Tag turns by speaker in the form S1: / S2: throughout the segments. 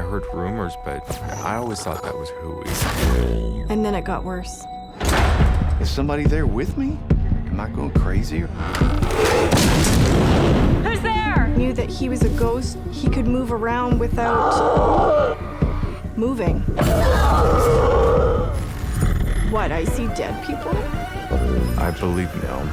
S1: heard rumors, but I always thought that was hooey.
S2: And then it got worse.
S3: Is somebody there with me? Am I going crazy?
S2: Who's there? I knew that he was a ghost. He could move around without moving. What, I see dead people?
S1: I believe no.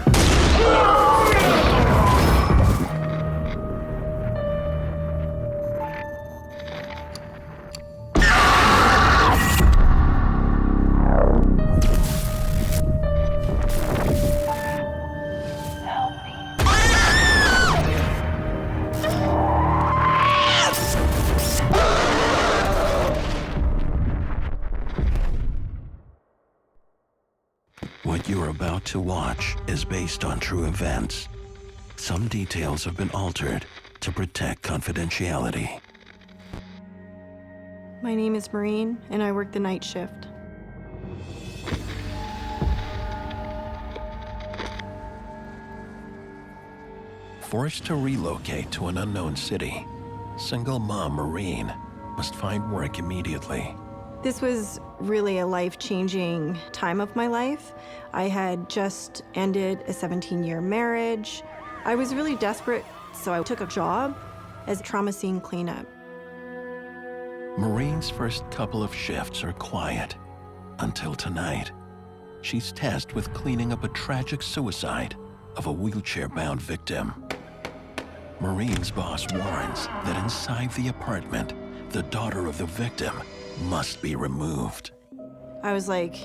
S4: What you're about to watch is based on true events. Some details have been altered to protect confidentiality.
S2: My name is Maureen, and I work the night shift.
S4: Forced to relocate to an unknown city, single mom Maureen must find work immediately.
S2: This was really a life-changing time of my life. I had just ended a 17-year marriage. I was really desperate, so I took a job as trauma scene cleanup.
S4: Maureen's first couple of shifts are quiet until tonight. She's tasked with cleaning up a tragic suicide of a wheelchair-bound victim. Maureen's boss warns that inside the apartment, the daughter of the victim must be removed.
S2: I was like,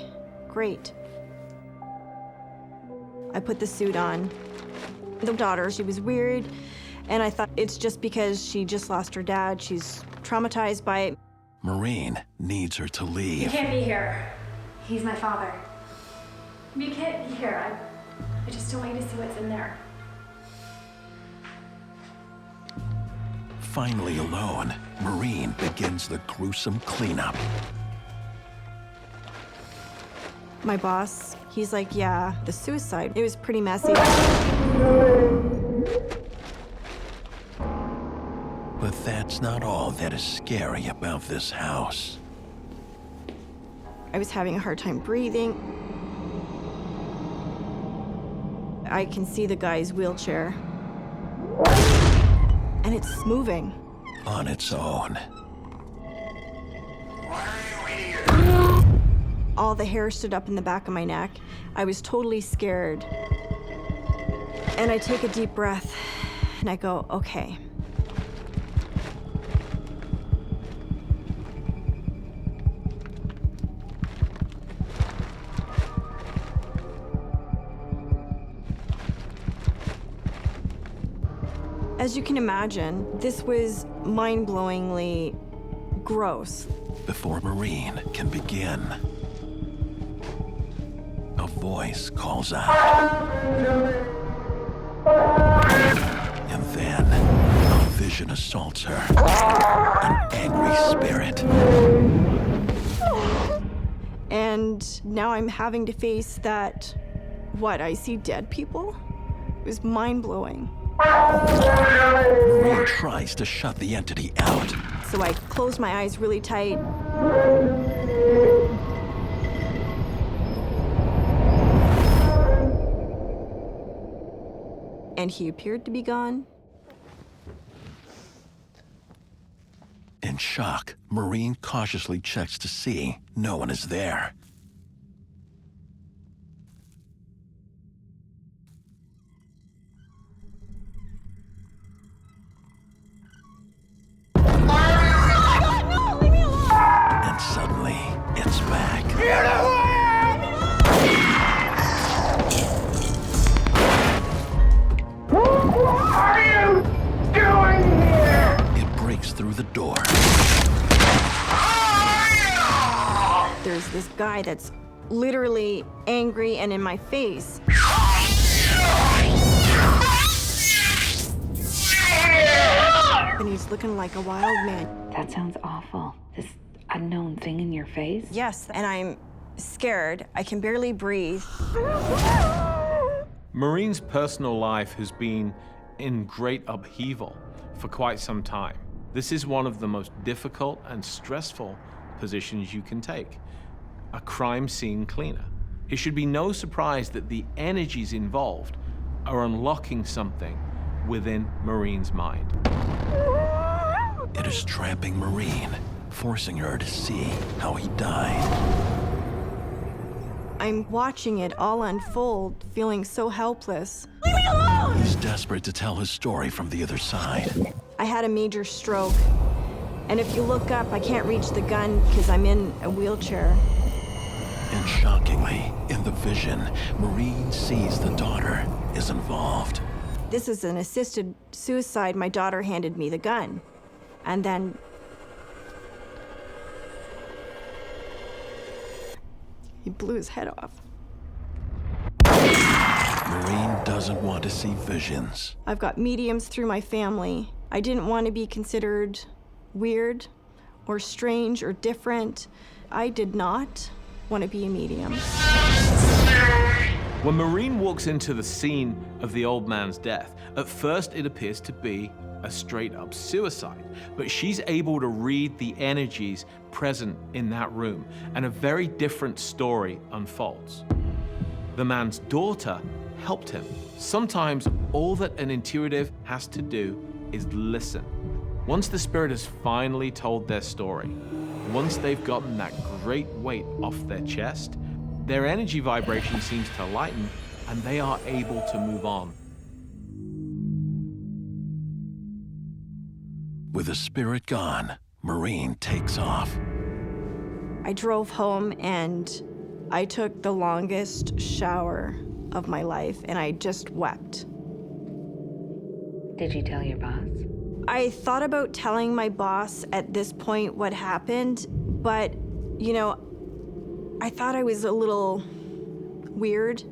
S2: great. I put the suit on. The daughter, she was weird, and I thought it's just because she just lost her dad. She's traumatized by it.
S4: Maureen needs her to leave.
S5: You can't be here. He's my father. You can't be here. I just don't want you to see what's in there.
S4: Finally alone, Maureen begins the gruesome cleanup.
S2: My boss, he's like, yeah, the suicide, it was pretty messy.
S4: But that's not all that is scary about this house.
S2: I was having a hard time breathing. I can see the guy's wheelchair. And it's moving.
S4: On its own.
S2: All the hair stood up in the back of my neck. I was totally scared. And I take a deep breath and I go, okay. As you can imagine, this was mind-blowingly gross.
S4: Before Maureen can begin, a voice calls out. And then a vision assaults her. An angry spirit.
S2: And now I'm having to face that, what, I see dead people? It was mind-blowing.
S4: Maureen tries to shut the entity out.
S2: So I close my eyes really tight. And he appeared to be gone.
S4: In shock, Maureen cautiously checks to see no one is there. And suddenly, it's back.
S6: What are you doing here?
S4: It breaks through the door.
S2: There's this guy that's literally angry and in my face. And he's looking like a wild man.
S7: That sounds awful. This unknown thing in your face?
S2: Yes, and I'm scared. I can barely breathe.
S8: Maureen's personal life has been in great upheaval for quite some time. This is one of the most difficult and stressful positions you can take, a crime scene cleaner. It should be no surprise that the energies involved are unlocking something within Maureen's mind.
S4: It is trapping Maureen, forcing her to see how he died.
S2: I'm watching it all unfold, feeling so helpless. Leave me alone!
S4: He's desperate to tell his story from the other side.
S2: I had a major stroke, and if you look up, I can't reach the gun because I'm in a wheelchair.
S4: And shockingly, in the vision, Maureen sees the daughter is involved.
S2: This is an assisted suicide. My daughter handed me the gun. And then he blew his head off.
S4: Maureen doesn't want to see visions.
S2: I've got mediums through my family. I didn't want to be considered weird or strange or different. I did not want to be a medium.
S8: When Maureen walks into the scene of the old man's death, at first it appears to be a straight-up suicide, but she's able to read the energies present in that room, and a very different story unfolds. The man's daughter helped him. Sometimes all that an intuitive has to do is listen. Once the spirit has finally told their story, once they've gotten that great weight off their chest, their energy vibration seems to lighten, and they are able to move on.
S4: With the spirit gone, Maureen takes off.
S2: I drove home and I took the longest shower of my life, and I just wept.
S7: Did you tell your boss?
S2: I thought about telling my boss at this point what happened, but, you know, I thought I was a little weird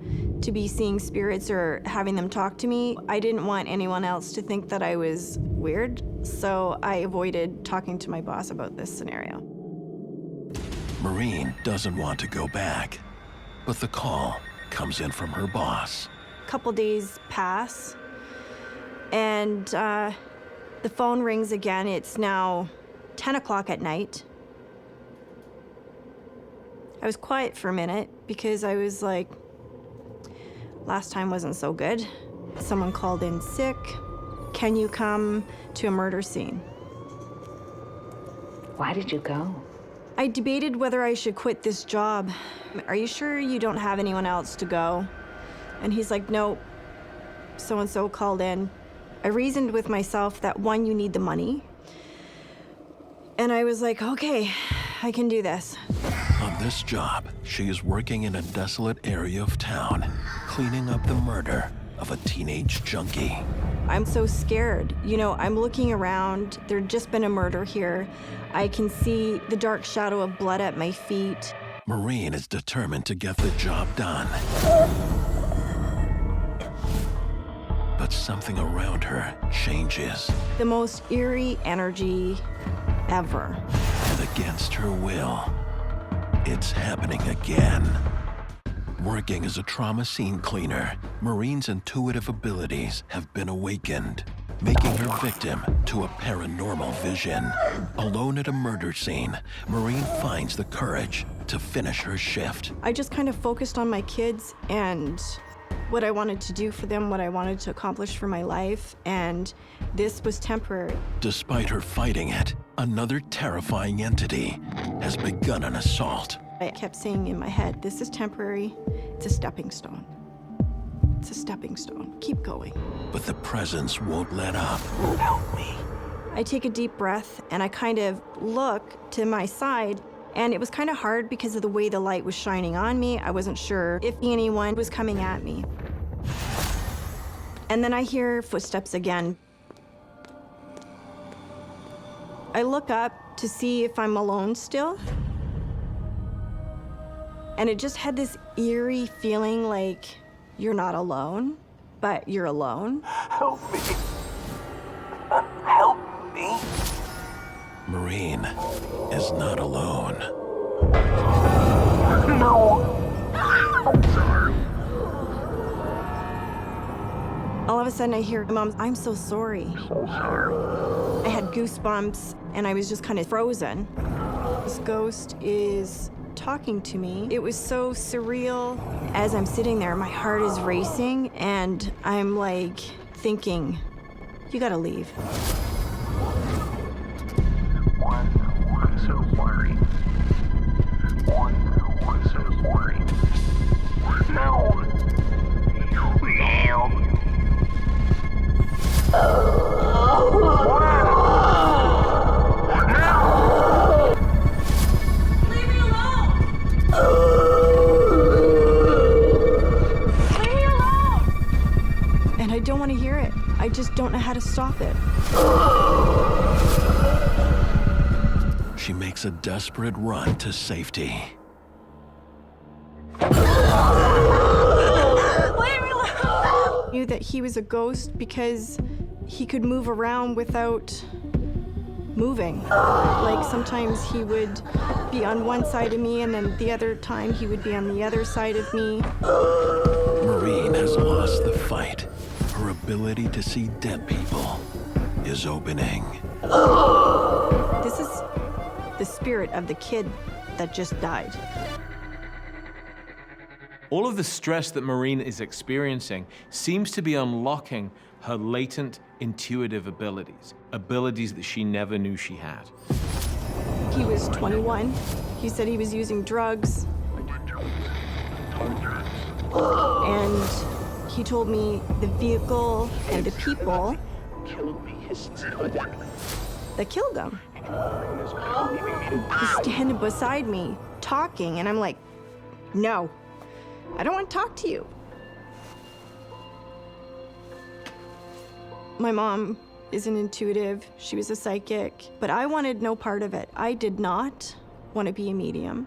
S2: to be seeing spirits or having them talk to me. I didn't want anyone else to think that I was weird, so I avoided talking to my boss about this scenario.
S4: Maureen doesn't want to go back, but the call comes in from her boss.
S2: A couple days pass, and the phone rings again. It's now 10 o'clock at night. I was quiet for a minute because I was like, last time wasn't so good. Someone called in sick. Can you come to a murder scene?
S7: Why did you go?
S2: I debated whether I should quit this job. Are you sure you don't have anyone else to go? And he's like, nope. So-and-so called in. I reasoned with myself that, one, you need the money. And I was like, okay, I can do this.
S4: On this job, she is working in a desolate area of town, cleaning up the murder of a teenage junkie.
S2: I'm so scared. You know, I'm looking around. There'd just been a murder here. I can see the dark shadow of blood at my feet.
S4: Maureen is determined to get the job done. But something around her changes.
S2: The most eerie energy ever.
S4: And against her will, it's happening again. Working as a trauma scene cleaner, Maureen's intuitive abilities have been awakened, making her victim to a paranormal vision. Alone at a murder scene, Maureen finds the courage to finish her shift.
S2: I just kind of focused on my kids and what I wanted to do for them, what I wanted to accomplish for my life, and this was temporary.
S4: Despite her fighting it, another terrifying entity has begun an assault.
S2: I kept saying in my head, this is temporary, it's a stepping stone. It's a stepping stone, keep going.
S4: But the presence won't let up.
S6: Help me.
S2: I take a deep breath and I kind of look to my side, and it was kind of hard because of the way the light was shining on me. I wasn't sure if anyone was coming at me. And then I hear footsteps again. I look up to see if I'm alone still. And it just had this eerie feeling like you're not alone, but you're alone.
S6: Help me. Help me.
S4: Maureen is not alone.
S6: No. I'm sorry.
S2: All of a sudden I hear, Mom, I'm so sorry.
S6: So sorry.
S2: I had goosebumps and I was just kind of frozen. This ghost is talking to me. It was so surreal. As I'm sitting there, my heart is racing and I'm like thinking, you gotta leave.
S6: One so worried. One so worried. No.
S5: Leave me alone! Leave me alone!
S2: And I don't want to hear it. I just don't know how to stop it.
S4: She makes a desperate run to safety.
S5: Leave me alone!
S2: I knew that he was a ghost because he could move around without moving. Like sometimes he would be on one side of me and then the other time he would be on the other side of me.
S4: Maureen has lost the fight. Her ability to see dead people is opening.
S2: This is the spirit of the kid that just died.
S8: All of the stress that Maureen is experiencing seems to be unlocking her latent intuitive abilities that she never knew she had.
S2: He was 21. He said he was using drugs. And he told me the vehicle and the people that killed him. He's standing beside me talking, and I'm like, no, I don't want to talk to you. My mom is an intuitive, she was a psychic, but I wanted no part of it. I did not want to be a medium.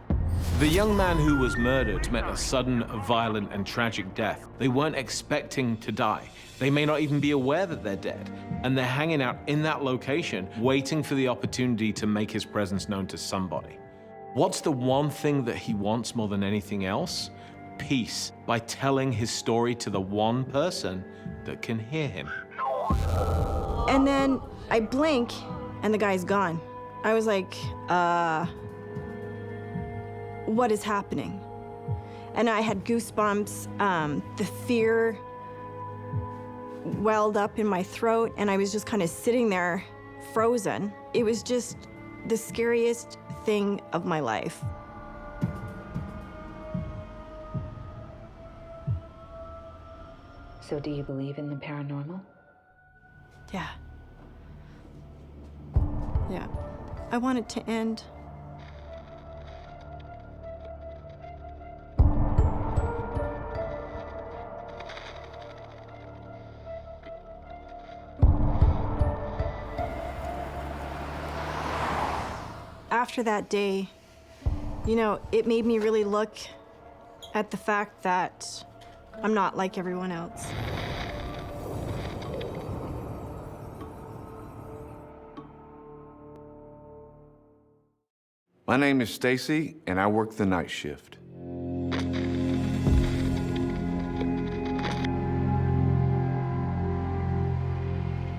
S8: The young man who was murdered met a sudden, violent, and tragic death. They weren't expecting to die. They may not even be aware that they're dead. And they're hanging out in that location, waiting for the opportunity to make his presence known to somebody. What's the one thing that he wants more than anything else? Peace, by telling his story to the one person that can hear him.
S2: And then I blink, and the guy's gone. I was like, what is happening? And I had goosebumps. The fear welled up in my throat, and I was just kind of sitting there, frozen. It was just the scariest thing of my life.
S7: So do you believe in the paranormal?
S2: Yeah. Yeah. I want it to end. After that day, you know, it made me really look at the fact that I'm not like everyone else.
S3: My name is Stacy, and I work the night shift.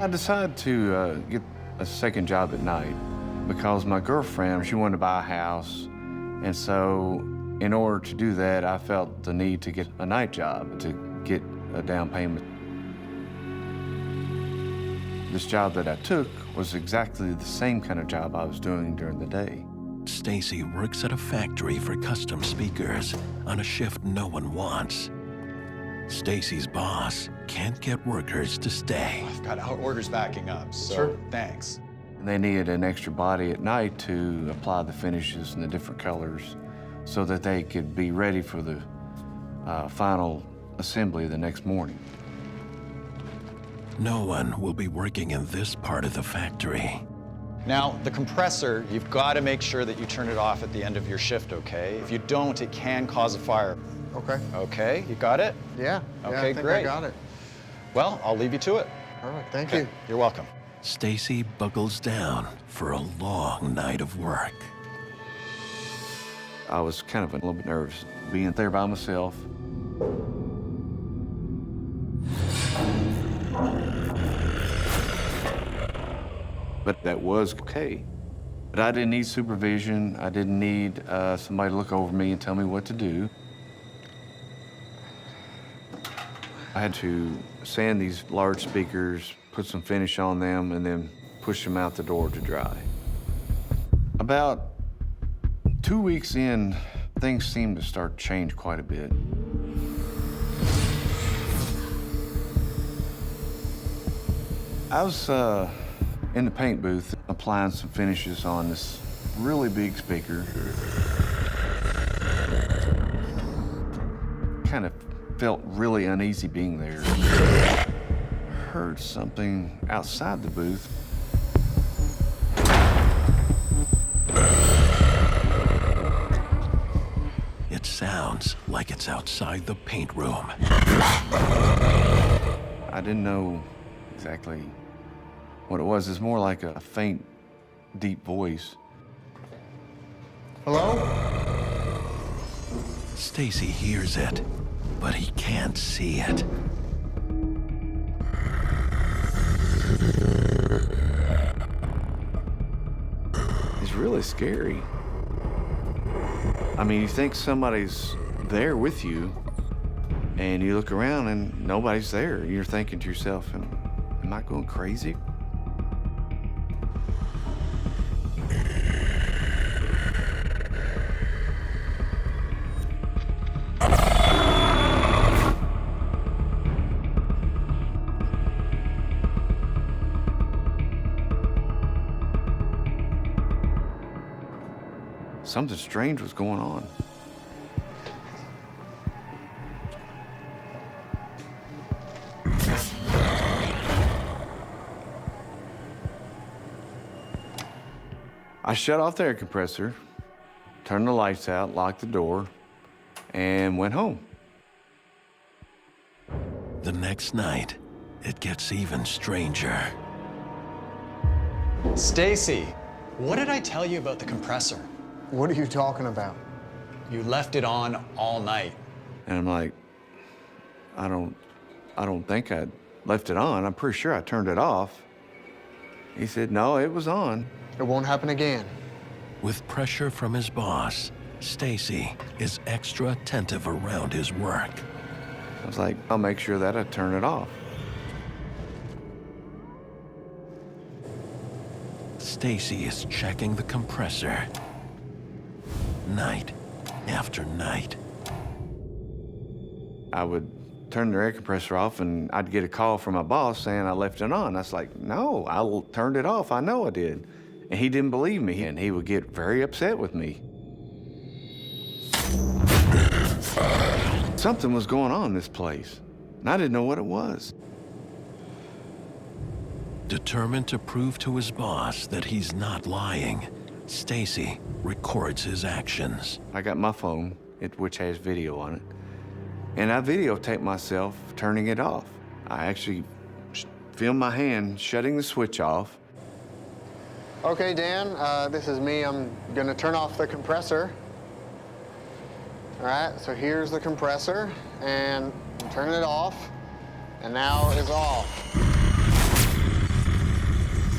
S3: I decided to get a second job at night because my girlfriend, she wanted to buy a house. And so in order to do that, I felt the need to get a night job to get a down payment. This job that I took was exactly the same kind of job I was doing during the day.
S4: Stacy works at a factory for custom speakers on a shift no one wants. Stacy's boss can't get workers to stay.
S9: I've got our orders backing up, so
S3: Sure.
S9: thanks.
S3: And they needed an extra body at night to apply the finishes and the different colors so that they could be ready for the final assembly the next morning.
S4: No one will be working in this part of the factory.
S9: Now, the compressor, you've got to make sure that you turn it off at the end of your shift, okay? If you don't, it can cause a fire.
S10: Okay.
S9: Okay, you got it?
S10: Yeah.
S9: Okay,
S10: I think
S9: great.
S10: I got it.
S9: Well, I'll leave you to it.
S10: All right. Thank
S9: Okay,
S10: you.
S9: you're welcome.
S4: Stacy buckles down for a long night of work.
S3: I was kind of a little bit nervous being there by myself. but that was okay. But I didn't need supervision. I didn't need somebody to look over me and tell me what to do. I had to sand these large speakers, put some finish on them, and then push them out the door to dry. About 2 weeks in, things seemed to start to change quite a bit. I was in the paint booth applying some finishes on this really big speaker. Kind of felt really uneasy being there. Heard something outside the booth.
S4: It sounds like it's outside the paint room.
S3: I didn't know exactly what it was. It's more like a faint, deep voice.
S10: Hello?
S4: Stacy hears it, but he can't see it.
S3: It's really scary. I mean, you think somebody's there with you, and you look around and nobody's there. You're thinking to yourself, am I going crazy? Something strange was going on. I shut off the air compressor, turned the lights out, locked the door, and went home.
S4: The next night, it gets even stranger.
S9: Stacy, what did I tell you about the compressor?
S10: What are you talking about?
S9: You left it on all night.
S3: And I'm like, I don't think I left it on. I'm pretty sure I turned it off. He said, no, it was on.
S10: It won't happen again.
S4: With pressure from his boss, Stacy is extra attentive around his work.
S3: I was like, I'll make sure that I turn it off.
S4: Stacy is checking the compressor. Night after night.
S3: I would turn the air compressor off and I'd get a call from my boss saying I left it on. I was like, no, I turned it off. I know I did. And he didn't believe me, and he would get very upset with me. Something was going on in this place, and I didn't know what it was.
S4: Determined to prove to his boss that he's not lying, Stacy records his actions.
S3: I got my phone, which has video on it, and I videotaped myself turning it off. I actually filmed my hand shutting the switch off.
S10: Okay, Dan, this is me. I'm gonna turn off the compressor. All right, so here's the compressor, and I'm turning it off, and now it's off.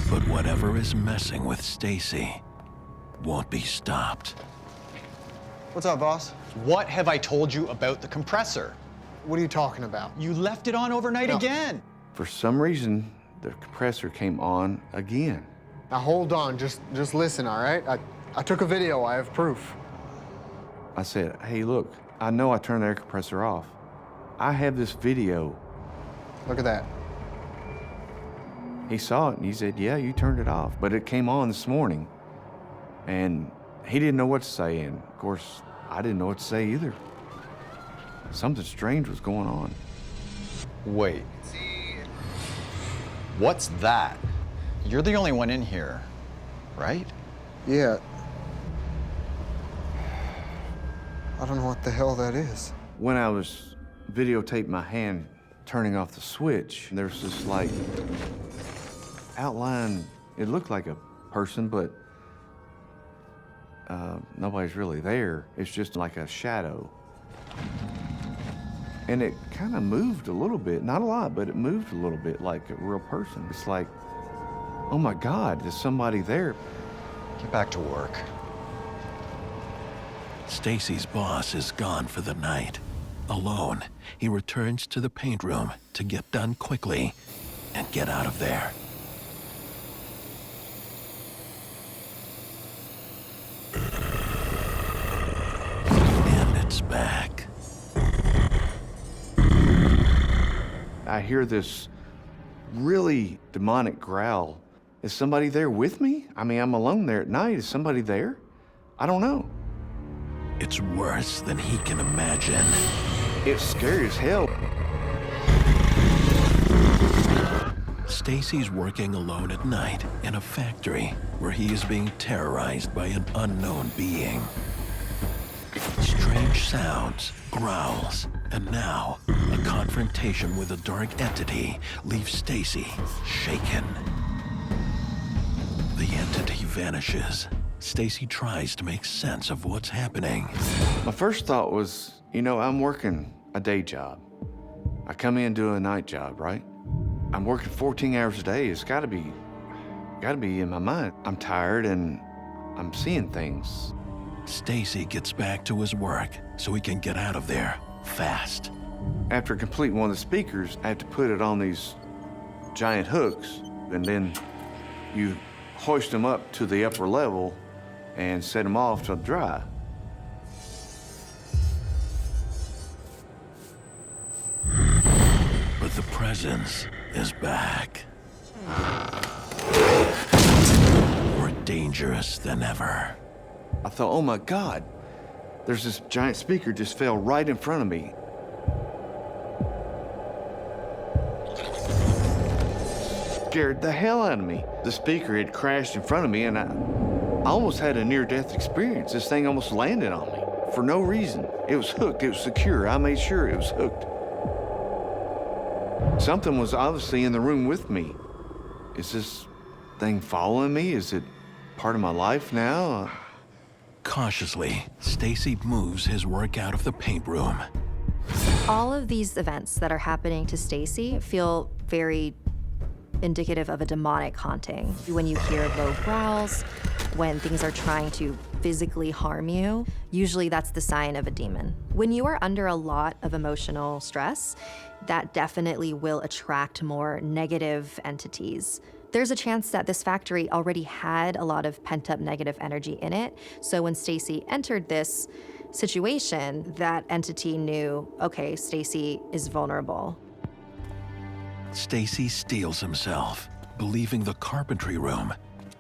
S4: But whatever is messing with Stacy won't be stopped.
S10: What's up, boss?
S9: What have I told you about the compressor?
S10: What are you talking about?
S9: You left it on overnight
S10: No.
S9: again.
S3: For some reason, the compressor came on again.
S10: Now hold on, just listen, all right? I took a video, I have proof.
S3: I said, hey, look, I know I turned the air compressor off. I have this video.
S10: Look at that.
S3: He saw it and he said, yeah, you turned it off. But it came on this morning. And he didn't know what to say. And of course, I didn't know what to say either. Something strange was going on.
S9: Wait. What's that? You're the only one in here, right?
S10: Yeah. I don't know what the hell that is.
S3: When I was videotaping my hand turning off the switch, there's this like outline. It looked like a person, but nobody's really there. It's just like a shadow. And it kind of moved a little bit, not a lot, but it moved a little bit like a real person. It's like oh my God, there's somebody there.
S9: Get back to work.
S4: Stacy's boss is gone for the night. Alone, he returns to the paint room to get done quickly and get out of there. And it's back.
S3: I hear this really demonic growl. Is somebody there with me? I mean, I'm alone there at night. Is somebody there? I don't know.
S4: It's worse than he can imagine.
S3: It's scary as hell.
S4: Stacy's working alone at night in a factory where he is being terrorized by an unknown being. Strange sounds, growls, and now a confrontation with a dark entity leaves Stacy shaken. The entity vanishes. Stacy tries to make sense of what's happening.
S3: My first thought was, you know, I'm working a day job. I come in, do a night job, right? I'm working 14 hours a day. It's gotta be in my mind. I'm tired and I'm seeing things.
S4: Stacy gets back to his work so he can get out of there fast.
S3: After completing one of the speakers, I have to put it on these giant hooks, and then you hoist them up to the upper level and set them off to dry.
S4: But the presence is back. More dangerous than ever.
S3: I thought, oh my God, there's this giant speaker just fell right in front of me. Scared the hell out of me. The speaker had crashed in front of me, and I almost had a near-death experience. This thing almost landed on me for no reason. It was hooked, it was secure. I made sure it was hooked. Something was obviously in the room with me. Is this thing following me? Is it part of my life now?
S4: Cautiously, Stacy moves his work out of the paint room.
S11: All of these events that are happening to Stacy feel very indicative of a demonic haunting. When you hear low growls, when things are trying to physically harm you, usually that's the sign of a demon. When you are under a lot of emotional stress, that definitely will attract more negative entities. There's a chance that this factory already had a lot of pent-up negative energy in it, so when Stacy entered this situation, that entity knew, okay, Stacy is vulnerable.
S4: Stacy steels himself, believing the carpentry room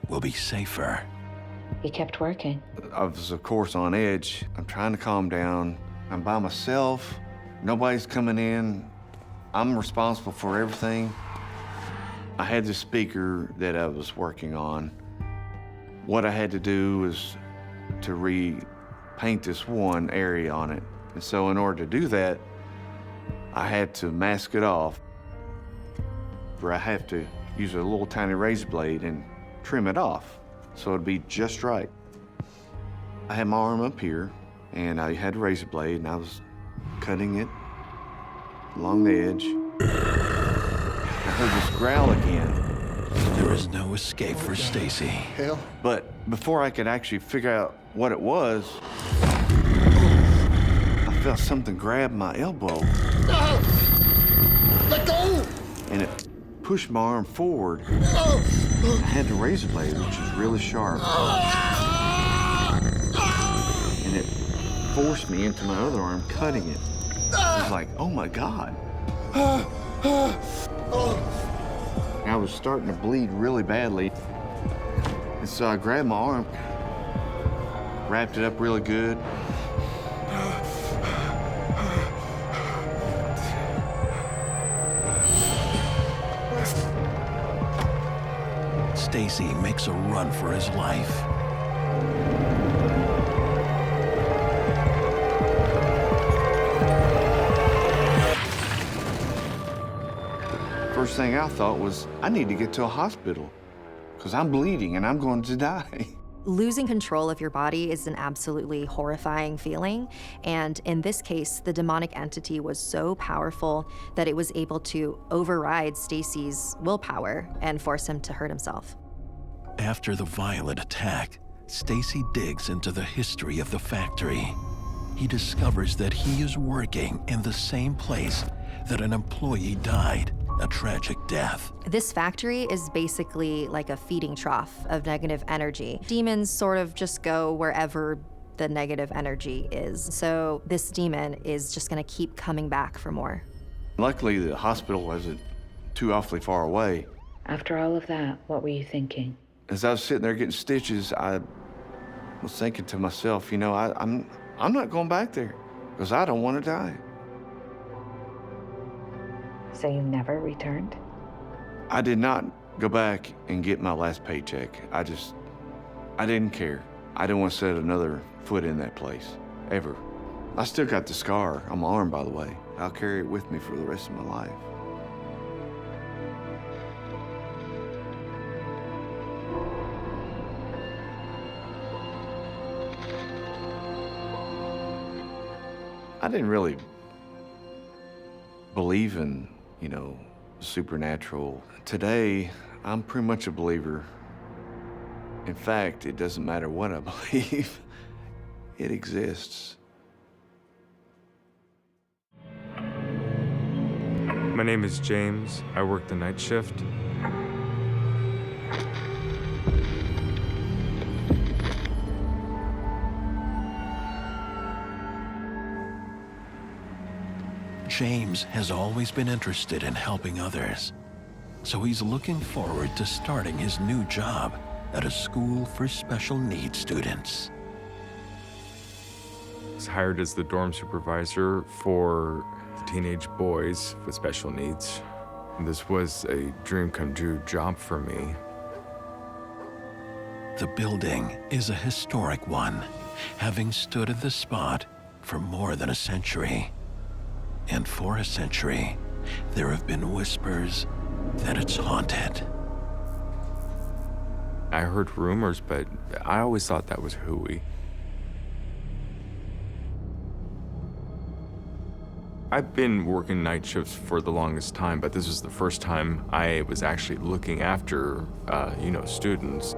S4: will be safer.
S7: He kept working.
S3: I was, of course, on edge. I'm trying to calm down. I'm by myself. Nobody's coming in. I'm responsible for everything. I had this speaker that I was working on. What I had to do was to repaint this one area on it. And so in order to do that, I had to mask it off. Where I have to use a little tiny razor blade and trim it off so it'd be just right. I had my arm up here and I had a razor blade and I was cutting it along the edge. I heard this growl again.
S4: There is no escape for Stacy.
S10: Hell.
S3: But before I could actually figure out what it was, I felt something grab my elbow.
S10: No! Let go!
S3: And it pushed my arm forward. I had the razor blade, which is really sharp. And it forced me into my other arm, cutting it. I was like, oh my God. I was starting to bleed really badly. And so I grabbed my arm, wrapped it up really good.
S4: Stacy makes a run for his life.
S3: First thing I thought was, I need to get to a hospital because I'm bleeding and I'm going to die.
S11: Losing control of your body is an absolutely horrifying feeling, and in this case, the demonic entity was so powerful that it was able to override Stacy's willpower and force him to hurt himself.
S4: After the violent attack, Stacy digs into the history of the factory. He discovers that he is working in the same place that an employee died, a tragic death.
S11: This factory is basically like a feeding trough of negative energy. Demons sort of just go wherever the negative energy is. So this demon is just gonna keep coming back for more.
S3: Luckily, the hospital wasn't too awfully far away.
S7: After all of that, what were you thinking?
S3: As I was sitting there getting stitches, I was thinking to myself, you know, I'm not going back there because I don't want to die.
S7: So you never returned?
S3: I did not go back and get my last paycheck. I didn't care. I didn't want to set another foot in that place, ever. I still got the scar on my arm, by the way. I'll carry it with me for the rest of my life. I didn't really believe in, you know, supernatural. Today, I'm pretty much a believer. In fact, it doesn't matter what I believe, it exists.
S1: My name is James. I work the night shift.
S4: James has always been interested in helping others, so he's looking forward to starting his new job at a school for special needs students.
S1: I was hired as the dorm supervisor for teenage boys with special needs. This was a dream come true job for me.
S4: The building is a historic one, having stood at the spot for more than a century. And for a century, there have been whispers that it's haunted.
S1: I heard rumors, but I always thought that was hooey. I've been working night shifts for the longest time, but this was the first time I was actually looking after, students.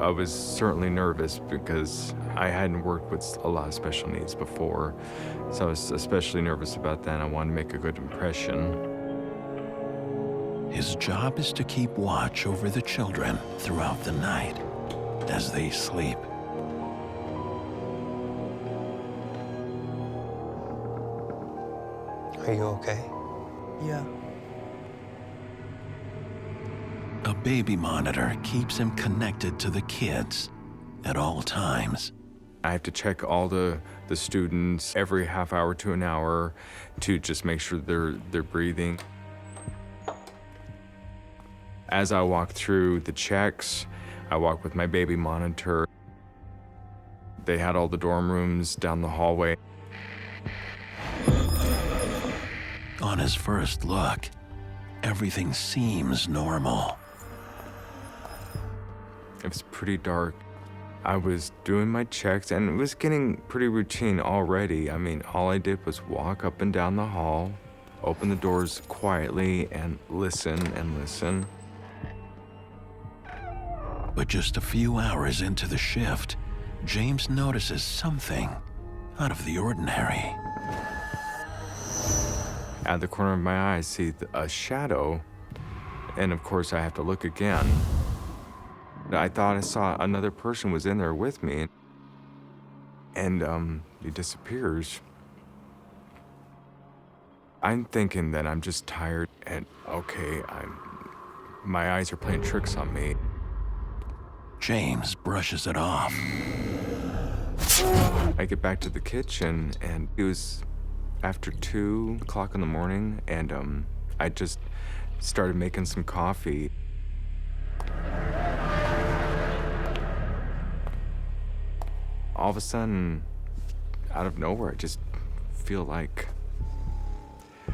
S1: I was certainly nervous because I hadn't worked with a lot of special needs before, so I was especially nervous about that. I wanted to make a good impression.
S4: His job is to keep watch over the children throughout the night as they sleep.
S12: Are you okay?
S13: Yeah.
S4: A baby monitor keeps him connected to the kids at all times.
S1: I have to check all the students every half hour to an hour to just make sure they're breathing. As I walk through the checks, I walk with my baby monitor. They had all the dorm rooms down the hallway.
S4: On his first look, everything seems normal.
S1: It was pretty dark. I was doing my checks and it was getting pretty routine already. I mean, all I did was walk up and down the hall, open the doors quietly and listen and listen.
S4: But just a few hours into the shift, James notices something out of the ordinary.
S1: At the corner of my eye, I see a shadow, and of course I have to look again. I thought I saw another person was in there with me, and he disappears. I'm thinking that I'm just tired and okay, my eyes are playing tricks on me.
S4: James brushes it off.
S1: I get back to the kitchen and it was after 2 o'clock in the morning, and I just started making some coffee. All of a sudden, out of nowhere, I just feel like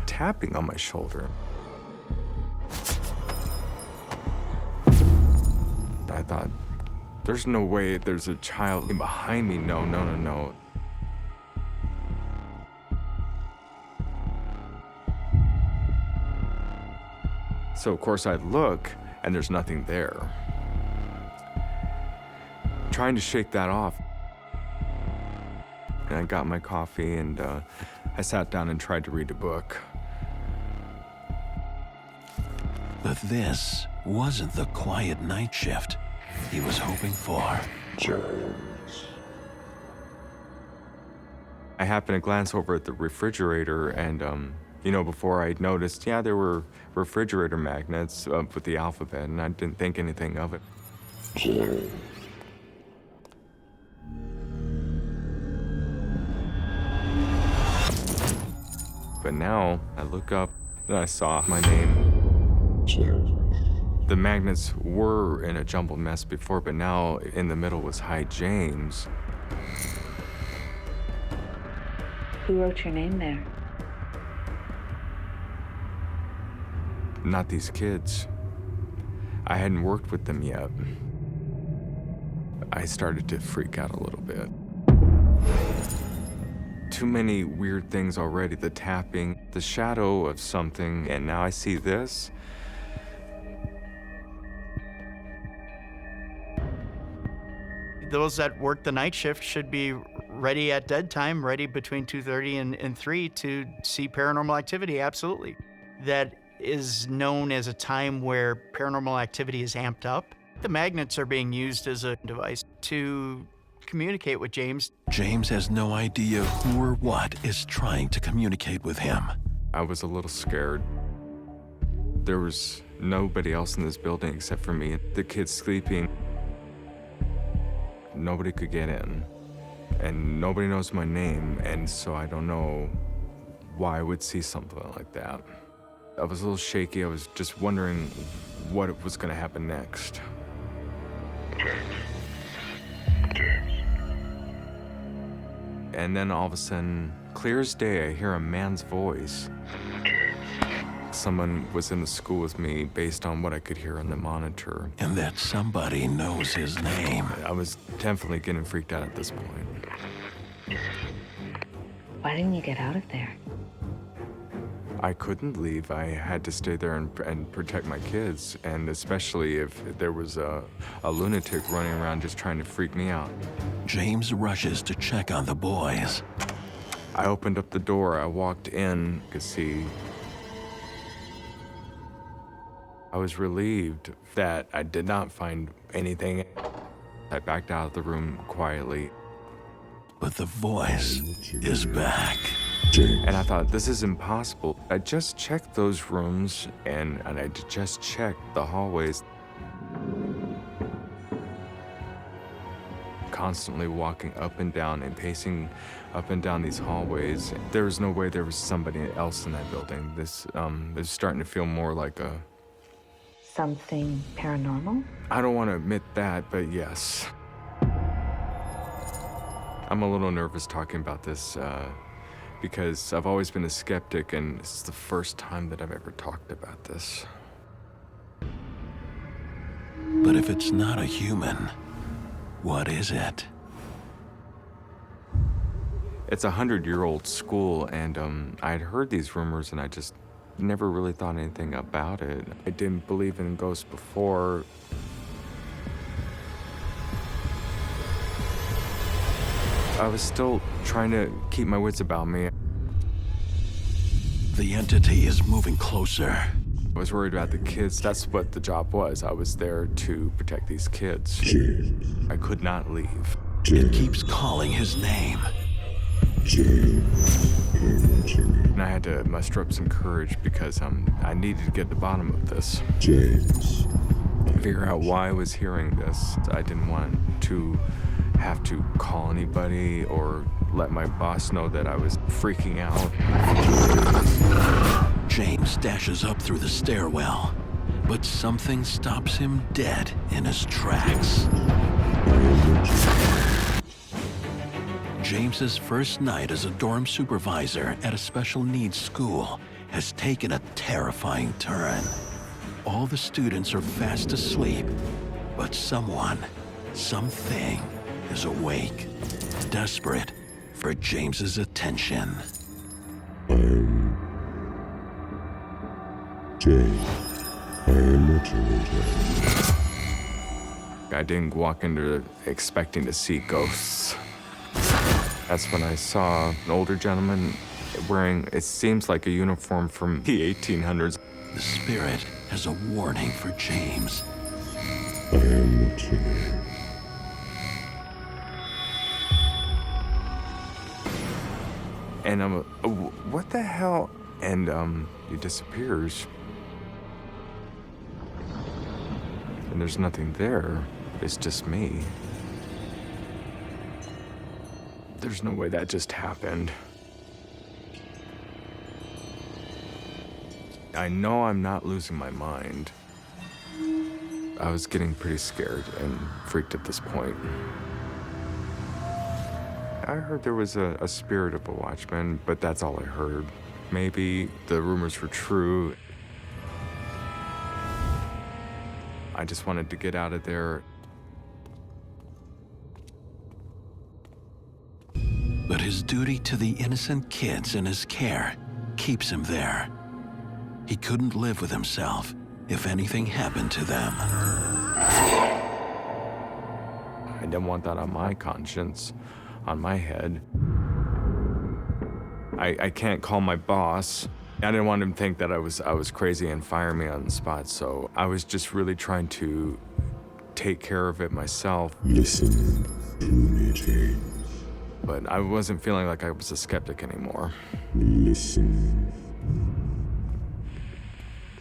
S1: tapping on my shoulder. I thought, There's no way there's a child behind me. No, no, no, no. So, of course, I look, and there's nothing there. Trying to shake that off. And I got my coffee, and I sat down and tried to read a book.
S4: But this wasn't the quiet night shift he was hoping for.
S1: I happened to glance over at the refrigerator, and you know, before I noticed, yeah, there were refrigerator magnets with the alphabet, and I didn't think anything of it. But now I look up and I saw my name. The magnets were in a jumbled mess before, but now in the middle was Hi James.
S7: Who wrote your name there?
S1: Not these kids. I hadn't worked with them yet. I started to freak out a little bit. Too many weird things already. The tapping, the shadow of something, and now I see this.
S12: Those that work the night shift should be ready at dead time, ready between 2:30 and 3 to see paranormal activity, absolutely. That is known as a time where paranormal activity is amped up. The magnets are being used as a device to communicate with James.
S4: James has no idea who or what is trying to communicate with him.
S1: I was a little scared. There was nobody else in this building except for me. The kids sleeping. Nobody could get in. And nobody knows my name, and so I don't know why I would see something like that. I was a little shaky. I was just wondering what was going to happen next. And then all of a sudden, clear as day, I hear a man's voice. Someone was in the school with me based on what I could hear on the monitor.
S4: And that somebody knows his name.
S1: I was definitely getting freaked out at this point.
S7: Why didn't you get out of there?
S1: I couldn't leave. I had to stay there and protect my kids, and especially if there was a lunatic running around just trying to freak me out.
S4: James rushes to check on the boys.
S1: I opened up the door. I walked in. I could see. I was relieved that I did not find anything. I backed out of the room quietly.
S4: But the voice is back.
S1: And I thought, this is impossible. I just checked those rooms, and I just checked the hallways. Constantly walking up and down and pacing up and down these hallways. There was no way there was somebody else in that building. This is starting to feel more like a...
S7: Something paranormal?
S1: I don't want to admit that, but yes. I'm a little nervous talking about this because I've always been a skeptic, and this is the first time that I've ever talked about this.
S4: But if it's not a human, what is it?
S1: It's a 100-year-old school, and I'd heard these rumors, and I just never really thought anything about it. I didn't believe in ghosts before. I was still trying to keep my wits about me.
S4: The entity is moving closer.
S1: I was worried about the kids. That's what the job was. I was there to protect these kids. I could not leave.
S4: It keeps calling his name.
S1: And I had to muster up some courage because I needed to get to the bottom of this. Figure out why I was hearing this. I didn't want to have to call anybody or let my boss know that I was freaking out.
S4: James dashes up through the stairwell, but something stops him dead in his tracks. James's first night as a dorm supervisor at a special needs school has taken a terrifying turn. All the students are fast asleep, but someone something is awake, desperate for James's attention.
S1: I didn't walk into expecting to see ghosts. That's when I saw an older gentleman wearing, it seems like a uniform from the 1800s.
S4: The spirit has a warning for James.
S1: And I'm, what the hell? And he disappears. And there's nothing there. It's just me. There's no way that just happened. I know I'm not losing my mind. I was getting pretty scared and freaked at this point. I heard there was a spirit of a watchman, but that's all I heard. Maybe the rumors were true. I just wanted to get out of there.
S4: But his duty to the innocent kids in his care keeps him there. He couldn't live with himself if anything happened to them.
S1: I didn't want that on my conscience, on my head. I can't call my boss. I didn't want him to think that I was crazy and fire me on the spot, so I was just really trying to take care of it myself.
S13: Listen to me, James.
S1: But I wasn't feeling like I was a skeptic anymore.
S13: Listen.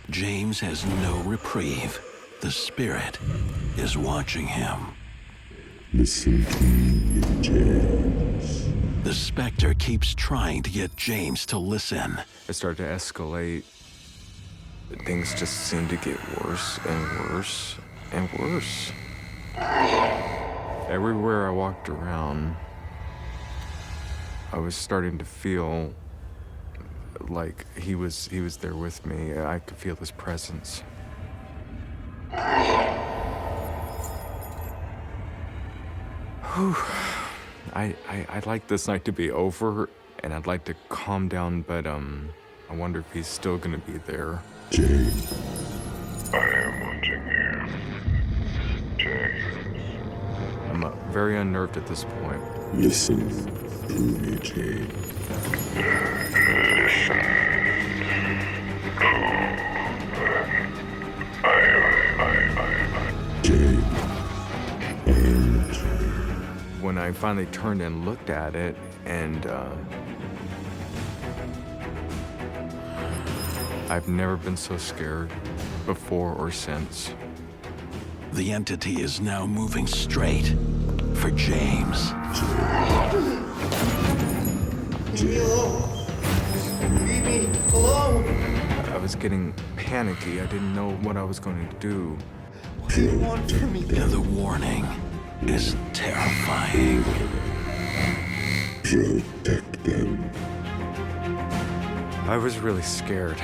S4: James has no reprieve. The spirit is watching him.
S13: Listen to me, James.
S4: The specter keeps trying to get James to listen.
S1: It started to escalate. Things just seemed to get worse and worse and worse. Everywhere I walked around, I was starting to feel like he was there with me. I could feel his presence. Whew. I'd like this night to be over, and I'd like to calm down, but I wonder if he's still gonna be there.
S13: James.
S6: I am watching you. James.
S1: I'm very unnerved at this point.
S13: Listen to me, James.
S6: Listen.
S13: James. I am watching.
S1: When I finally turned and looked at it, and I've never been so scared before or since.
S4: The entity is now moving straight for James.
S14: Leave me alone. Leave me alone.
S1: I was getting panicky. I didn't know what I was going to do.
S14: What do you want from me?
S4: And the warning is terrifying.
S13: Protect them.
S1: I was really scared.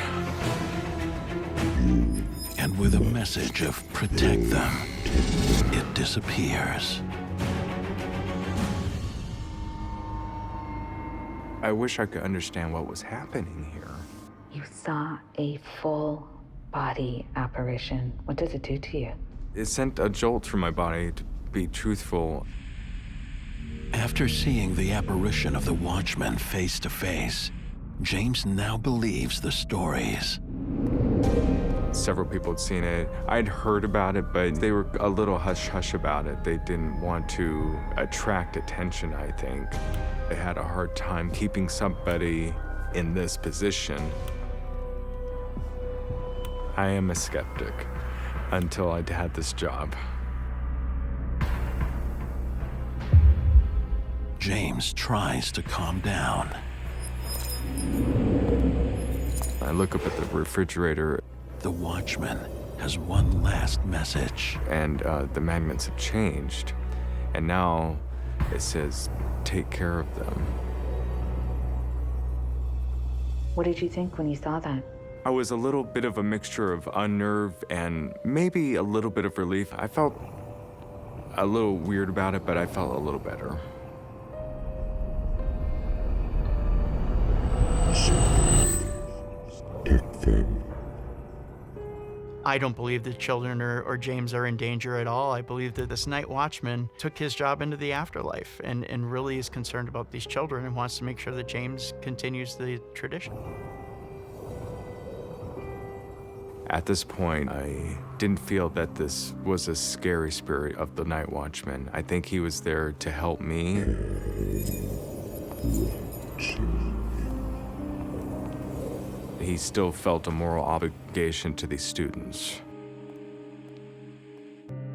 S4: And with a message of protect them, it disappears.
S1: I wish I could understand what was happening here.
S7: You saw a full body apparition. What does it do to you?
S1: It sent a jolt through my body, to be truthful.
S4: After seeing the apparition of the Watchman face to face, James now believes the stories.
S1: Several people had seen it. I'd heard about it, but they were a little hush-hush about it. They didn't want to attract attention, I think. They had a hard time keeping somebody in this position. I am a skeptic until I had this job.
S4: James tries to calm down.
S1: I look up at the refrigerator.
S4: The Watchman has one last message.
S1: And the magnets have changed. And now it says, take care of them.
S7: What did you think when you saw that?
S1: I was a little bit of a mixture of unnerved and maybe a little bit of relief. I felt a little weird about it, but I felt a little better.
S13: Take them.
S12: I don't believe the children or James are in danger at all. I believe that this night watchman took his job into the afterlife and really is concerned about these children and wants to make sure that James continues the tradition.
S1: At this point, I didn't feel that this was a scary spirit of the night watchman. I think he was there to help me. He still felt a moral obligation to these students.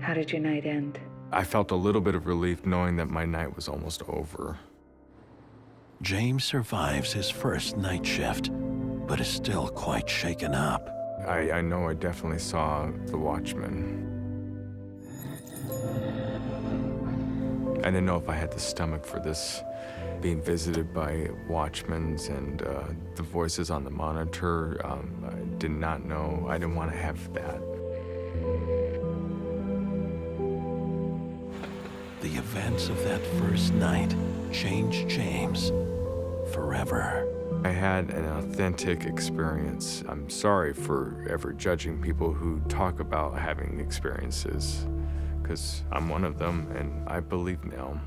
S7: How did your night end?
S1: I felt a little bit of relief knowing that my night was almost over.
S4: James survives his first night shift, but is still quite shaken up.
S1: I know I definitely saw the watchman. I didn't know if I had the stomach for this, being visited by watchmen and the voices on the monitor. I did not know. I didn't want to have that.
S4: The events of that first night changed James forever.
S1: I had an authentic experience. I'm sorry for ever judging people who talk about having experiences, because I'm one of them, and I believe now.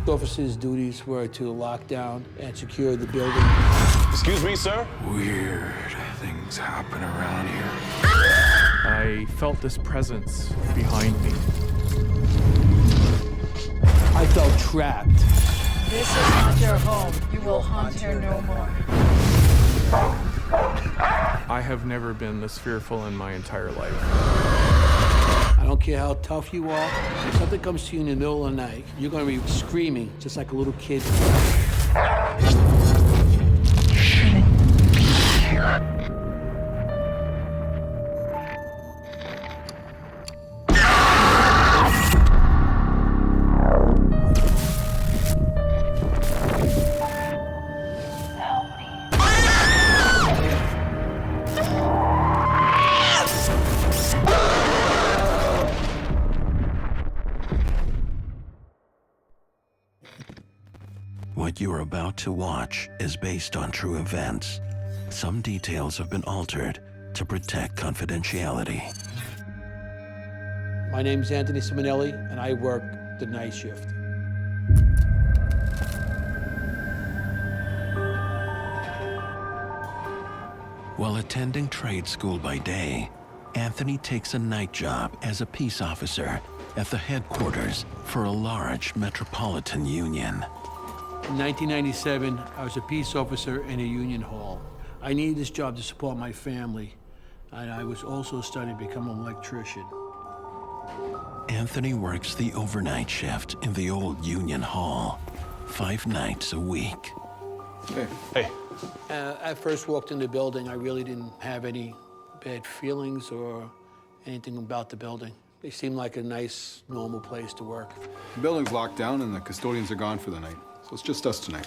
S15: Officers' duties were to lock down and secure the building.
S16: Excuse me, sir?
S1: Weird things happen around here.
S8: I felt this presence behind me.
S15: I felt trapped.
S17: This is not your home. You will haunt here no more.
S8: I have never been this fearful in my entire life.
S15: I don't care how tough you are. If something comes to you in the middle of the night, you're going to be screaming just like a little kid.
S4: What you're about to watch is based on true events. Some details have been altered to protect confidentiality.
S15: My name's Anthony Simonelli, and I work the night shift.
S4: While attending trade school by day, Anthony takes a night job as a peace officer at the headquarters for a large metropolitan union.
S15: In 1997, I was a peace officer in a union hall. I needed this job to support my family, and I was also studying to become an electrician.
S4: Anthony works the overnight shift in the old union hall, 5 nights a week.
S16: Hey.
S15: I first walked in the building, I really didn't have any bad feelings or anything about the building. They seemed like a nice, normal place to work.
S18: The building's locked down and the custodians are gone for the night, so it's just us tonight.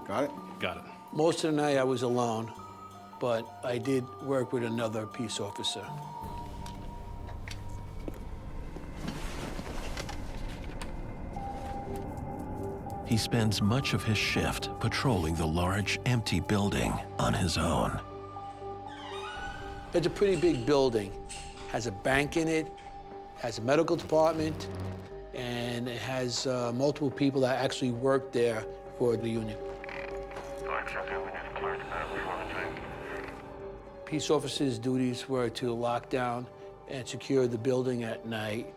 S18: Got it?
S8: Got it.
S15: Most of the night I was alone, but I did work with another peace officer.
S4: He spends much of his shift patrolling the large, empty building on his own.
S15: It's a pretty big building. Has a bank in it, has a medical department, and it has multiple people that actually work there for the union. Peace officers' duties were to lock down and secure the building at night.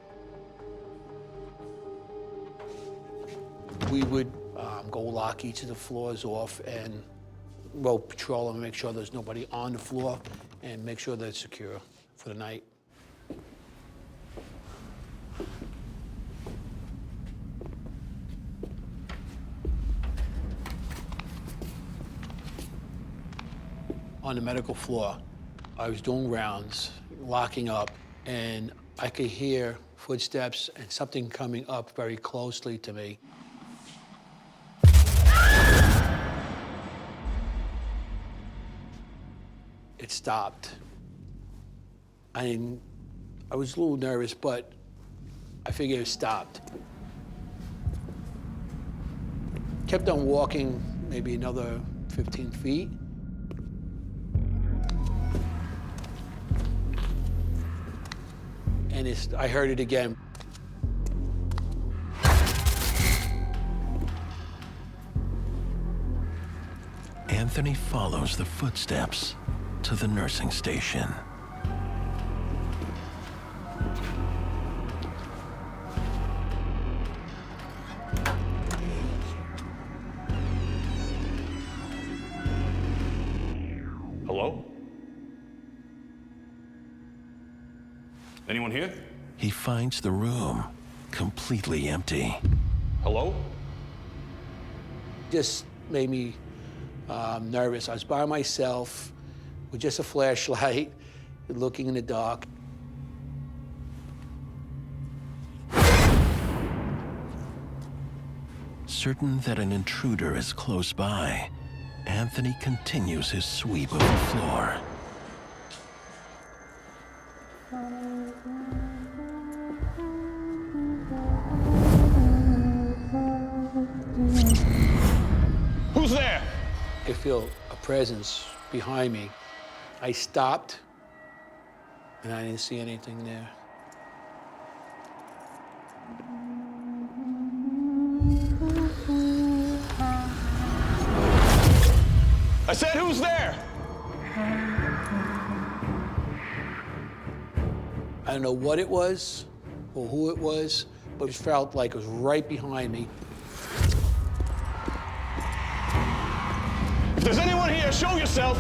S15: We would go lock each of the floors off and rope patrol and make sure there's nobody on the floor and make sure that it's secure for the night. On the medical floor, I was doing rounds, locking up, and I could hear footsteps and something coming up very closely to me. It stopped. I was a little nervous, but I figured it stopped. Kept on walking maybe another 15 feet. And I heard it again.
S4: Anthony follows the footsteps to the nursing station.
S16: Hello? Anyone here?
S4: He finds the room completely empty.
S16: Hello?
S15: Just made me nervous. I was by myself with just a flashlight, looking in the dark.
S4: Certain that an intruder is close by, Anthony continues his sweep of the floor.
S16: Who's there?
S15: I could feel a presence behind me. I stopped, and I didn't see anything there.
S16: I said, who's there?
S15: I don't know what it was or who it was, but it felt like it was right behind me.
S16: If there's anyone here, show yourself.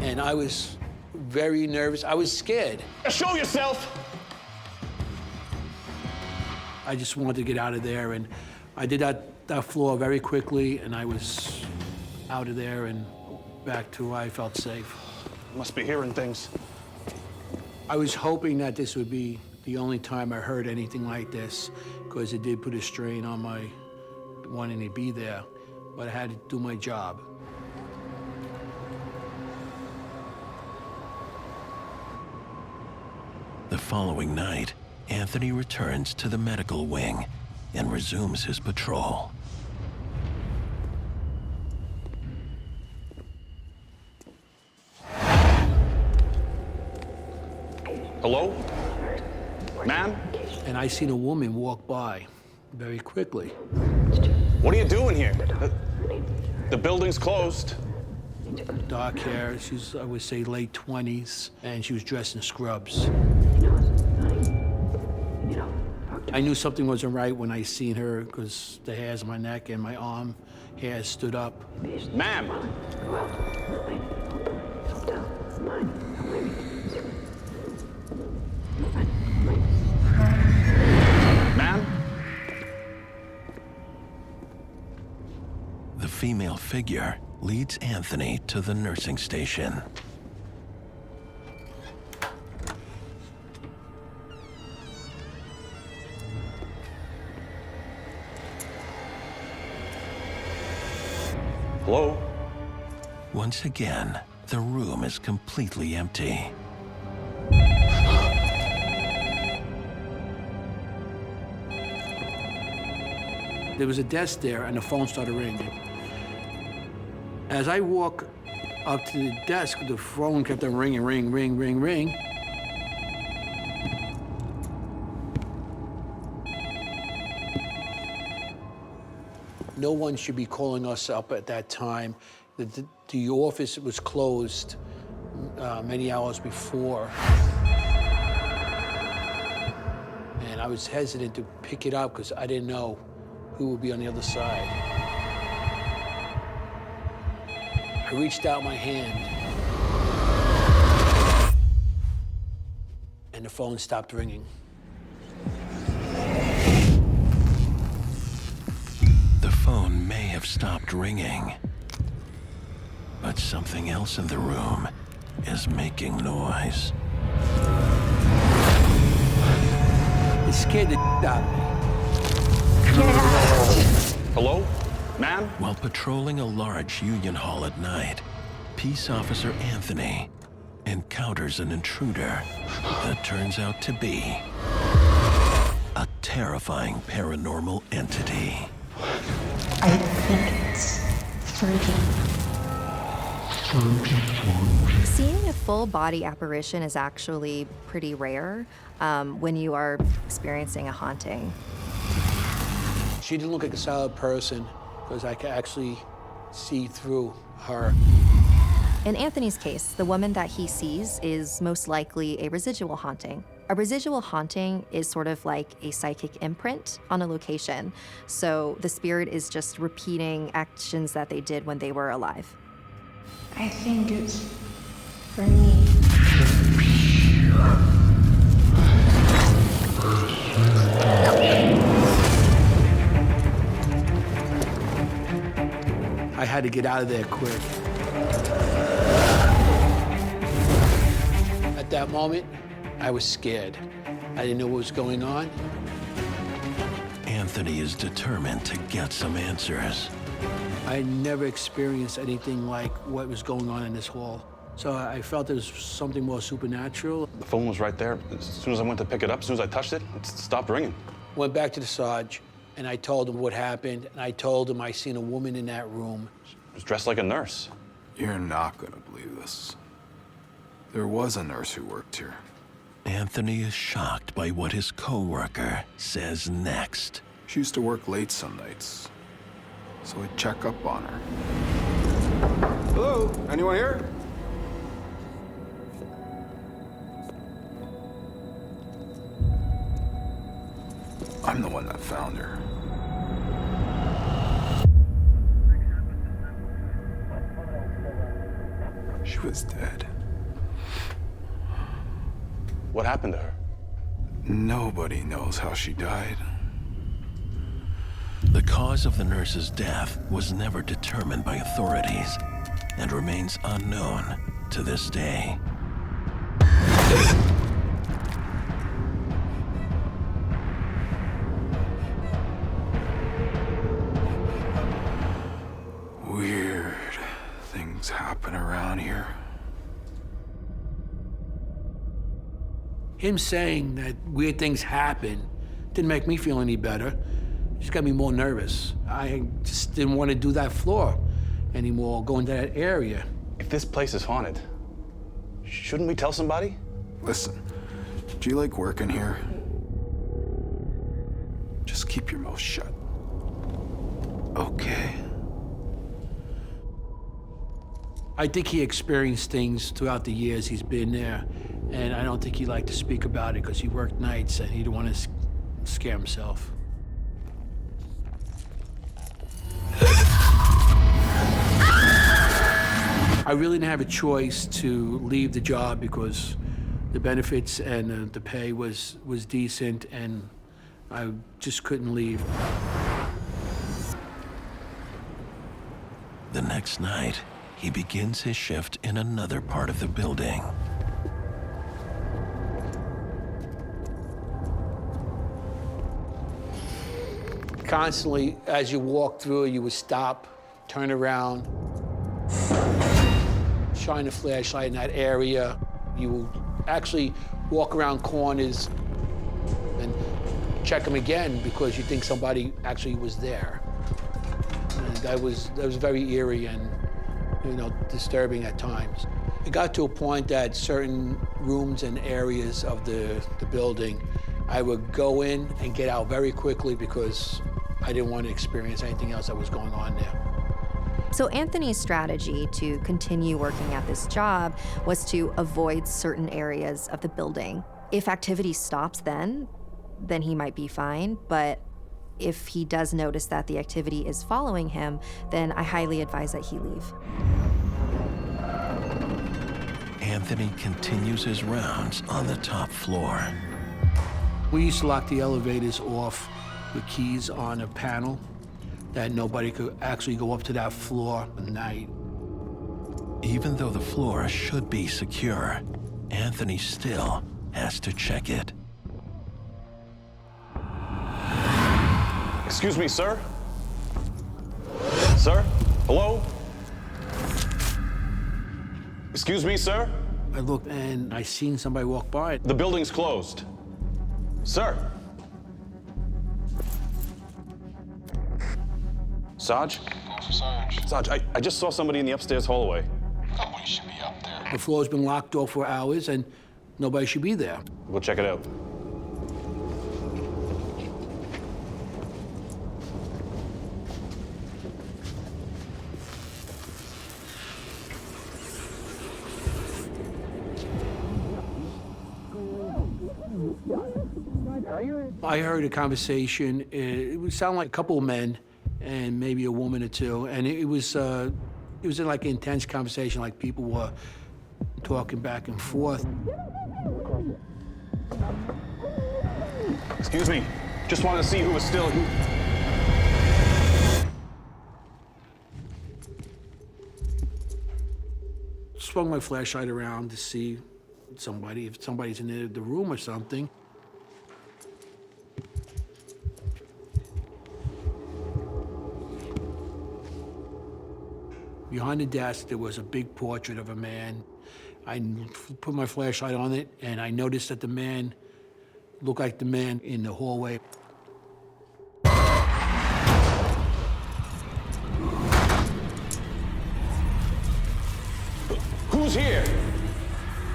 S15: And I was very nervous. I was scared.
S16: Show yourself.
S15: I just wanted to get out of there, and I did that floor very quickly, and I was out of there and back to where I felt safe.
S16: Must be hearing things.
S15: I was hoping that this would be the only time I heard anything like this, because it did put a strain on my wanting to be there, but I had to do my job.
S4: The following night, Anthony returns to the medical wing and resumes his patrol.
S16: Hello? Ma'am?
S15: And I seen a woman walk by very quickly.
S16: What are you doing here? The building's closed.
S15: Dark hair, she's, I would say, late 20s, and she was dressed in scrubs. I knew something wasn't right when I seen her, because the hairs on my neck and my arm hairs stood up.
S16: Ma'am! Ma'am?
S4: The female figure leads Anthony to the nursing station.
S16: Hello?
S4: Once again, the room is completely empty.
S15: There was a desk there, and the phone started ringing. As I walk up to the desk, the phone kept on ringing, ring, ring, ring, ring. No one should be calling us up at that time. The office was closed many hours before. And I was hesitant to pick it up because I didn't know who would be on the other side. I reached out my hand, and the phone stopped ringing.
S4: The phone may have stopped ringing, but something else in the room is making noise.
S15: It scared the out of me.
S16: Hello? Ma'am?
S4: While patrolling a large union hall at night, Peace Officer Anthony encounters an intruder that turns out to be a terrifying paranormal entity.
S13: I think it's 30.
S11: Seeing a full body apparition is actually pretty rare when you are experiencing a haunting.
S15: She didn't look like a solid person because I could actually see through her.
S11: In Anthony's case, the woman that he sees is most likely a residual haunting. A residual haunting is sort of like a psychic imprint on a location. So the spirit is just repeating actions that they did when they were alive.
S13: I think it's for me.
S15: I had to get out of there quick. At that moment, I was scared. I didn't know what was going on.
S4: Anthony is determined to get some answers.
S15: I never experienced anything like what was going on in this hall. So I felt there was something more supernatural.
S16: The phone was right there. As soon as I went to pick it up, as soon as I touched it, it stopped ringing.
S15: Went back to the Sarge, and I told him what happened, and I told him I seen a woman in that room.
S16: She was dressed like a nurse.
S18: You're not gonna believe this. There was a nurse who worked here.
S4: Anthony is shocked by what his co-worker says next.
S18: She used to work late some nights, so I'd check up on her. Hello, anyone here? I'm the one that found her. She was dead.
S16: What happened to her?
S18: Nobody knows how she died.
S4: The cause of the nurse's death was never determined by authorities and remains unknown to this day.
S18: Weird things happen around here.
S15: Him saying that weird things happen didn't make me feel any better. It just got me more nervous. I just didn't want to do that floor anymore, go into that area.
S16: If this place is haunted, shouldn't we tell somebody?
S18: Listen, do you like working here? Just keep your mouth shut. Okay.
S15: I think he experienced things throughout the years he's been there, and I don't think he liked to speak about it because he worked nights and he didn't want to scare himself. I really didn't have a choice to leave the job because the benefits and the pay was decent, and I just couldn't leave.
S4: The next night, he begins his shift in another part of the building.
S15: Constantly, as you walk through, you would stop, turn around, shine a flashlight in that area. You will actually walk around corners and check them again because you think somebody actually was there. And that was very eerie and, you know, disturbing at times. It got to a point that certain rooms and areas of the building, I would go in and get out very quickly because I didn't want to experience anything else that was going on there.
S11: So Anthony's strategy to continue working at this job was to avoid certain areas of the building. If activity stops then he might be fine, but if he does notice that the activity is following him, then I highly advise that he leave.
S4: Anthony continues his rounds on the top floor.
S15: We used to lock the elevators off with keys on a panel that nobody could actually go up to that floor at night.
S4: Even though the floor should be secure, Anthony still has to check it.
S16: Excuse me, sir? Sir? Hello? Excuse me, sir?
S15: I looked and I seen somebody walk by.
S16: The building's closed. Sir? Sarge? Sarge, I just saw somebody in the upstairs hallway.
S6: Nobody should be up there.
S15: The floor's been locked off for hours and nobody should be there.
S16: We'll check it out.
S15: I heard a conversation. It would sound like a couple of men and maybe a woman or two, and it was like an intense conversation, like people were talking back and forth.
S16: Excuse me. Just wanted to see who was still here.
S15: Swung my flashlight around to see if somebody's in the room or something. Behind the desk, there was a big portrait of a man. I put my flashlight on it, and I noticed that the man looked like the man in the hallway.
S16: Who's here?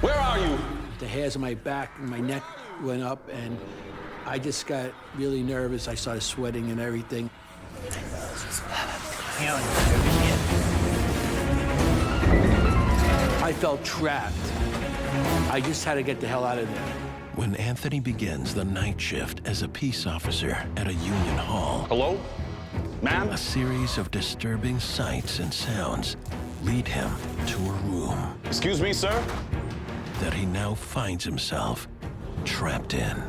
S16: Where are you?
S15: The hairs on my back and my neck went up, and I just got really nervous. I started sweating and everything. I felt trapped. I just had to get the hell out of there.
S4: When Anthony begins the night shift as a peace officer at a union hall.
S16: Hello? Ma'am?
S4: A series of disturbing sights and sounds lead him to a room.
S16: Excuse me, sir?
S4: That he now finds himself trapped in.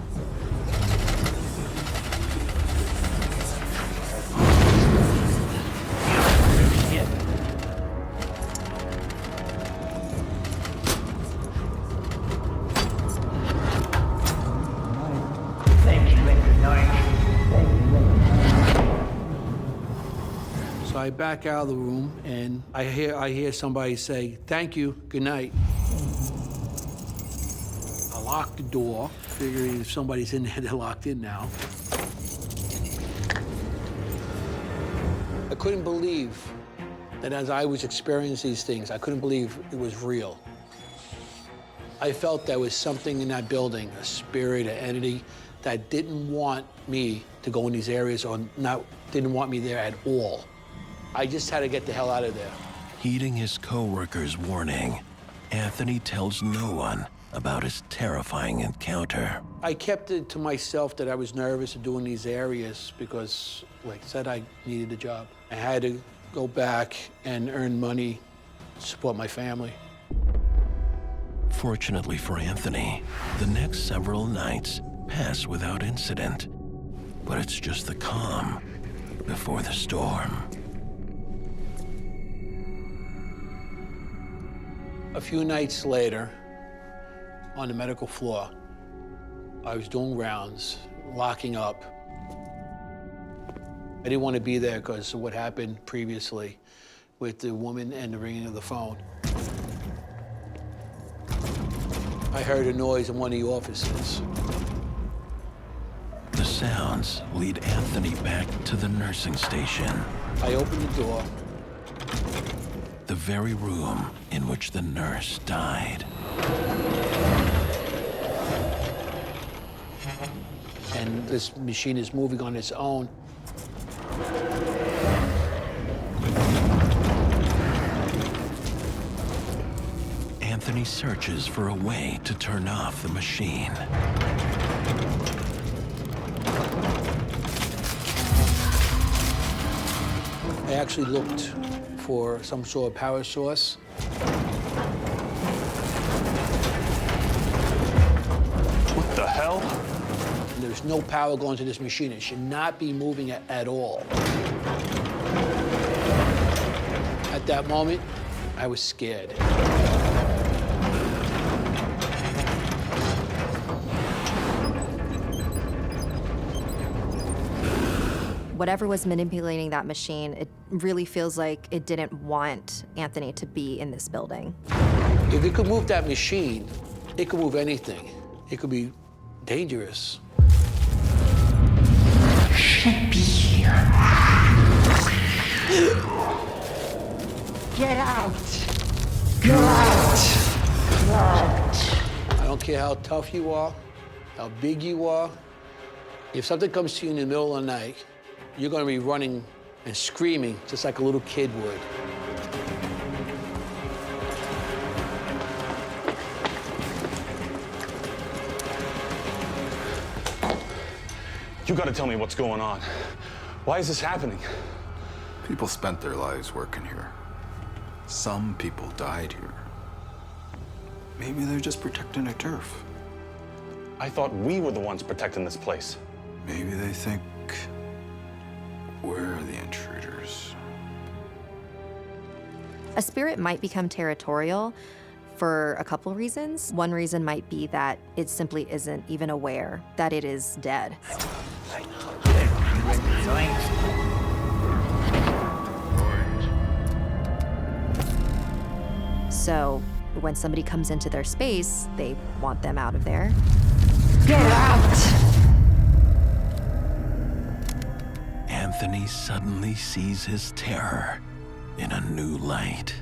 S15: So I back out of the room, and I hear somebody say, "Thank you, good night." I lock the door, figuring if somebody's in there, they're locked in now. I couldn't believe that as I was experiencing these things, I couldn't believe it was real. I felt there was something in that building, a spirit, an entity, that didn't want me to go in these areas or didn't want me there at all. I just had to get the hell out of there.
S4: Heeding his co-worker's warning, Anthony tells no one about his terrifying encounter.
S15: I kept it to myself that I was nervous of doing these areas because, like I said, I needed a job. I had to go back and earn money to support my family.
S4: Fortunately for Anthony, the next several nights pass without incident. But it's just the calm before the storm.
S15: A few nights later, on the medical floor, I was doing rounds, locking up. I didn't want to be there because of what happened previously with the woman and the ringing of the phone. I heard a noise in one of the offices.
S4: The sounds lead Anthony back to the nursing station.
S15: I opened the door.
S4: The very room in which the nurse died.
S15: And this machine is moving on its own.
S4: Anthony searches for a way to turn off the machine.
S15: I actually looked for some sort of power source.
S16: The hell?
S15: And there's no power going to this machine. It should not be moving at all. At that moment, I was scared.
S11: Whatever was manipulating that machine, it really feels like it didn't want Anthony to be in this building.
S15: If it could move that machine, it could move anything. It could be dangerous.
S17: Should be here. Get out. Get out. Get out.
S15: I don't care how tough you are, how big you are. If something comes to you in the middle of the night, you're going to be running and screaming just like a little kid would.
S16: You gotta tell me what's going on. Why is this happening?
S18: People spent their lives working here. Some people died here. Maybe they're just protecting their turf.
S16: I thought we were the ones protecting this place.
S18: Maybe they think we're the intruders.
S11: A spirit might become territorial for a couple reasons. One reason might be that it simply isn't even aware that it is dead. So when somebody comes into their space, they want them out of there.
S17: Get out!
S4: Anthony suddenly sees his terror in a new light.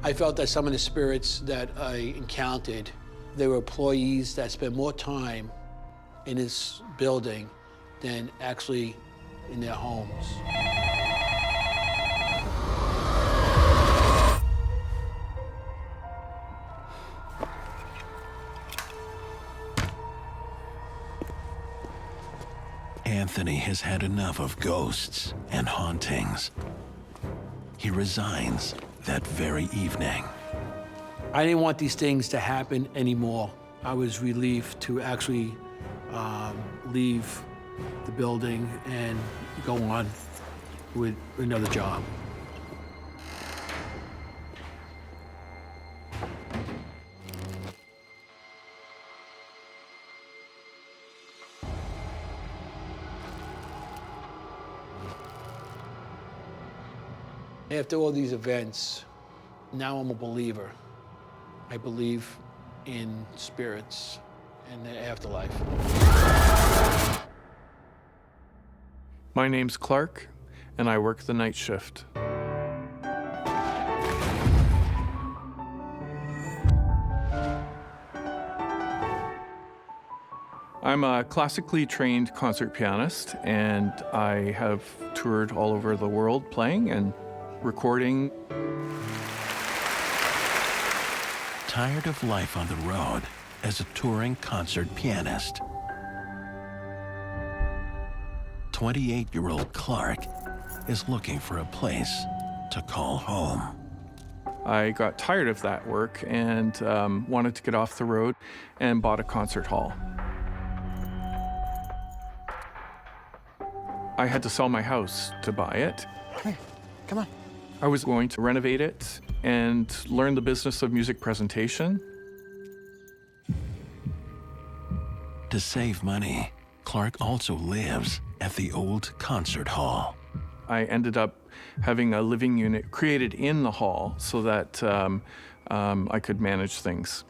S15: I felt that some of the spirits that I encountered, they were employees that spent more time in this building than actually in their homes.
S4: Anthony has had enough of ghosts and hauntings. He resigns that very evening.
S15: I didn't want these things to happen anymore. I was relieved to actually leave the building and go on with another job. After all these events, now I'm a believer. I believe in spirits and the afterlife.
S19: My name's Clark, and I work the night shift. I'm a classically trained concert pianist, and I have toured all over the world playing and recording.
S4: Tired of life on the road as a touring concert pianist, 28-year-old Clark is looking for a place to call home.
S19: I got tired of that work and wanted to get off the road and bought a concert hall. I had to sell my house to buy it.
S12: Hey, come on.
S19: I was going to renovate it and learn the business of music presentation.
S4: To save money, Clark also lives at the old concert hall.
S19: I ended up having a living unit created in the hall so that I could manage things.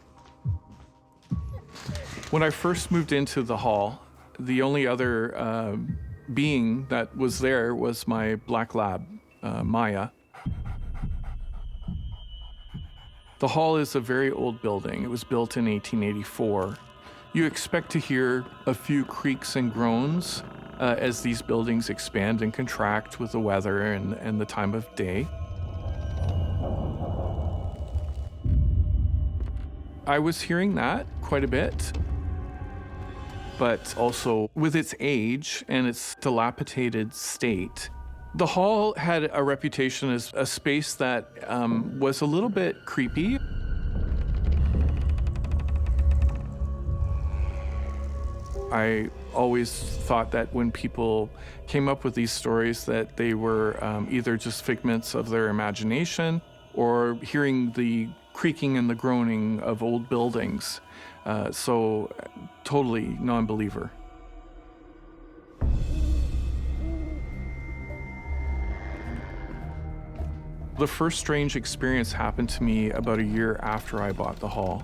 S19: When I first moved into the hall, the only other being that was there was my black lab, Maya. The hall is a very old building. It was built in 1884. You expect to hear a few creaks and groans as these buildings expand and contract with the weather and the time of day. I was hearing that quite a bit, but also with its age and its dilapidated state, the hall had a reputation as a space that was a little bit creepy. I always thought that when people came up with these stories that they were either just figments of their imagination or hearing the creaking and the groaning of old buildings. So totally non-believer. The first strange experience happened to me about a year after I bought the hall.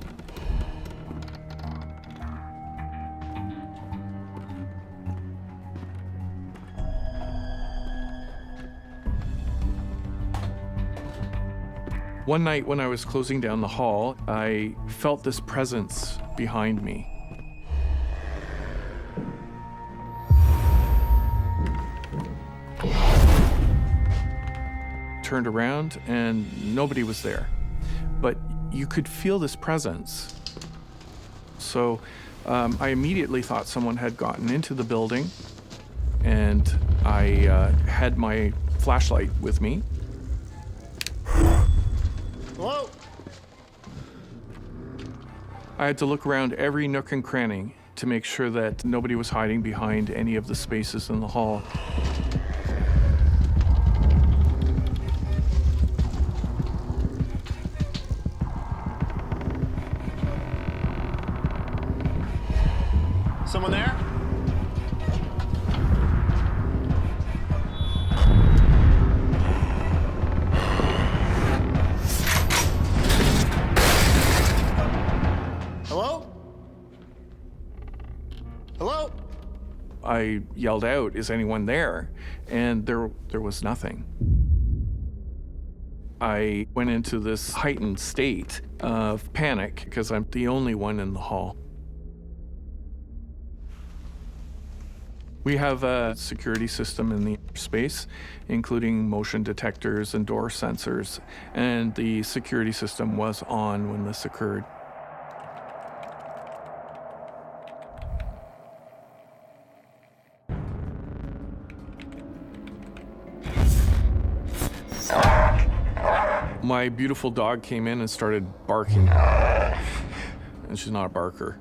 S19: One night when I was closing down the hall, I felt this presence behind me. Turned around and nobody was there, but you could feel this presence. So I immediately thought someone had gotten into the building, and I had my flashlight with me.
S14: Hello?
S19: I had to look around every nook and cranny to make sure that nobody was hiding behind any of the spaces in the hall.
S14: Someone there? Hello? Hello?
S19: I yelled out, "Is anyone there?" And there was nothing. I went into this heightened state of panic because I'm the only one in the hall. We have a security system in the space, including motion detectors and door sensors, and the security system was on when this occurred. My beautiful dog came in and started barking, and she's not a barker.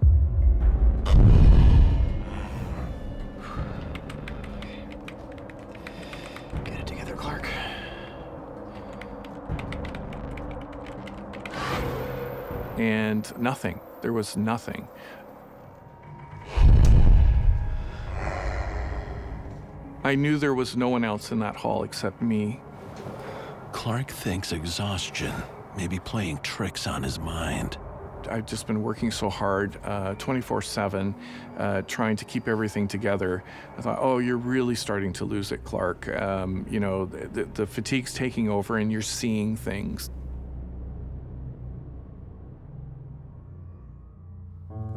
S14: Get it together, Clark.
S19: And nothing. There was nothing. I knew there was no one else in that hall except me.
S4: Clark thinks exhaustion may be playing tricks on his mind.
S19: I've just been working so hard, 24/7, trying to keep everything together. I thought, oh, you're really starting to lose it, Clark. You know, the fatigue's taking over and you're seeing things.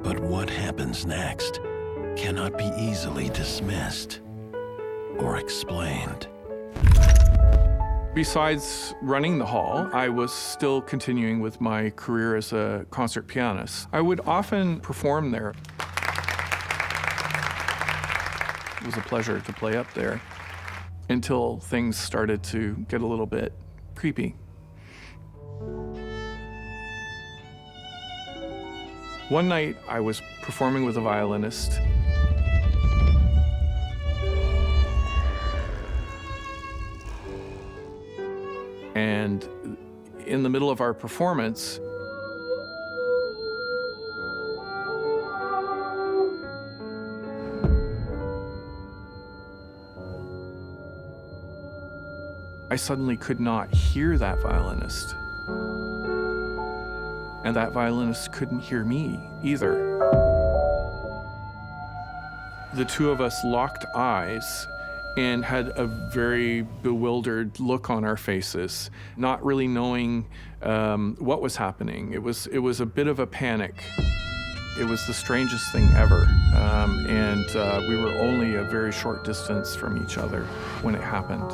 S4: But what happens next cannot be easily dismissed or explained.
S19: Besides running the hall, I was still continuing with my career as a concert pianist. I would often perform there. It was a pleasure to play up there until things started to get a little bit creepy. One night, I was performing with a violinist. And in the middle of our performance, I suddenly could not hear that violinist. And that violinist couldn't hear me either. The two of us locked eyes and had a very bewildered look on our faces, not really knowing what was happening. It was a bit of a panic. It was the strangest thing ever, and we were only a very short distance from each other when it happened.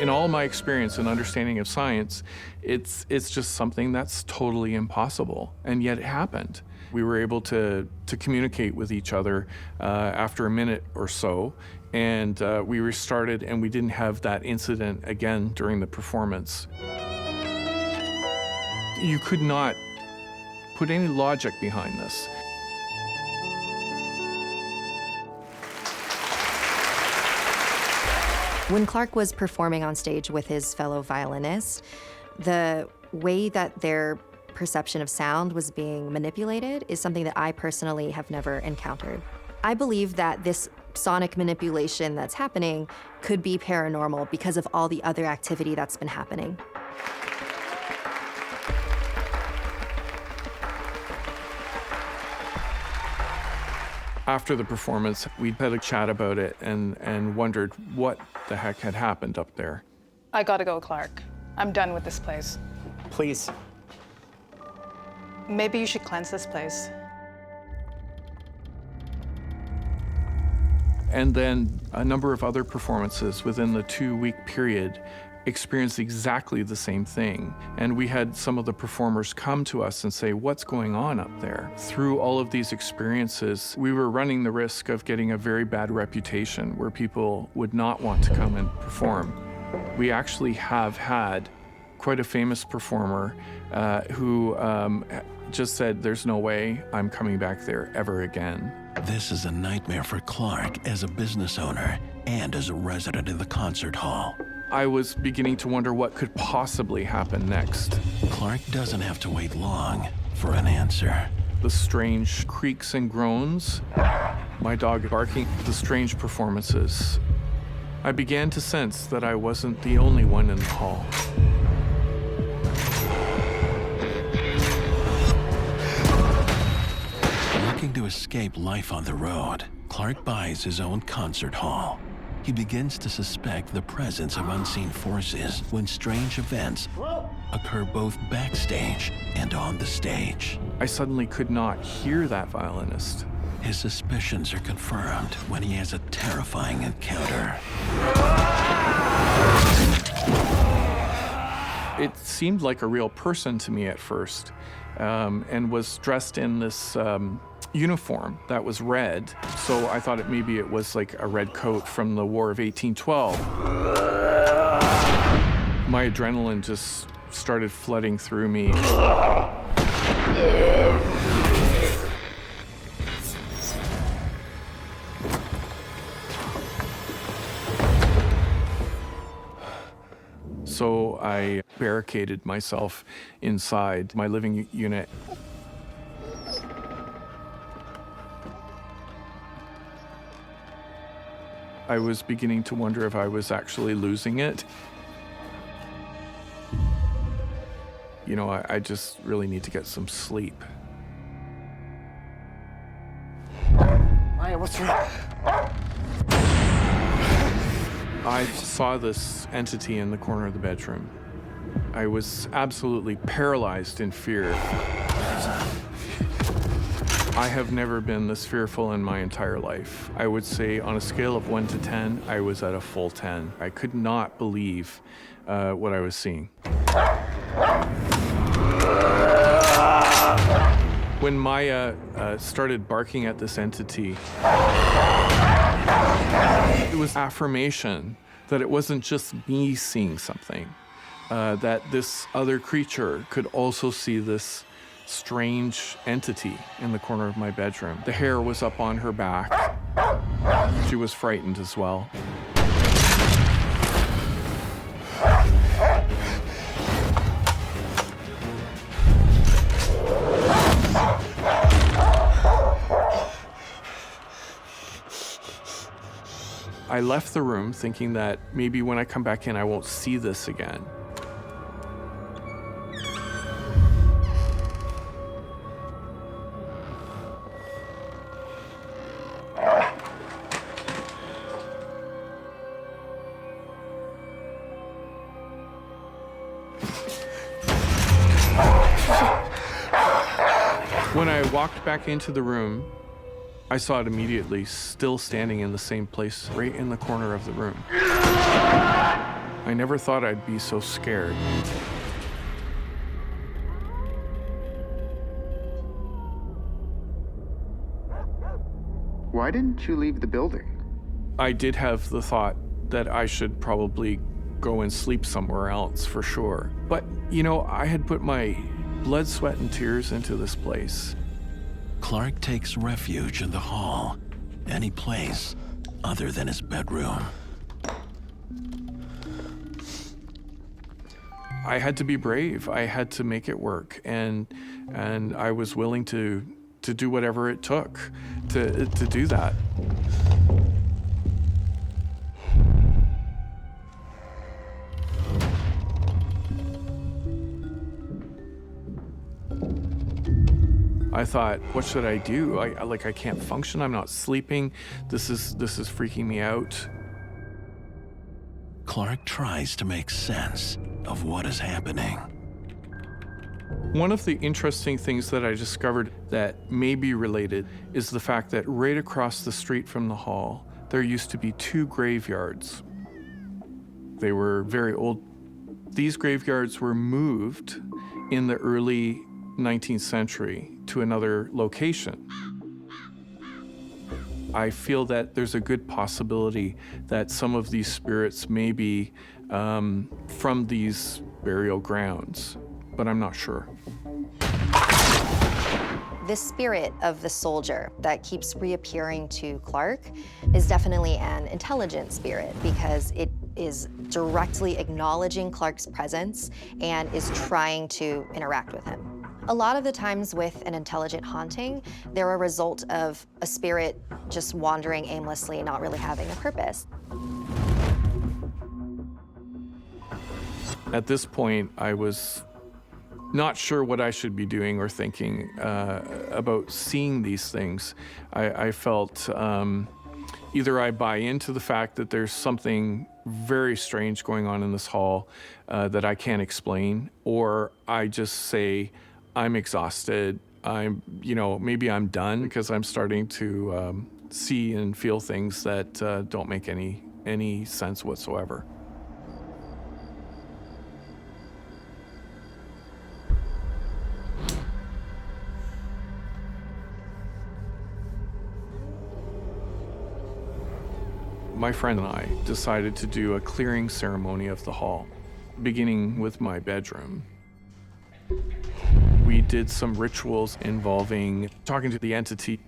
S19: In all my experience and understanding of science, it's just something that's totally impossible, and yet it happened. We were able to communicate with each other after a minute or so, and we restarted, and we didn't have that incident again during the performance. You could not put any logic behind this.
S11: When Clark was performing on stage with his fellow violinists, the way that their perception of sound was being manipulated is something that I personally have never encountered. I believe that this sonic manipulation that's happening could be paranormal because of all the other activity that's been happening.
S19: After the performance, we had a chat about it and wondered what the heck had happened up there.
S17: I gotta go, Clark. I'm done with this place.
S14: Please.
S17: Maybe you should cleanse this place.
S19: And then a number of other performances within the 2-week period experienced exactly the same thing. And we had some of the performers come to us and say, what's going on up there? Through all of these experiences, we were running the risk of getting a very bad reputation where people would not want to come and perform. We actually have had quite a famous performer who just said, there's no way I'm coming back there ever again.
S4: This is a nightmare for Clark as a business owner and as a resident in the concert hall.
S19: I was beginning to wonder what could possibly happen next.
S4: Clark doesn't have to wait long for an answer.
S19: The strange creaks and groans, my dog barking, the strange performances. I began to sense that I wasn't the only one in the hall.
S4: Looking to escape life on the road, Clark buys his own concert hall. He begins to suspect the presence of unseen forces when strange events occur both backstage and on the stage.
S19: I suddenly could not hear that violinist.
S4: His suspicions are confirmed when he has a terrifying encounter.
S19: It seemed like a real person to me at first, and was dressed in this uniform that was red. So I thought maybe it was like a red coat from the War of 1812. My adrenaline just started flooding through me. So I barricaded myself inside my living unit. I was beginning to wonder if I was actually losing it. You know, I just really need to get some sleep.
S14: Maya, what's wrong?
S19: I saw this entity in the corner of the bedroom. I was absolutely paralyzed in fear. I have never been this fearful in my entire life. I would say on a scale of 1 to 10, I was at a full 10. I could not believe what I was seeing. When Maya started barking at this entity, it was affirmation that it wasn't just me seeing something, that this other creature could also see this strange entity in the corner of my bedroom. The hair was up on her back. She was frightened as well. I left the room thinking that maybe when I come back in, I won't see this again. When I walked back into the room, I saw it immediately, still standing in the same place, right in the corner of the room. I never thought I'd be so scared.
S20: Why didn't you leave the building?
S19: I did have the thought that I should probably go and sleep somewhere else for sure. But, you know, I had put my blood, sweat, and tears into this place.
S4: Clark takes refuge in the hall, any place other than his bedroom.
S19: I had to be brave. I had to make it work, and I was willing to do whatever it took to do that. I thought, what should I do? I can't function. I'm not sleeping. This is freaking me out.
S4: Clark tries to make sense of what is happening.
S19: One of the interesting things that I discovered that may be related is the fact that right across the street from the hall, there used to be 2 graveyards. They were very old. These graveyards were moved in the early 19th century to another location. I feel that there's a good possibility that some of these spirits may be from these burial grounds, but I'm not sure.
S11: This spirit of the soldier that keeps reappearing to Clark is definitely an intelligent spirit because it is directly acknowledging Clark's presence and is trying to interact with him. A lot of the times with an intelligent haunting, they're a result of a spirit just wandering aimlessly, not really having a purpose.
S19: At this point, I was not sure what I should be doing or thinking about seeing these things. I felt either I buy into the fact that there's something very strange going on in this hall that I can't explain, or I just say, I'm exhausted. Maybe I'm done because I'm starting to see and feel things that don't make any sense whatsoever. My friend and I decided to do a clearing ceremony of the hall, beginning with my bedroom. We did some rituals involving talking to the entity.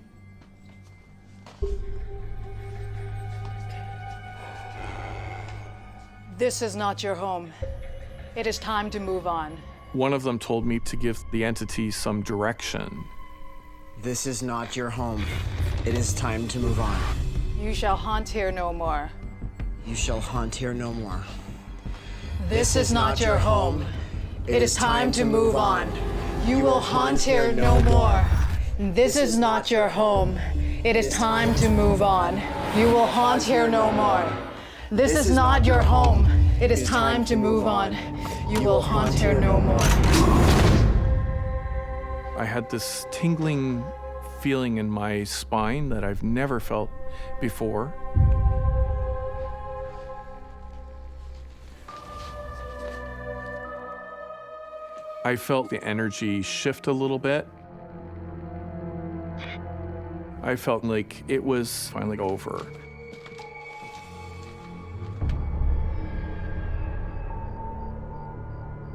S17: This is not your home. It is time to move on.
S19: One of them told me to give the entity some direction.
S14: This is not your home. It is time to move on.
S17: You shall haunt here no more.
S14: You shall haunt here no more.
S17: This is not your home. It is time to move on. You will haunt here no more. This is not your home. It is time to move on. You will haunt here no more. This is not your home. It is time to move on. You will haunt here no more.
S19: I had this tingling feeling in my spine that I've never felt before. I felt the energy shift a little bit. I felt like it was finally over.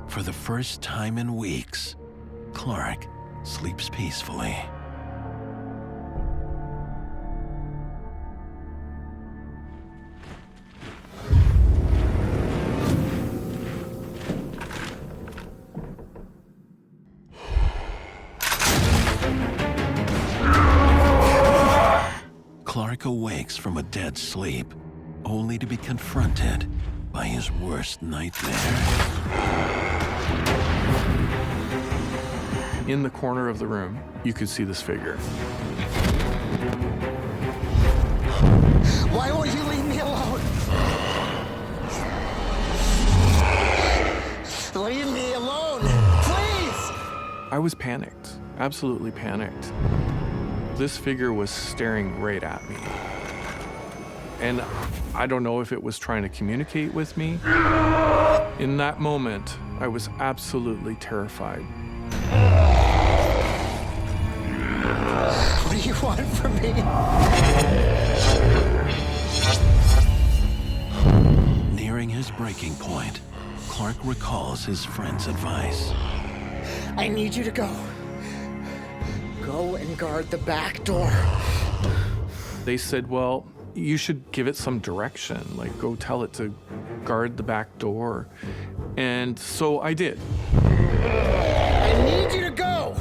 S4: For the first time in weeks, Clark sleeps peacefully. Clark awakes from a dead sleep, only to be confronted by his worst nightmare.
S19: In the corner of the room, you could see this figure.
S14: Why won't you leave me alone? Leave me alone, please!
S19: I was panicked, absolutely panicked. This figure was staring right at me. And I don't know if it was trying to communicate with me. In that moment, I was absolutely terrified.
S14: What do you want from me?
S4: Nearing his breaking point, Clark recalls his friend's advice.
S14: I need you to go. Go and guard the back door.
S19: They said, well, you should give it some direction, like go tell it to guard the back door. And so I did.
S14: I need you to go.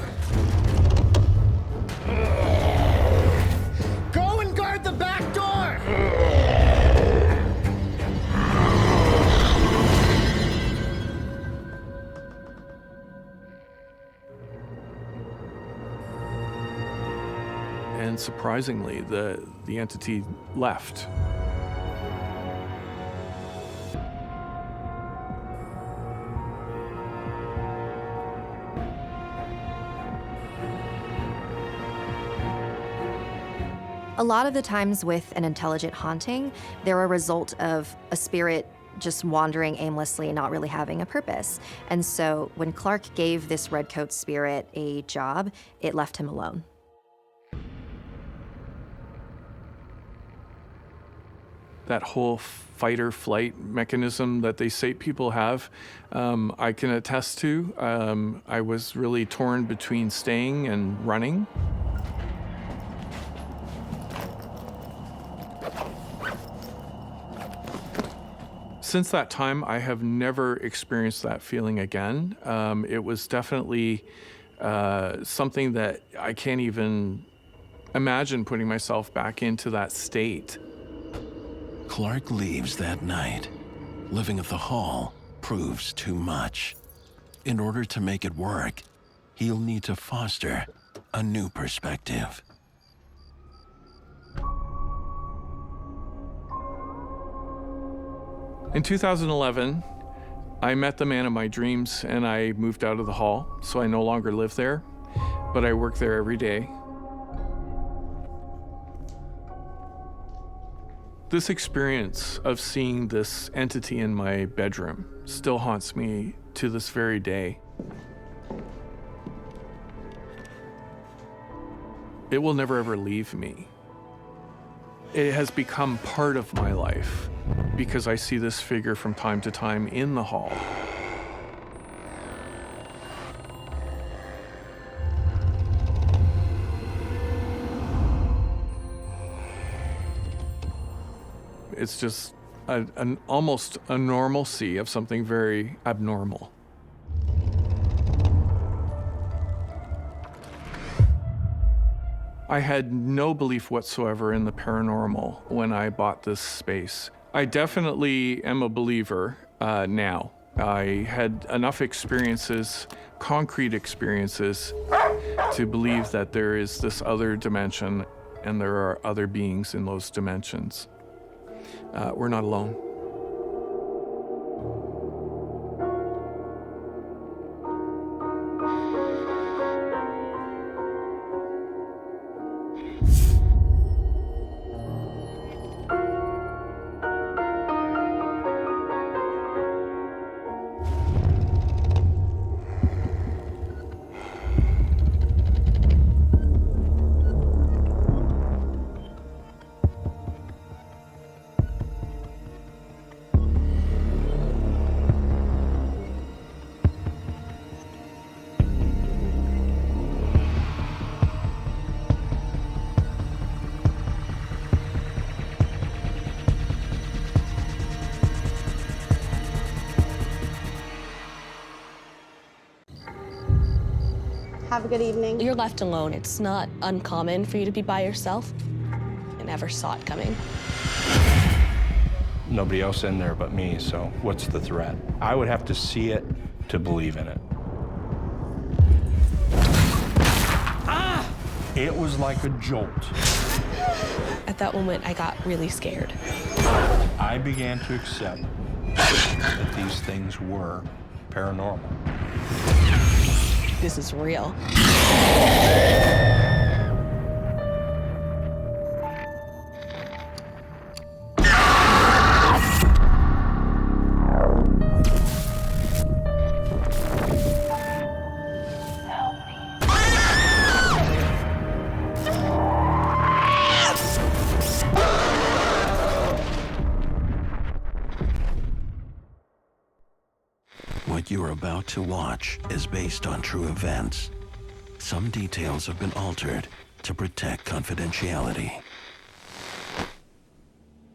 S14: Go and guard the back door.
S19: And surprisingly, the entity left.
S11: A lot of the times with an intelligent haunting, they're a result of a spirit just wandering aimlessly and not really having a purpose. And so when Clark gave this redcoat spirit a job, it left him alone.
S19: That whole fight or flight mechanism that they say people have, I can attest to. I was really torn between staying and running. Since that time, I have never experienced that feeling again. It was definitely something that I can't even imagine putting myself back into that state.
S4: Clark leaves that night. Living at the hall proves too much. In order to make it work, he'll need to foster a new perspective.
S19: In 2011, I met the man of my dreams and I moved out of the hall, so I no longer live there, but I work there every day. This experience of seeing this entity in my bedroom still haunts me to this very day. It will never ever leave me. It has become part of my life because I see this figure from time to time in the hall. It's just almost a normalcy of something very abnormal. I had no belief whatsoever in the paranormal when I bought this space. I definitely am a believer now. I had enough experiences, concrete experiences, to believe that there is this other dimension and there are other beings in those dimensions. We're not alone.
S21: Have a good evening. You're left alone. It's not uncommon for you to be by yourself. I never saw it coming.
S22: Nobody else in there but me, so what's the threat? I would have to see it to believe in it. Ah! It was like a jolt.
S21: At that moment, I got really scared.
S22: I began to accept that these things were paranormal.
S21: This is real.
S4: What you're about to watch is based on true events. Some details have been altered to protect confidentiality.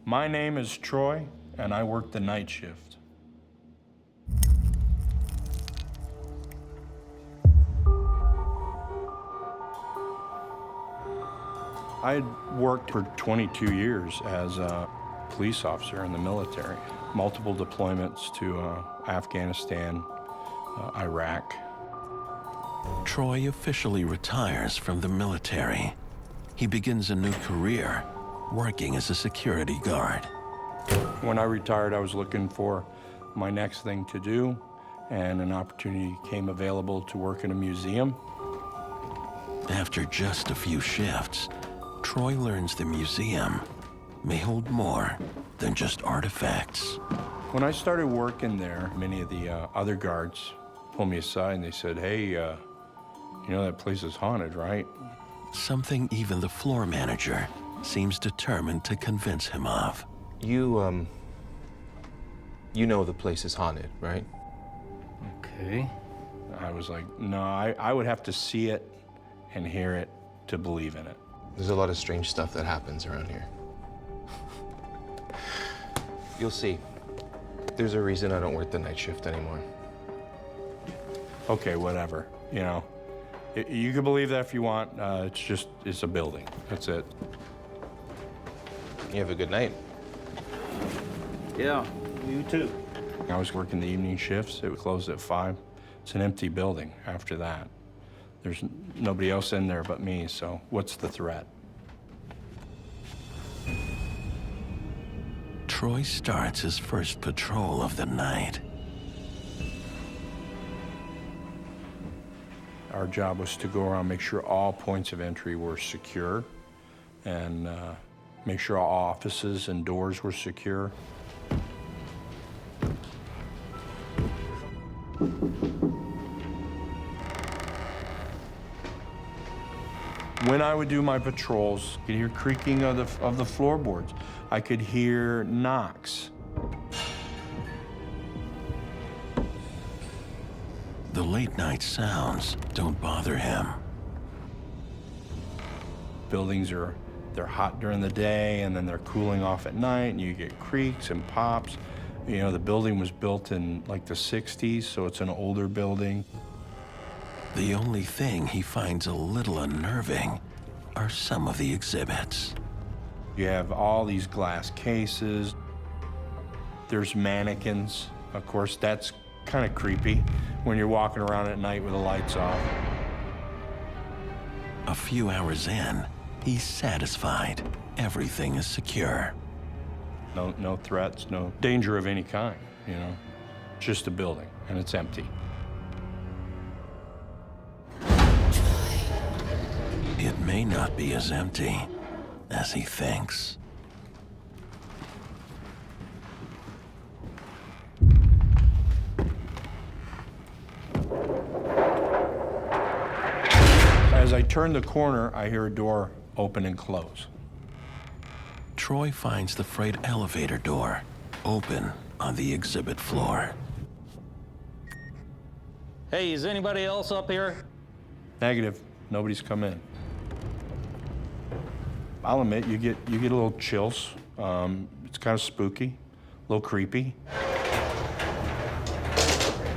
S22: My name is Troy, and I work the night shift. I had worked for 22 years as a police officer in the military. Multiple deployments to Afghanistan, Iraq.
S4: Troy officially retires from the military. He begins a new career, working as a security guard.
S22: When I retired, I was looking for my next thing to do, and an opportunity came available to work in a museum.
S4: After just a few shifts, Troy learns the museum may hold more than just artifacts.
S22: When I started working there, many of the other guards pulled me aside and they said, hey, you know that place is haunted, right?
S4: Something even the floor manager seems determined to convince him of.
S2: You know the place is haunted, right?
S22: Okay. I was like, no, I would have to see it and hear it to believe in it.
S2: There's a lot of strange stuff that happens around here. You'll see. There's a reason I don't work the night shift anymore.
S22: Okay, whatever, you know. You can believe that if you want. It's a building. That's it.
S2: You have a good night.
S22: Yeah, you too. I was working the evening shifts. It would close at 5. It's an empty building after that. There's nobody else in there but me, so what's the threat?
S4: Troy starts his first patrol of the night.
S22: Our job was to go around, make sure all points of entry were secure, and make sure all offices and doors were secure. When I would do my patrols, I could hear creaking of the floorboards. I could hear knocks.
S4: The late night sounds don't bother him.
S22: Buildings they're hot during the day and then they're cooling off at night and you get creaks and pops. You know, the building was built in like the 60s, so it's an older building.
S4: The only thing he finds a little unnerving are some of the exhibits.
S22: You have all these glass cases. There's mannequins. Of course, that's kind of creepy when you're walking around at night with the lights off.
S4: A few hours in, he's satisfied. Everything is secure.
S22: No threats, no danger of any kind, you know. Just a building, and it's empty.
S4: It may not be as empty as he thinks.
S22: As I turn the corner, I hear a door open and close.
S4: Troy finds the freight elevator door open on the exhibit floor.
S5: Hey, is anybody else up here?
S22: Negative. Nobody's come in. I'll admit, you get a little chills. It's kind of spooky, a little creepy.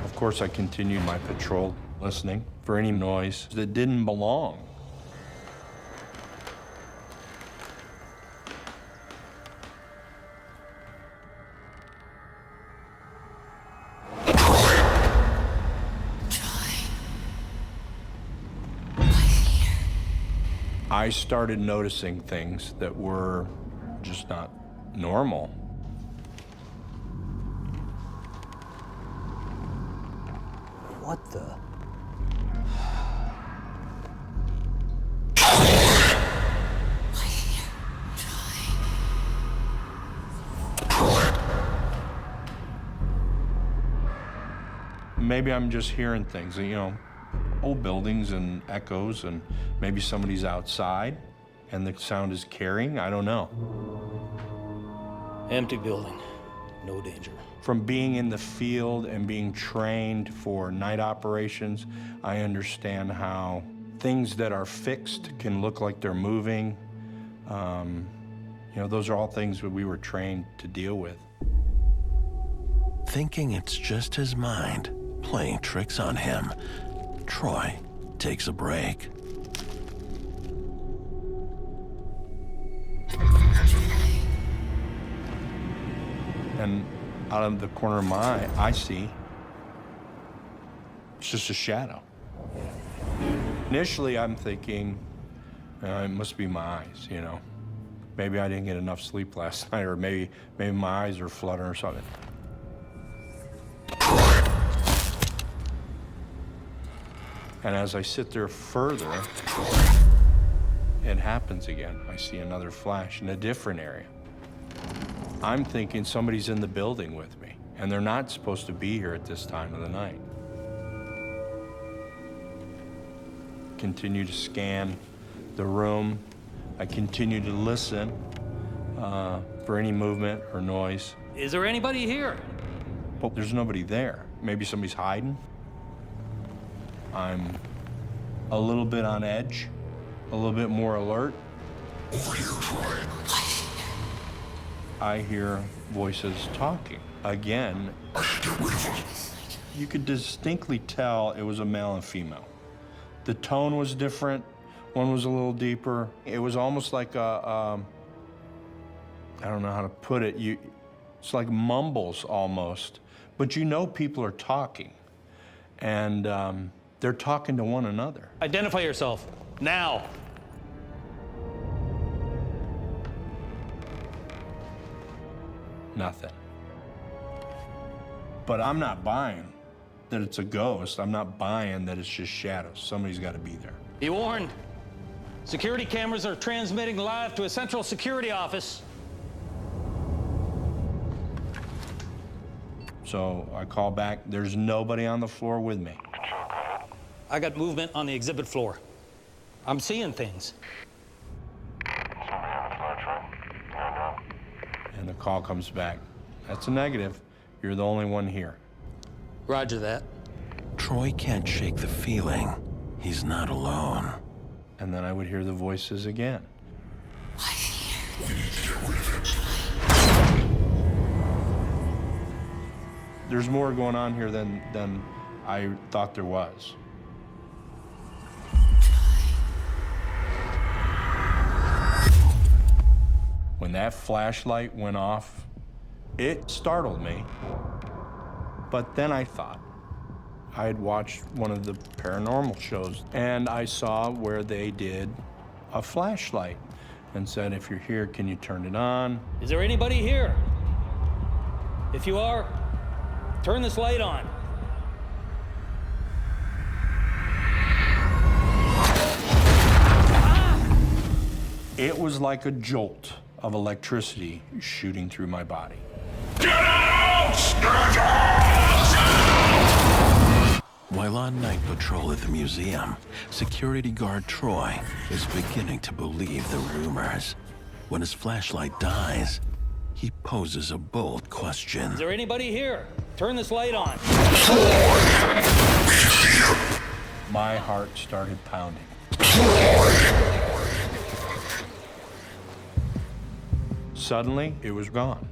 S22: Of course, I continued my patrol, listening for any noise that didn't belong. I started noticing things that were just not normal.
S5: What the?
S22: Maybe I'm just hearing things, you know, old buildings and echoes, and maybe somebody's outside and the sound is carrying. I don't know.
S5: Empty building. No danger.
S22: From being in the field and being trained for night operations, I understand how things that are fixed can look like they're moving. You know, those are all things that we were trained to deal with.
S4: Thinking it's just his mind playing tricks on him, Troy takes a break.
S22: And out of the corner of my eye, I see it's just a shadow. Initially, I'm thinking, it must be my eyes, you know. Maybe I didn't get enough sleep last night, or maybe my eyes are fluttering or something. And as I sit there further, it happens again. I see another flash in a different area. I'm thinking somebody's in the building with me, and they're not supposed to be here at this time of the night. Continue to scan the room. I continue to listen for any movement or noise.
S5: Is there anybody here?
S22: But there's nobody there. Maybe somebody's hiding. I'm a little bit on edge, a little bit more alert. I hear voices talking. Again, you could distinctly tell it was a male and female. The tone was different. One was a little deeper. It was almost like I don't know how to put it. It's like mumbles almost, but you know people are talking, and they're talking to one another.
S5: Identify yourself, now.
S22: Nothing. But I'm not buying that it's a ghost. I'm not buying that it's just shadows. Somebody's got to be there.
S5: Be warned. Security cameras are transmitting live to a central security office.
S22: So I call back. There's nobody on the floor with me.
S5: I got movement on the exhibit floor. I'm seeing things.
S22: And the call comes back. That's a negative. You're the only one here.
S5: Roger that.
S4: Troy can't shake the feeling he's not alone.
S22: And then I would hear the voices again. There's more going on here than I thought there was. When that flashlight went off, it startled me. But then I thought, I had watched one of the paranormal shows, and I saw where they did a flashlight and said, if you're here, can you turn it on?
S5: Is there anybody here? If you are, turn this light on.
S22: It was like a jolt of electricity shooting through my body.
S4: While on night patrol at the museum, security guard Troy is beginning to believe the rumors. When his flashlight dies, he poses a bold question.
S5: Is there anybody here? Turn this light on.
S22: My heart started pounding. Suddenly, it was gone.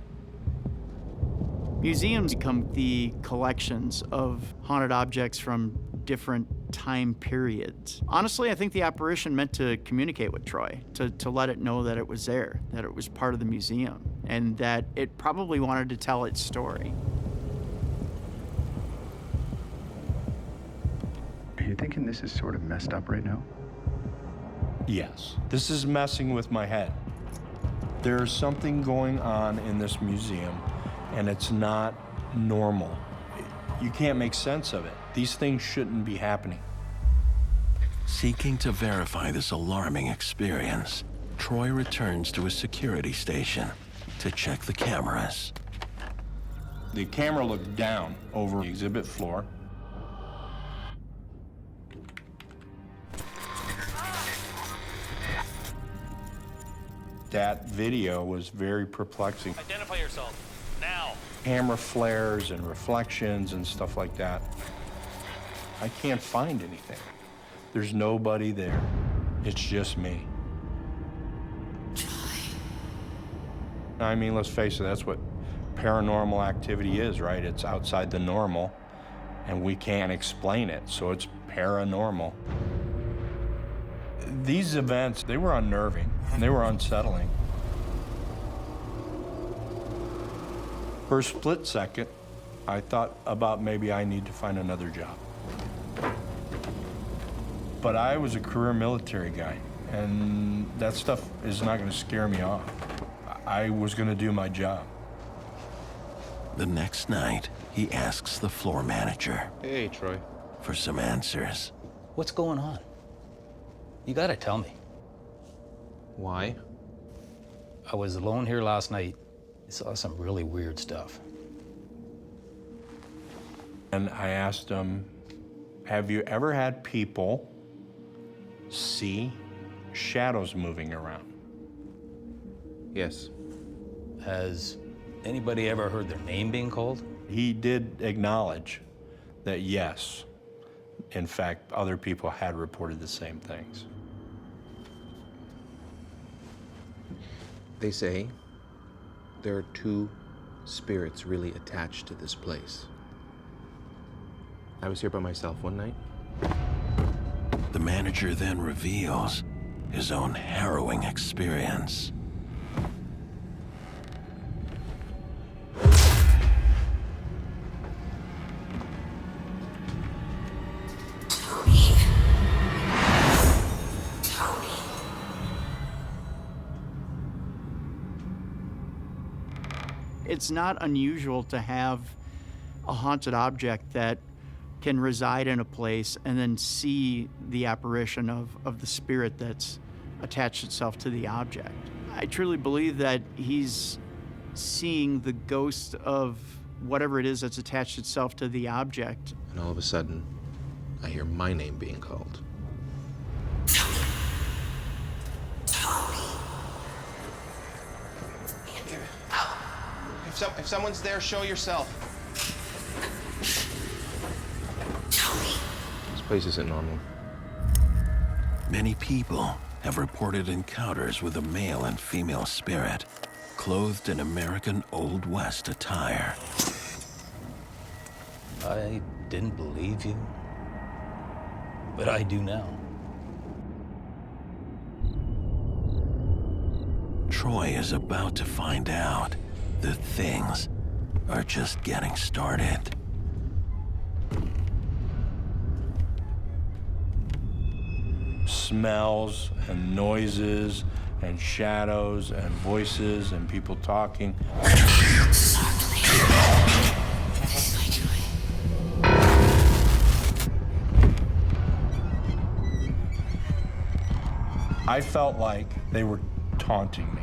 S12: Museums become the collections of haunted objects from different time periods. Honestly, I think the apparition meant to communicate with Troy, to let it know that it was there, that it was part of the museum, and that it probably wanted to tell its story.
S20: Are you thinking this is sort of messed up right now?
S22: Yes. This is messing with my head. There's something going on in this museum, and it's not normal. You can't make sense of it. These things shouldn't be happening.
S4: Seeking to verify this alarming experience, Troy returns to a security station to check the cameras.
S22: The camera looked down over the exhibit floor. That video was very perplexing.
S5: Identify yourself, now.
S22: camera flares and reflections and stuff like that. I can't find anything. There's nobody there. It's just me. I mean, let's face it, that's what paranormal activity is, right? It's outside the normal, and we can't explain it, so it's paranormal. These events, they were unnerving, and they were unsettling. For a split second, I thought about maybe I need to find another job. But I was a career military guy, and that stuff is not going to scare me off. I was going to do my job.
S4: The next night, he asks the floor manager.
S2: Hey, Troy.
S4: For some answers.
S5: What's going on? You gotta tell me.
S2: Why?
S5: I was alone here last night. I saw some really weird stuff.
S22: And I asked him, have you ever had people see shadows moving around?
S2: Yes.
S5: Has anybody ever heard their name being called?
S22: He did acknowledge that yes, in fact, other people had reported the same things.
S2: They say there are two spirits really attached to this place. I was here by myself one night.
S4: The manager then reveals his own harrowing experience.
S12: It's not unusual to have a haunted object that can reside in a place and then see the apparition of the spirit that's attached itself to the object. I truly believe that he's seeing the ghost of whatever it is that's attached itself to the object.
S2: And all of a sudden, I hear my name being called.
S9: If someone's there, show yourself.
S2: This place isn't normal.
S4: Many people have reported encounters with a male and female spirit, clothed in American Old West attire.
S5: I didn't believe you, but I do now.
S4: Troy is about to find out that things are just getting started.
S22: Smells and noises and shadows and voices and people talking. I felt like they were taunting me.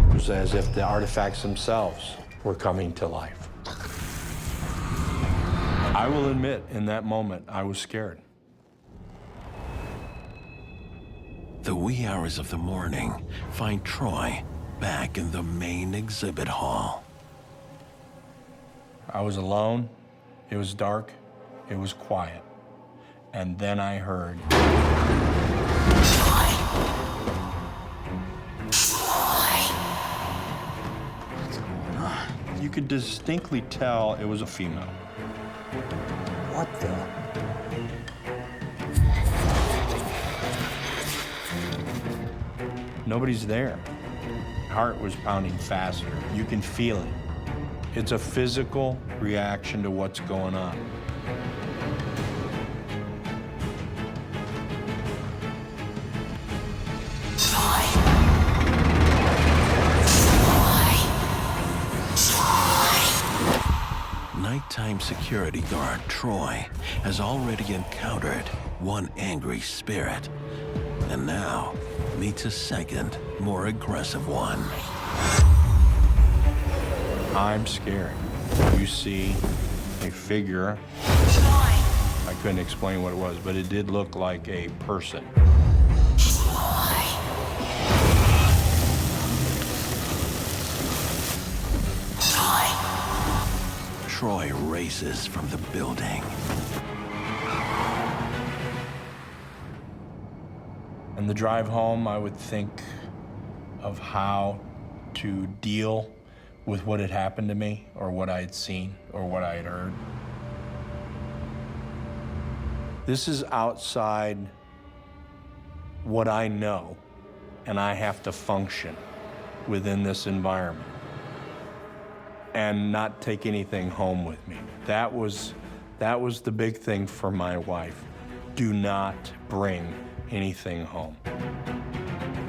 S22: It was as if the artifacts themselves were coming to life. I will admit, in that moment, I was scared.
S4: The wee hours of the morning find Troy back in the main exhibit hall.
S22: I was alone, it was dark, it was quiet. And then I heard.
S12: What's going on?
S22: You could distinctly tell it was a female.
S12: What the?
S22: Nobody's there. Heart was pounding faster. You can feel it. It's a physical reaction to what's going on.
S4: Nighttime security guard Troy has already encountered one angry spirit, and now meets a second, more aggressive one.
S22: I'm scared. You see a figure. I couldn't explain what it was, but it did look like a person.
S4: Troy races from the building.
S22: On the drive home, I would think of how to deal with what had happened to me, or what I had seen, or what I had heard. This is outside what I know, and I have to function within this environment and not take anything home with me. That was the big thing for my wife. Do not bring anything home.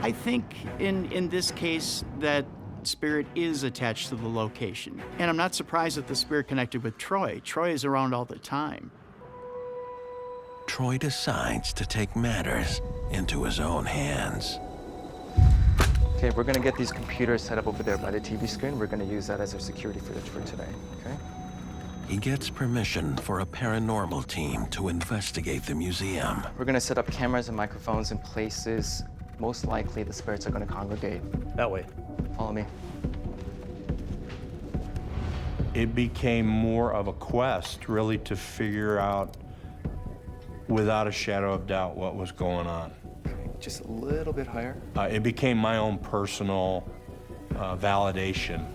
S12: I think in this case that spirit is attached to the location. And I'm not surprised that the spirit connected with Troy. Troy is around all the time.
S4: Troy decides to take matters into his own hands.
S9: Okay, we're gonna get these computers set up over there by the TV screen. We're gonna use that as our security footage for today, okay?
S4: He gets permission for a paranormal team to investigate the museum.
S9: We're gonna set up cameras and microphones in places most likely the spirits are gonna congregate.
S5: That way.
S9: Follow me.
S22: It became more of a quest, really, to figure out, without a shadow of doubt, what was going on.
S9: Okay, just a little bit higher.
S22: It became my own personal validation.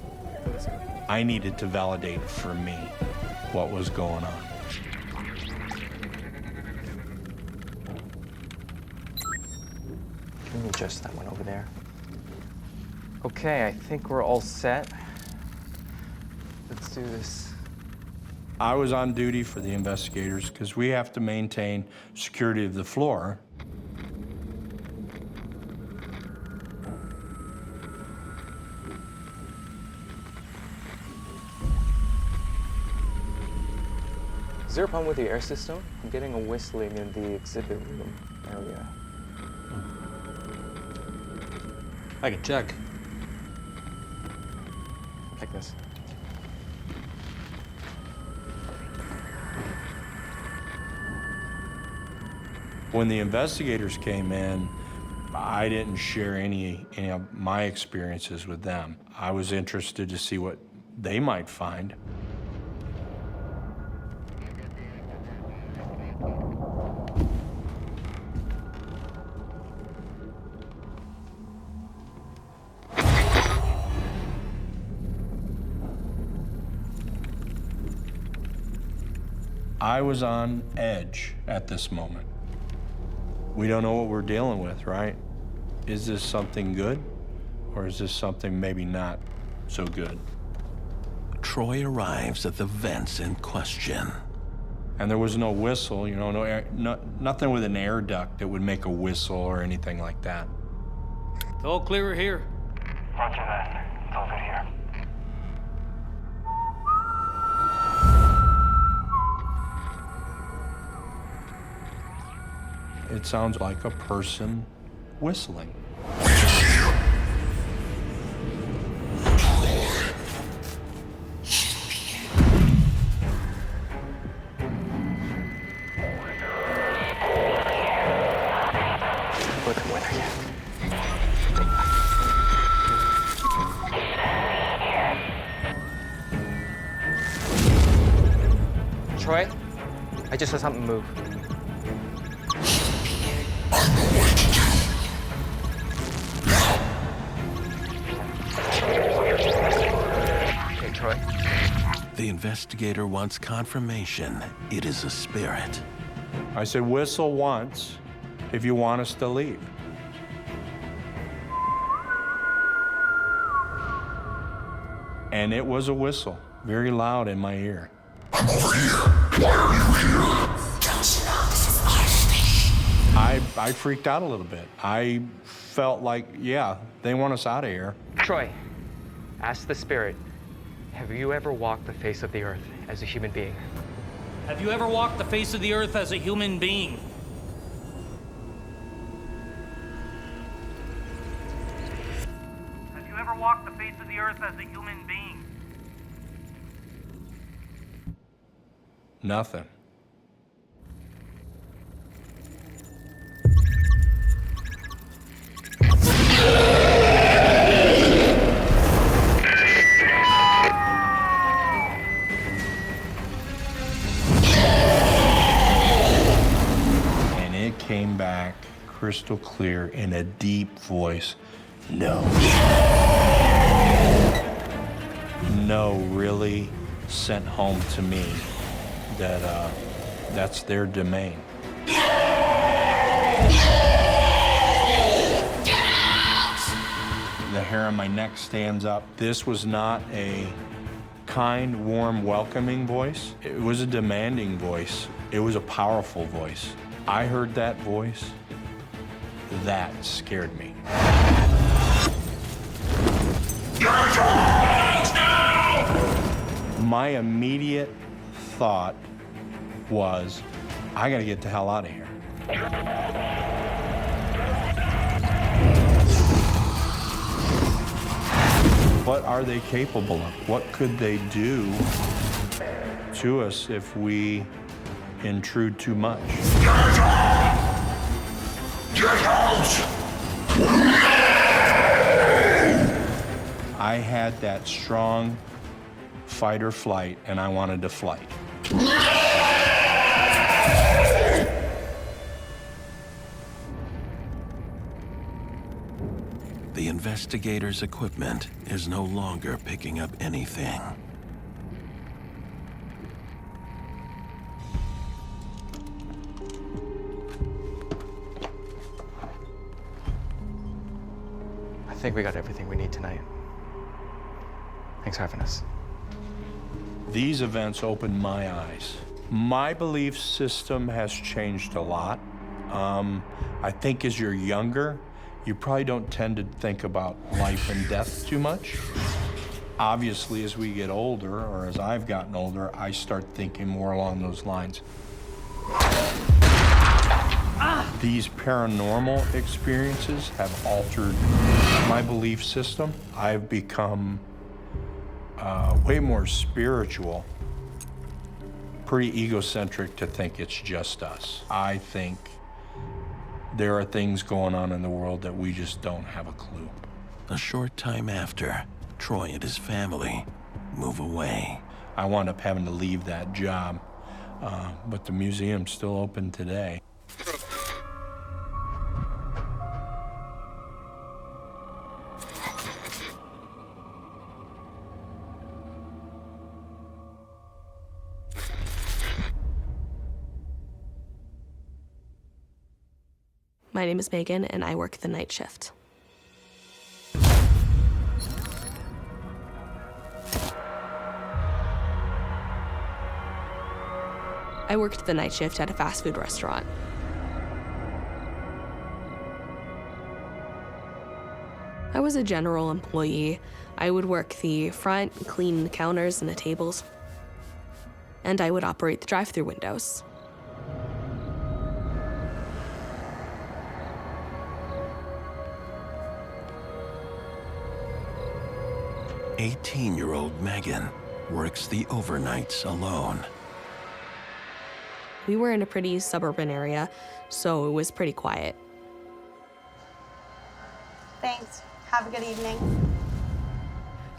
S22: I needed to validate for me what was going on.
S9: Can you adjust that one over there? Okay, I think we're all set. Let's do this.
S22: I was on duty for the investigators because we have to maintain security of the floor.
S9: Is there a problem with the air system? I'm getting a whistling in the exhibit room area.
S5: I can check.
S9: Like this.
S22: When the investigators came in, I didn't share any of my experiences with them. I was interested to see what they might find. I was on edge at this moment. We don't know what we're dealing with, right? Is this something good, or is this something maybe not so good?
S4: Troy arrives at the vents in question.
S22: And there was no whistle, you know, no air, nothing with an air duct that would make a whistle or anything like that.
S5: It's all clear here.
S6: Roger that. It's all good here.
S22: It sounds like a person whistling.
S9: Troy, I just saw something move. Okay, Troy.
S4: The investigator wants confirmation it is a spirit.
S22: I said, whistle once if you want us to leave. And it was a whistle, very loud in my ear.
S6: I'm over here. Why are you here? Don't you know this is our station?
S22: I freaked out a little bit. I felt like, yeah, they want us out of here.
S9: Troy, ask the spirit, have you ever walked the face of the earth as a human being?
S5: Have you ever walked the face of the earth as a human being? Have you ever walked the face of the earth as a human being?
S22: Nothing. crystal clear in a deep voice, no. No really sent home to me that that's their domain. The hair on my neck stands up. This was not a kind, warm, welcoming voice. It was a demanding voice. It was a powerful voice. I heard that voice. That scared me. My immediate thought was, I gotta get the hell out of here. What are they capable of? What could they do to us if we intrude too much?
S6: Get out!
S22: I had that strong fight or flight, and I wanted to flight.
S4: The investigators' equipment is no longer picking up anything.
S9: I think we got everything we need tonight. Thanks for having us.
S22: These events opened my eyes. My belief system has changed a lot. I think as you're younger, you probably don't tend to think about life and death too much. Obviously, as we get older, or as I've gotten older, I start thinking more along those lines. These paranormal experiences have altered my belief system. I've become way more spiritual, pretty egocentric to think it's just us. I think there are things going on in the world that we just don't have a clue.
S4: A short time after, Troy and his family move away.
S22: I wound up having to leave that job, but the museum's still open today.
S21: My name is Megan, and I work the night shift. I worked the night shift at a fast food restaurant. I was a general employee. I would work the front, clean the counters and the tables, and I would operate the drive-through windows.
S4: "18-year-old Megan works the overnights alone."
S21: We were in a pretty suburban area, so it was pretty quiet.
S3: Thanks. Have a good evening.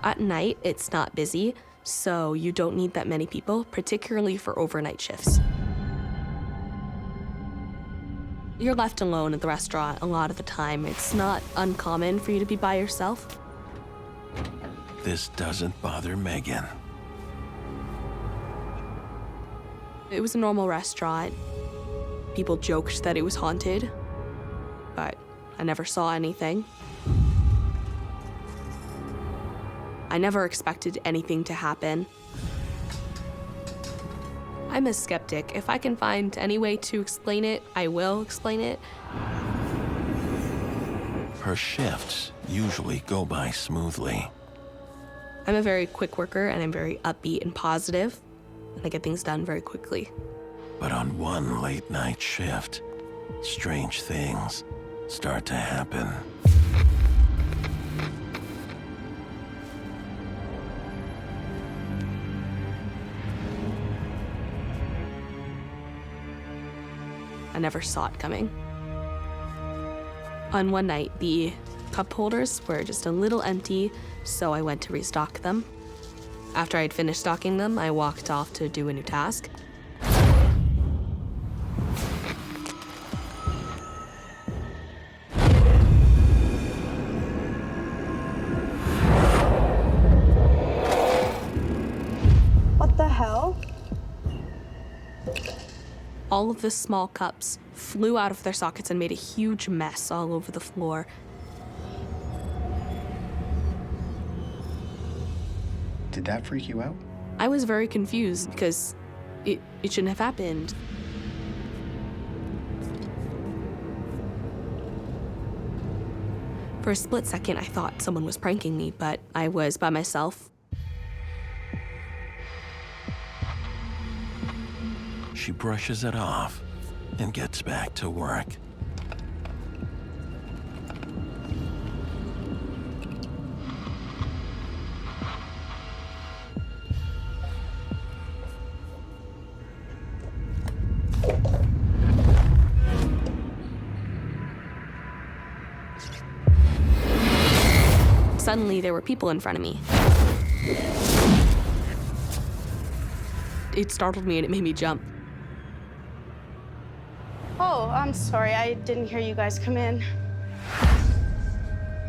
S21: At night, it's not busy, so you don't need that many people, particularly for overnight shifts. You're left alone at the restaurant a lot of the time. It's not uncommon for you to be by yourself.
S4: This doesn't bother Megan.
S21: It was a normal restaurant. People joked that it was haunted, but I never saw anything. I never expected anything to happen. I'm a skeptic. If I can find any way to explain it, I will explain it.
S4: Her shifts usually go by smoothly.
S21: I'm a very quick worker, and I'm very upbeat and positive, and I get things done very quickly.
S4: But on one late night shift, strange things start to happen.
S21: I never saw it coming. On one night, the cup holders were just a little empty, so I went to restock them. After I'd finished stocking them, I walked off to do a new task. All of the small cups flew out of their sockets and made a huge mess all over the floor.
S20: Did that freak you out?
S21: I was very confused because it shouldn't have happened. For a split second, I thought someone was pranking me, but I was by myself.
S4: She brushes it off and gets back to work.
S21: Suddenly, there were people in front of me. It startled me and it made me jump.
S3: Oh, I'm sorry. I didn't hear you guys come in.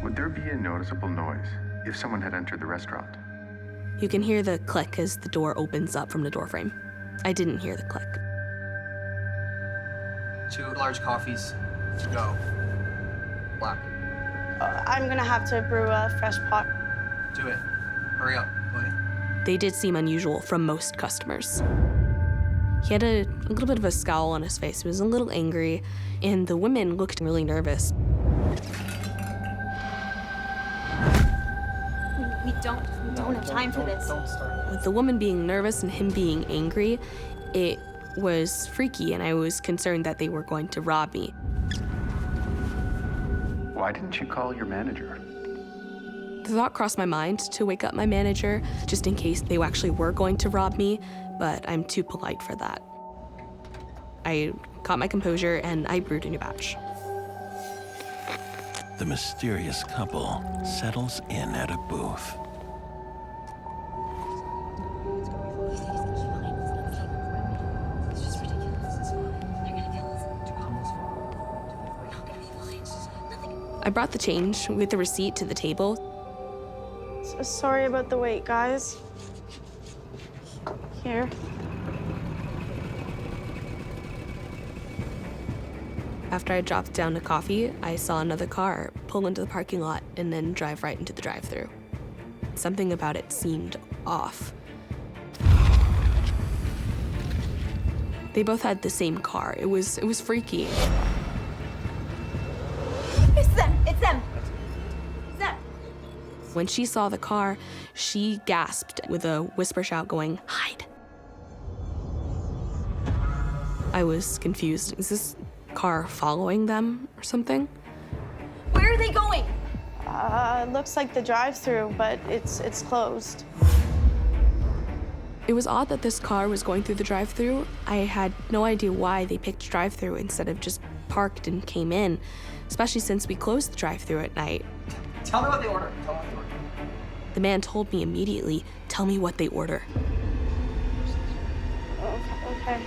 S20: Would there be a noticeable noise if someone had entered the restaurant?
S21: You can hear the click as the door opens up from the doorframe. I didn't hear the click.
S14: 2 large coffees to go. Black.
S3: I'm gonna have to brew a fresh pot.
S14: Do it. Hurry up. Go ahead.
S21: They did seem unusual from most customers. He had a little bit of a scowl on his face. He was a little angry, and the women looked really nervous.
S7: We don't have time for this.
S21: With the woman being nervous and him being angry, it was freaky, and I was concerned that they were going to rob me.
S20: Why didn't you call your manager?
S21: The thought crossed my mind to wake up my manager, just in case they actually were going to rob me, but I'm too polite for that. I caught my composure and I brewed a new batch.
S4: The mysterious couple settles in at a booth.
S21: I brought the change with the receipt to the table.
S3: So sorry about the wait, guys. Here.
S21: After I dropped down the coffee, I saw another car pull into the parking lot and then drive right into the drive-thru. Something about it seemed off. They both had the same car. It was freaky.
S7: It's them! It's them! It's them!
S21: When she saw the car, she gasped with a whisper shout going, "Hide!" I was confused. Is this car following them or something?
S7: Where are they going?
S3: Looks like the drive-thru, but it's closed.
S21: It was odd that this car was going through the drive-thru. I had no idea why they picked drive-thru instead of just parked and came in, especially since we closed the drive-thru at night.
S14: Tell me what they ordered. Tell me what they ordered.
S21: The man told me immediately, "Tell me what they order."
S3: Okay.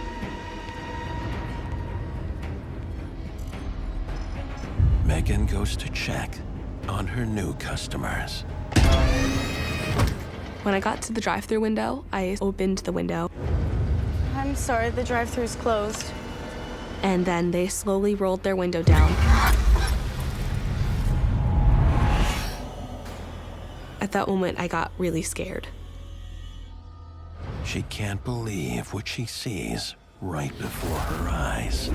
S4: Megan goes to check on her new customers.
S21: When I got to the drive-thru window, I opened the window.
S3: I'm sorry, the drive-thru's closed.
S21: And then they slowly rolled their window down. At that moment, I got really scared.
S4: She can't believe what she sees right before her eyes.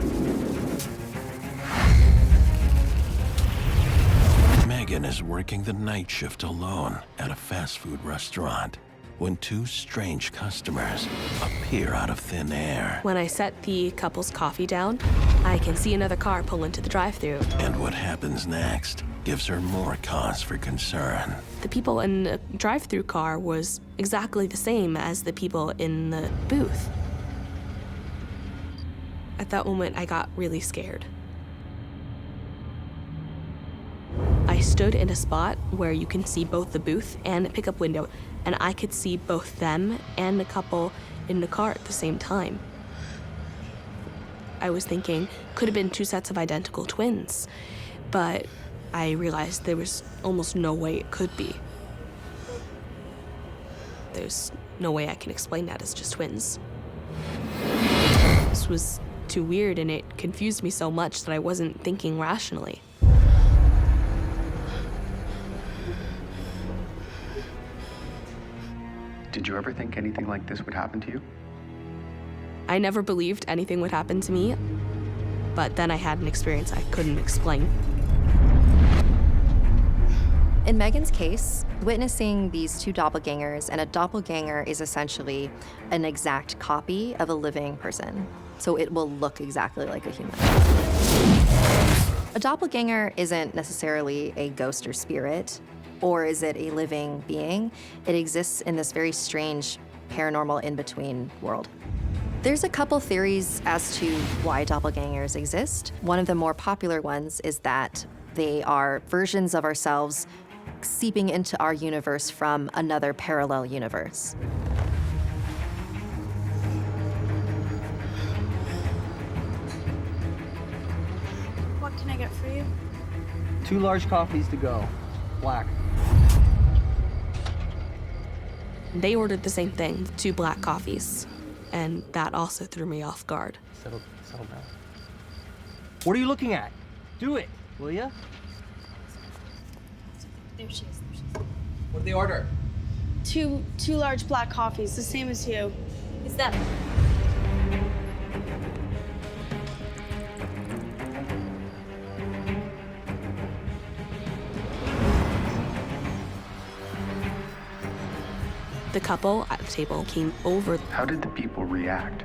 S4: Megan is working the night shift alone at a fast food restaurant when 2 strange customers appear out of thin air.
S21: When I set the couple's coffee down, I can see another car pull into the drive-thru.
S4: And what happens next gives her more cause for concern.
S21: The people in the drive-thru car was exactly the same as the people in the booth. At that moment, I got really scared. I stood in a spot where you can see both the booth and the pickup window, and I could see both them and the couple in the car at the same time. I was thinking, could have been 2 sets of identical twins, but I realized there was almost no way it could be. There's no way I can explain that as just twins. This was too weird, and it confused me so much that I wasn't thinking rationally.
S20: Did you ever think anything like this would happen to you?
S21: I never believed anything would happen to me, but then I had an experience I couldn't explain.
S11: In Megan's case, witnessing these two doppelgangers, and a doppelganger is essentially an exact copy of a living person. So it will look exactly like a human. A doppelganger isn't necessarily a ghost or spirit, or is it a living being? It exists in this very strange paranormal in-between world. There's a couple theories as to why doppelgangers exist. One of the more popular ones is that they are versions of ourselves seeping into our universe from another parallel universe.
S3: What can I get for you?
S1: 2 large coffees to go. Black.
S21: They ordered the same thing, 2 black coffees, and that also threw me off guard.
S1: Settle down. What are you looking at? Do it, will ya?
S3: There she is.
S1: What did they order?
S3: Two large black coffees, the same as you.
S7: Is that...
S21: The couple at the table came over.
S20: How did the people react?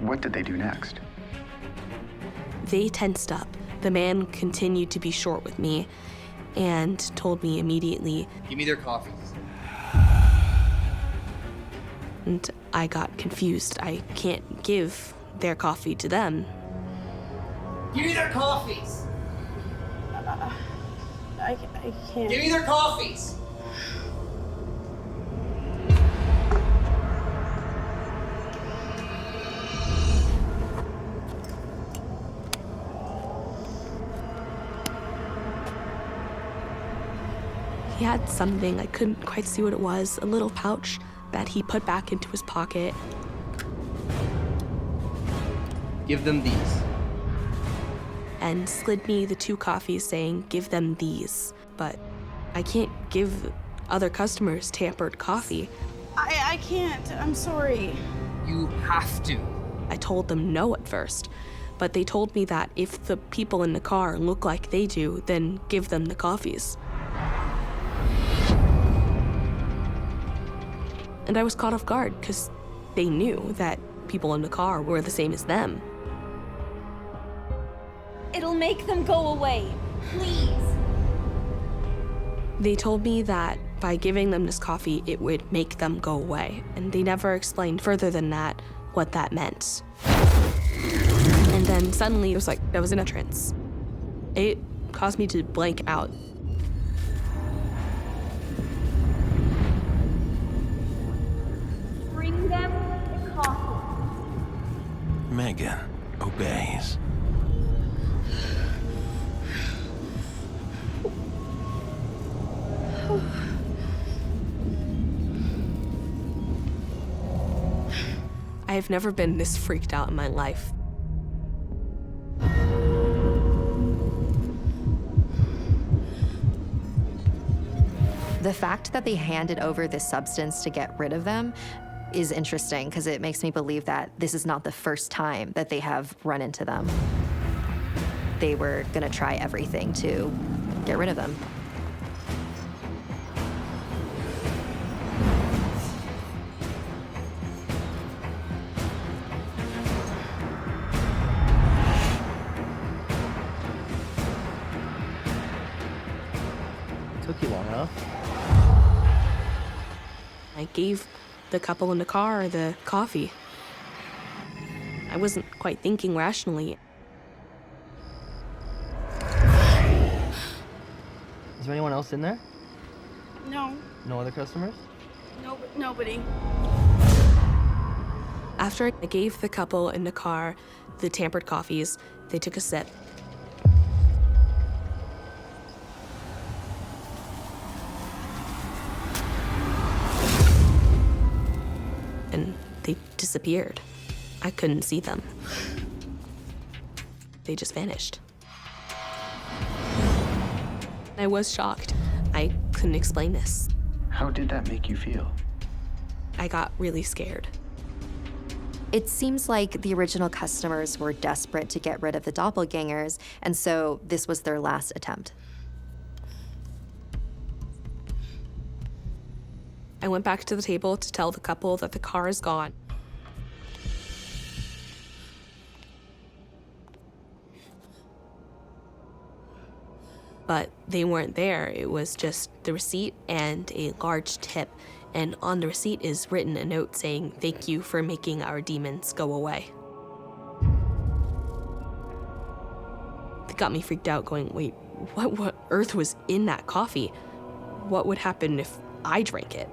S20: What did they do next?
S21: They tensed up. The man continued to be short with me and told me immediately,
S1: Give me their coffees.
S21: and I got confused. I can't give their coffee to them.
S1: Give me their coffees!
S3: I can't.
S1: Give me their coffees!
S21: He had something, I couldn't quite see what it was, a little pouch that he put back into his pocket.
S1: Give them these.
S21: And slid me the 2 coffees saying, give them these. But I can't give other customers tampered coffee.
S3: I can't. I'm sorry.
S1: You have to.
S21: I told them no at first, but they told me that if the people in the car look like they do, then give them the coffees. And I was caught off guard because they knew that people in the car were the same as them.
S7: It'll make them go away. Please.
S21: They told me that by giving them this coffee, it would make them go away. And they never explained further than that what that meant. And then suddenly it was like I was in a trance. It caused me to blank out.
S7: Bring them the coffee.
S4: Megan obeys.
S21: I have never been this freaked out in my life.
S11: The fact that they handed over this substance to get rid of them is interesting because it makes me believe that this is not the first time that they have run into them. They were gonna try everything to get rid of them.
S1: Took you long enough.
S21: I gave the couple in the car the coffee. I wasn't quite thinking rationally.
S1: Is there anyone else in there?
S3: No.
S1: No other customers?
S3: Nobody.
S21: After I gave the couple in the car the tampered coffees, they took a sip. And they disappeared. I couldn't see them. they just vanished. I was shocked. I couldn't explain this.
S20: How did that make you feel?
S21: I got really scared.
S11: It seems like the original customers were desperate to get rid of the doppelgangers, and so this was their last attempt.
S21: I went back to the table to tell the couple that the car is gone. But they weren't there. It was just the receipt and a large tip. And on the receipt is written a note saying, "Thank you for making our demons go away." It got me freaked out, going, wait, what earth was in that coffee? What would happen if I drank it?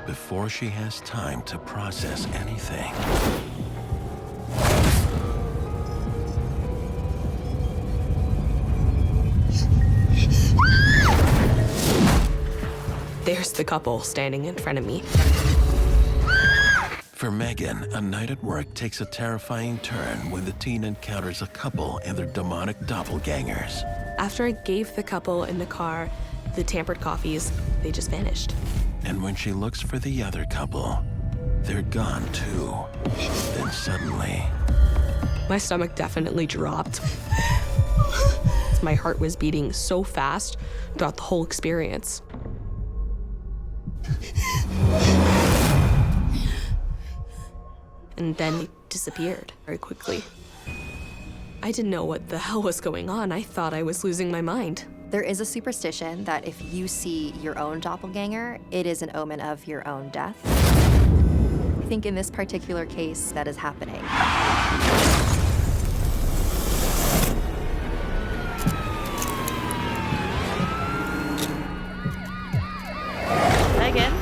S4: Before she has time to process anything,
S21: There's the couple standing in front of me.
S4: for Megan, a night at work takes a terrifying turn when the teen encounters a couple and their demonic doppelgangers.
S21: After I gave the couple in the car the tampered coffees, they just vanished.
S4: And when she looks for the other couple, they're gone too. Then suddenly,
S21: my stomach definitely dropped. My heart was beating so fast throughout the whole experience. And then it disappeared very quickly. I didn't know what the hell was going on. I thought I was losing my mind.
S11: There is a superstition that if you see your own doppelganger, it is an omen of your own death. I think in this particular case, that is happening.
S3: Megan?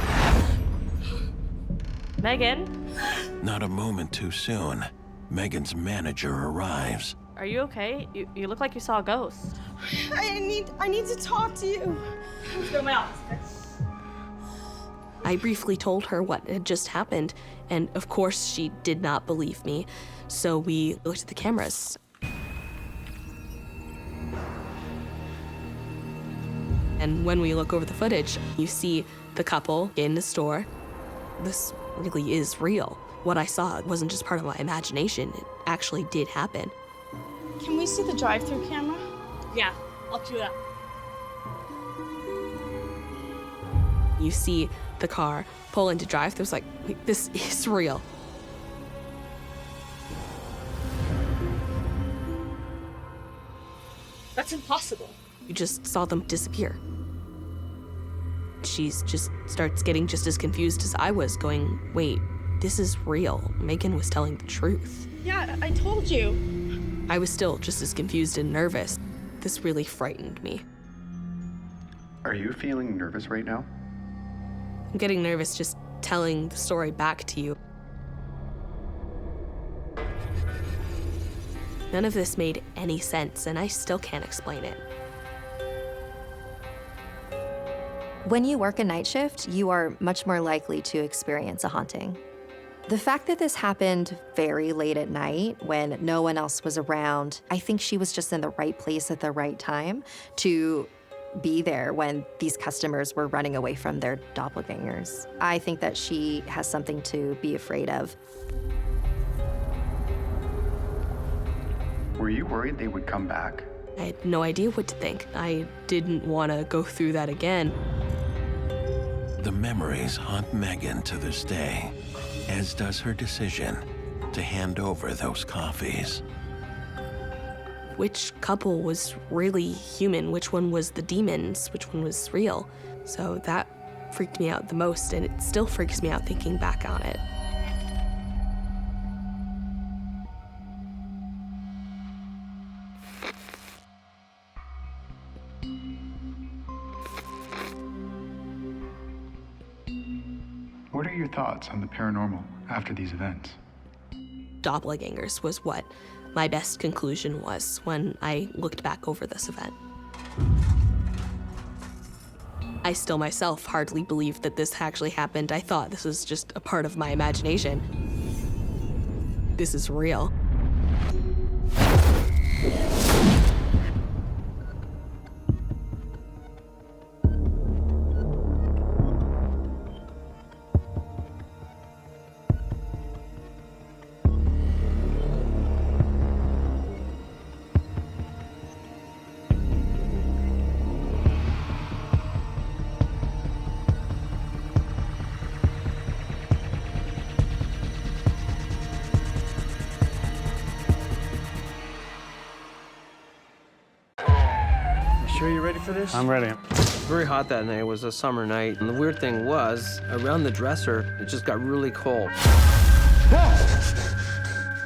S3: Megan?
S4: not a moment too soon, Megan's manager arrives.
S3: Are you okay? You look like you saw a ghost.
S8: I need to talk to you.
S3: Let's go to my office.
S21: I briefly told her what had just happened, and of course she did not believe me. So we looked at the cameras. And when we look over the footage, you see the couple in the store. This really is real. What I saw wasn't just part of my imagination. It actually did happen.
S3: Can we see the drive-through camera? Yeah, I'll do that.
S21: You see the car pull into drive-through. It's like, wait, this is real.
S3: That's impossible.
S21: You just saw them disappear. She just starts getting just as confused as I was, going, wait, this is real. Megan was telling the truth.
S3: Yeah, I told you.
S21: I was still just as confused and nervous. This really frightened me.
S20: Are you feeling nervous right now?
S21: I'm getting nervous just telling the story back to you. None of this made any sense, and I still can't explain it.
S11: When you work a night shift, you are much more likely to experience a haunting. The fact that this happened very late at night when no one else was around, I think she was just in the right place at the right time to be there when these customers were running away from their doppelgangers. I think that she has something to be afraid of.
S20: Were you worried they would come back?
S21: I had no idea what to think. I didn't want to go through that again.
S4: The memories haunt Megan to this day, as does her decision to hand over those coffees.
S21: Which couple was really human? Which one was the demons? Which one was real? So that freaked me out the most, and it still freaks me out thinking back on it.
S20: What are your thoughts on the paranormal after these events?
S21: Doppelgangers was what my best conclusion was when I looked back over this event. I still myself hardly believed that this actually happened. I thought this was just a part of my imagination. This is real.
S1: Sure you're ready for this?
S10: I'm ready.
S13: Very hot that night. It was a summer night. And the weird thing was, around the dresser, it just got really cold.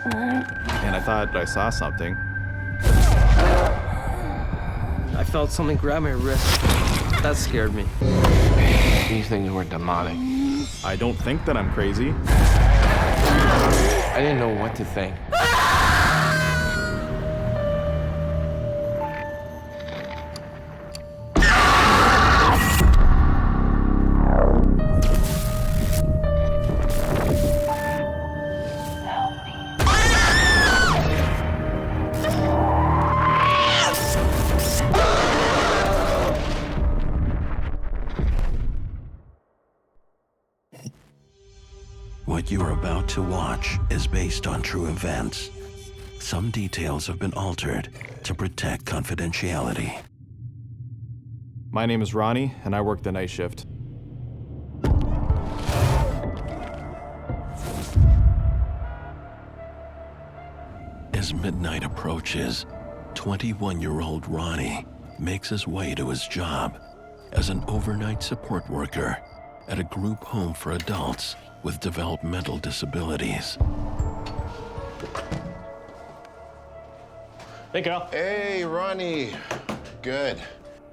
S9: And I thought I saw something.
S13: I felt something grab my wrist. That scared me.
S2: These things were demonic.
S9: I don't think that I'm crazy.
S2: I didn't know what to think.
S4: What you're about to watch is based on true events. Some details have been altered to protect confidentiality.
S9: My name is Ronnie, and I work the night shift.
S4: As midnight approaches, 21-year-old Ronnie makes his way to his job as an overnight support worker at a group home for adults with developmental disabilities.
S10: Hey, Carl.
S2: Hey, Ronnie. Good.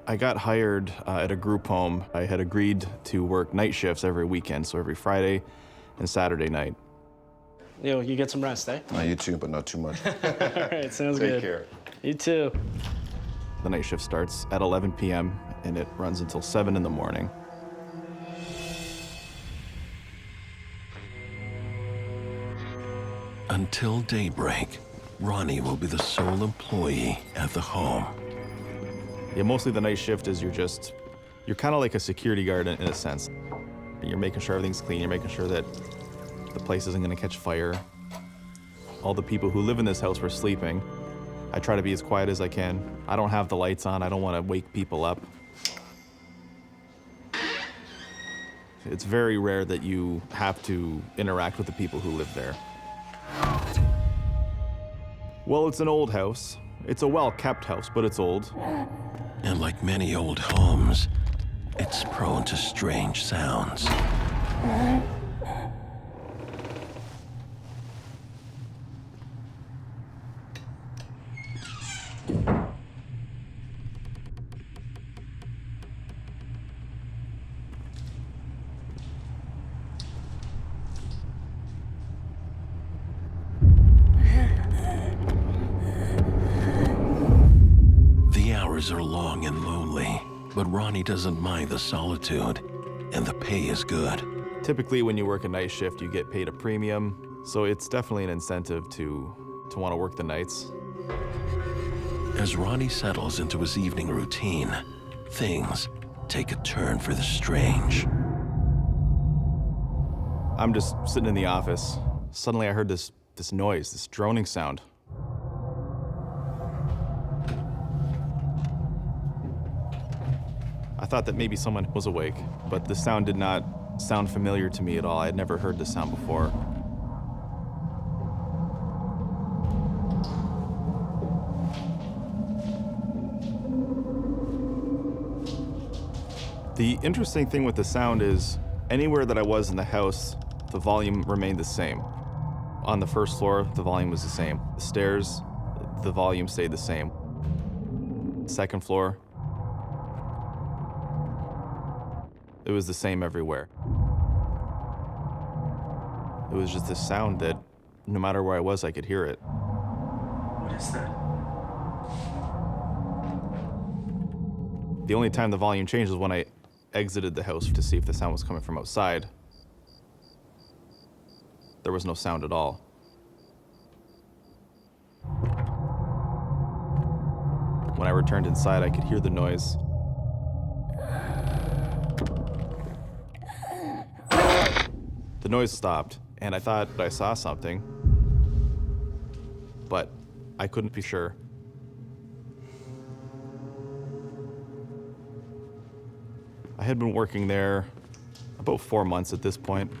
S9: I got hired at a group home. I had agreed to work night shifts every weekend, so every Friday and Saturday night.
S10: You get some rest, eh?
S2: You too, but not too much.
S10: All right, sounds good.
S2: Take care.
S10: You too.
S9: The night shift starts at 11 p.m. and it runs until 7 in the morning.
S4: Until daybreak, Ronnie will be the sole employee at the home.
S9: Yeah, mostly the night shift is you're kind of like a security guard in a sense. You're making sure everything's clean, you're making sure that the place isn't gonna catch fire. All the people who live in this house were sleeping. I try to be as quiet as I can. I don't have the lights on, I don't wanna wake people up. It's very rare that you have to interact with the people who live there. Well, it's an old house. It's a well-kept house, but it's old.
S4: And like many old homes, it's prone to strange sounds. Are long and lonely, but Ronnie doesn't mind the solitude, and the pay is good.
S9: Typically, when you work a night shift, you get paid a premium, so it's definitely an incentive to want to work the nights.
S4: As Ronnie settles into his evening routine, things take a turn for the strange.
S9: I'm just sitting in the office. Suddenly, I heard this noise, this droning sound. I thought that maybe someone was awake, but the sound did not sound familiar to me at all. I had never heard this sound before. The interesting thing with the sound is anywhere that I was in the house, the volume remained the same. On the first floor, the volume was the same. The stairs, the volume stayed the same. Second floor, it was the same everywhere. It was just this sound that no matter where I was, I could hear it.
S1: What is that?
S9: The only time the volume changed was when I exited the house to see if the sound was coming from outside. There was no sound at all. When I returned inside, I could hear the noise. The noise stopped, and I thought I saw something, but I couldn't be sure. I had been working there about 4 months at this point.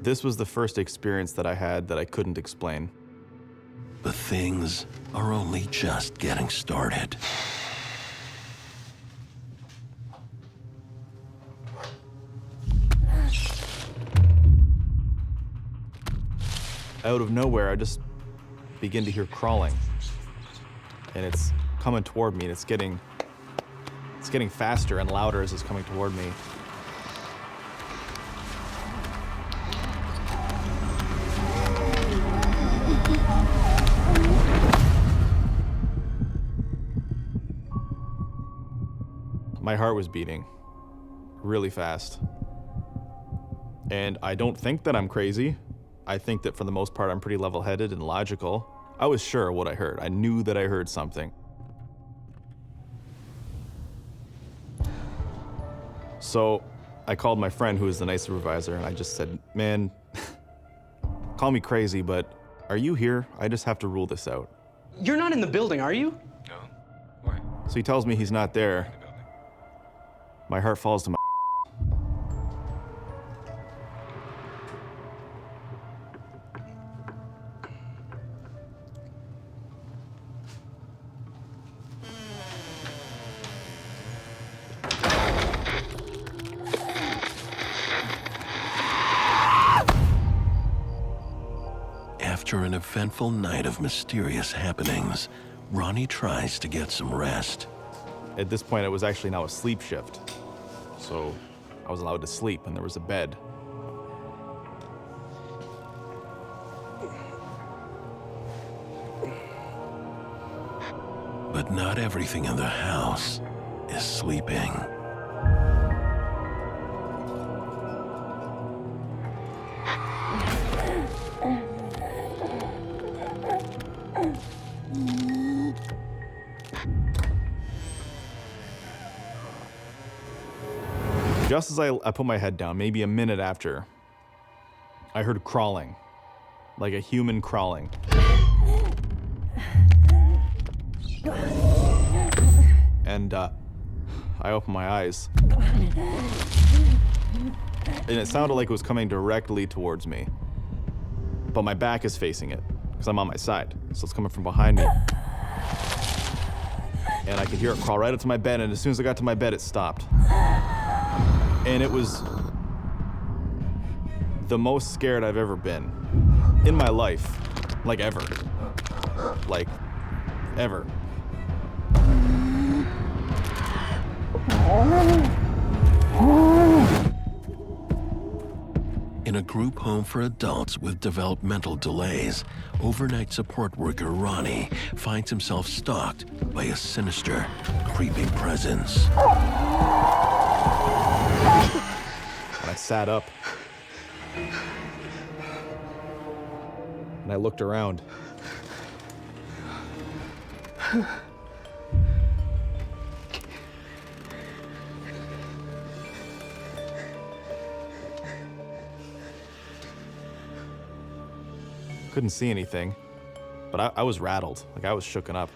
S9: This was the first experience that I had that I couldn't explain.
S4: But things are only just getting started.
S9: Out of nowhere, I just begin to hear crawling. And it's coming toward me, and it's getting faster and louder as it's coming toward me. My heart was beating really fast. And I don't think that I'm crazy. I think that for the most part, I'm pretty level-headed and logical. I was sure of what I heard. I knew that I heard something. So I called my friend, who is the night supervisor, and I just said, man, call me crazy, but are you here? I just have to rule this out.
S10: You're not in the building, are you?
S22: No. Why?
S9: So he tells me he's not there. My heart falls to my
S4: After an eventful night of mysterious happenings, Ronnie tries to get some rest.
S9: At this point, it was actually now a sleep shift. So I was allowed to sleep, and there was a bed.
S4: But not everything in the house is sleeping.
S9: Just as I put my head down, maybe a minute after, I heard crawling, like a human crawling. And I opened my eyes. And it sounded like it was coming directly towards me. But my back is facing it, because I'm on my side. So it's coming from behind me. And I could hear it crawl right up to my bed, and as soon as I got to my bed, it stopped. And it was the most scared I've ever been in my life. Like ever. Like, ever.
S4: In a group home for adults with developmental delays, overnight support worker Ronnie finds himself stalked by a sinister, creeping presence.
S9: And I sat up. And I looked around. Couldn't see anything, but I was rattled, like I was shooken up.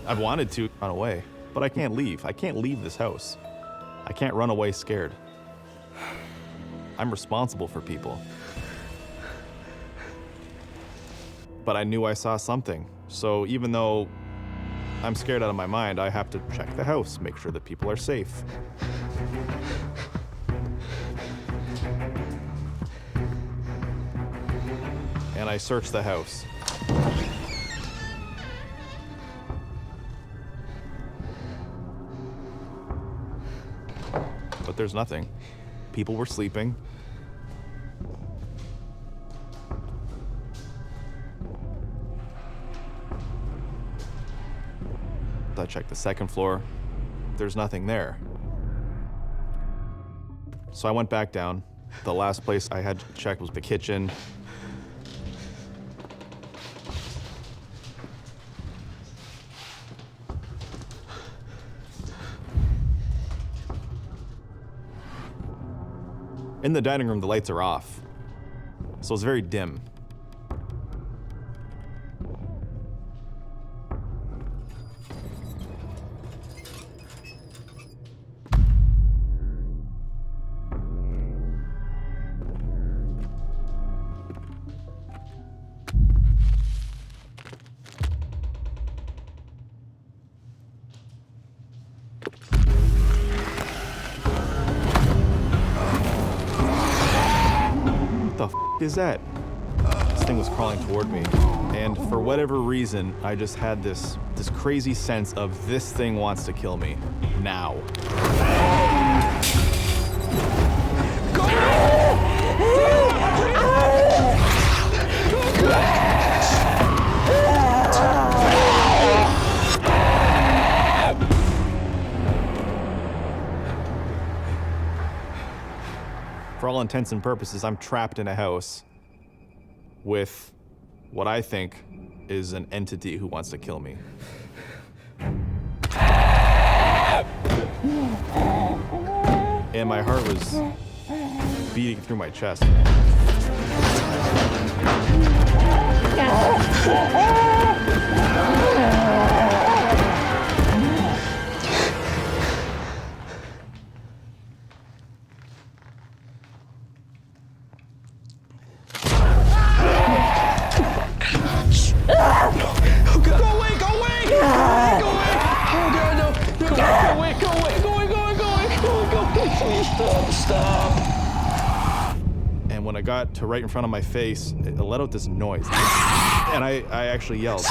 S9: I've wanted to run away, but I can't leave. I can't leave this house. I can't run away scared. I'm responsible for people. But I knew I saw something, so even though I'm scared out of my mind, I have to check the house, make sure that people are safe. And I searched the house. But there's nothing. People were sleeping. I checked the second floor. There's nothing there. So I went back down. The last place I had to check was the kitchen. In the dining room, the lights are off, so it's very dim. Is that? This thing was crawling toward me, and for whatever reason, I just had this crazy sense of this thing wants to kill me now. For all intents and purposes, I'm trapped in a house with what I think is an entity who wants to kill me. And my heart was beating through my chest. And when I got to right in front of my face, it let out this noise. And I actually yelled.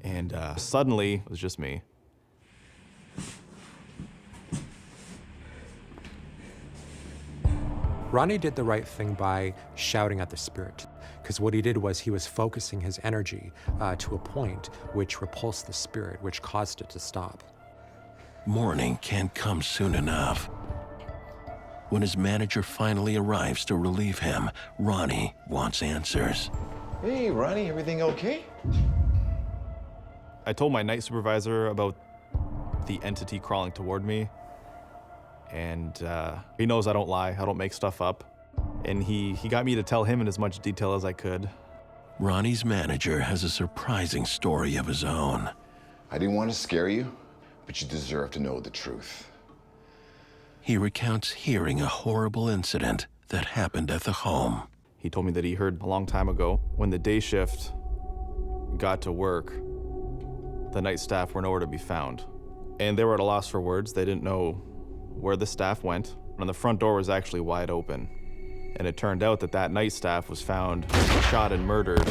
S9: And suddenly, it was just me.
S16: Ronnie did the right thing by shouting at the spirit, because what he did was he was focusing his energy to a point which repulsed the spirit, which caused it to stop.
S4: Morning can't come soon enough. When his manager finally arrives to relieve him, Ronnie wants answers.
S18: Hey, Ronnie, everything okay?
S9: I told my night supervisor about the entity crawling toward me. And he knows I don't lie, I don't make stuff up. And he got me to tell him in as much detail as I could.
S4: Ronnie's manager has a surprising story of his own.
S18: I didn't want to scare you, but you deserve to know the truth.
S4: He recounts hearing a horrible incident that happened at the home.
S9: He told me that he heard a long time ago, when the day shift got to work, the night staff were nowhere to be found. And they were at a loss for words. They didn't know where the staff went, and the front door was actually wide open. And it turned out that that night staff was found shot and murdered.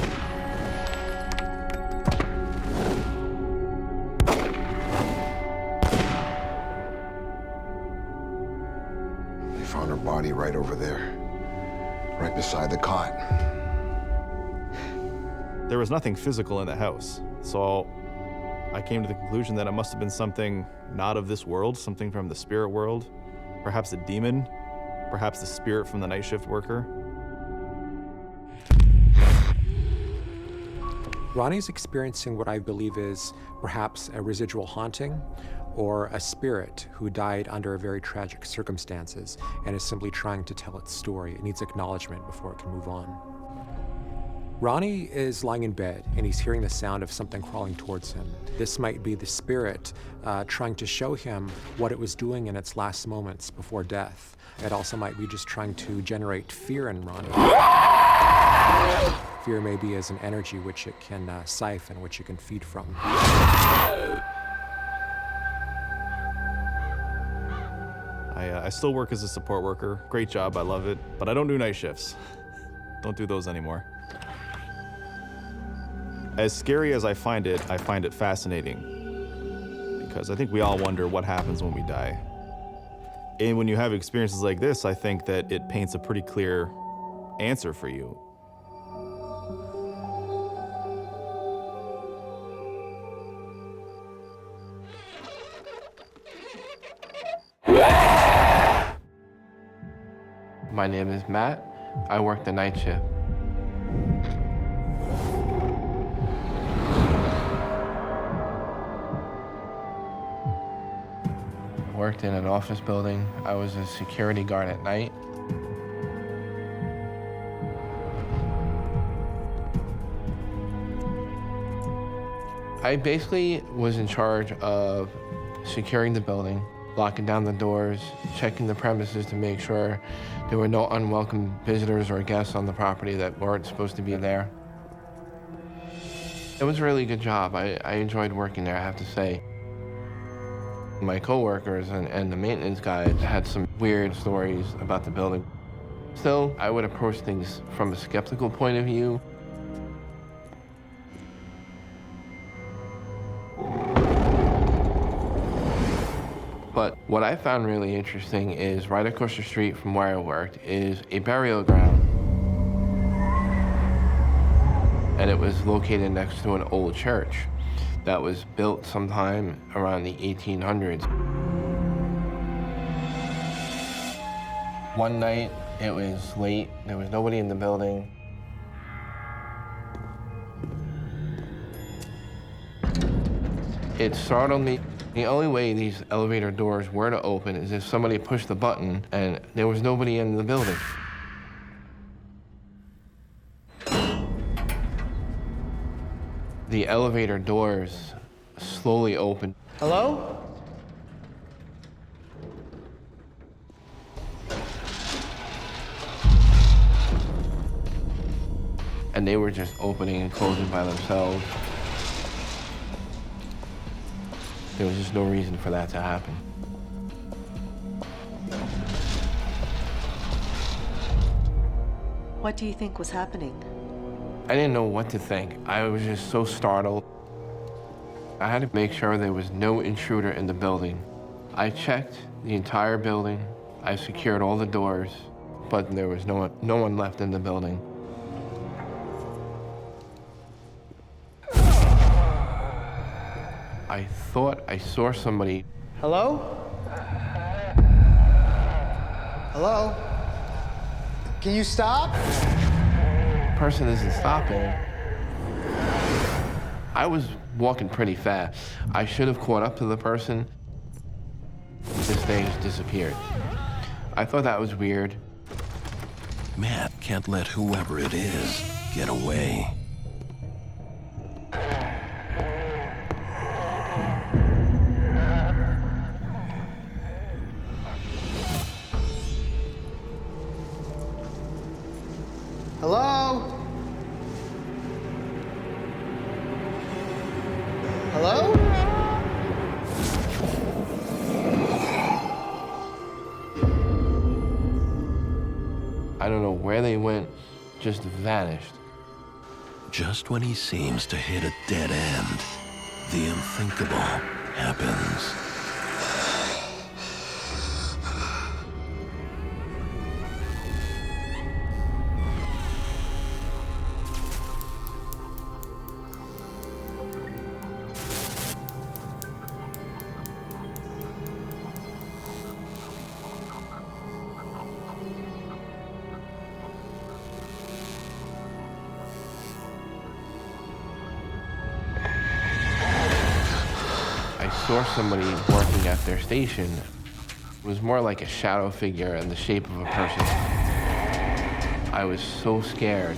S18: They found her body right over there, right beside the cot.
S9: There was nothing physical in the house, so I came to the conclusion that it must have been something not of this world, something from the spirit world, perhaps a demon, perhaps the spirit from the night shift worker.
S16: Ronnie's experiencing what I believe is perhaps a residual haunting or a spirit who died under very tragic circumstances and is simply trying to tell its story. It needs acknowledgement before it can move on. Ronnie is lying in bed and he's hearing the sound of something crawling towards him. This might be the spirit trying to show him what it was doing in its last moments before death. It also might be just trying to generate fear in Ronnie. Fear maybe is an energy which it can siphon, which it can feed from.
S9: I still work as a support worker. Great job, I love it, but I don't do night shifts. Don't do those anymore. As scary as I find it fascinating. Because I think we all wonder what happens when we die. And when you have experiences like this, I think that it paints a pretty clear answer for you.
S2: My name is Matt. I work the night shift. worked in an office building. I was a security guard at night. I basically was in charge of securing the building, locking down the doors, checking the premises to make sure there were no unwelcome visitors or guests on the property that weren't supposed to be there. It was a really good job. I enjoyed working there, I have to say. My coworkers and the maintenance guys had some weird stories about the building. Still, I would approach things from a skeptical point of view. But what I found really interesting is right across the street from where I worked is a burial ground. And it was located next to an old church that was built sometime around the 1800s. One night, it was late, there was nobody in the building. It startled me. The only way these elevator doors were to open is if somebody pushed the button and there was nobody in the building. The elevator doors slowly opened.
S10: Hello?
S2: And they were just opening and closing by themselves. There was just no reason for that to happen.
S15: What do you think was happening?
S2: I didn't know what to think. I was just so startled. I had to make sure there was no intruder in the building. I checked the entire building. I secured all the doors, but there was no one left in the building. I thought I saw somebody.
S10: Hello? Hello? Can you stop?
S2: The person isn't stopping. I was walking pretty fast. I should have caught up to the person. This thing just disappeared. I thought that was weird.
S4: Matt can't let whoever it is get away.
S10: Hello? Hello?
S2: I don't know where they went, just vanished.
S4: Just when he seems to hit a dead end, the unthinkable happens.
S2: I saw somebody working at their station. It was more like a shadow figure in the shape of a person. I was so scared.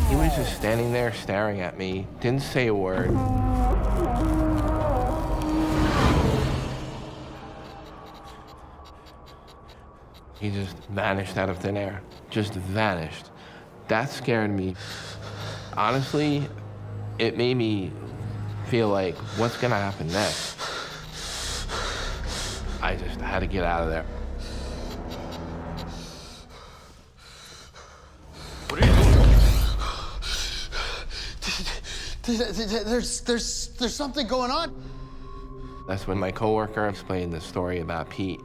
S2: He was just standing there staring at me, didn't say a word. He just vanished out of thin air, just vanished. That scared me. Honestly, it made me feel like, what's gonna happen next? I just had to get out of there.
S6: What are you doing? There's something going on.
S2: That's when my coworker explained the story about Pete.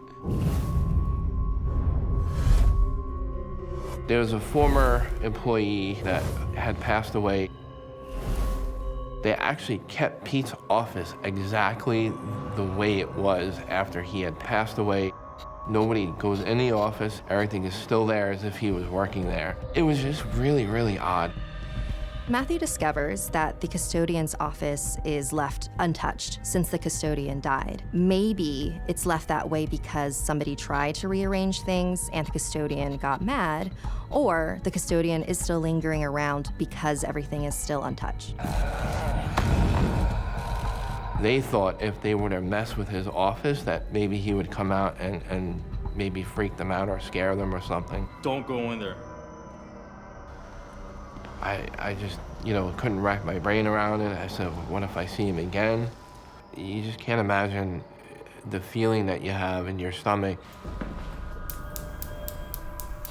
S2: There was a former employee that had passed away. They actually kept Pete's office exactly the way it was after he had passed away. Nobody goes in the office, everything is still there as if he was working there. It was just really, really odd.
S11: Matthew discovers that the custodian's office is left untouched since the custodian died. Maybe it's left that way because somebody tried to rearrange things and the custodian got mad, or the custodian is still lingering around because everything is still untouched.
S2: They thought if they were to mess with his office that maybe he would come out and maybe freak them out or scare them or something.
S5: Don't go in there.
S2: I just, couldn't wrap my brain around it. I said, what if I see him again? You just can't imagine the feeling that you have in your stomach.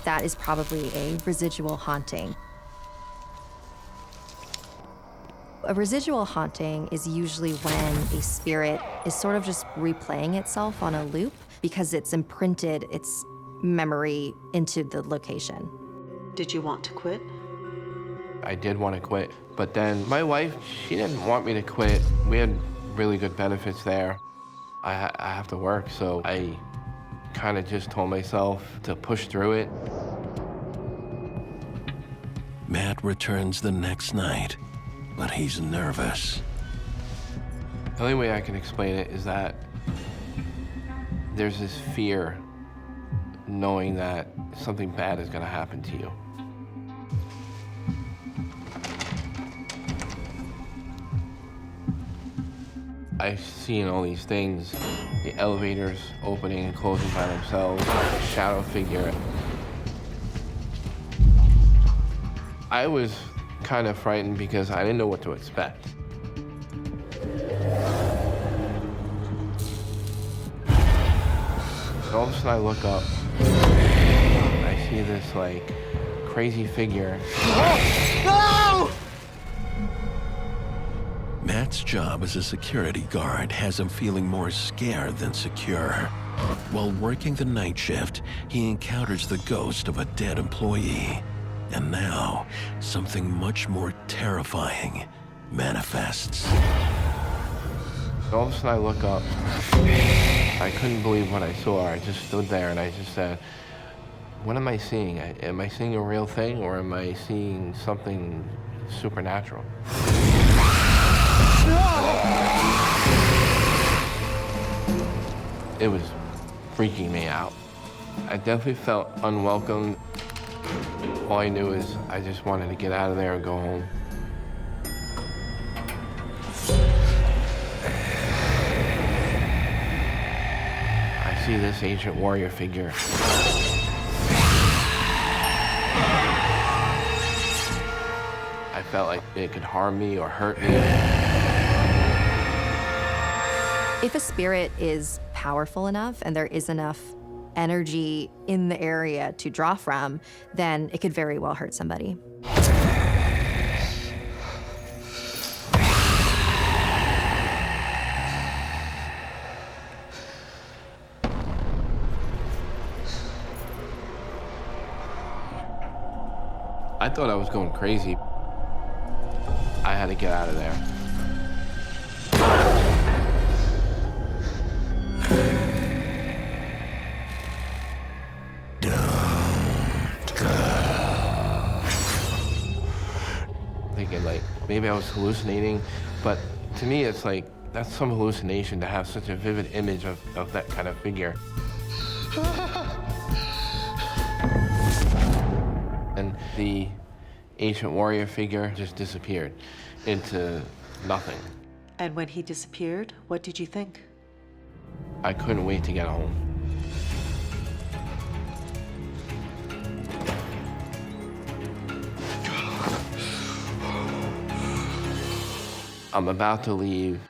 S11: That is probably a residual haunting. A residual haunting is usually when a spirit is sort of just replaying itself on a loop because it's imprinted its memory into the location.
S15: Did you want to quit?
S2: I did want to quit, but then my wife, she didn't want me to quit. We had really good benefits there. I have to work, so I kind of just told myself to push through it.
S4: Matt returns the next night, but he's nervous.
S2: The only way I can explain it is that there's this fear knowing that something bad is going to happen to you. I've seen all these things, the elevators opening and closing by themselves, a shadow figure. I was kind of frightened because I didn't know what to expect. And all of a sudden I look up, I see this crazy figure.
S4: No! Matt's job as a security guard has him feeling more scared than secure. While working the night shift, he encounters the ghost of a dead employee. And now, something much more terrifying manifests.
S2: All of a sudden I look up. I couldn't believe what I saw. I just stood there and I just said, what am I seeing? Am I seeing a real thing or am I seeing something supernatural? It was freaking me out. I definitely felt unwelcome. All I knew is I just wanted to get out of there and go home. I see this ancient warrior figure. I felt like it could harm me or hurt me.
S11: If a spirit is powerful enough and there is enough energy in the area to draw from, then it could very well hurt somebody.
S2: I thought I was going crazy. I had to get out of there. Thinking maybe I was hallucinating, but to me it's that's some hallucination to have such a vivid image of that kind of figure. And the ancient warrior figure just disappeared into nothing.
S15: And when he disappeared, what did you think?
S2: I couldn't wait to get home. I'm about to leave.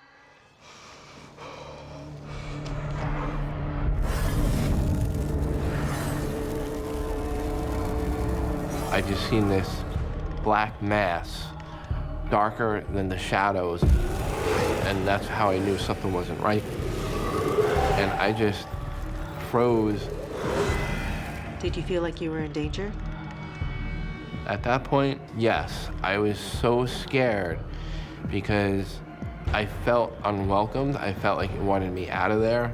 S2: I just seen this black mass, darker than the shadows, and that's how I knew something wasn't right. And I just froze.
S15: Did you feel like you were in danger?
S2: At that point, yes. I was so scared because I felt unwelcomed. I felt like it wanted me out of there.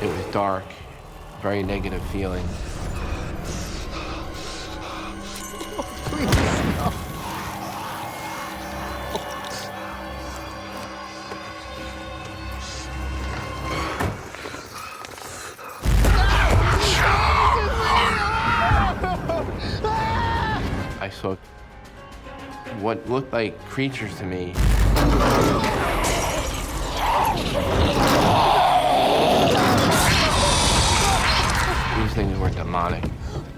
S2: It was dark, very negative feeling. saw what looked like creatures to me. These things were demonic,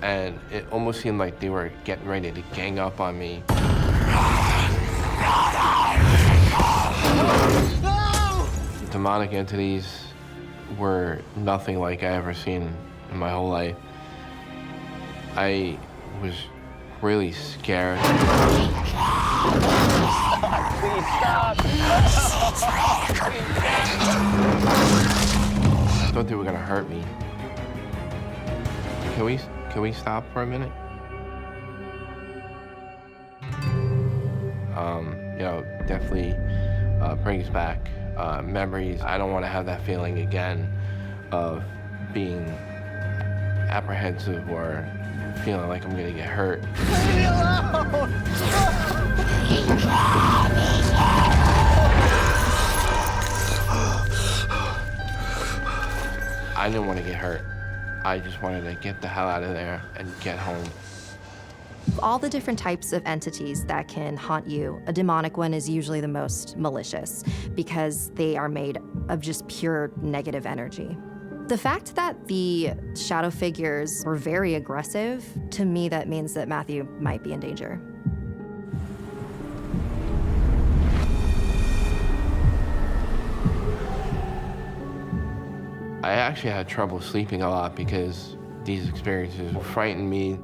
S2: and it almost seemed like they were getting ready to gang up on me. Demonic entities were nothing like I ever seen in my whole life. I was really scared.
S6: Please stop.
S2: I thought they were gonna hurt me. Can we stop for a minute? You know, definitely brings back memories. I don't want to have that feeling again of being apprehensive or feeling like I'm gonna get hurt.
S6: Leave me alone!
S2: I didn't want to get hurt. I just wanted to get the hell out of there and get home.
S11: All the different types of entities that can haunt you, a demonic one is usually the most malicious because they are made of just pure negative energy. The fact that the shadow figures were very aggressive, to me that means that Matthew might be in danger.
S2: I actually had trouble sleeping a lot because these experiences frightened me.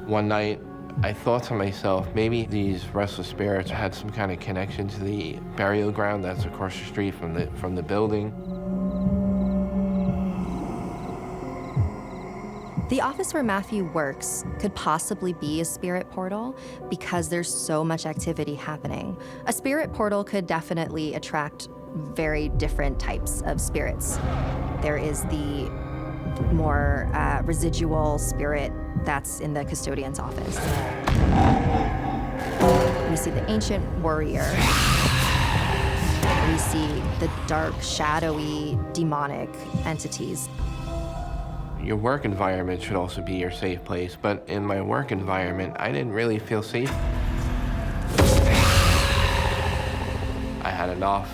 S2: One night, I thought to myself, maybe these restless spirits had some kind of connection to the burial ground that's across the street from the building.
S11: The office where Matthew works could possibly be a spirit portal because there's so much activity happening. A spirit portal could definitely attract very different types of spirits. There is the more residual spirit that's in the custodian's office. We see the ancient warrior. We see the dark, shadowy, demonic entities.
S2: Your work environment should also be your safe place, but in my work environment, I didn't really feel safe. I had enough.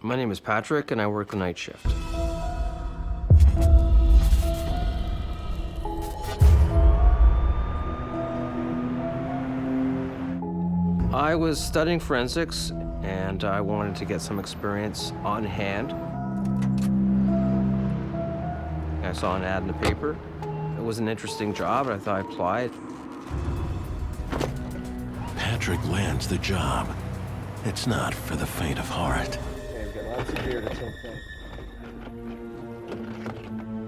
S13: My name is Patrick, and I work the night shift. I was studying forensics, and I wanted to get some experience on hand. I saw an ad in the paper. It was an interesting job, and I thought I'd apply.
S4: Patrick lands the job. It's not for the faint of heart.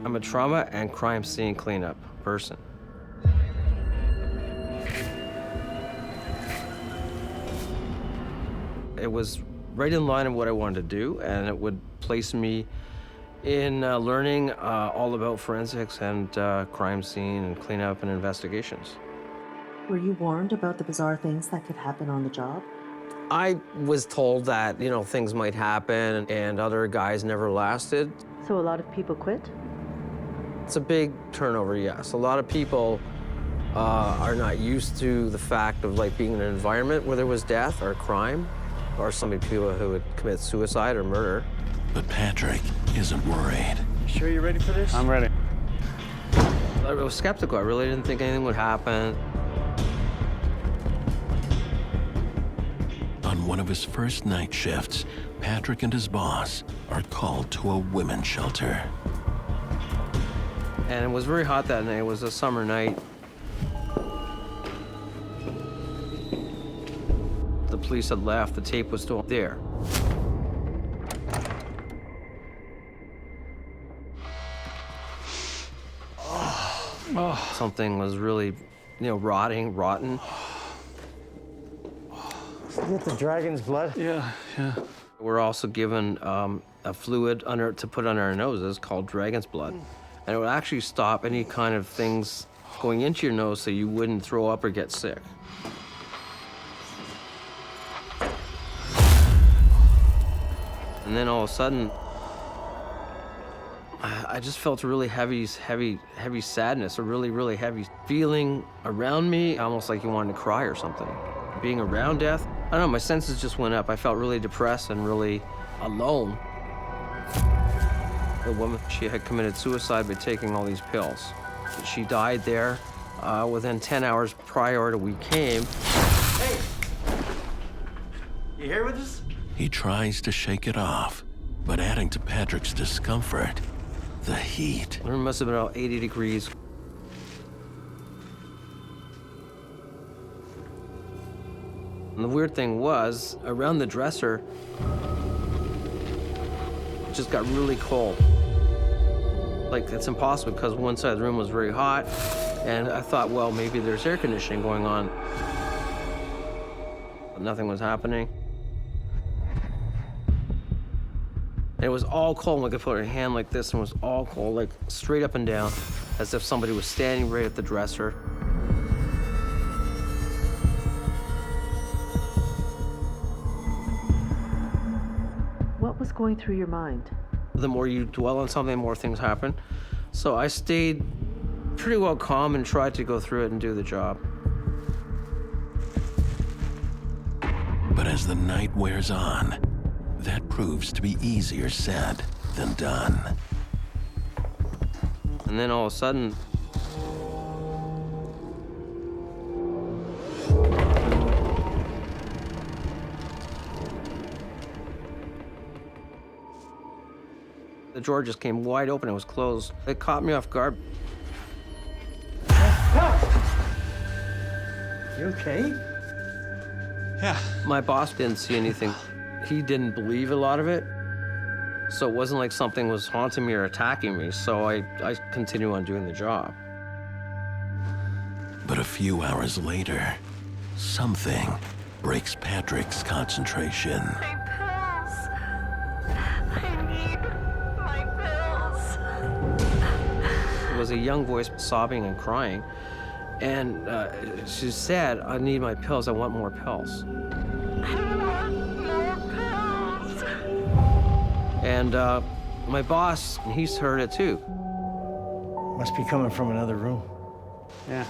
S13: I'm a trauma and crime scene cleanup person. It was right in line of what I wanted to do, and it would place me in learning all about forensics and crime scene and cleanup and investigations.
S15: Were you warned about the bizarre things that could happen on the job?
S13: I was told that, you know, things might happen, and other guys never lasted.
S15: So a lot of people quit?
S13: It's a big turnover, yes. A lot of people are not used to the fact of like being in an environment where there was death or crime, or so many people who would commit suicide or murder.
S4: But Patrick isn't worried.
S13: Sure you're ready for this?
S17: I'm ready.
S13: I was skeptical. I really didn't think anything would happen.
S4: On one of his first night shifts, Patrick and his boss are called to a women's shelter.
S13: And it was very hot that night. It was a summer night. The police had left. The tape was still there. Something was really, rotten.
S17: Get the dragon's blood? Yeah.
S13: We're also given a fluid to put on our noses called dragon's blood. And it would actually stop any kind of things going into your nose so you wouldn't throw up or get sick. And then all of a sudden, I just felt a really heavy sadness, a really heavy feeling around me, almost like you wanted to cry or something. Being around death, I don't know, my senses just went up. I felt really depressed and really alone. The woman, she had committed suicide by taking all these pills. She died there within 10 hours prior to we came.
S1: Hey! You here with us?
S4: He tries to shake it off, but adding to Patrick's discomfort, the heat.
S13: The room must have been about 80 degrees. And the weird thing was, around the dresser, it just got really cold. Like, it's impossible because one side of the room was very hot, and I thought, well, maybe there's air conditioning going on. But nothing was happening. And it was all cold. Like, I put her hand like this, and it was all cold, like straight up and down, as if somebody was standing right at the dresser.
S15: What was going through your mind?
S13: The more you dwell on something, the more things happen. So I stayed pretty well calm and tried to go through it and do the job.
S4: But as the night wears on, that proves to be easier said than done.
S13: And then all of a sudden, the drawer just came wide open. It was closed. It caught me off guard.
S1: You okay?
S13: Yeah. My boss didn't see anything. He didn't believe a lot of it. So it wasn't like something was haunting me or attacking me. So I continue on doing the job.
S4: But a few hours later, something breaks Patrick's concentration.
S13: It was a young voice sobbing and crying. And she said, I need my pills. I want more pills. And my boss, he's heard it too.
S1: Must be coming from another room.
S13: Yeah.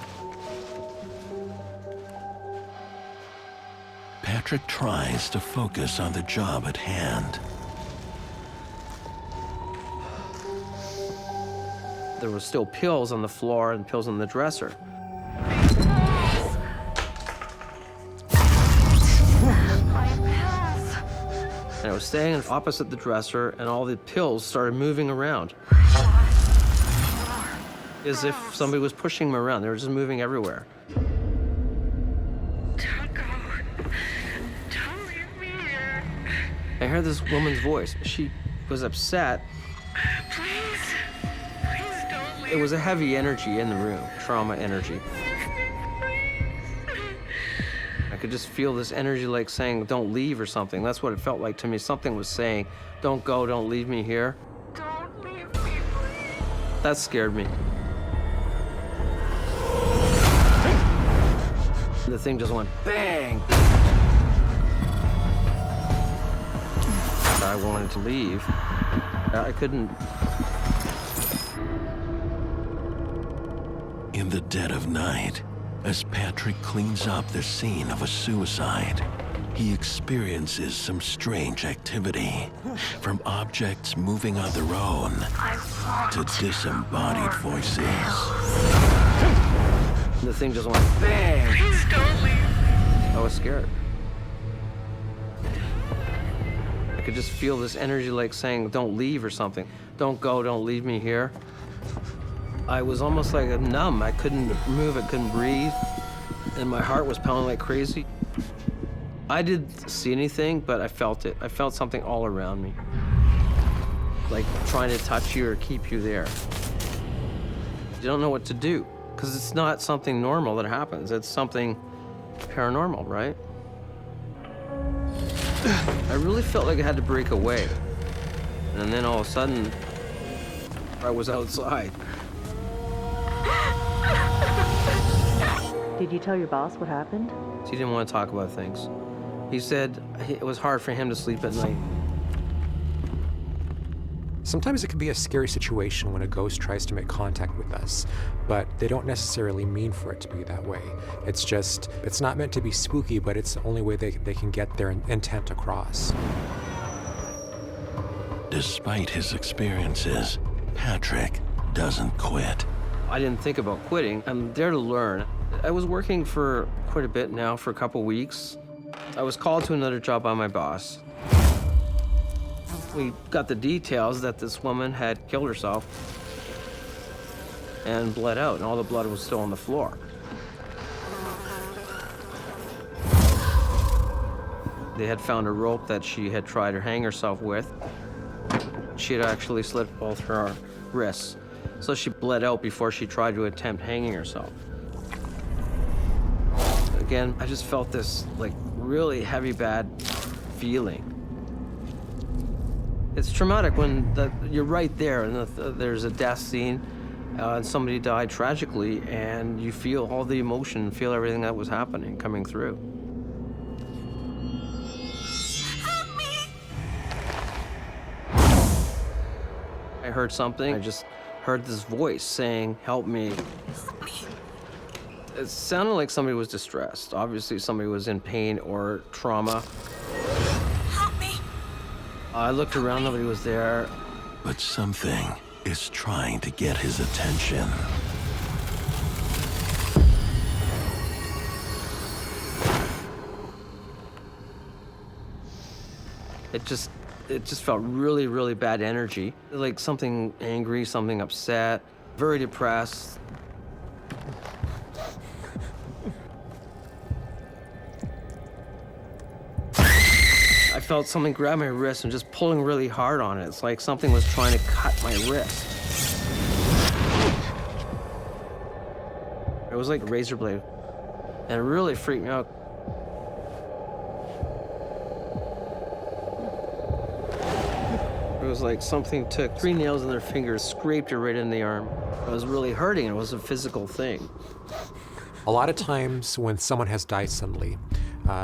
S4: Patrick tries to focus on the job at hand.
S13: There were still pills on the floor and pills on the dresser. And I was staying opposite the dresser, and all the pills started moving around. As if somebody was pushing them around. They were just moving everywhere.
S6: Don't go. Don't leave me here.
S13: I heard this woman's voice. She was upset.
S6: Please. Please don't leave.
S13: It was a heavy energy in the room, trauma energy. I could just feel this energy like saying, don't leave or something. That's what it felt like to me. Something was saying, don't go, don't leave me here.
S6: Don't leave me, please.
S13: That scared me. The thing just went bang. I wanted to leave. I couldn't.
S4: In the dead of night, as Patrick cleans up the scene of a suicide, he experiences some strange activity, from objects moving on their own to disembodied voices.
S13: The thing just went bang.
S6: Please don't leave.
S13: I was scared. I could just feel this energy like saying, don't leave or something. Don't go, don't leave me here. I was almost like numb. I couldn't move, I couldn't breathe, and my heart was pounding like crazy. I didn't see anything, but I felt it. I felt something all around me, like trying to touch you or keep you there. You don't know what to do, because it's not something normal that happens. It's something paranormal, right? I really felt like I had to break away. And then all of a sudden, I was outside.
S15: Did you tell your boss what happened?
S13: He didn't want to talk about things. He said it was hard for him to sleep at night.
S16: Sometimes it can be a scary situation when a ghost tries to make contact with us, but they don't necessarily mean for it to be that way. It's not meant to be spooky, but it's the only way they can get their intent across.
S4: Despite his experiences, Patrick doesn't quit.
S13: I didn't think about quitting. I'm there to learn. I was working for quite a bit now, for a couple weeks. I was called to another job by my boss. We got the details that this woman had killed herself and bled out, and all the blood was still on the floor. They had found a rope that she had tried to hang herself with. She had actually slit both her wrists, so she bled out before she tried to attempt hanging herself. Again, I just felt this like really heavy, bad feeling. It's traumatic when you're right there and there's a death scene and somebody died tragically, and you feel all the emotion, feel everything that was happening coming through.
S6: Help me!
S13: I heard something. I just heard this voice saying, "Help me."
S6: Help me!
S13: It sounded like somebody was distressed. Obviously, somebody was in pain or trauma.
S6: Help me!
S13: I looked around, nobody was there.
S4: But something is trying to get his attention.
S13: It just felt really, really bad energy. Like something angry, something upset, very depressed. I felt something grab my wrist and just pulling really hard on it. It's like something was trying to cut my wrist. It was like a razor blade, and it really freaked me out. It was like something took 3 nails in their fingers, scraped it right in the arm. It was really hurting. It was a physical thing.
S16: A lot of times when someone has died suddenly,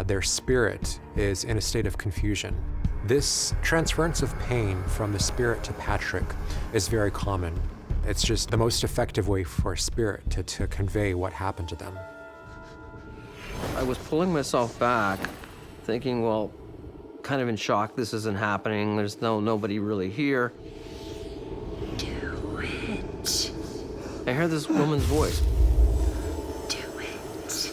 S16: their spirit is in a state of confusion. This transference of pain from the spirit to Patrick is very common. It's just the most effective way for a spirit to convey what happened to them.
S13: I was pulling myself back, thinking, well, kind of in shock, this isn't happening. There's nobody really here.
S6: Do it.
S13: I heard this woman's voice.
S6: Do it.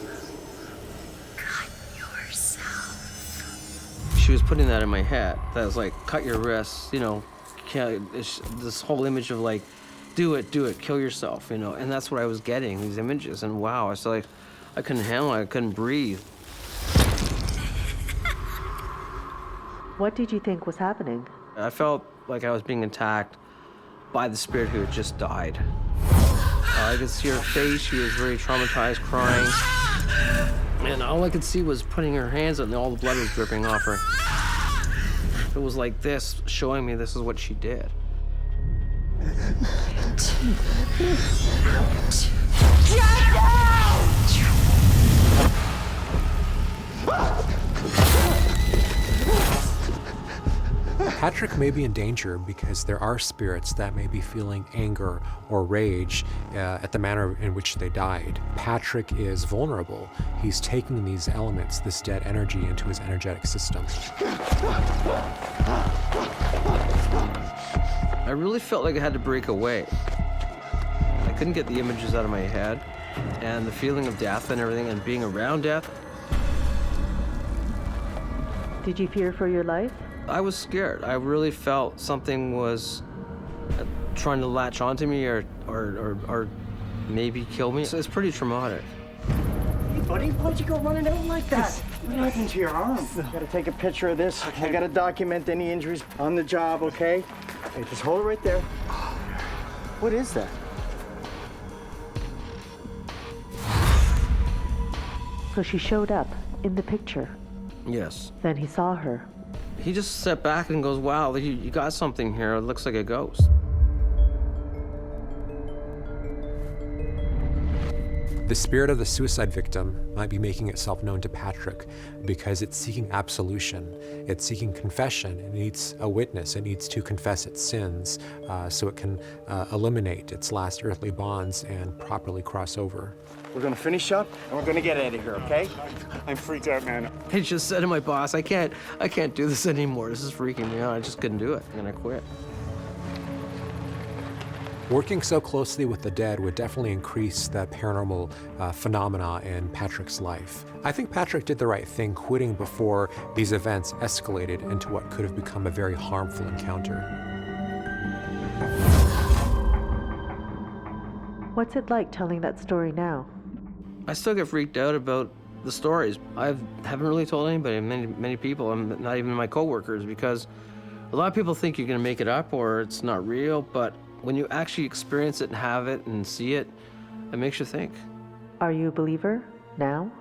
S6: Cut yourself.
S13: She was putting that in my head. That was like, cut your wrists, you know, this whole image of like, do it, kill yourself, you know. And that's what I was getting, these images. And wow, I was like, I couldn't handle it, I couldn't breathe.
S15: What did you think was happening?
S13: I felt like I was being attacked by the spirit who had just died. I could see her face, she was very traumatized, crying. And all I could see was putting her hands up and all the blood was dripping off her. It was like this, showing me this is what she did.
S6: Get out!
S16: Patrick may be in danger because there are spirits that may be feeling anger or rage at the manner in which they died. Patrick is vulnerable. He's taking these elements, this dead energy, into his energetic system.
S13: I really felt like I had to break away. I couldn't get the images out of my head, and the feeling of death and everything, and being around death.
S15: Did you fear for your life?
S13: I was scared. I really felt something was trying to latch onto me or maybe kill me. So it's pretty traumatic.
S17: Hey, buddy, why'd you go running out like that? What happened to your arm? Gotta take a picture of this. Okay. I gotta document any injuries on the job, okay? Hey, just hold it right there. What is that?
S15: So she showed up in the picture.
S13: Yes.
S15: Then he saw her.
S13: He just stepped back and goes, wow, you got something here. It looks like a ghost.
S16: The spirit of the suicide victim might be making itself known to Patrick because it's seeking absolution, it's seeking confession, it needs a witness, it needs to confess its sins so it can eliminate its last earthly bonds and properly cross over.
S17: We're gonna finish up and we're gonna get out of here, okay? I'm freaked out, man.
S13: I just said to my boss, I can't do this anymore. This is freaking me out. I just couldn't do it. I'm gonna quit.
S16: Working so closely with the dead would definitely increase the paranormal phenomena in Patrick's life. I think Patrick did the right thing quitting before these events escalated into what could have become a very harmful encounter.
S15: What's it like telling that story now?
S13: I still get freaked out about the stories. I haven't really told anybody, many people, not even my coworkers, because a lot of people think you're gonna make it up or it's not real, but when you actually experience it and have it and see it, it makes you think.
S15: Are you a believer now?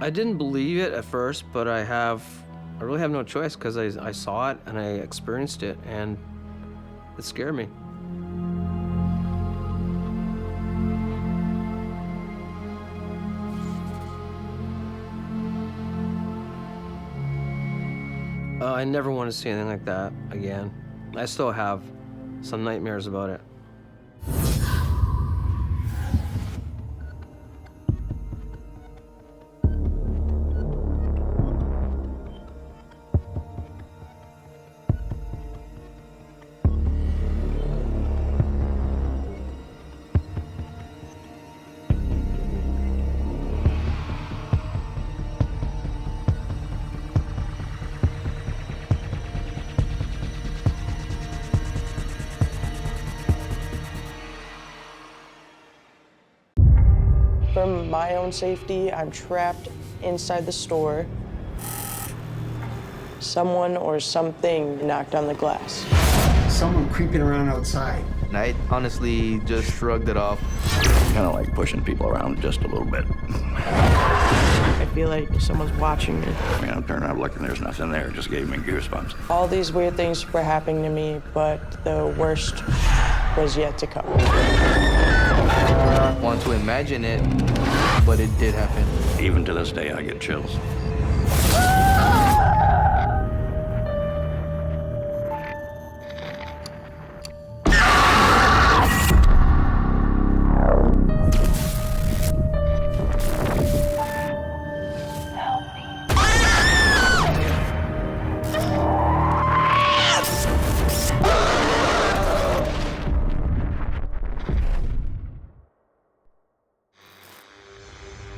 S13: I didn't believe it at first, but I really have no choice because I saw it and I experienced it and it scared me. I never want to see anything like that again. I still have some nightmares about it.
S12: For my own safety, I'm trapped inside the store. Someone or something knocked on the glass.
S17: Someone creeping around outside.
S19: And I honestly just shrugged it off.
S4: Kind of like pushing people around just a little bit.
S12: I feel like someone's watching me.
S4: I'm turning around looking, there's nothing there. It just gave me goosebumps.
S12: All these weird things were happening to me, but the worst was yet to come.
S19: I want to imagine it, but it did happen.
S4: Even to this day, I get chills.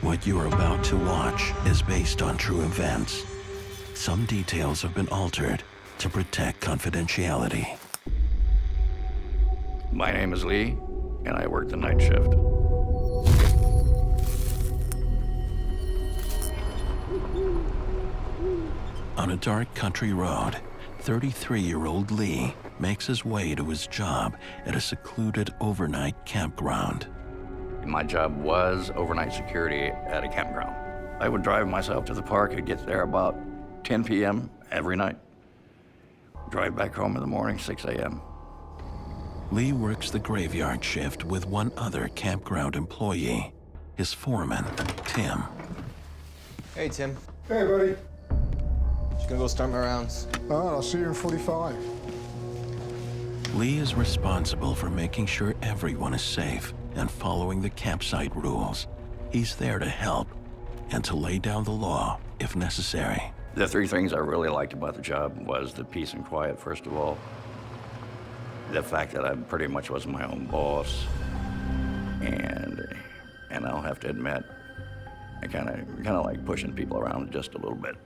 S4: What you're about to watch is based on true events. Some details have been altered to protect confidentiality.
S23: My name is Lee, and I work the night shift.
S4: On a dark country road, 33-year-old Lee makes his way to his job at a secluded overnight campground.
S23: My job was overnight security at a campground. I would drive myself to the park and get there about 10 p.m. every night. Drive back home in the morning, 6 a.m.
S4: Lee works the graveyard shift with one other campground employee, his foreman, Tim.
S19: Hey, Tim.
S24: Hey, buddy.
S19: Just gonna go start my rounds.
S24: All right, I'll see you in 45.
S4: Lee is responsible for making sure everyone is safe and following the campsite rules. He's there to help and to lay down the law if necessary.
S23: The three things I really liked about the job was the peace and quiet, first of all. The fact that I pretty much was my own boss. And I'll have to admit, I kind of like pushing people around just a little bit.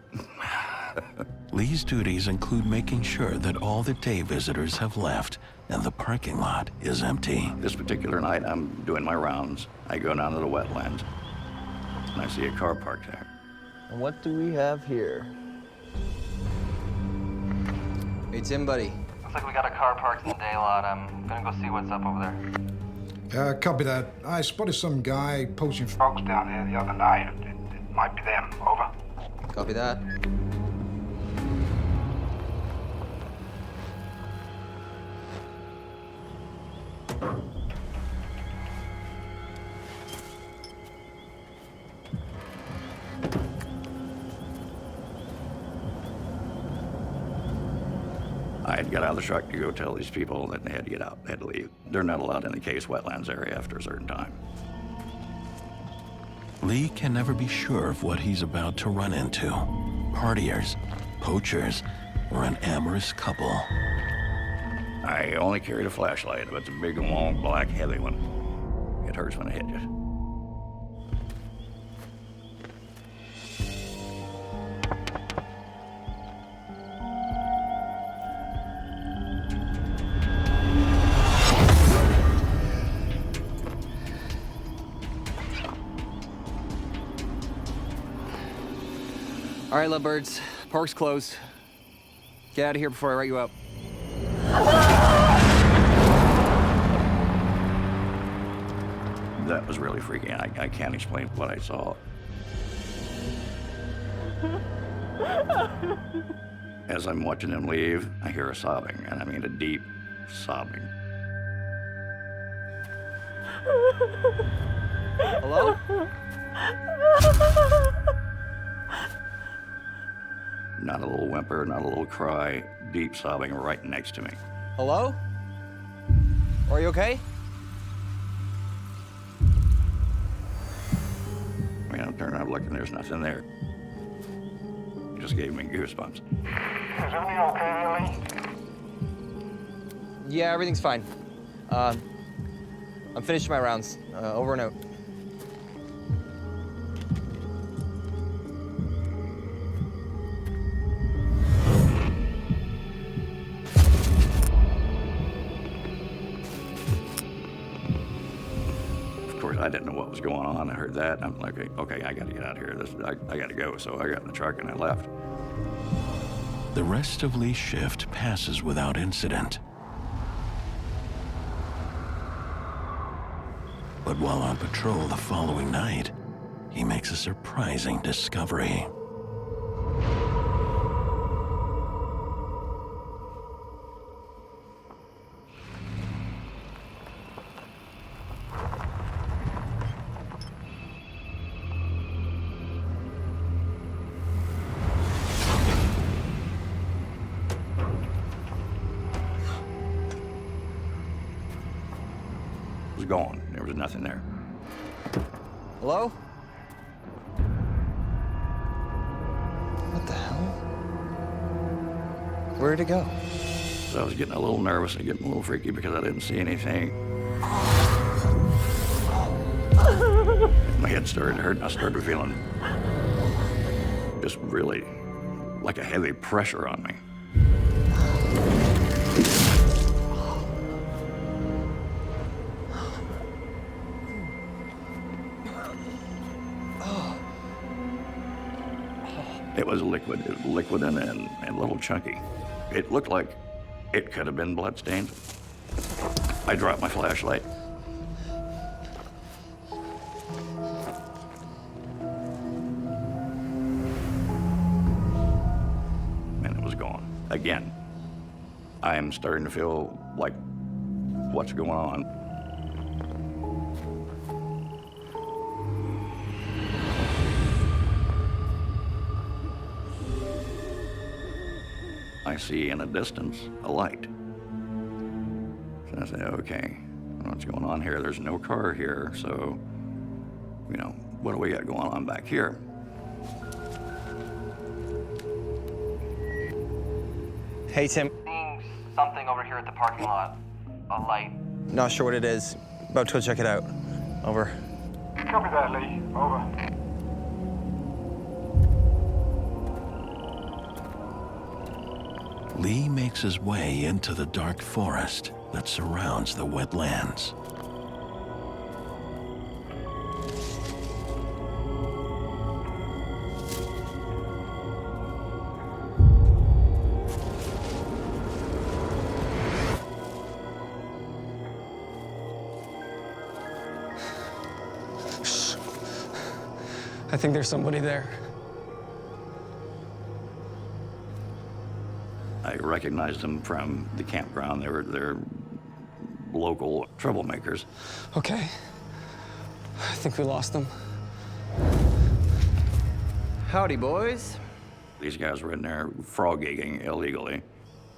S4: Lee's duties include making sure that all the day visitors have left and the parking lot is empty.
S23: This particular night, I'm doing my rounds. I go down to the wetlands, and I see a car parked there.
S19: And what do we have here? Hey, Tim, buddy.
S25: Looks like we got a car parked in the day lot. I'm gonna go see what's up over there.
S24: Copy that. I spotted some guy posing
S26: folks down there the other night. It might be them. Over.
S19: Copy that.
S23: had to get out of the truck to go tell these people that they had to get out, they had to leave. They're not allowed in the case wetlands area after a certain time.
S4: Lee can never be sure of what he's about to run into. Partiers, poachers, or an amorous couple.
S23: I only carried a flashlight, but it's a big, long, black, heavy one. It hurts when it hits you.
S1: All right, lovebirds, park's closed. Get out of here before I write you up.
S23: That was really freaky. I can't explain what I saw. As I'm watching him leave, I hear a sobbing, and I mean a deep sobbing.
S1: Hello?
S23: Not a little whimper, not a little cry, deep sobbing right next to me.
S1: Hello? Are you okay?
S23: I mean, I'm turning around looking, there's nothing there. It just gave me goosebumps.
S26: Is everything okay, Lee?
S1: Yeah, everything's fine. I'm finishing my rounds. Over and out.
S23: I didn't know what was going on. I heard that. I'm like, okay, I gotta get out of here. I gotta go. So I got in the truck and I left.
S4: The rest of Lee's shift passes without incident. But while on patrol the following night, he makes a surprising discovery.
S23: It was gone. There was nothing there.
S1: Hello? What the hell? Where'd it go?
S23: So I was getting a little nervous and getting a little freaky because I didn't see anything. My head started to hurt and I started feeling just really like a heavy pressure on me. It was liquid. It was liquid and a little chunky. It looked like it could have been bloodstained. I dropped my flashlight. And it was gone. Again, I am starting to feel like what's going on. I see in the distance a light. So I say, okay, what's going on here? There's no car here, so, you know, what do we got going on back here?
S1: Hey, Tim.
S25: Seeing something over here at the parking lot. A light.
S1: Not sure what it is. About to go check it out. Over.
S26: Copy that, Lee. Over.
S4: Lee makes his way into the dark forest that surrounds the wetlands.
S3: I think there's somebody there.
S23: I recognized them from the campground. They're local troublemakers.
S3: Okay. I think we lost them.
S1: Howdy, boys.
S23: These guys were in there frog gigging illegally.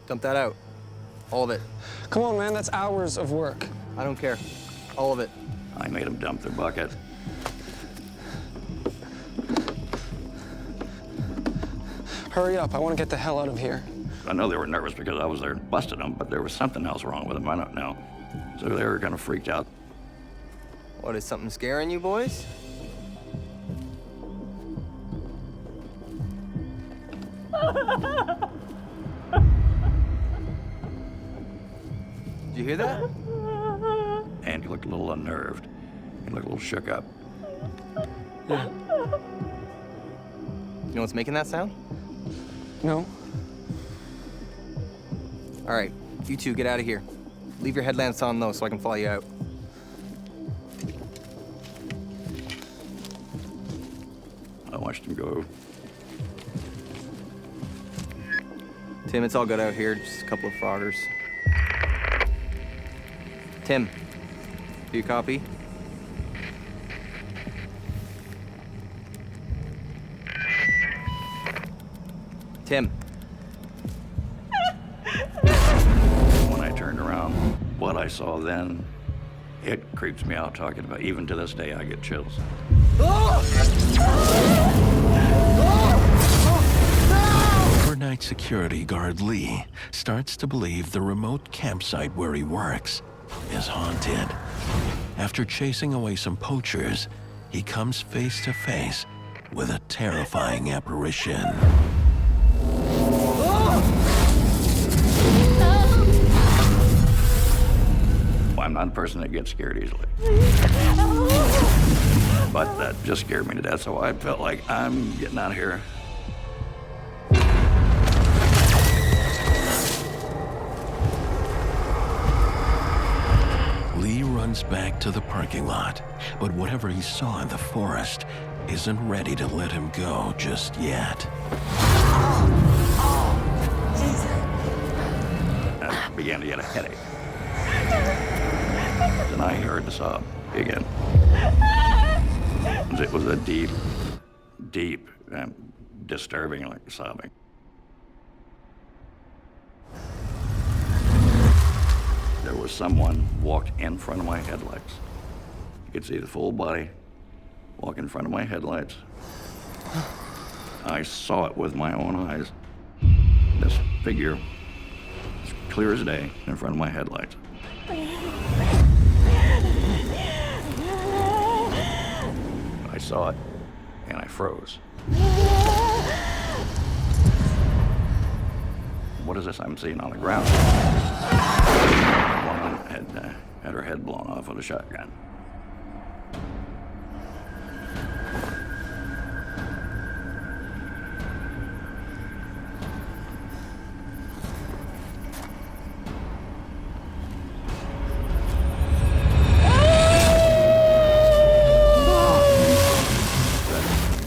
S1: Dump that out. All of it.
S3: Come on, man, that's hours of work.
S1: I don't care. All of it.
S23: I made them dump their bucket.
S3: Hurry up, I want to get the hell out of here.
S23: I know they were nervous because I was there and busted them, but there was something else wrong with them, I don't know. So they were kind of freaked out.
S1: What, is something scaring you boys? Did you hear that?
S23: And he looked a little unnerved. He looked a little shook up.
S3: Yeah.
S1: You know what's making that sound?
S3: No.
S1: All right, you two, get out of here. Leave your headlamps on, though, so I can follow you out.
S23: I watched him go.
S1: Tim, it's all good out here, just a couple of froggers. Tim, do you copy? Tim.
S23: When I turned around, what I saw then, it creeps me out talking about. Even to this day, I get chills.
S4: Overnight security guard Lee starts to believe the remote campsite where he works is haunted. After chasing away some poachers, he comes face to face with a terrifying apparition.
S23: I'm not a person that gets scared easily. But that just scared me to death, so I felt like I'm getting out of here.
S4: Lee runs back to the parking lot, but whatever he saw in the forest isn't ready to let him go just yet.
S23: I began to get a headache. Then I heard the sob again. It was a deep, deep, disturbing like sobbing. There was someone walked in front of my headlights. You could see the full body walk in front of my headlights. I saw it with my own eyes. This figure, as clear as day, in front of my headlights. I saw it, and I froze. What is this I'm seeing on the ground? A woman had her head blown off with a shotgun.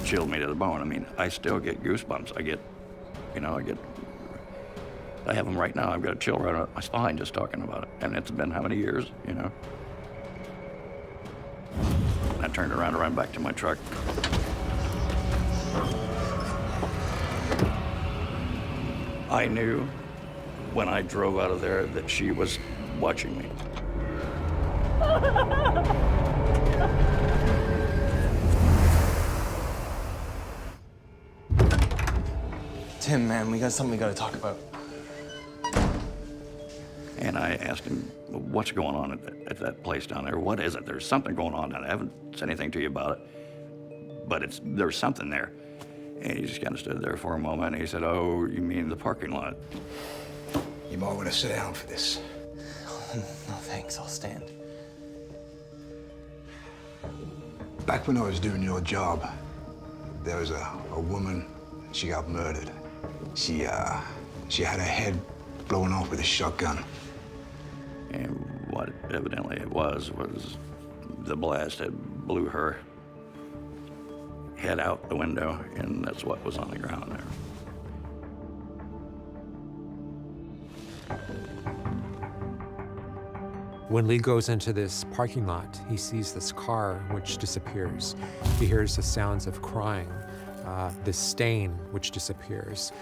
S23: Chilled me to the bone. I mean, I still get goosebumps. I have them right now. I've got a chill right up my spine just talking about it. And it's been how many years, you know? I turned around to run back to my truck. I knew when I drove out of there that she was watching me.
S3: Tim, man, we got something we gotta talk about.
S23: And I asked him, what's going on at that place down there? What is it? There's something going on down there. I haven't said anything to you about it, but there's something there. And he just kind of stood there for a moment, and he said, oh, you mean the parking lot?
S24: You might want to sit down for this.
S3: No, thanks, I'll stand.
S24: Back when I was doing your job, there was a woman, she got murdered. She had her head blown off with a shotgun.
S23: And what evidently it was the blast that blew her head out the window, and that's what was on the ground there.
S16: When Lee goes into this parking lot, he sees this car which disappears. He hears the sounds of crying, this stain which disappears.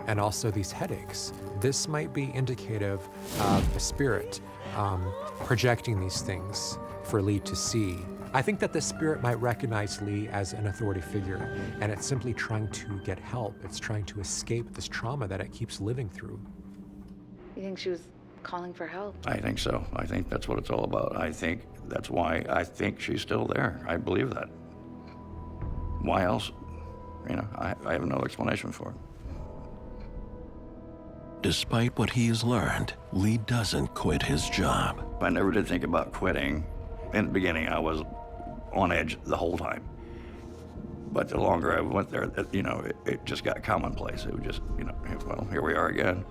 S16: and also these headaches. This might be indicative of a spirit projecting these things for Lee to see. I think that the spirit might recognize Lee as an authority figure, and it's simply trying to get help. It's trying to escape this trauma that it keeps living through.
S7: You think she was calling for help?
S23: I think so. I think that's what it's all about. I think that's why I think she's still there. I believe that. Why else? You know, I have no explanation for it.
S4: Despite what he's learned, Lee doesn't quit his job.
S23: I never did think about quitting. In the beginning, I was on edge the whole time. But the longer I went there, you know, it just got commonplace. It was just, you know, well, here we are again.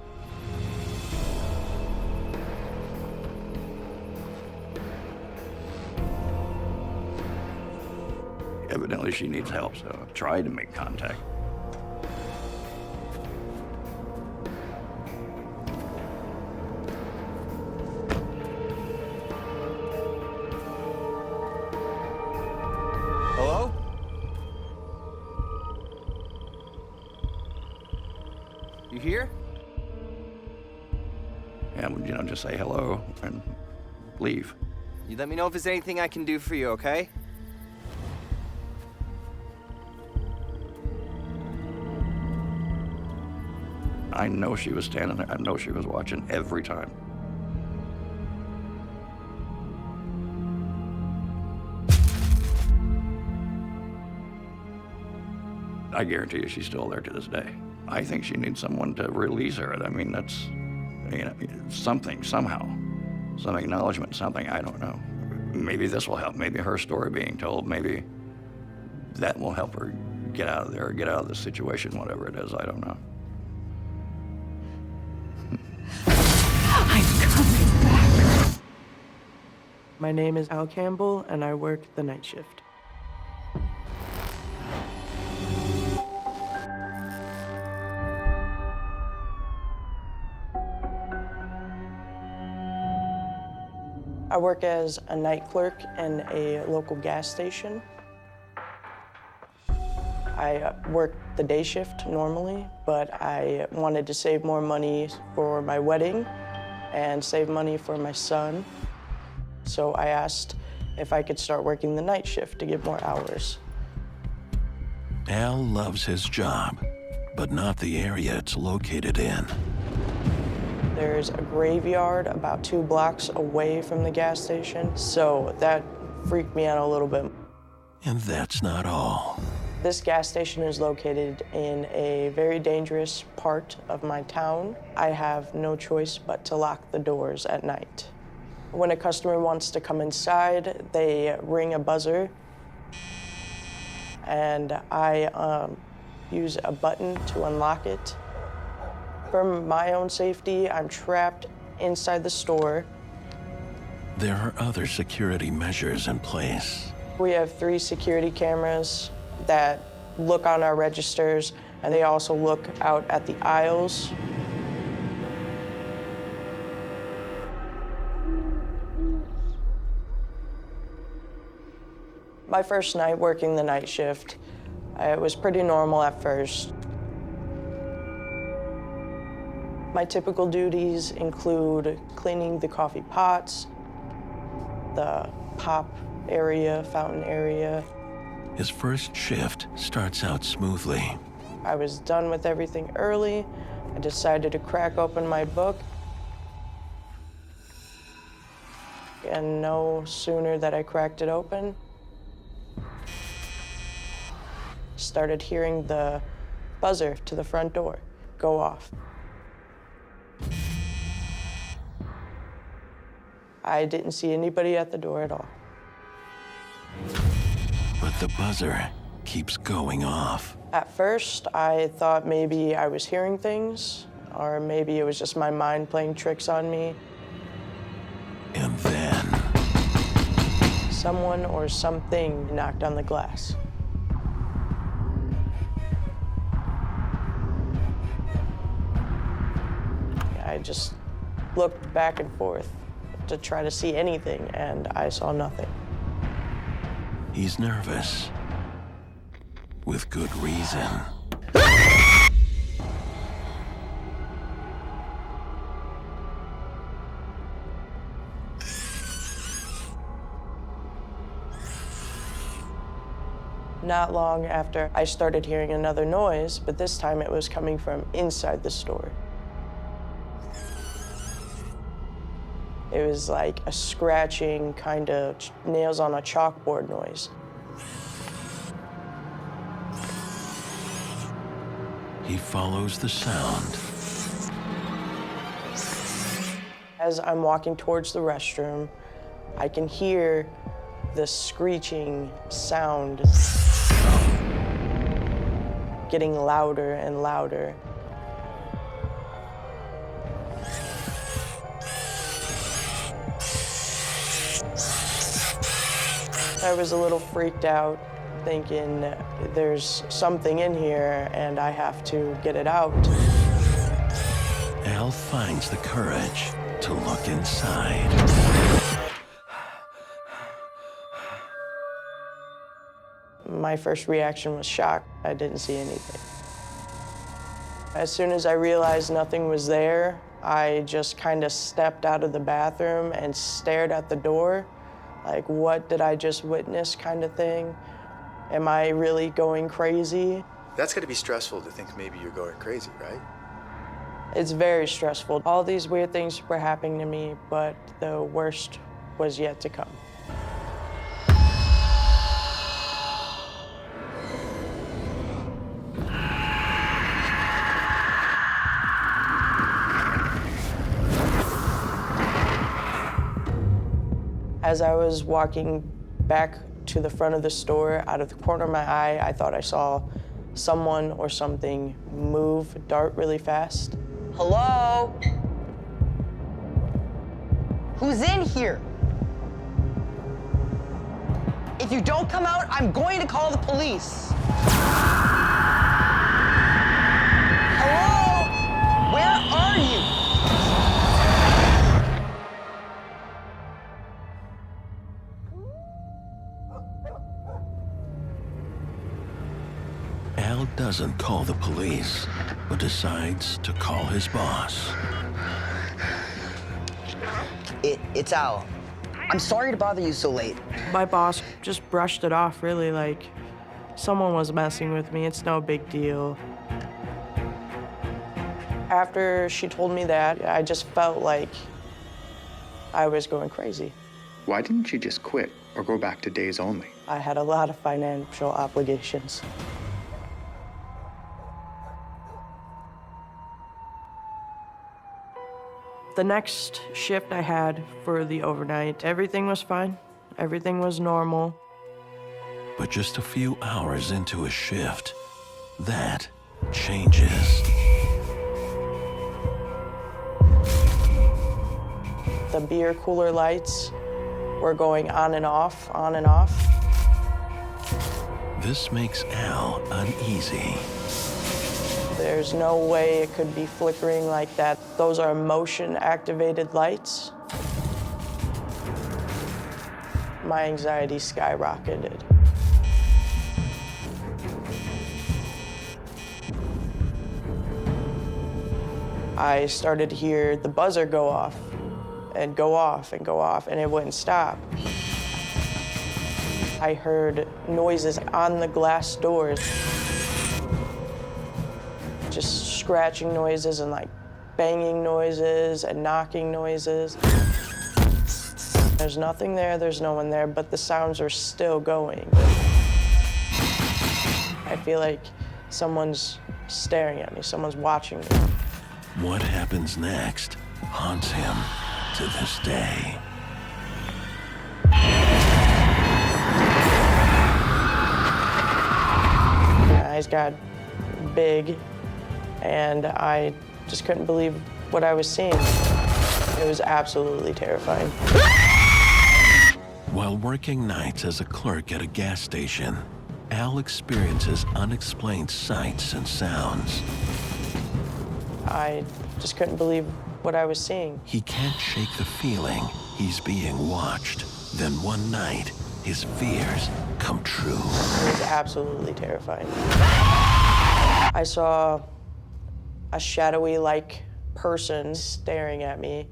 S23: Evidently, she needs help, so I tried to make contact.
S1: Hello? You here?
S23: And, you know, just say hello and leave.
S1: You let me know if there's anything I can do for you, okay?
S23: I know she was standing there. I know she was watching every time. I guarantee you she's still there to this day. I think she needs someone to release her. I mean, that's, you know, something, somehow. Some acknowledgement, something, I don't know. Maybe this will help. Maybe her story being told, maybe that will help her get out of there, get out of the situation, whatever it is, I don't know.
S12: I'm coming back. My name is Al Campbell, and I work the night shift. I work as a night clerk in a local gas station. I work the day shift normally, but I wanted to save more money for my wedding and save money for my son. So I asked if I could start working the night shift to get more hours.
S4: Al loves his job, but not the area it's located in.
S12: There's a graveyard about 2 blocks away from the gas station, so that freaked me out a little bit.
S4: And that's not all.
S12: This gas station is located in a very dangerous part of my town. I have no choice but to lock the doors at night. When a customer wants to come inside, they ring a buzzer, and I use a button to unlock it. For my own safety, I'm trapped inside the store.
S4: There are other security measures in place.
S12: We have 3 security cameras that look on our registers, and they also look out at the aisles. My first night working the night shift, it was pretty normal at first. My typical duties include cleaning the coffee pots, the pop area, fountain area.
S4: His first shift starts out smoothly.
S12: I was done with everything early. I decided to crack open my book. And no sooner that I cracked it open, started hearing the buzzer to the front door go off. I didn't see anybody at the door at all.
S4: But the buzzer keeps going off.
S12: At first, I thought maybe I was hearing things, or maybe it was just my mind playing tricks on me.
S4: And then
S12: someone or something knocked on the glass. I just looked back and forth to try to see anything, and I saw nothing.
S4: He's nervous. With good reason.
S12: Not long after, I started hearing another noise, but this time it was coming from inside the store. It was like a scratching, kind of nails on a chalkboard noise.
S4: He follows the sound.
S12: As I'm walking towards the restroom, I can hear the screeching sound getting louder and louder. I was a little freaked out, thinking there's something in here and I have to get it out.
S4: Al finds the courage to look inside.
S12: My first reaction was shock. I didn't see anything. As soon as I realized nothing was there, I just kind of stepped out of the bathroom and stared at the door. Like, what did I just witness kind of thing? Am I really going crazy?
S8: That's gotta be stressful to think maybe you're going crazy, right?
S12: It's very stressful. All these weird things were happening to me, but the worst was yet to come. As I was walking back to the front of the store, out of the corner of my eye, I thought I saw someone or something move, dart really fast.
S14: Hello? Who's in here? If you don't come out, I'm going to call the police. Hello? Where are you?
S4: Al doesn't call the police, but decides to call his boss.
S14: It's Al. I'm sorry to bother you so late.
S12: My boss just brushed it off, really, like someone was messing with me. It's no big deal. After she told me that, I just felt like I was going crazy.
S8: Why didn't you just quit or go back to days only?
S12: I had a lot of financial obligations. The next shift I had for the overnight, everything was fine. Everything was normal.
S4: But just a few hours into a shift, that changes.
S12: The beer cooler lights were going on and off, on and off.
S4: This makes Al uneasy.
S12: There's no way it could be flickering like that. Those are motion-activated lights. My anxiety skyrocketed. I started to hear the buzzer go off and go off and go off, and it wouldn't stop. I heard noises on the glass doors. Just scratching noises and like banging noises and knocking noises. There's nothing there, there's no one there, but the sounds are still going. I feel like someone's staring at me, someone's watching me.
S4: What happens next haunts him to this day.
S12: My eyes got big, and I just couldn't believe what I was seeing. It was absolutely terrifying.
S4: While working nights as a clerk at a gas station, Al experiences unexplained sights and sounds.
S12: I just couldn't believe what I was seeing.
S4: He can't shake the feeling he's being watched. Then one night, his fears come true.
S12: It was absolutely terrifying. I saw a shadowy-like person staring at me.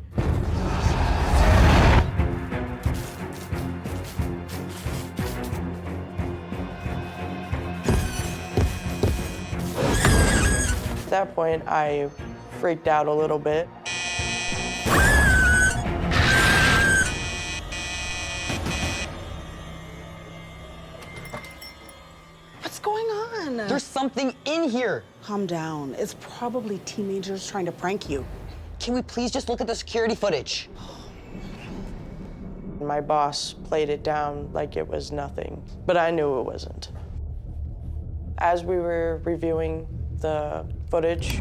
S12: that point, I freaked out a little bit.
S9: What's going on?
S14: There's something in here.
S9: Calm down. It's probably teenagers trying to prank you.
S14: Can we please just look at the security footage?
S12: My boss played it down like it was nothing, but I knew it wasn't. As we were reviewing the footage,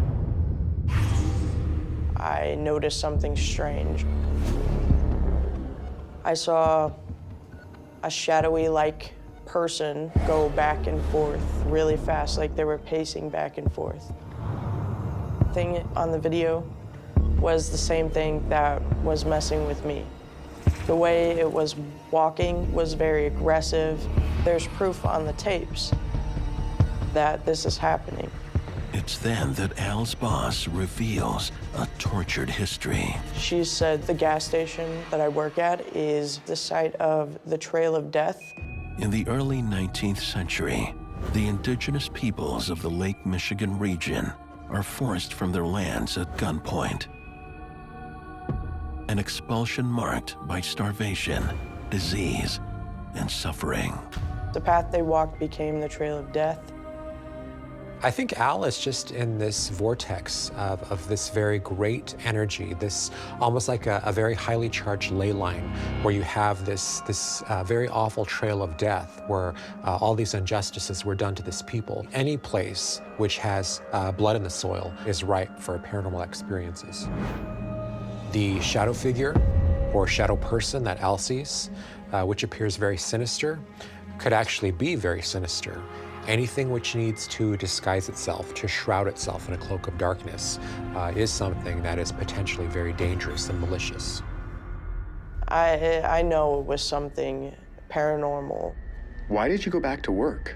S12: I noticed something strange. I saw a shadowy-like person go back and forth really fast, like they were pacing back and forth. The thing on the video was the same thing that was messing with me. The way it was walking was very aggressive. There's proof on the tapes that this is happening.
S4: It's then that Al's boss reveals a tortured history.
S12: She said the gas station that I work at is the site of the Trail of Death.
S4: In the early 19th century, the indigenous peoples of the Lake Michigan region are forced from their lands at gunpoint. An expulsion marked by starvation, disease, and suffering.
S12: The path they walked became the Trail of Death.
S16: I think Al is just in this vortex of this very great energy, this almost like a very highly charged ley line, where you have this very awful trail of death, where all these injustices were done to this people. Any place which has blood in the soil is ripe for paranormal experiences. The shadow figure or shadow person that Al sees, which appears very sinister, could actually be very sinister. Anything which needs to disguise itself, to shroud itself in a cloak of darkness, is something that is potentially very dangerous and malicious.
S12: I know it was something paranormal.
S8: Why did you go back to work?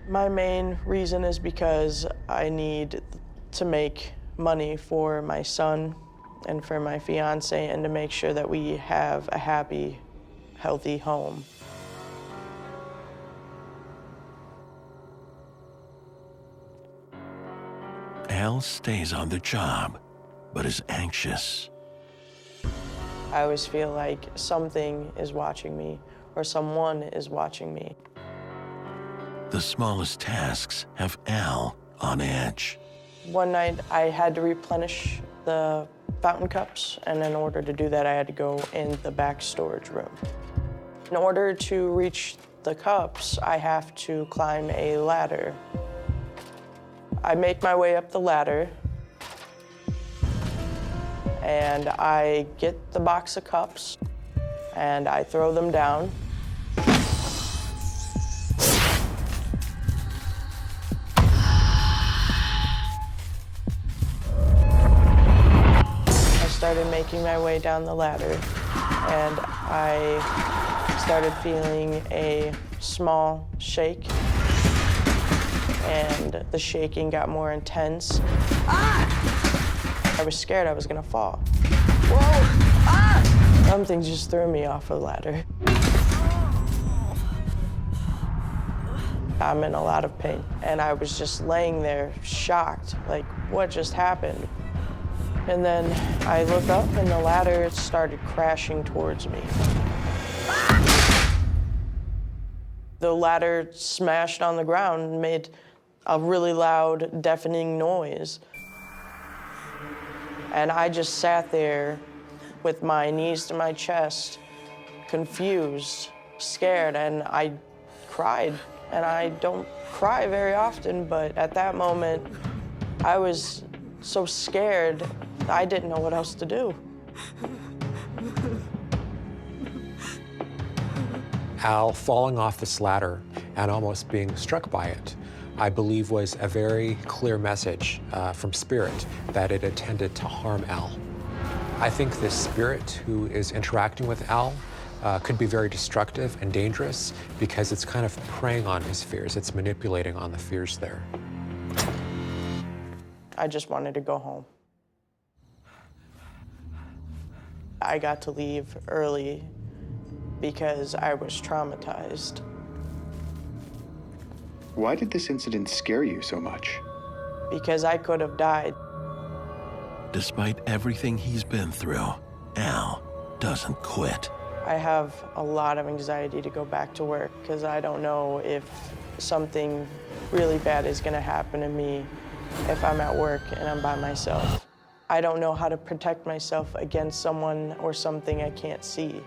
S12: My main reason is because I need to make money for my son and for my fiance, and to make sure that we have a happy, healthy home.
S4: Al stays on the job, but is anxious.
S12: I always feel like something is watching me, or someone is watching me.
S4: The smallest tasks have Al on edge.
S12: One night, I had to replenish the fountain cups, and in order to do that, I had to go in the back storage room. In order to reach the cups, I have to climb a ladder. I make my way up the ladder, and I get the box of cups, and I throw them down. I started making my way down the ladder, and I started feeling a small shake, and the shaking got more intense. I was scared I was gonna fall. Whoa! Something just threw me off the ladder. I'm in a lot of pain, and I was just laying there shocked, like, what just happened? And then I look up, and the ladder started crashing towards me. The ladder smashed on the ground and made a really loud, deafening noise. And I just sat there with my knees to my chest, confused, scared, and I cried. And I don't cry very often, but at that moment, I was so scared, I didn't know what else to do.
S16: Al falling off this ladder and almost being struck by it, I believe, was a very clear message from Spirit that it intended to harm Al. I think this spirit who is interacting with Al could be very destructive and dangerous because it's kind of preying on his fears. It's manipulating on the fears there.
S12: I just wanted to go home. I got to leave early because I was traumatized.
S8: Why did this incident scare you so much?
S12: because I could have died.
S4: Despite everything he's been through, Al doesn't quit.
S12: I have a lot of anxiety to go back to work because I don't know if something really bad is gonna happen to me if I'm at work and I'm by myself. I don't know how to protect myself against someone or something I can't see.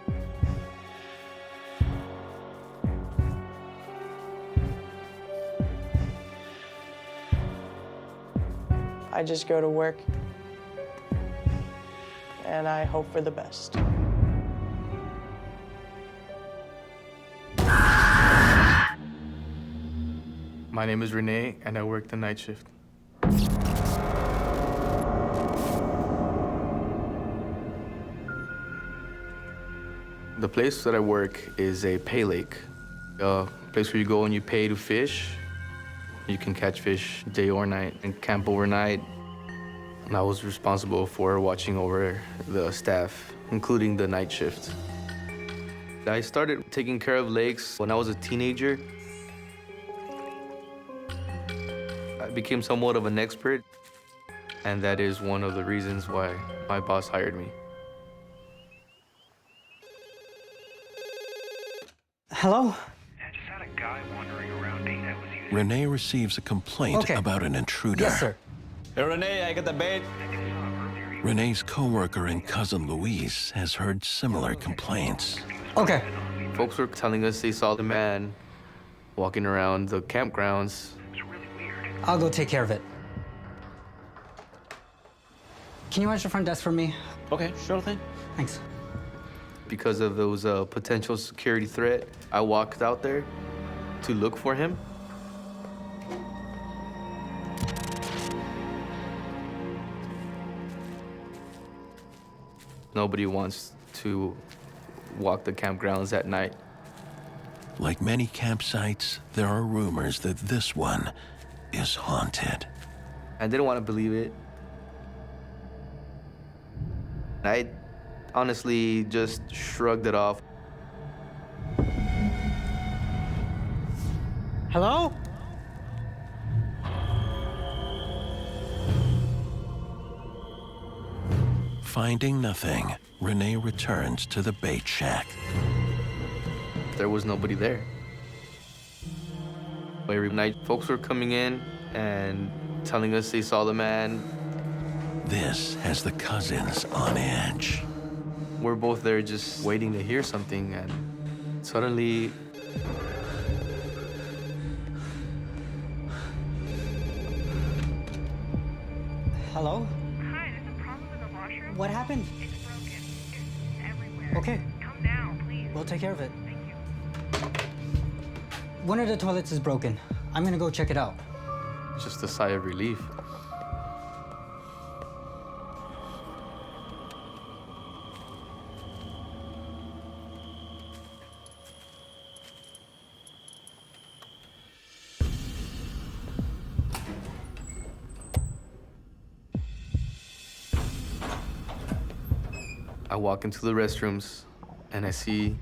S12: I just go to work and I hope for the best.
S19: My name is Renee, and I work the night shift. The place that I work is a pay lake, a place where you go and you pay to fish. You can catch fish day or night and camp overnight. And I was responsible for watching over the staff, including the night shift. I started taking care of lakes when I was a teenager. I became somewhat of an expert, and that is one of the reasons why my boss hired me.
S5: Hello?
S4: Renee receives a complaint about an intruder.
S5: Yes, sir. Hey, Renee, I got the bait.
S4: Renee's coworker and cousin Louise has heard similar complaints.
S5: Okay.
S19: Folks were telling us they saw the man walking around the campgrounds.
S5: I'll go take care of it. Can you watch the front desk for me? Okay, sure thing. Thanks.
S19: Because of those potential security threat, I walked out there to look for him. Nobody wants to walk the campgrounds at night.
S4: Like many campsites, there are rumors that this one is haunted.
S19: I didn't want to believe it. I honestly just shrugged it off.
S5: Hello?
S4: Finding nothing, Renee returns to the bait shack.
S19: There was nobody there. Every night, folks were coming in and telling us they saw the man.
S4: This has the cousins on edge.
S19: We're both there just waiting to hear something, and suddenly,
S5: Hello? Hi, there's a problem with the washer. What happened? It's broken. It's everywhere. Okay. Come down, please. We'll take care of it. Thank you. One of the toilets is broken. I'm gonna go check it out.
S19: just a sigh of relief. I walk into the restrooms and I see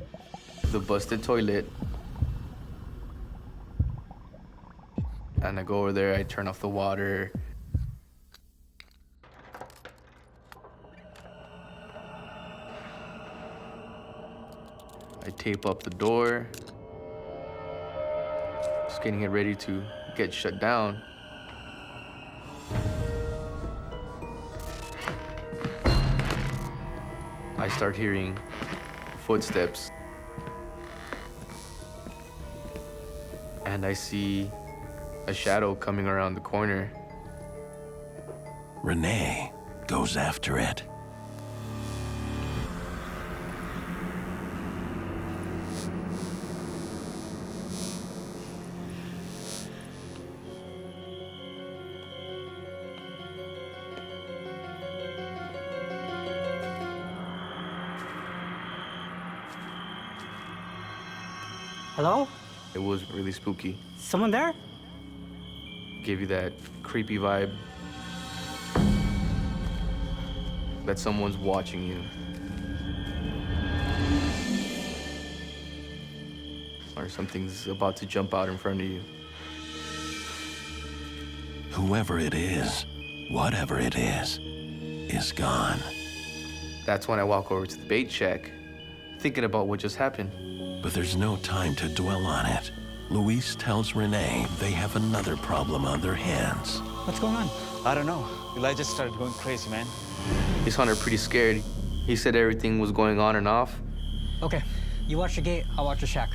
S19: the busted toilet. And I go over there, I turn off the water. I tape up the door. Just getting it ready to get shut down. I start hearing footsteps. And I see a shadow coming around the corner.
S4: Renee goes after it.
S5: Hello?
S19: It was really spooky.
S5: Someone there?
S19: Gave you that creepy vibe that someone's watching you. Or something's about to jump out in front of you.
S4: Whoever it is, whatever it is gone.
S19: That's when I walk over to the bait shack, thinking about what just happened.
S4: But there's no time to dwell on it. Luis tells Renee they have another problem on their hands.
S5: What's going on?
S10: I don't know. Eli just started going crazy, man.
S19: He sounded pretty scared. He said everything was going on and off.
S5: Okay, you watch the gate, I'll watch the shack.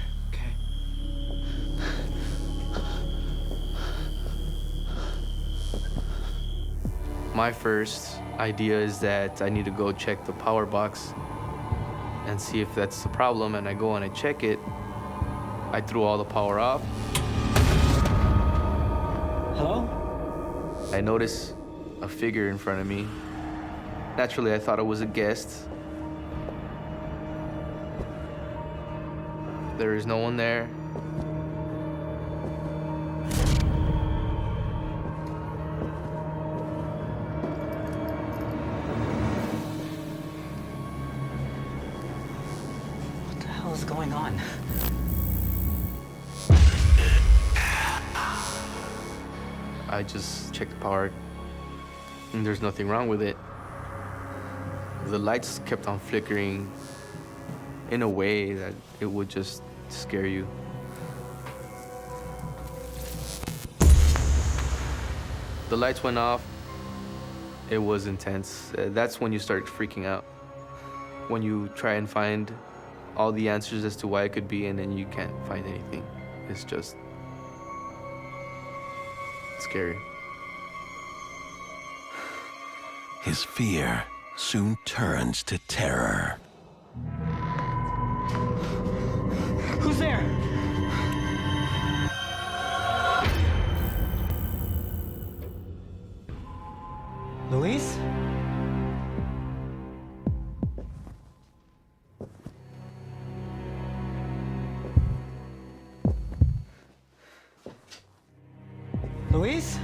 S19: My first idea is that I need to go check the power box and see if that's the problem, and I go and I check it. I threw all the power off.
S5: Hello?
S19: I notice a figure in front of me. Naturally, I thought it was a guest. There is no one there.
S5: What the hell is going on?
S19: I just checked the power, and there's nothing wrong with it. The lights kept on flickering in a way that it would just scare you. The lights went off. It was intense. That's when you start freaking out. When you try and find all the answers as to why it could be, and then you can't find anything. It's just scary.
S4: His fear soon turns to terror.
S5: Who's there? Luis? Luis?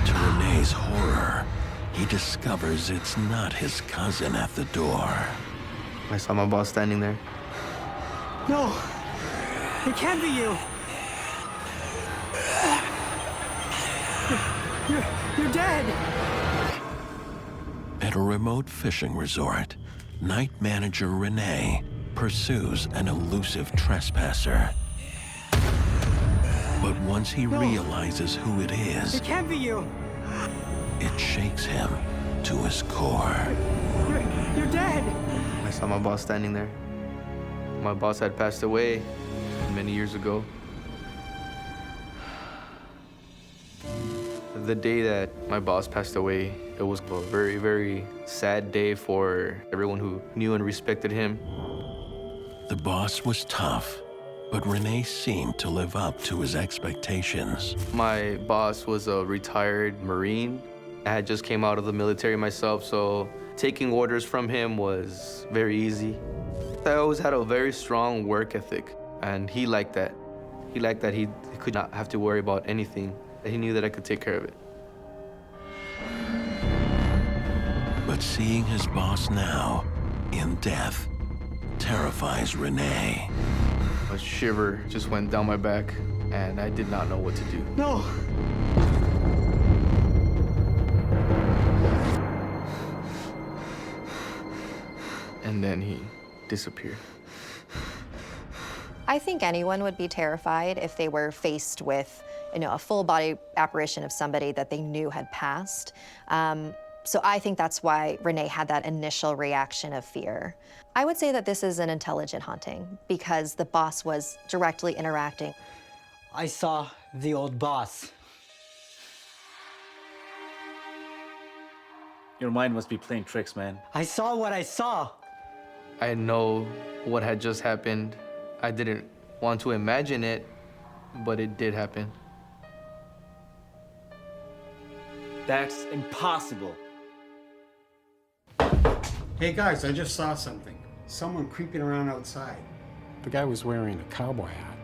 S4: To Renee's horror, he discovers it's not his cousin at the door.
S19: I saw my boss standing there.
S5: No! It can't be you! You're dead!
S4: At a remote fishing resort, night manager Renee pursues an elusive trespasser. But once he realizes who it is,
S5: It can't be you!
S4: it shakes him to his core.
S5: You're dead!
S19: I saw my boss standing there. My boss had passed away many years ago. The day that my boss passed away, it was a very, very sad day for everyone who knew and respected him.
S4: The boss was tough, but Renee seemed to live up to his expectations.
S19: My boss was a retired Marine. I had just came out of the military myself, so taking orders from him was very easy. I always had a very strong work ethic, and he liked that. He liked that he could not have to worry about anything, that he knew that I could take care of it.
S4: But seeing his boss now, in death, terrifies Renee.
S19: A shiver just went down my back, and I did not know what to do.
S5: No!
S19: And then he disappeared.
S11: I think anyone would be terrified if they were faced with, a full body apparition of somebody that they knew had passed. So I think that's why Renee had that initial reaction of fear. I would say that this is an intelligent haunting because the boss was directly interacting.
S5: I saw the old boss.
S10: Your mind must be playing tricks, man.
S5: I saw what I saw.
S19: I know what had just happened. I didn't want to imagine it, but it did happen.
S10: That's impossible.
S18: Hey guys, I just saw something. Someone creeping around outside. The guy was wearing a cowboy hat.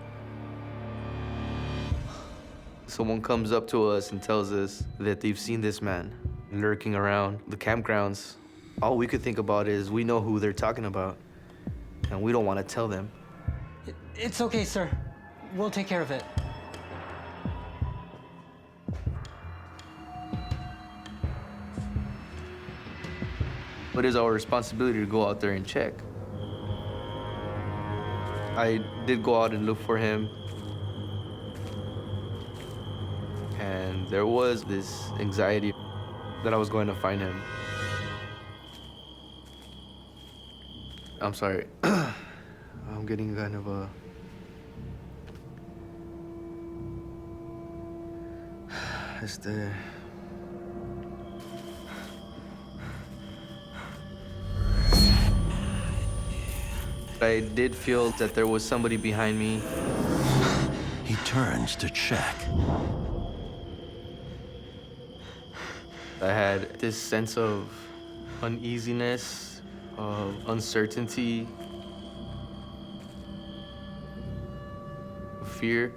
S19: Someone comes up to us and tells us that they've seen this man lurking around the campgrounds. All we could think about is we know who they're talking about, and we don't want to tell them.
S5: It's okay, sir. We'll take care of it.
S19: But it's our responsibility to go out there and check. I did go out and look for him. And there was this anxiety that I was going to find him. I'm sorry. I'm getting kind of a... I did feel that there was somebody behind me.
S4: He turns to check.
S19: I had this sense of uneasiness, of uncertainty, of fear.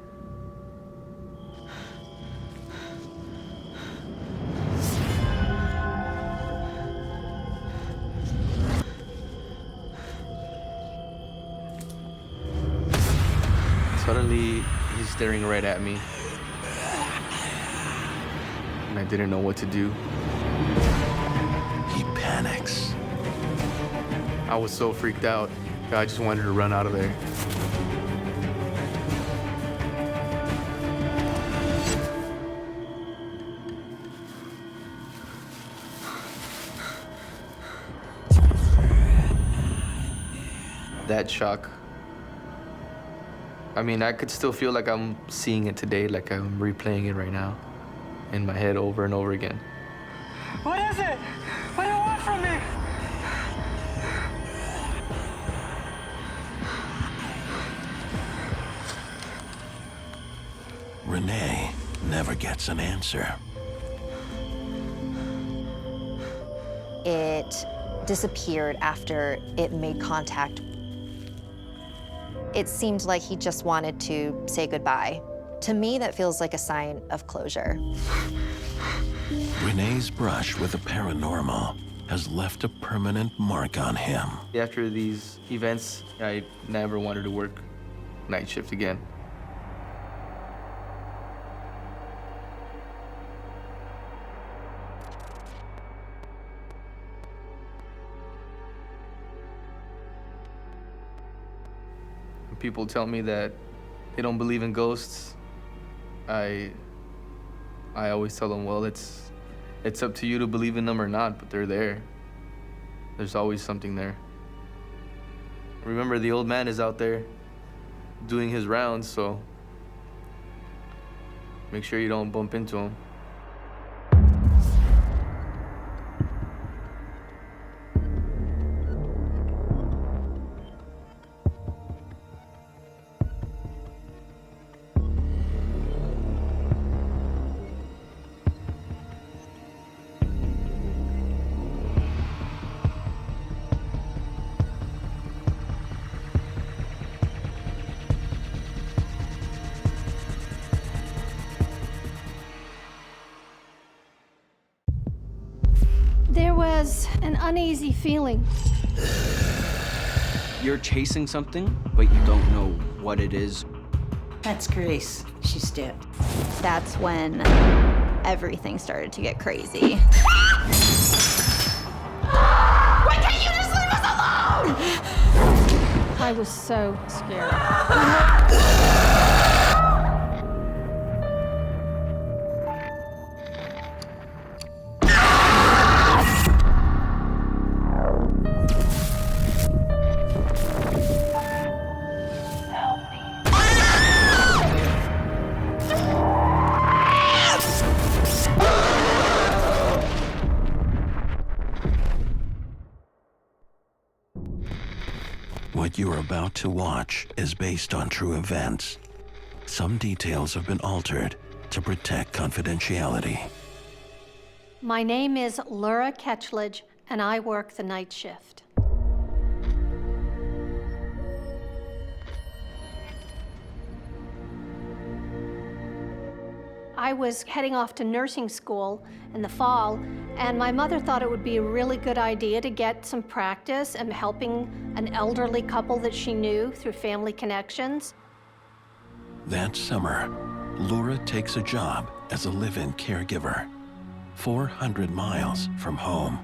S19: Suddenly, he's staring right at me. And I didn't know what to do.
S4: He panics.
S19: I was so freaked out. I just wanted to run out of there. That shock. I mean, I could still feel like I'm seeing it today, like I'm replaying it right now in my head over and over again.
S5: What is it? What do you want from me?
S4: Renee never gets an answer.
S11: It disappeared after it made contact. It seemed like he just wanted to say goodbye. To me, that feels like a sign of closure.
S4: Renee's brush with the paranormal has left a permanent mark on him.
S19: After these events, I never wanted to work night shift again. People tell me that they don't believe in ghosts. I always tell them, well, it's up to you to believe in them or not, but they're there. There's always something there. Remember, the old man is out there doing his rounds, so make sure you don't bump into him.
S2: There was an uneasy feeling.
S6: You're chasing something, but you don't know what it is.
S15: That's Grace. She's dead.
S20: That's when everything started to get crazy.
S2: Why can't you just leave us alone? I was so scared.
S4: What you're about to watch is based on true events. Some details have been altered to protect confidentiality.
S2: My name is Laura Ketchledge, and I work the night shift. I was heading off to nursing school in the fall, and my mother thought it would be a really good idea to get some practice and helping an elderly couple that she knew through family connections.
S4: That summer, Laura takes a job as a live-in caregiver, 400 miles from home.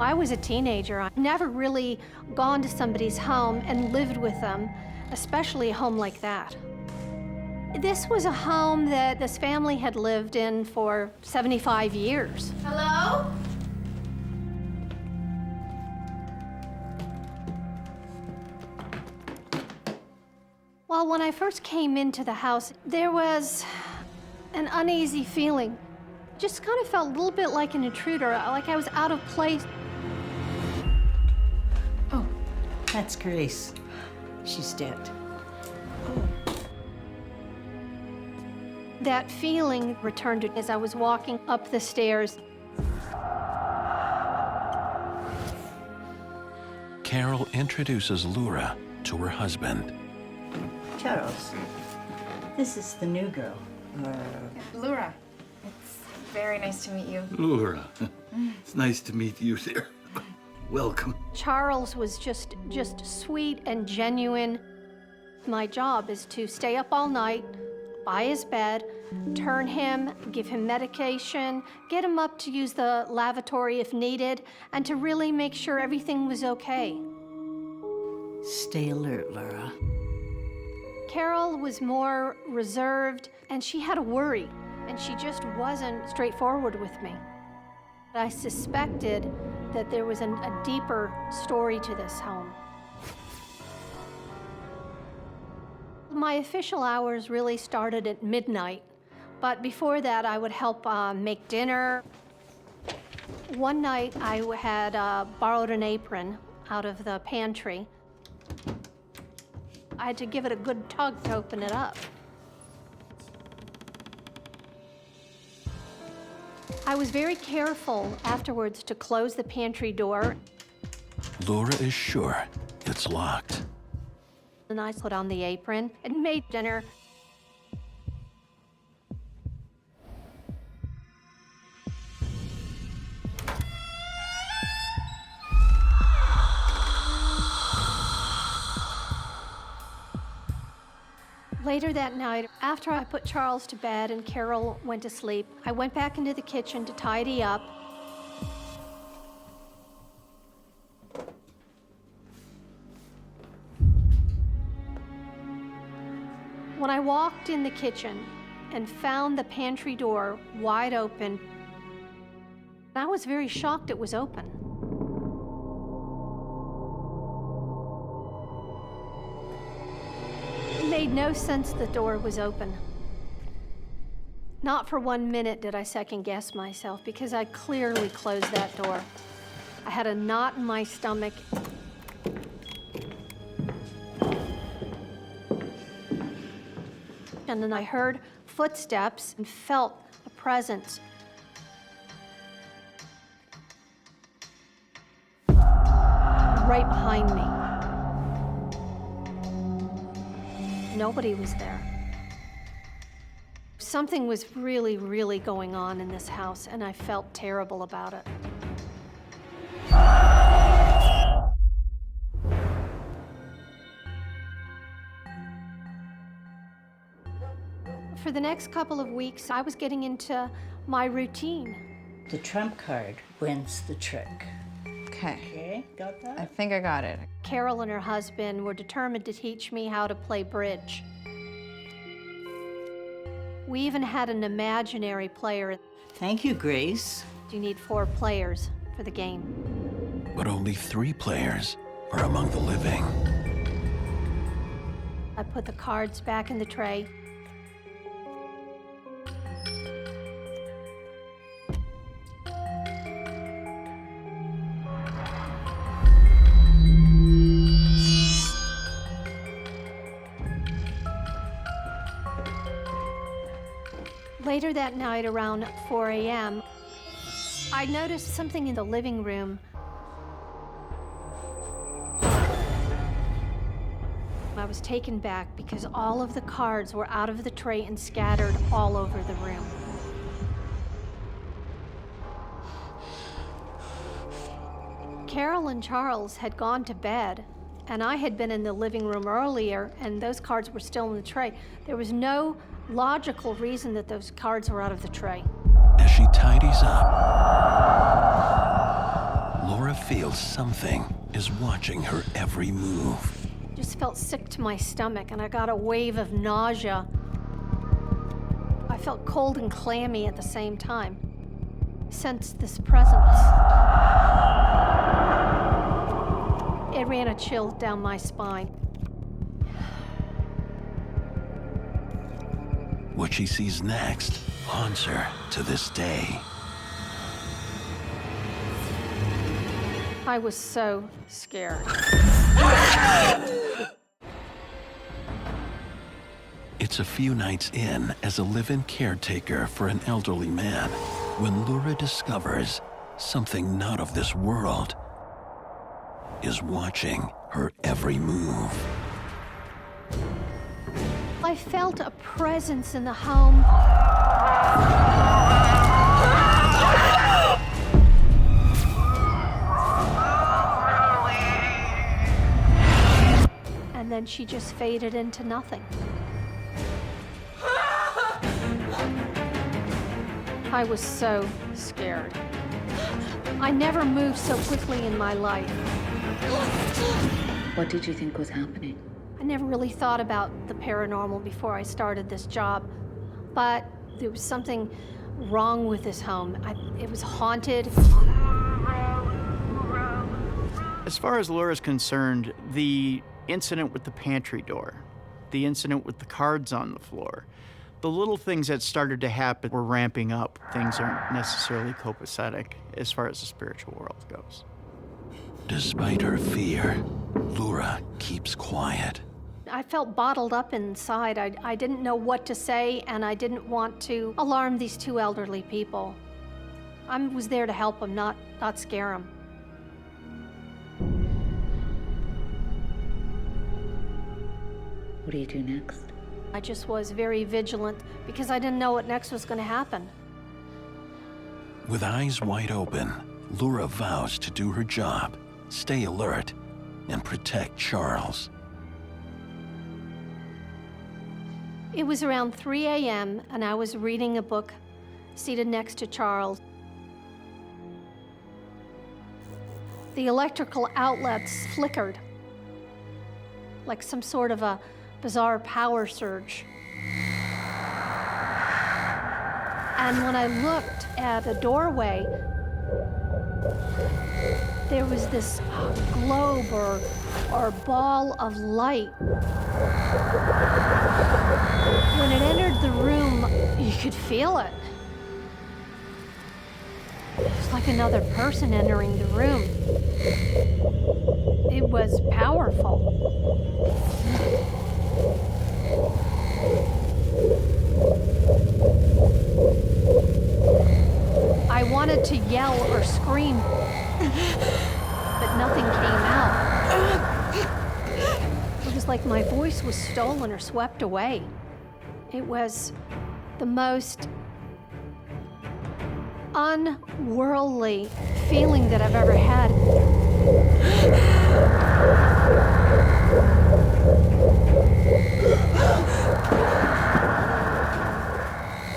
S2: I was a teenager. I'd never really gone to somebody's home and lived with them, especially a home like that. This was a home that this family had lived in for 75 years.
S20: Hello?
S2: Well, when I first came into the house, there was an uneasy feeling. Just kind of felt a little bit like an intruder, like I was out of place.
S15: Oh, that's Grace. She's dead.
S2: That feeling returned as I was walking up the stairs.
S4: Carol introduces Laura to her husband.
S15: Charles, this is the new girl.
S7: Laura, it's very nice to meet you.
S13: Laura, it's nice to meet you there. Welcome.
S2: Charles was just sweet and genuine. My job is to stay up all night, by his bed, turn him, give him medication, get him up to use the lavatory if needed, and to really make sure everything was okay.
S15: Stay alert, Laura.
S2: Carol was more reserved, and she had a worry, and she just wasn't straightforward with me. I suspected that there was a deeper story to this home. My official hours really started at midnight, but before that I would help make dinner. One night I had borrowed an apron out of the pantry. I had to give it a good tug to open it up. I was very careful afterwards to close the pantry door.
S4: Laura is sure it's locked.
S2: And I put on the apron and made dinner. Later that night, after I put Charles to bed and Carol went to sleep, I went back into the kitchen to tidy up. When I walked in the kitchen and found the pantry door wide open, I was very shocked it was open. It made no sense the door was open. Not for 1 minute did I second guess myself, because I clearly closed that door. I had a knot in my stomach. And then I heard footsteps and felt a presence. Right behind me. Nobody was there. Something was really, really going on in this house, and I felt terrible about it. For the next couple of weeks, I was getting into my routine.
S15: The trump card wins the trick.
S7: Okay.
S15: Okay, got that?
S7: I think I got it.
S2: Carol and her husband were determined to teach me how to play bridge. We even had an imaginary player.
S15: Thank you, Grace.
S2: You need 4 players for the game.
S4: But only 3 players are among the living.
S2: I put the cards back in the tray. Later that night, around 4 a.m., I noticed something in the living room. I was taken back because all of the cards were out of the tray and scattered all over the room. Carol and Charles had gone to bed, and I had been in the living room earlier, and those cards were still in the tray. There was no logical reason that those cards were out of the tray.
S4: As she tidies up, Laura feels something is watching her every move.
S2: Just felt sick to my stomach, and I got a wave of nausea. I felt cold and clammy at the same time. Sensed this presence. It ran a chill down my spine.
S4: What she sees next haunts her to this day.
S2: I was so scared.
S4: It's a few nights in as a live-in caretaker for an elderly man when Laura discovers something not of this world is watching her every move.
S2: I felt a presence in the home. And then she just faded into nothing. I was so scared. I never moved so quickly in my life.
S15: What did you think was happening?
S2: I never really thought about the paranormal before I started this job, but there was something wrong with this home. It was haunted.
S6: As far as Laura's concerned, the incident with the pantry door, the incident with the cards on the floor, the little things that started to happen were ramping up. Things aren't necessarily copacetic as far as the spiritual world goes.
S4: Despite her fear, Laura keeps quiet.
S2: I felt bottled up inside. I didn't know what to say, and I didn't want to alarm these two elderly people. I was there to help them, not scare them.
S15: What do you do next?
S2: I just was very vigilant because I didn't know what next was going to happen.
S4: With eyes wide open, Laura vows to do her job, stay alert, and protect Charles.
S2: It was around 3 a.m., and I was reading a book, seated next to Charles. The electrical outlets flickered, like some sort of a bizarre power surge. And when I looked at a doorway, there was this globe or ball of light. When it entered the room, you could feel it. It was like another person entering the room. It was powerful. I wanted to yell or scream, but nothing came out. It was like my voice was stolen or swept away. It was the most unworldly feeling that I've ever had.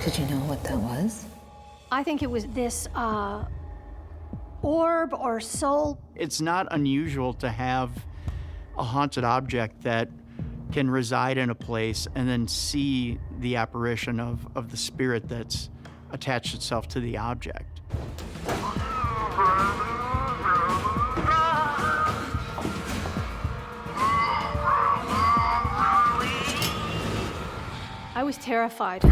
S15: Did you know what that was?
S2: I think it was this orb or soul.
S6: It's not unusual to have a haunted object that can reside in a place and then see the apparition of the spirit that's attached itself to the object.
S2: I was terrified.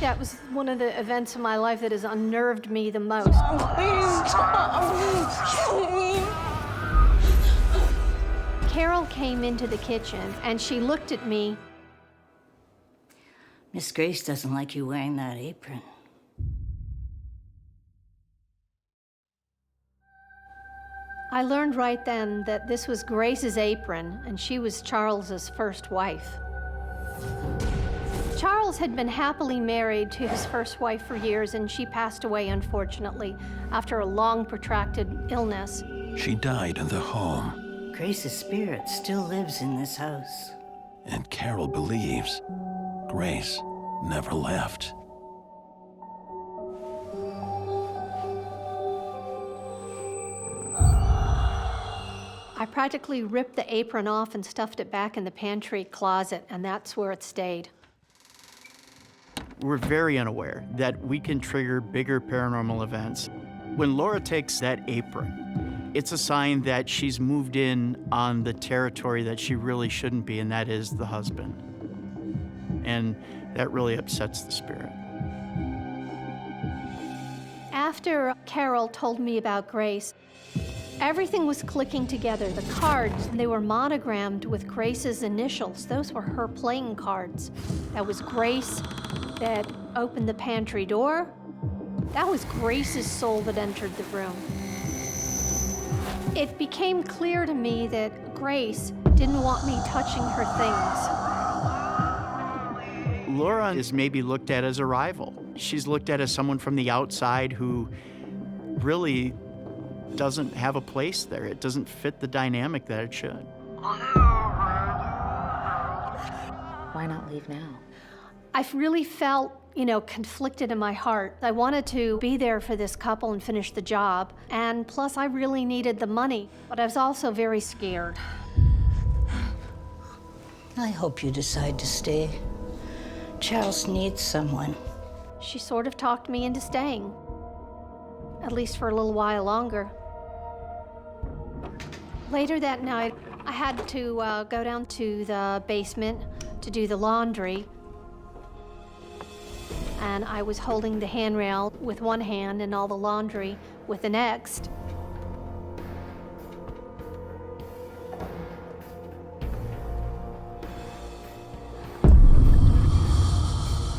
S2: That was one of the events in my life that has unnerved me the most. Carol came into the kitchen and she looked at me.
S15: Miss Grace doesn't like you wearing that apron.
S2: I learned right then that this was Grace's apron and she was Charles's first wife. Charles had been happily married to his first wife for years, and she passed away, unfortunately, after a long, protracted illness.
S4: She died in the home,
S15: Grace's spirit still lives in this house.
S4: and Carol believes Grace never left.
S2: I practically ripped the apron off and stuffed it back in the pantry closet, and that's where it stayed.
S6: We're very unaware that we can trigger bigger paranormal events. When Laura takes that apron, it's a sign that she's moved in on the territory that she really shouldn't be, and that is the husband. And that really upsets the spirit.
S2: After Carol told me about Grace, everything was clicking together. The cards, they were monogrammed with Grace's initials. Those were her playing cards. That was Grace that opened the pantry door. That was Grace's soul that entered the room. It became clear to me that Grace didn't want me touching her things.
S6: Laura is maybe looked at as a rival. She's looked at as someone from the outside who really doesn't have a place there. It doesn't fit the dynamic that it should.
S15: Why not leave now?
S2: I really felt, conflicted in my heart. I wanted to be there for this couple and finish the job, and plus I really needed the money, but I was also very scared.
S15: I hope you decide to stay. Charles needs someone.
S2: She sort of talked me into staying, at least for a little while longer. Later that night, I had to go down to the basement to do the laundry. And I was holding the handrail with one hand and all the laundry with the next.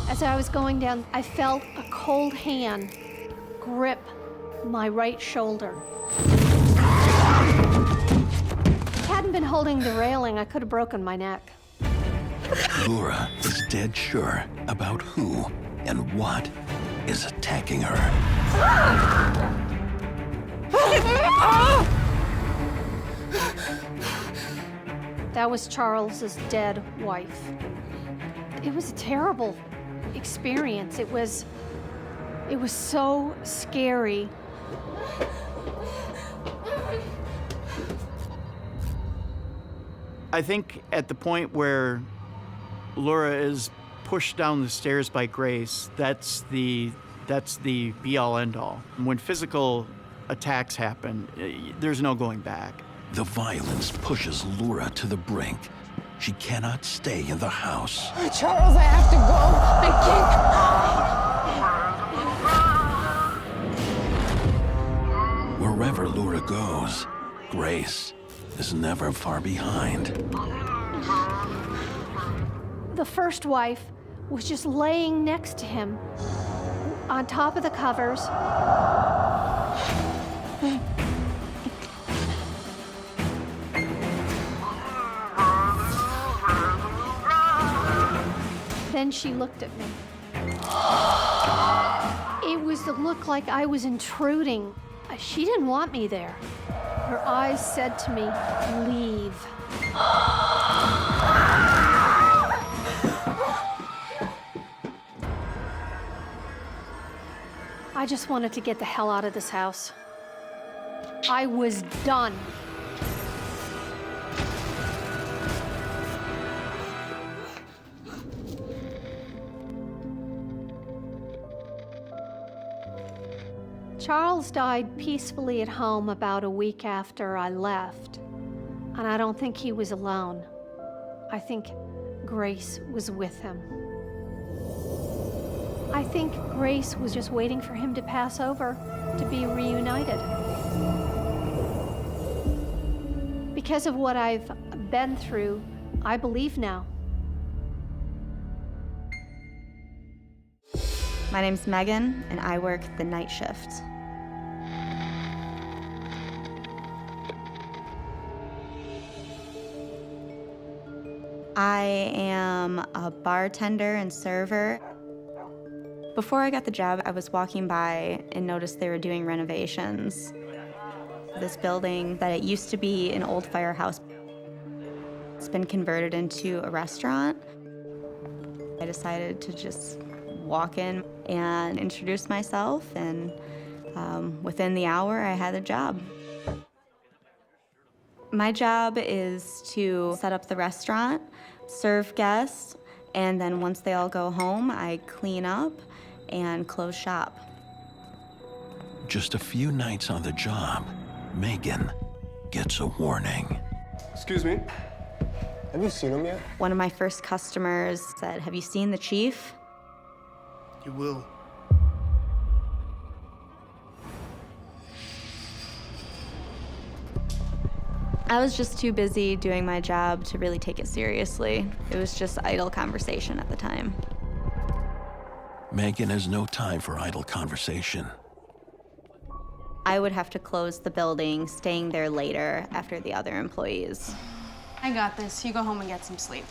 S2: As I was going down, I felt a cold hand grip my right shoulder. If I hadn't been holding the railing, I could have broken my neck.
S4: Laura is dead sure about who and what is attacking her.
S2: That was Charles's dead wife. It was a terrible experience. It was so scary.
S6: I think at the point where Laura is pushed down the stairs by Grace, that's the be-all, end-all. When physical attacks happen, there's no going back.
S4: The violence pushes Laura to the brink. She cannot stay in the house.
S12: Charles, I have to go. I can't.
S4: Wherever Laura goes, Grace is never far behind.
S2: The first wife was just laying next to him on top of the covers. Then she looked at me. It was the look like I was intruding. She didn't want me there. Her eyes said to me, "Leave." I just wanted to get the hell out of this house. I was done. Charles died peacefully at home about a week after I left, and I don't think he was alone. I think Grace was with him. I think Grace was just waiting for him to pass over to be reunited. Because of what I've been through, I believe now.
S20: My name's Megan, and I work the night shift. I am a bartender and server. Before I got the job, I was walking by and noticed they were doing renovations. This building that it used to be an old firehouse, it's been converted into a restaurant. I decided to just walk in and introduce myself, and within the hour, I had a job. My job is to set up the restaurant, serve guests, and then once they all go home, I clean up and close shop.
S4: Just a few nights on the job, Megan gets a warning.
S3: Excuse me, have you seen him yet?
S20: One of my first customers said, "Have you seen the chief?"
S3: You will.
S20: I was just too busy doing my job to really take it seriously. It was just idle conversation at the time.
S4: Megan has no time for idle conversation.
S20: I would have to close the building, staying there later after the other employees.
S9: I got this. You go home and get some sleep.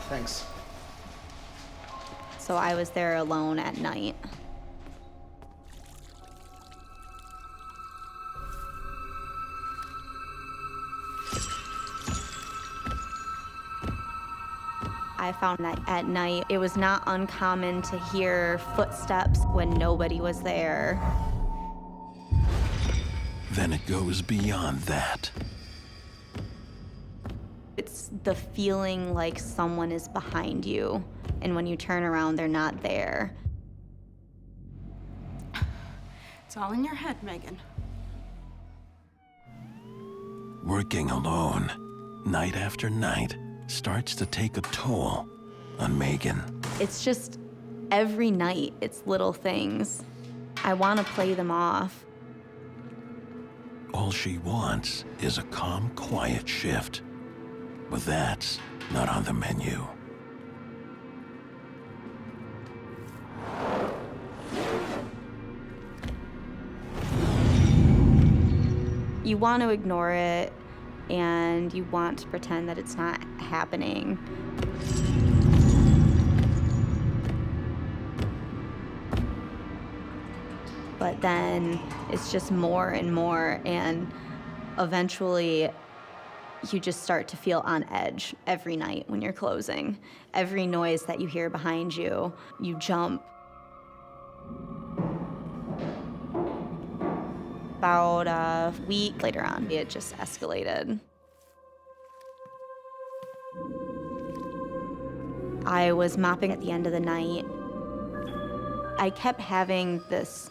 S3: Thanks.
S20: So I was there alone at night. I found that at night, it was not uncommon to hear footsteps when nobody was there.
S4: Then it goes beyond that.
S20: It's the feeling like someone is behind you, and when you turn around, they're not there.
S9: It's all in your head, Megan.
S4: Working alone, night after night, starts to take a toll on Megan.
S20: It's just every night, it's little things. I want to play them off.
S4: All she wants is a calm, quiet shift. But that's not on the menu.
S20: You want to ignore it, and you want to pretend that it's not happening. But then it's just more and more, and eventually you just start to feel on edge every night when you're closing. Every noise that you hear behind you, you jump. About a week later on, it just escalated. I was mopping at the end of the night. I kept having this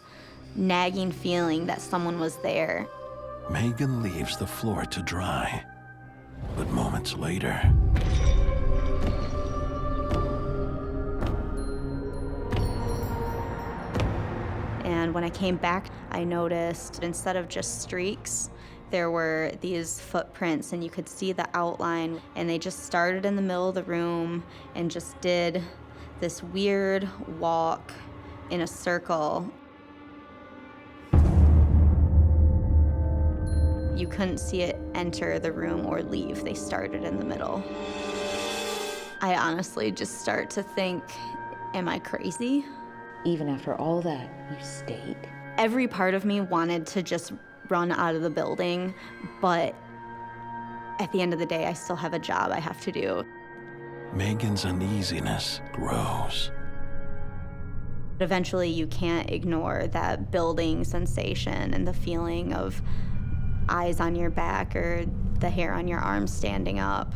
S20: nagging feeling that someone was there.
S4: Megan leaves the floor to dry, but moments later,
S20: and when I came back, I noticed instead of just streaks, there were these footprints, and you could see the outline, and they just started in the middle of the room and just did this weird walk in a circle. You couldn't see it enter the room or leave. They started in the middle. I honestly just start to think, am I crazy?
S15: Even after all that, you stayed?
S20: Every part of me wanted to just run out of the building, but at the end of the day, I still have a job I have to do.
S4: Megan's uneasiness grows.
S20: Eventually, you can't ignore that building sensation and the feeling of eyes on your back or the hair on your arm standing up,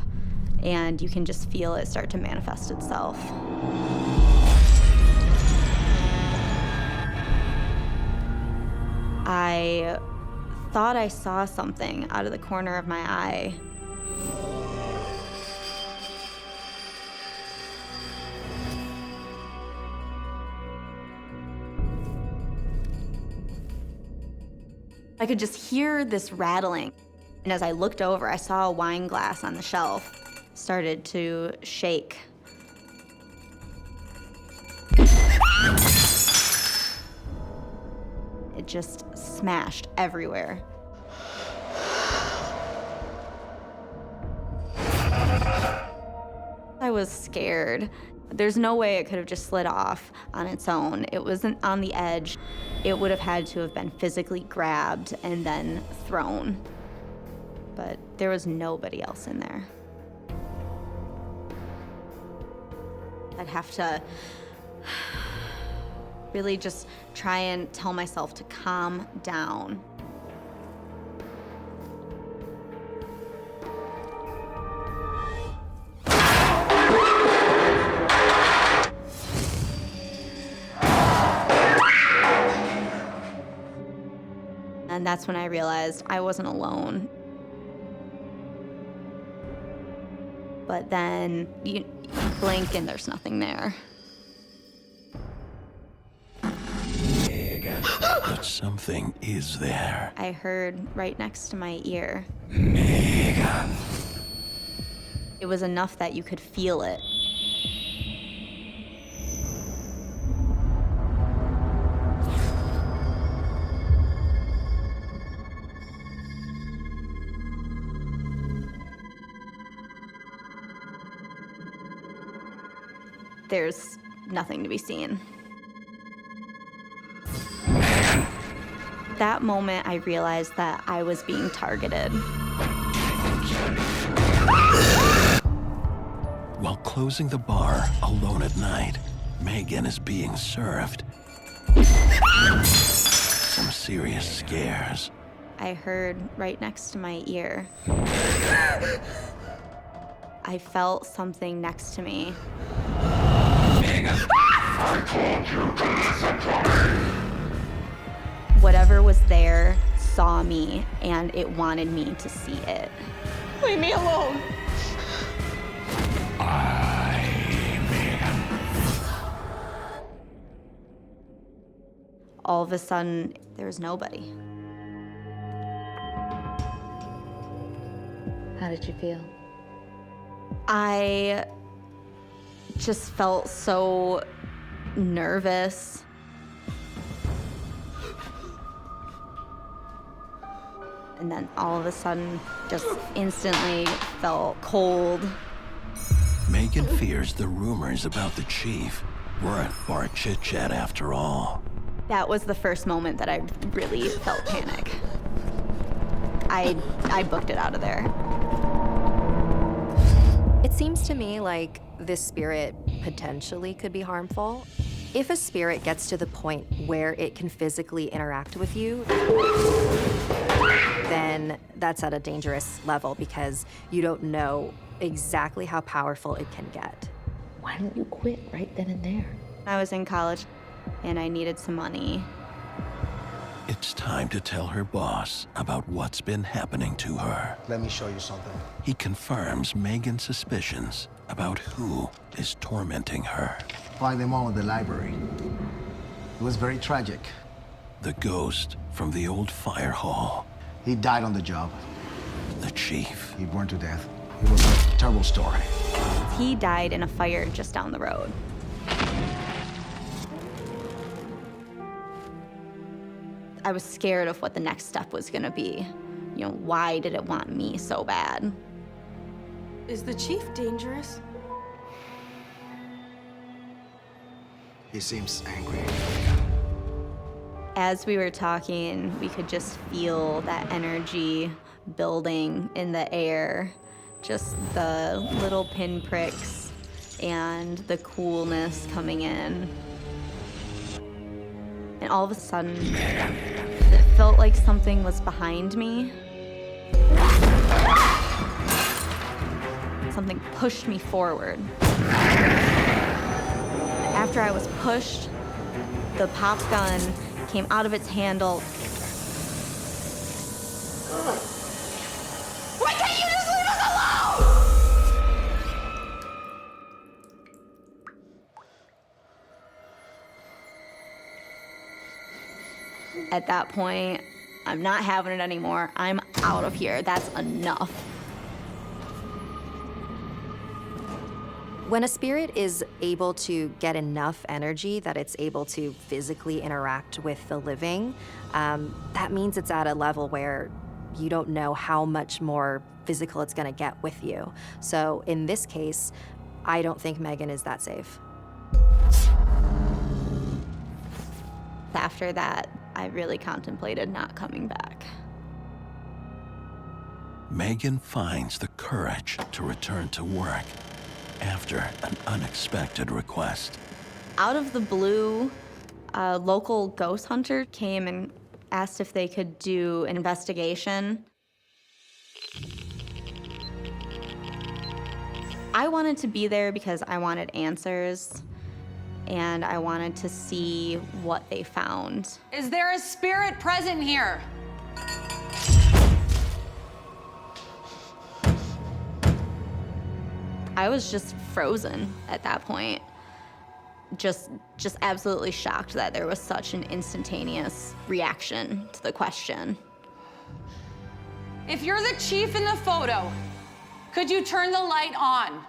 S20: and you can just feel it start to manifest itself. I thought I saw something out of the corner of my eye. I could just hear this rattling. And as I looked over, I saw a wine glass on the shelf started to shake. It just smashed everywhere. was scared. There's no way it could have just slid off on its own. It wasn't on the edge. It would have had to have been physically grabbed and then thrown. But there was nobody else in there. I'd have to really just try and tell myself to calm down. And that's when I realized I wasn't alone. But then you blink and there's nothing there.
S4: But something is there.
S20: I heard right next to my ear. It was enough that you could feel it. There's nothing to be seen. That moment, I realized that I was being targeted.
S4: While closing the bar alone at night, Megan is being served some serious scares.
S20: I heard right next to my ear. I felt something next to me. Whatever was there saw me, and it wanted me to see it.
S9: Leave me alone.
S20: All of a sudden, there was nobody.
S11: How did you feel?
S20: I just felt so nervous. And then all of a sudden, just instantly felt cold.
S4: Megan fears the rumors about the chief weren't bar chit-chat after all.
S20: That was the first moment that I really felt panic. I booked it out of there.
S11: It seems to me like this spirit potentially could be harmful. If a spirit gets to the point where it can physically interact with you, then that's at a dangerous level because you don't know exactly how powerful it can get.
S15: Why don't you quit right then and there?
S20: I was in college and I needed some money.
S4: It's time to tell her boss about what's been happening to her.
S3: Let me show you something.
S4: He confirms Megan's suspicions about who is tormenting her.
S17: Find them all in the library. It was very tragic.
S4: The ghost from the old fire hall.
S17: He died on the job.
S4: The chief.
S17: He burned to death. It was a terrible story.
S20: He died in a fire just down the road. I was scared of what the next step was gonna be. You know, why did it want me so bad?
S9: Is the chief dangerous?
S17: He seems angry.
S20: As we were talking, we could just feel that energy building in the air. Just the little pinpricks and the coolness coming in. And all of a sudden, it felt like something was behind me. Something pushed me forward. After I was pushed, the pop gun came out of its handle.
S9: Why can't you just leave us alone?
S20: At that point, I'm not having it anymore. I'm out of here. That's enough.
S11: When a spirit is able to get enough energy that it's able to physically interact with the living, that means it's at a level where you don't know how much more physical it's gonna get with you. So in this case, I don't think Megan is that safe.
S20: After that, I really contemplated not coming back.
S4: Megan finds the courage to return to work after an unexpected request.
S20: Out of the blue, a local ghost hunter came and asked if they could do an investigation. I wanted to be there because I wanted answers, and I wanted to see what they found.
S1: Is there a spirit present here?
S20: I was just frozen at that point. Just absolutely shocked that there was such an instantaneous reaction to the question.
S1: If you're the chief in the photo, could you turn the light on?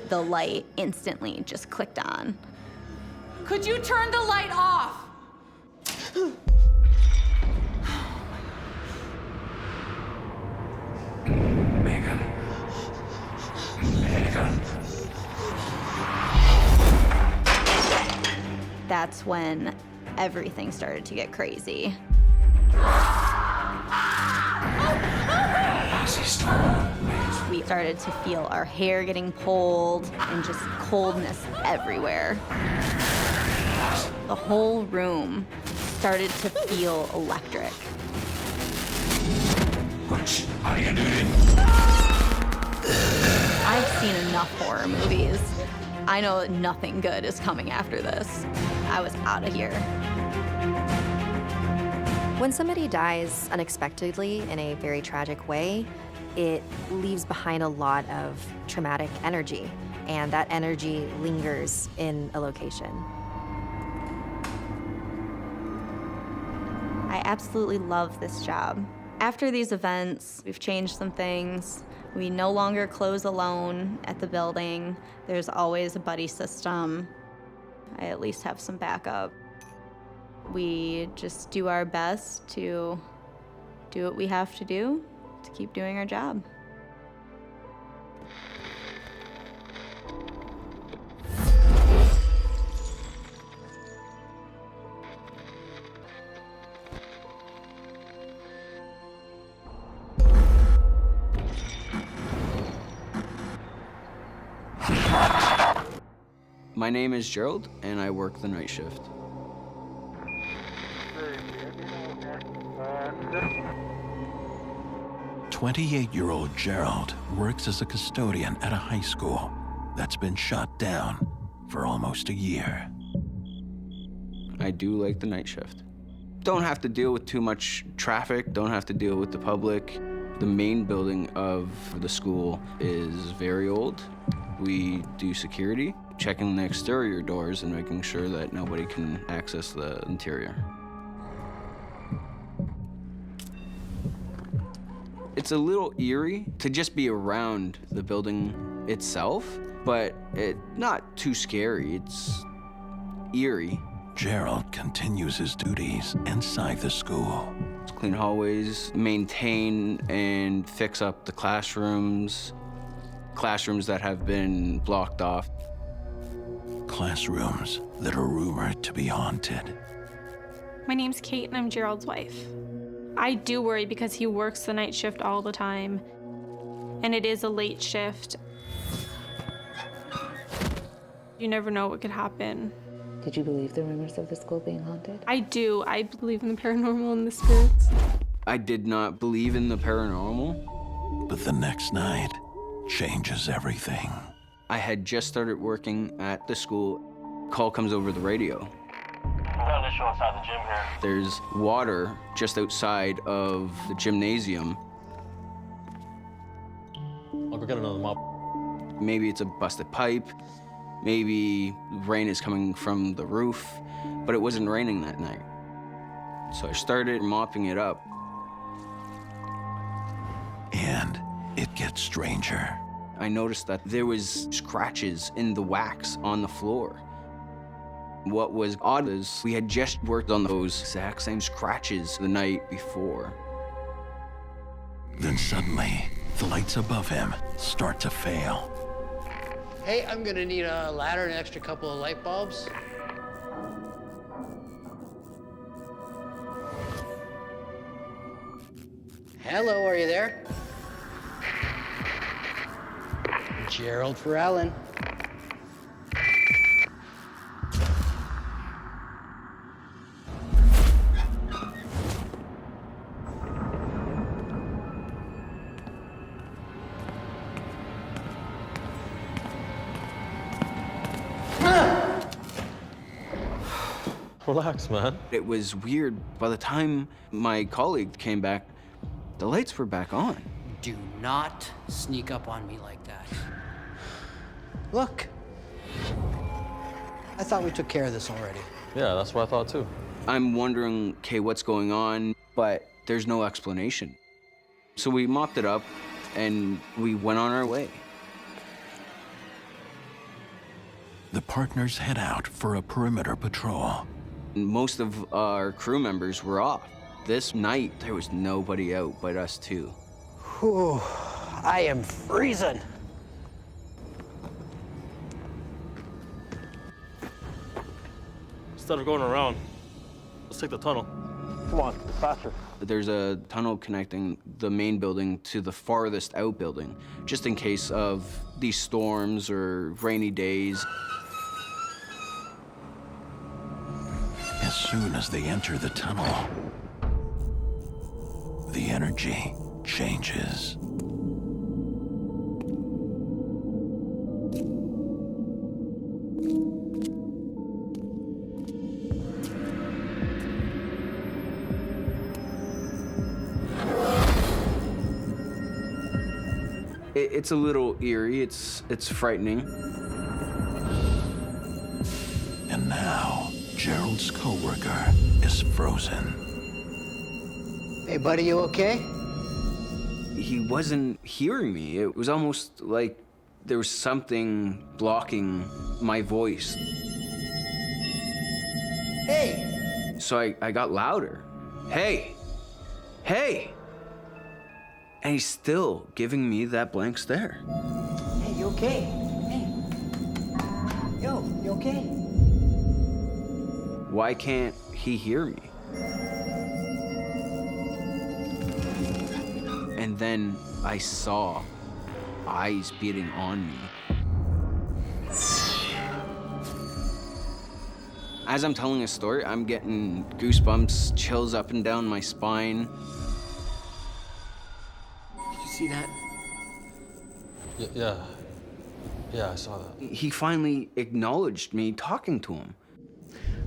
S20: The light instantly just clicked on.
S1: Could you turn the light off?
S13: Megan. Megan.
S20: That's when everything started to get crazy. We started to feel our hair getting pulled and just coldness everywhere. The whole room started to feel electric.
S13: What are you doing?
S20: I've seen enough horror movies. I know that nothing good is coming after this. I was out of here.
S11: When somebody dies unexpectedly in a very tragic way, it leaves behind a lot of traumatic energy, and that energy lingers in a location.
S20: I absolutely love this job. After these events, we've changed some things. We no longer close alone at the building. There's always a buddy system. I at least have some backup. We just do our best to do what we have to do to keep doing our job.
S21: My name is Gerald, and I work the night shift.
S4: "28-year-old Gerald works as a custodian at a high school that's been shut down for almost a year.
S21: I do like the night shift. Don't have to deal with too much traffic, don't have to deal with the public. The main building of the school is very old. We do security, checking the exterior doors and making sure that nobody can access the interior. It's a little eerie to just be around the building itself, but it's not too scary. It's eerie.
S4: Gerald continues his duties inside the school.
S21: Clean hallways, maintain and fix up the classrooms that have been blocked off.
S4: Classrooms that are rumored to be haunted.
S22: My name's Kate, and I'm Gerald's wife. I do worry because he works the night shift all the time, and it is a late shift. You never know what could happen.
S24: Did you believe the rumors of the school being haunted?
S22: I do. I believe in the paranormal and the spirits.
S21: I did not believe in the paranormal.
S4: But the next night changes everything.
S21: I had just started working at the school. Call comes over the radio.
S25: I'm down this show outside the gym here.
S21: There's water just outside of the gymnasium.
S25: I'll go get another mop.
S21: Maybe it's a busted pipe. Maybe rain is coming from the roof, but it wasn't raining that night. So I started mopping it up.
S4: And it gets stranger.
S21: I noticed that there was scratches in the wax on the floor. What was odd is we had just worked on those exact same scratches the night before.
S4: Then suddenly, The lights above him start to fail.
S8: Hey, I'm gonna need a ladder and an extra couple of light bulbs. Hello, are you there? Gerald for Ellen.
S25: Relax, man.
S21: It was weird. By the time my colleague came back, the lights were back on.
S8: Do not sneak up on me like that. Look. I thought we took care of this already.
S25: Yeah, that's what I thought too.
S21: I'm wondering, okay, what's going on? But there's no explanation. So we mopped it up and we went on our way.
S4: The partners head out for a perimeter patrol.
S21: Most of our crew members were off. This night, there was nobody out but us two.
S8: Whew, I am freezing.
S25: Instead of going around, let's take the tunnel. Come on, faster.
S21: There's a tunnel connecting the main building to the farthest out building, just in case of these storms or rainy days.
S4: As soon as they enter the tunnel, the energy changes.
S21: It's a little eerie, it's frightening.
S4: And now, Gerald's coworker is frozen.
S8: Hey, buddy, you okay?
S21: He wasn't hearing me. It was almost like there was something blocking my voice.
S8: Hey!
S21: So I got louder. Hey! Hey! And he's still giving me that blank stare.
S8: Hey, you okay? Hey. Yo, you okay?
S21: Why can't he hear me? And then I saw eyes beating on me. As I'm telling a story, I'm getting goosebumps, chills up and down my spine.
S8: Did you see that?
S25: Yeah, I saw that.
S21: He finally acknowledged me talking to him.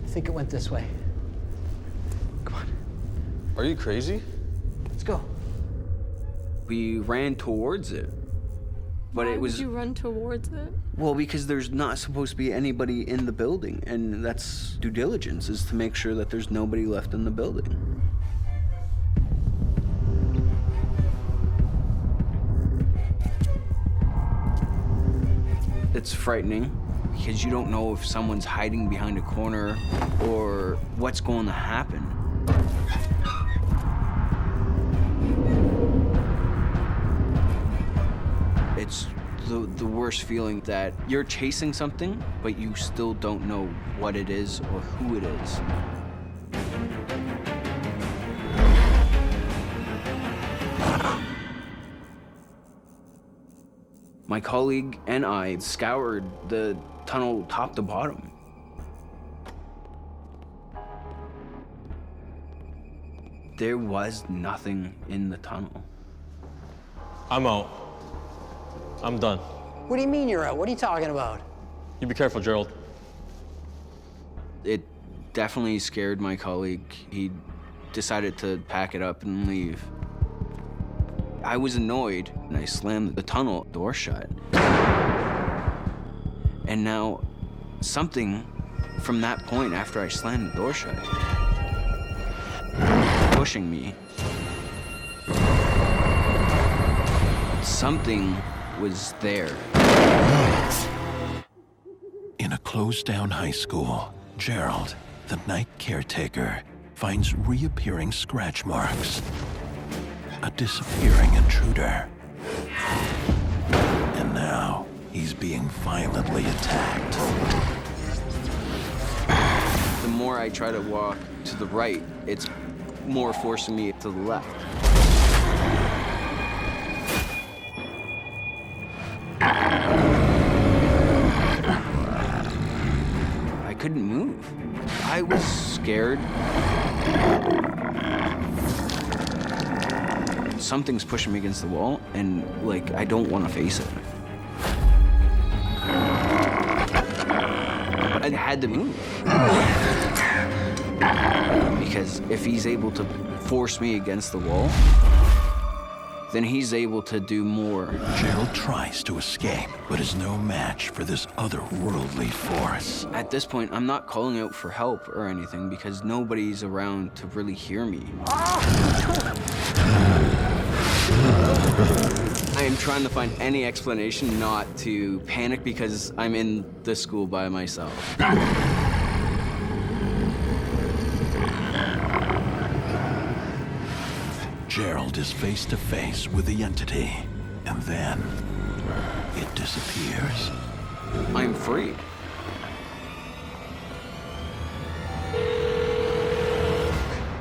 S8: I think it went this way. Come on.
S25: Are you crazy?
S8: Let's go.
S21: We ran towards it, but
S22: Why
S21: it was...
S22: would you run towards it?
S21: Well, because there's not supposed to be anybody in the building, and that's due diligence, is to make sure that there's nobody left in the building. It's frightening, because you don't know if someone's hiding behind a corner or what's going to happen. It's the worst feeling that you're chasing something, but you still don't know what it is or who it is. My colleague and I scoured the tunnel top to bottom. There was nothing in the tunnel.
S25: I'm out. I'm done.
S8: What do you mean you're out? What are you talking about?
S25: You be careful, Gerald.
S21: It definitely scared my colleague. He decided to pack it up and leave. I was annoyed, and I slammed the tunnel door shut. And now, something from that point after I slammed the door shut, pushing me. Something was there.
S4: In a closed-down high school, Gerald, the night caretaker, finds reappearing scratch marks. A disappearing intruder. And now he's being violently attacked.
S21: The more I try to walk to the right, it's more forcing me to the left. I couldn't move. I was scared. Something's pushing me against the wall, and, like, I don't want to face it. But I had to move. Because if he's able to force me against the wall, then he's able to do more.
S4: Gerald tries to escape, but is no match for this otherworldly force.
S21: At this point, I'm not calling out for help or anything because nobody's around to really hear me. I am trying to find any explanation not to panic because I'm in the school by myself.
S4: Gerald is face to face with the entity, and then it disappears.
S21: I'm free.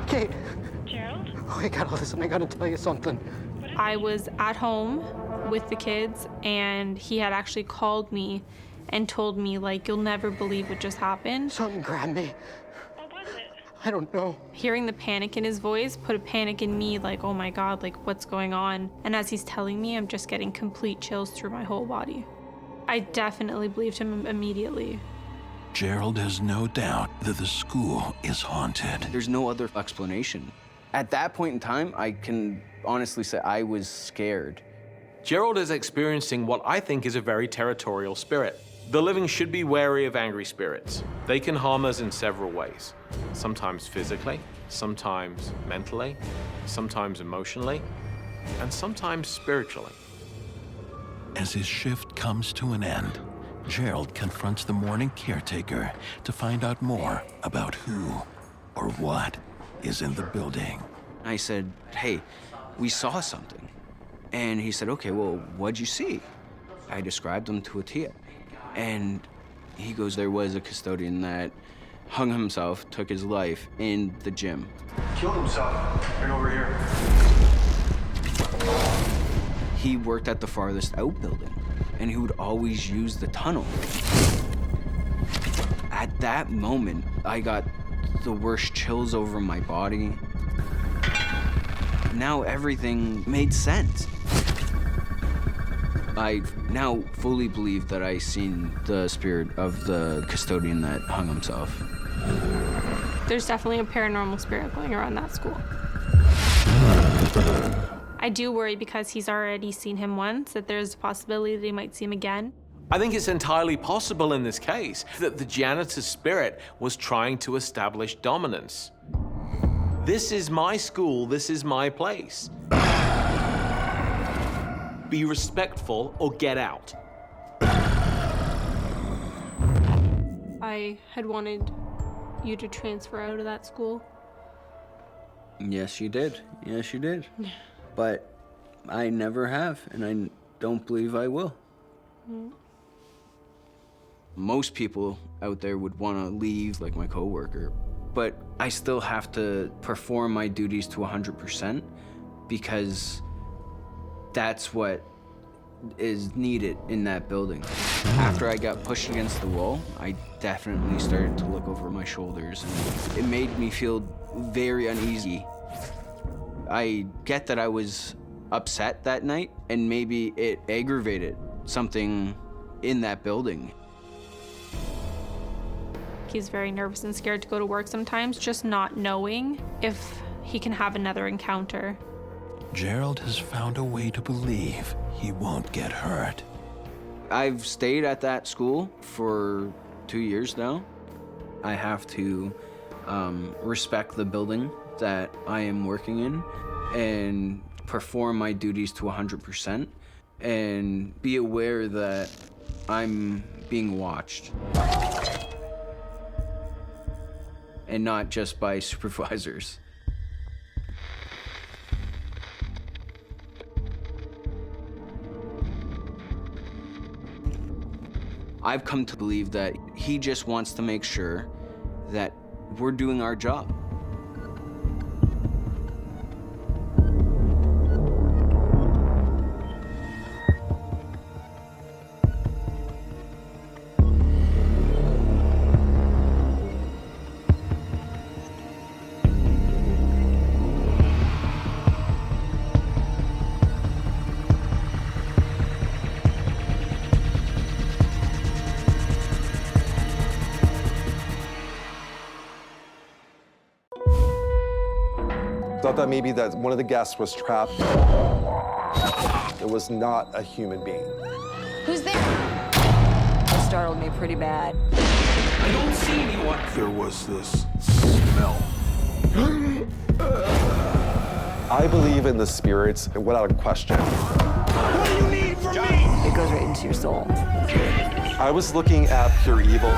S5: Kate. Gerald? Oh, I gotta listen. I gotta tell you something.
S22: I was at home with the kids, and he had actually called me and told me, like, you'll never believe what just happened.
S5: Something grabbed me. I don't know.
S22: Hearing the panic in his voice put a panic in me, like, oh my God, like, what's going on? And as he's telling me, I'm just getting complete chills through my whole body. I definitely believed him immediately.
S4: Gerald has no doubt that the school is haunted.
S21: There's no other explanation. At that point in time, I can honestly say I was scared.
S10: Gerald is experiencing what I think is a very territorial spirit. The living should be wary of angry spirits. They can harm us in several ways. Sometimes physically, sometimes mentally, sometimes emotionally, and sometimes spiritually.
S4: As his shift comes to an end, Gerald confronts the morning caretaker to find out more about who or what is in the building.
S21: I said, hey, we saw something. And he said, okay, well, what'd you see? I described him to a T. And he goes, there was a custodian that hung himself, took his life in the gym.
S14: Killed himself. Right over here.
S21: He worked at the farthest out building, and he would always use the tunnel. At that moment, I got the worst chills over my body. Now everything made sense. I now fully believe that I seen the spirit of the custodian that hung himself.
S22: There's definitely a paranormal spirit going around that school. I do worry because he's already seen him once, that there's a possibility that he might see him again.
S10: I think it's entirely possible in this case that the janitor's spirit was trying to establish dominance. This is my school, this is my place. Be respectful or get out.
S22: I had wanted you to transfer out of that school.
S21: Yes, you did. Yes, you did. But I never have, and I don't believe I will.
S22: Mm.
S21: Most people out there would want to leave, like my coworker, but I still have to perform my duties to 100% because that's what is needed in that building. After I got pushed against the wall, I definitely started to look over my shoulders, and it made me feel very uneasy. I get that I was upset that night, and maybe it aggravated something in that building.
S22: He's very nervous and scared to go to work sometimes, just not knowing if he can have another encounter.
S4: Gerald has found a way to believe he won't get hurt.
S21: I've stayed at that school for 2 years now. I have to respect the building that I am working in and perform my duties to 100% and be aware that I'm being watched. And not just by supervisors. I've come to believe that he just wants to make sure that we're doing our job.
S7: Thought that maybe that one of the guests was trapped. It was not a human being.
S16: Who's there? That startled me pretty bad.
S13: I don't see anyone. There was this smell.
S7: I believe in the spirits without a question.
S13: What do you need from me?
S16: It goes right into your soul.
S7: I was looking at pure evil.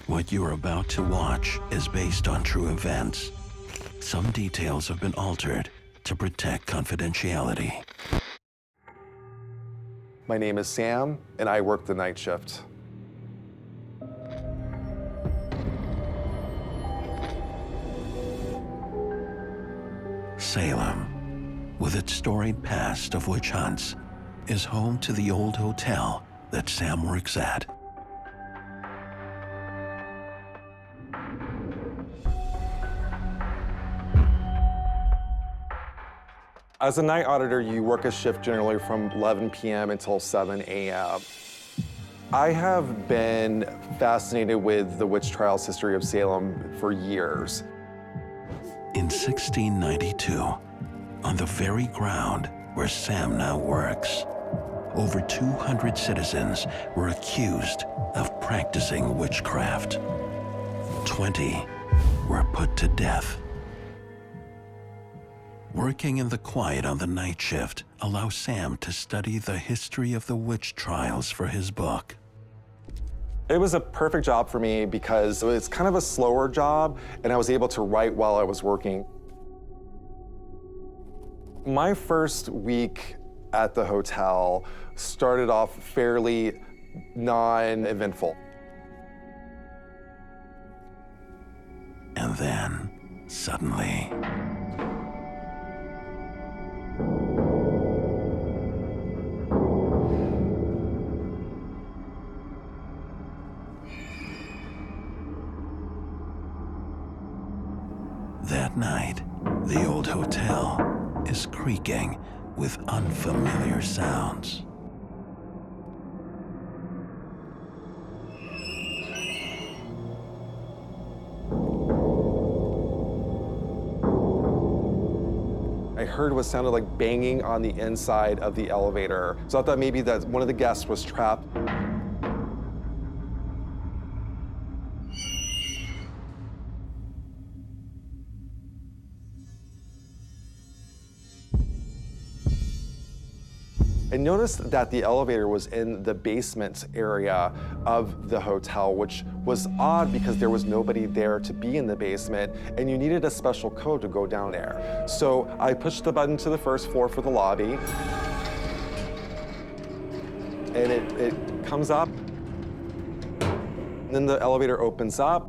S4: What you're about to watch is based on true events. Some details have been altered to protect confidentiality.
S7: My name is Sam, and I work the night shift.
S4: Salem, with its storied past of witch hunts, is home to the old hotel that Sam works at.
S7: As a night auditor, you work a shift generally from 11 p.m. until 7 a.m. I have been fascinated with the witch trials history of Salem for years.
S4: In 1692, on the very ground where Sam now works, over 200 citizens were accused of practicing witchcraft. 20 were put to death. Working in the quiet on the night shift allows Sam to study the history of the witch trials for his book.
S7: It was a perfect job for me because it's kind of a slower job, and I was able to write while I was working. My first week at the hotel started off fairly non-eventful.
S4: And then, suddenly, that night, the old hotel is creaking with unfamiliar sounds.
S7: I heard what sounded like banging on the inside of the elevator. So I thought maybe that one of the guests was trapped. I noticed that the elevator was in the basement area of the hotel, which was odd because there was nobody there to be in the basement, and you needed a special code to go down there. So I pushed the button to the first floor for the lobby, and it comes up. And then the elevator opens up.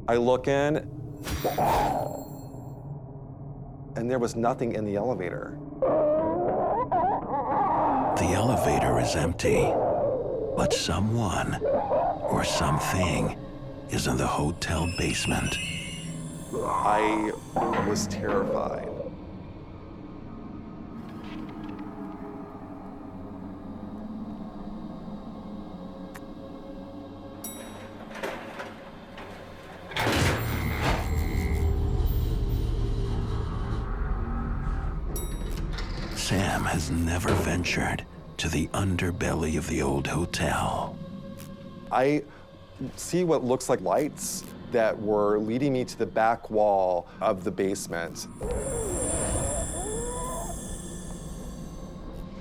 S7: I look in, and there was nothing in the elevator.
S4: The elevator is empty, but someone or something is in the hotel basement.
S7: I was terrified.
S4: Sam has never ventured to the underbelly of the old hotel.
S7: I see what looks like lights that were leading me to the back wall of the basement.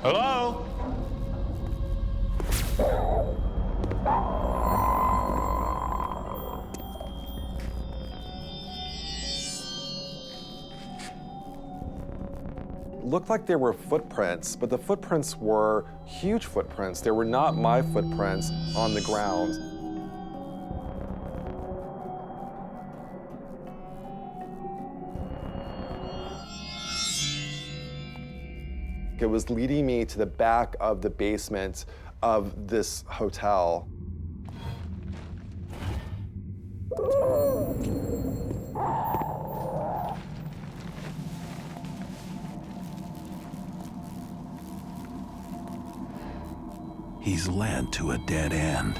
S14: Hello?
S7: Looked like there were footprints, but the footprints were huge footprints. They were not my footprints on the ground. It was leading me to the back of the basement of this hotel.
S4: He's led to a dead end.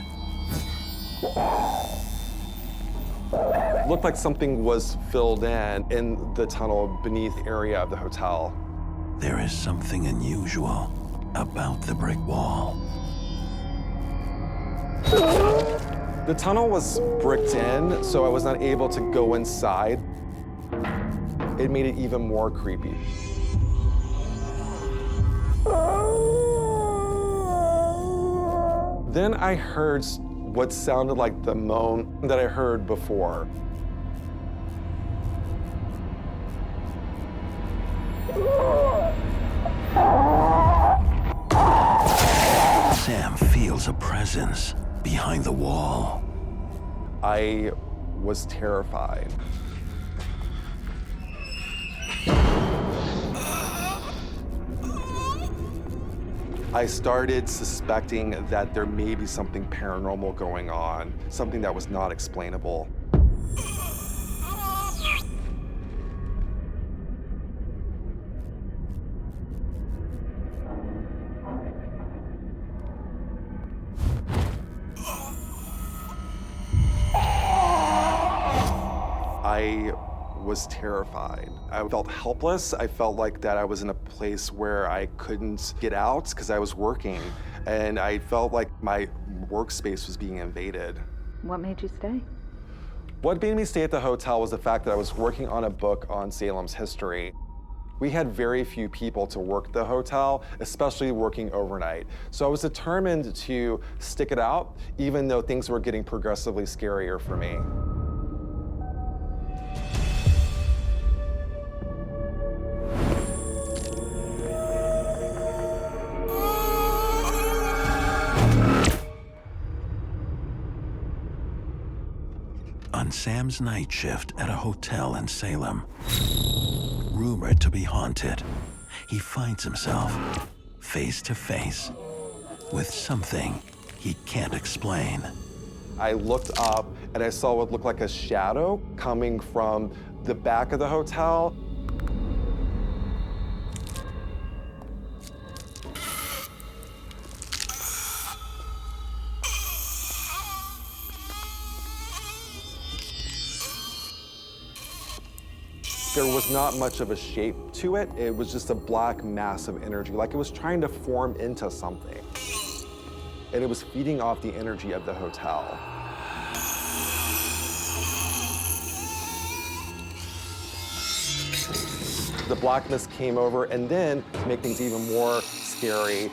S7: Looked like something was filled in the tunnel beneath area of the hotel.
S4: There is something unusual about the brick wall.
S7: The tunnel was bricked in, so I was not able to go inside. It made it even more creepy. Then I heard what sounded like the moan that I heard before.
S4: Sam feels a presence behind the wall.
S7: I was terrified. I started suspecting that there may be something paranormal going on, something that was not explainable. I was terrified. I felt helpless. I felt like that I was in a place where I couldn't get out because I was working. And I felt like my workspace was being invaded.
S24: What made you stay?
S7: What made me stay at the hotel was the fact that I was working on a book on Salem's history. We had very few people to work the hotel, especially working overnight. So I was determined to stick it out, even though things were getting progressively scarier for me.
S4: On Sam's night shift at a hotel in Salem, rumored to be haunted, he finds himself face to face with something he can't explain.
S7: I looked up and I saw what looked like a shadow coming from the back of the hotel. There was not much of a shape to it. It was just a black mass of energy, like it was trying to form into something. And it was feeding off the energy of the hotel. The blackness came over, and then, to make things even more scary,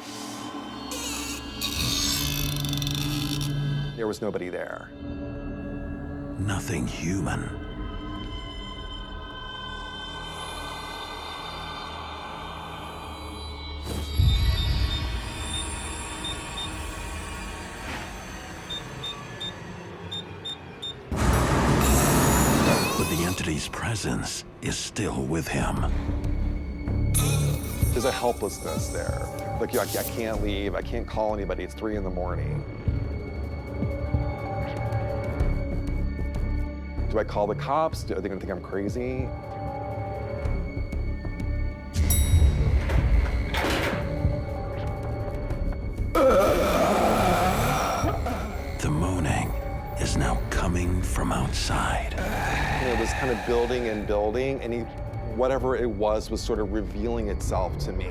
S7: there was nobody there.
S4: Nothing human. Entity's presence is still with him.
S7: There's a helplessness there. Like, I can't leave, I can't call anybody, it's 3 in the morning. Do I call the cops? Are they gonna think I'm crazy?
S4: The moaning is now coming from outside.
S7: And it was kind of building and building, and whatever it was sort of revealing itself to me.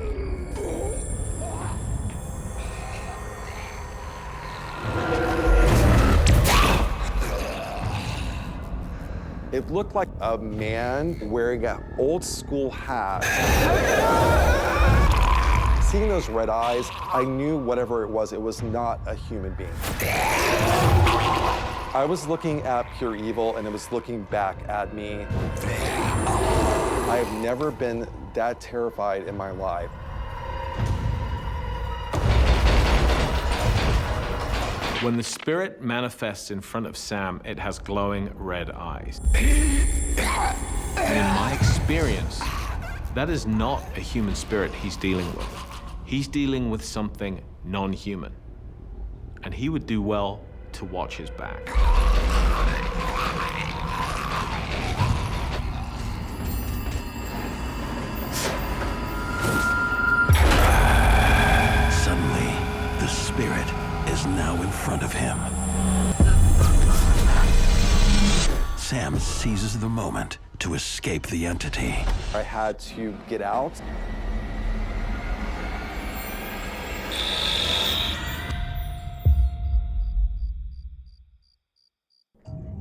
S7: It looked like a man wearing an old school hat. Seeing those red eyes, I knew whatever it was not a human being. I was looking at pure evil and it was looking back at me. I have never been that terrified in my life.
S10: When the spirit manifests in front of Sam, it has glowing red eyes. And in my experience, that is not a human spirit he's dealing with. He's dealing with something non-human. And he would do well to watch his back.
S4: Suddenly, the spirit is now in front of him. Sam seizes the moment to escape the entity.
S7: I had to get out.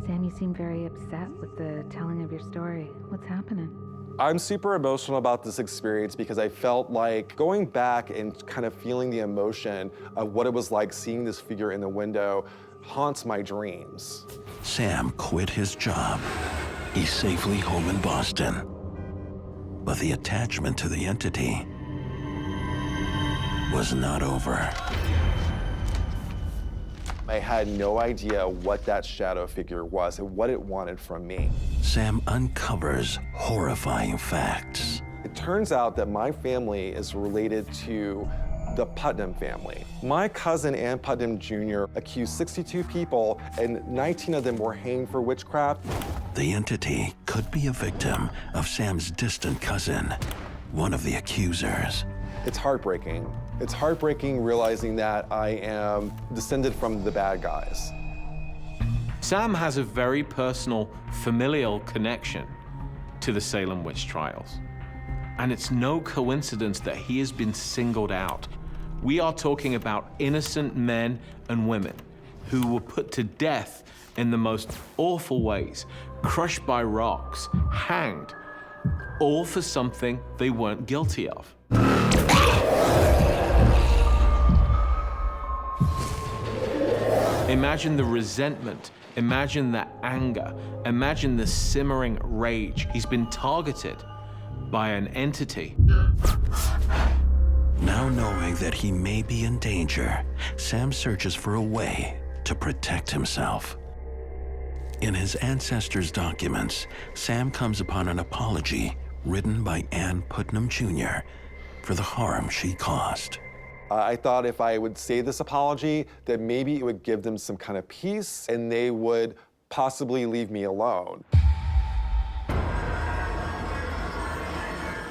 S24: Sam, you seem very upset with the telling of your story. What's happening?
S7: I'm super emotional about this experience because I felt like going back and kind of feeling the emotion of what it was like seeing this figure in the window haunts my dreams.
S4: Sam quit his job. He's safely home in Boston. But the attachment to the entity was not over.
S7: I had no idea what that shadow figure was and what it wanted from me.
S4: Sam uncovers horrifying facts.
S7: It turns out that my family is related to the Putnam family. My cousin Ann Putnam Jr. accused 62 people and 19 of them were hanged for witchcraft.
S4: The entity could be a victim of Sam's distant cousin, one of the accusers.
S7: It's heartbreaking. It's heartbreaking realizing that I am descended from the bad guys.
S10: Sam has a very personal, familial connection to the Salem witch trials. And it's no coincidence that he has been singled out. We are talking about innocent men and women who were put to death in the most awful ways, crushed by rocks, hanged, all for something they weren't guilty of. Imagine the resentment, imagine the anger, imagine the simmering rage. He's been targeted by an entity.
S4: Now knowing that he may be in danger, Sam searches for a way to protect himself. In his ancestors' documents, Sam comes upon an apology written by Ann Putnam Jr. for the harm she caused.
S7: I thought if I would say this apology, that maybe it would give them some kind of peace and they would possibly leave me alone.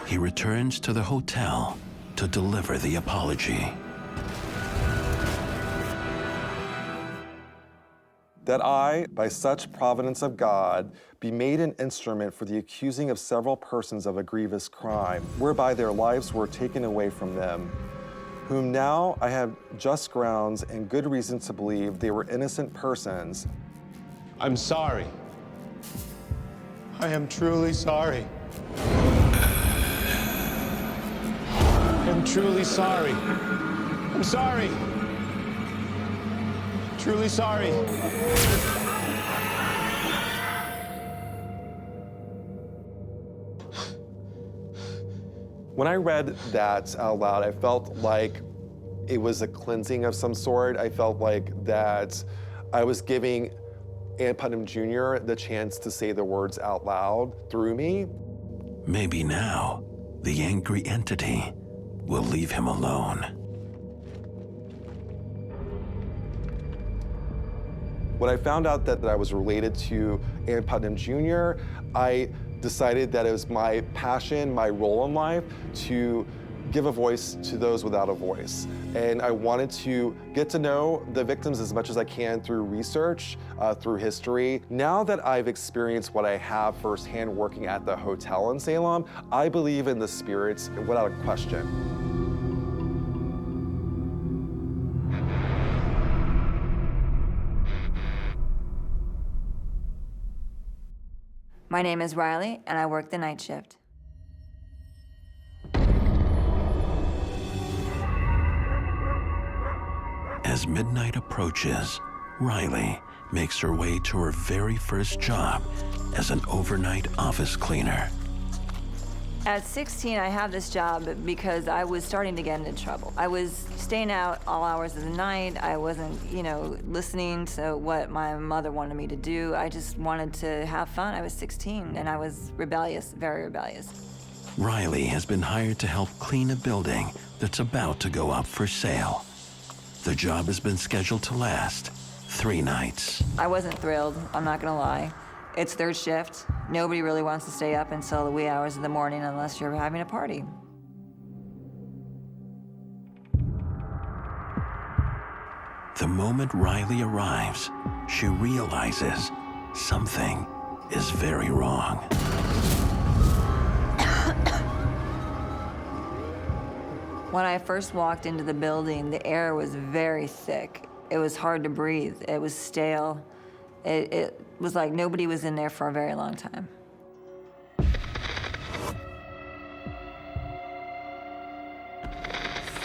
S4: He returns to the hotel to deliver the apology.
S7: That I, by such providence of God, be made an instrument for the accusing of several persons of a grievous crime, whereby their lives were taken away from them, whom now I have just grounds and good reason to believe they were innocent persons.
S14: I'm sorry. I am truly sorry. I'm truly sorry. I'm sorry. Truly sorry.
S7: When I read that out loud, I felt like it was a cleansing of some sort. I felt like that I was giving Ann Putnam Jr. the chance to say the words out loud through me.
S4: Maybe now, the angry entity will leave him alone.
S7: When I found out that I was related to Ann Putnam Jr., I decided that it was my passion, my role in life, to give a voice to those without a voice. And I wanted to get to know the victims as much as I can through research, through history. Now that I've experienced what I have firsthand working at the hotel in Salem, I believe in the spirits without a question.
S16: My name is Riley, and I work the night shift.
S4: As midnight approaches, Riley makes her way to her very first job as an overnight office cleaner.
S16: At 16, I have this job because I was starting to get into trouble. I was staying out all hours of the night. I wasn't, listening to what my mother wanted me to do. I just wanted to have fun. I was 16, and I was rebellious, very rebellious.
S4: Riley has been hired to help clean a building that's about to go up for sale. The job has been scheduled to last 3 nights.
S16: I wasn't thrilled, I'm not gonna lie. It's third shift. Nobody really wants to stay up until the wee hours of the morning unless you're having a party.
S4: The moment Riley arrives, she realizes something is very wrong.
S16: When I first walked into the building, the air was very thick. It was hard to breathe. It was stale. It was like nobody was in there for a very long time.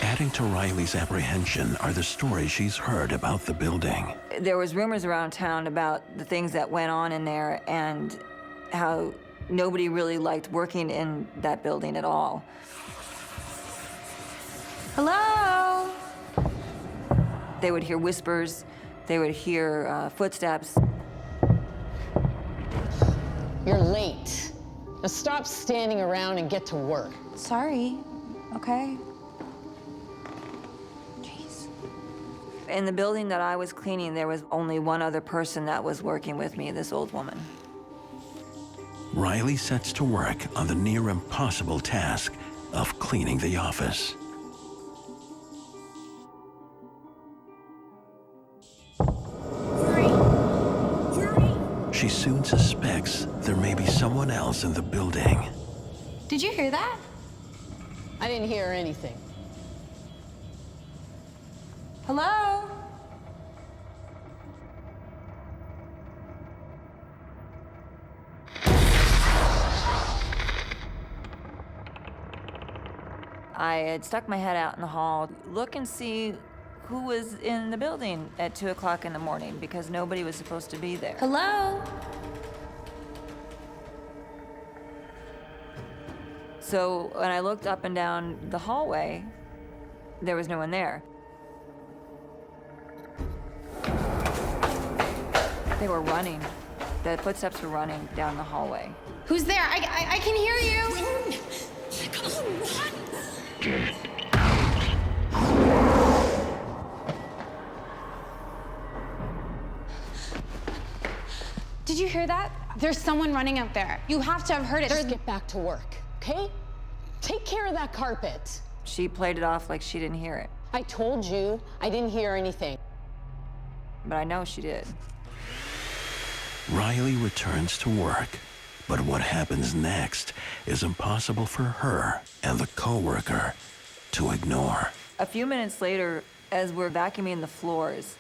S4: Adding to Riley's apprehension are the stories she's heard about the building.
S16: There was rumors around town about the things that went on in there and how nobody really liked working in that building at all. Hello? They would hear whispers, they would hear footsteps.
S6: You're late. Now stop standing around and get to work.
S16: Sorry, okay. Jeez. In the building that I was cleaning, there was only one other person that was working with me, this old woman.
S4: Riley sets to work on the near impossible task of cleaning the office. She soon suspects there may be someone else in the building.
S16: Did you hear that?
S6: I didn't hear anything.
S16: Hello? I had stuck my head out in the hall, look and see who was in the building at 2 o'clock in the morning because nobody was supposed to be there. Hello? So when I looked up and down the hallway, there was no one there. They were running. The footsteps were running down the hallway.
S1: Who's there? I can hear you. Did you hear that? There's someone running out there. You have to have heard it.
S6: Just get back to work, okay? Take care of that carpet.
S16: She played it off like she didn't hear it.
S6: I told you I didn't hear anything.
S16: But I know she did.
S4: Riley returns to work, but what happens next is impossible for her and the coworker to ignore.
S16: A few minutes later, as we're vacuuming the floors,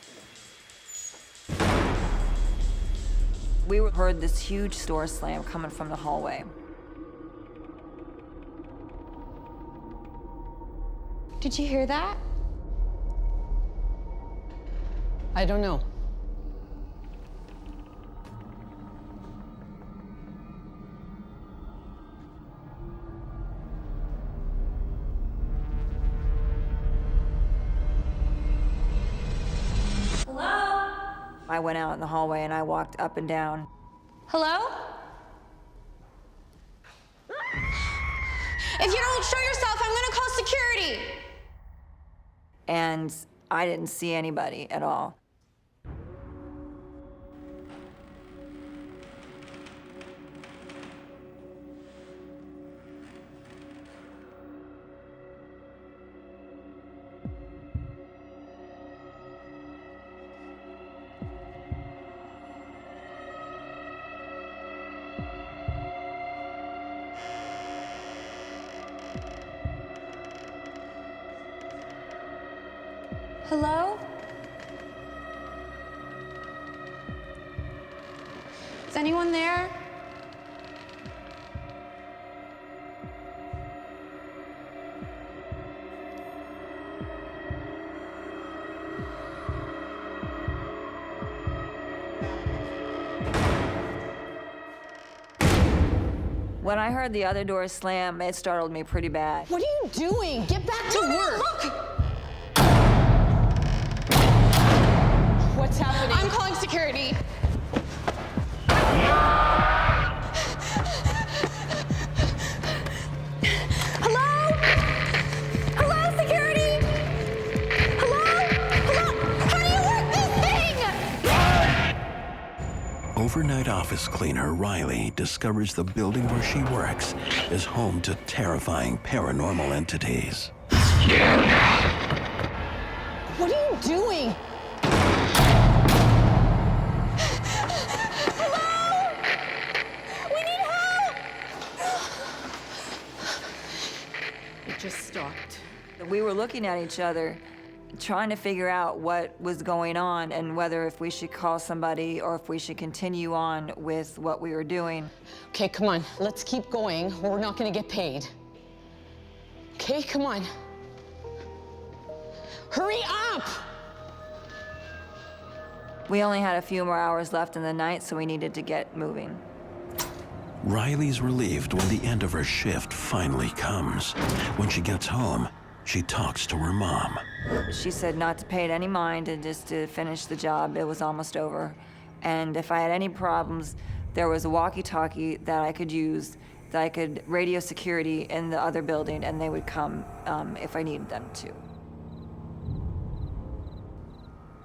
S16: we heard this huge door slam coming from the hallway.
S1: Did you hear that?
S6: I don't know.
S16: I went out in the hallway and I walked up and down.
S1: Hello? If you don't show yourself, I'm gonna call security.
S16: And I didn't see anybody at all.
S1: Hello? Is anyone there?
S16: When I heard the other door slam, it startled me pretty bad.
S6: What are you doing? Get back to work.
S1: Look! What's happening? I'm calling security. Hello? Hello, security? Hello? Hello? How do you work this thing?
S4: Overnight office cleaner Riley discovers the building where she works is home to terrifying paranormal entities.
S6: What are you doing?
S1: We need help!
S6: It just stopped.
S16: We were looking at each other, trying to figure out what was going on and whether if we should call somebody or if we should continue on with what we were doing.
S6: Okay, come on. Let's keep going, or we're not gonna get paid. Okay, come on. Hurry up!
S16: We only had a few more hours left in the night, so we needed to get moving.
S4: Riley's relieved when the end of her shift finally comes. When she gets home, she talks to her mom.
S16: She said not to pay it any mind and just to finish the job. It was almost over. And if I had any problems, there was a walkie-talkie that I could use, that I could radio security in the other building, and they would come if I needed them to.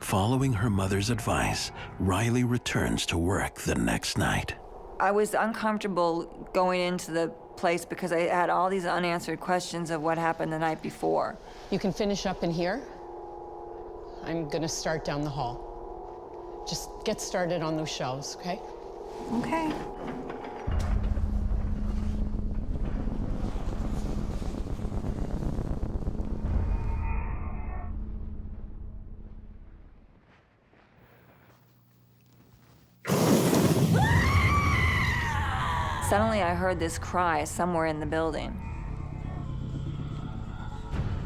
S4: Following her mother's advice, Riley returns to work the next night.
S16: I was uncomfortable going into the place because I had all these unanswered questions of what happened the night before.
S6: You can finish up in here. I'm gonna start down the hall. Just get started on those shelves, okay?
S16: Okay. Suddenly I heard this cry somewhere in the building.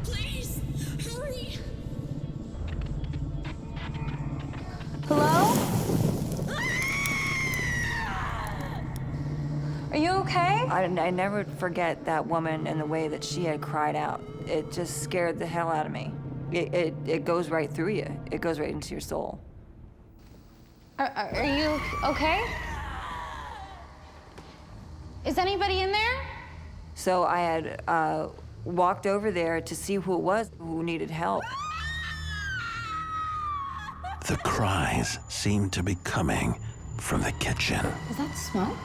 S1: Please, hurry!
S16: Hello? Are you okay? I never forget that woman and the way that she had cried out. It just scared the hell out of me. It goes right through you. It goes right into your soul.
S1: Are you okay? Is anybody in there?
S16: So I had walked over there to see who it was who needed help.
S4: The cries seem to be coming from the kitchen.
S1: Is that smoke?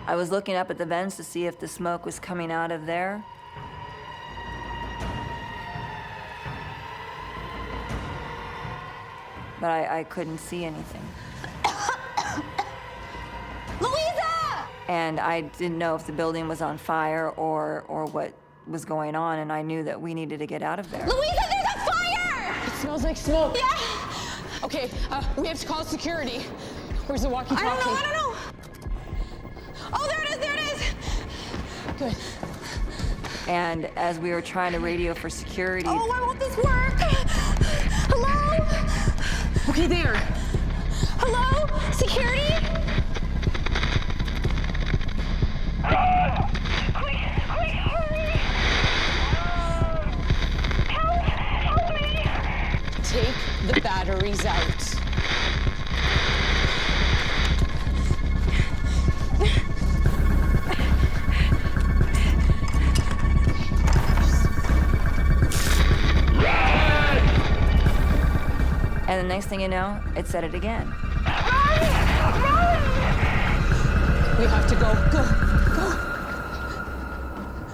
S16: I was looking up at the vents to see if the smoke was coming out of there. But I couldn't see anything.
S1: Louisa!
S16: And I didn't know if the building was on fire or what was going on, and I knew that we needed to get out of there.
S1: Louisa, there's a fire!
S6: It smells like smoke.
S1: Yeah!
S6: Okay, we have to call security. Where's the walkie-talkie?
S1: I don't know. Oh, there it is!
S6: Good.
S16: And as we were trying to radio for security...
S1: Oh, why won't this work? Hello?
S6: Okay, there.
S1: Hello? Security? Quick, hurry! Help me!
S6: Take the batteries out.
S16: And the next thing you know, it said it again.
S6: We have to go. Go.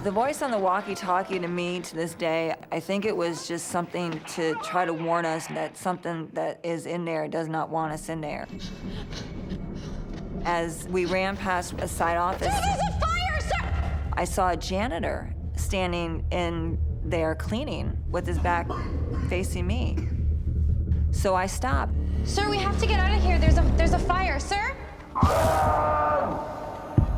S16: The voice on the walkie-talkie to me to this day, I think it was just something to try to warn us that something that is in there does not want us in there. As we ran past a side office,
S1: There's a fire, sir!
S16: I saw a janitor standing in there cleaning with his back facing me. So I stopped.
S1: Sir, we have to get out of here. There's a fire, sir.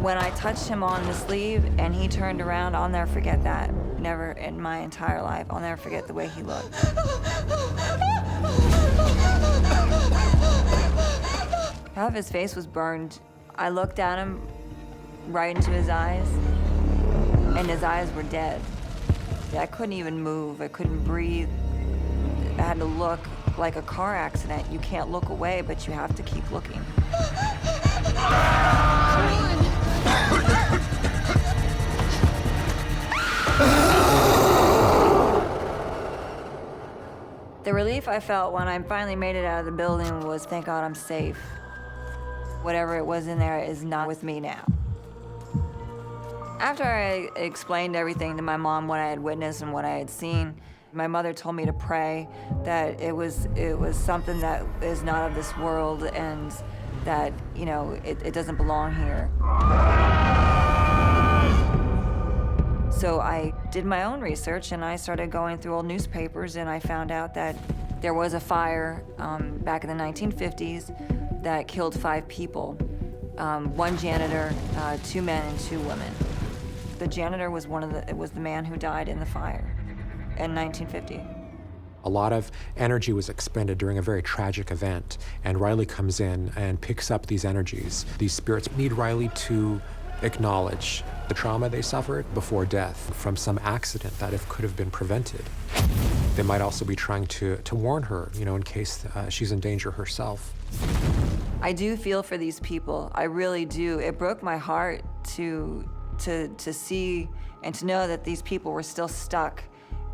S16: When I touched him on the sleeve and he turned around, I'll never forget that. Never in my entire life. I'll never forget the way he looked. Half his face was burned. I looked at him. right into his eyes, and his eyes were dead. I couldn't even move. I couldn't breathe. I had to look like a car accident. You can't look away, but you have to keep looking. The relief I felt when I finally made it out of the building was, thank God I'm safe. Whatever it was in there is not with me now. After I explained everything to my mom, what I had witnessed and what I had seen, my mother told me to pray that it was something that is not of this world and that, you know, it doesn't belong here. So I did my own research and I started going through old newspapers and I found out that there was a fire back in the 1950s that killed 5 people. 1 janitor, 2 men and 2 women. The janitor was the man who died in the fire in 1950.
S2: A lot of energy was expended during a very tragic event, and Riley comes in and picks up these energies. These spirits need Riley to acknowledge the trauma they suffered before death from some accident that could have been prevented. They might also be trying to warn her, you know, in case she's in danger herself.
S16: I do feel for these people. I really do. It broke my heart to see and to know that these people were still stuck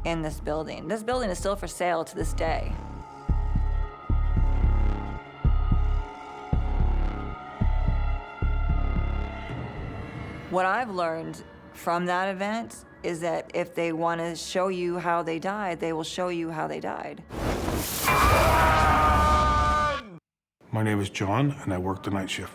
S16: in this building. This building is still for sale to this day. What I've learned from that event is that if they want to show you how they died, they will show you how they died.
S12: My name is John, and I work the night shift.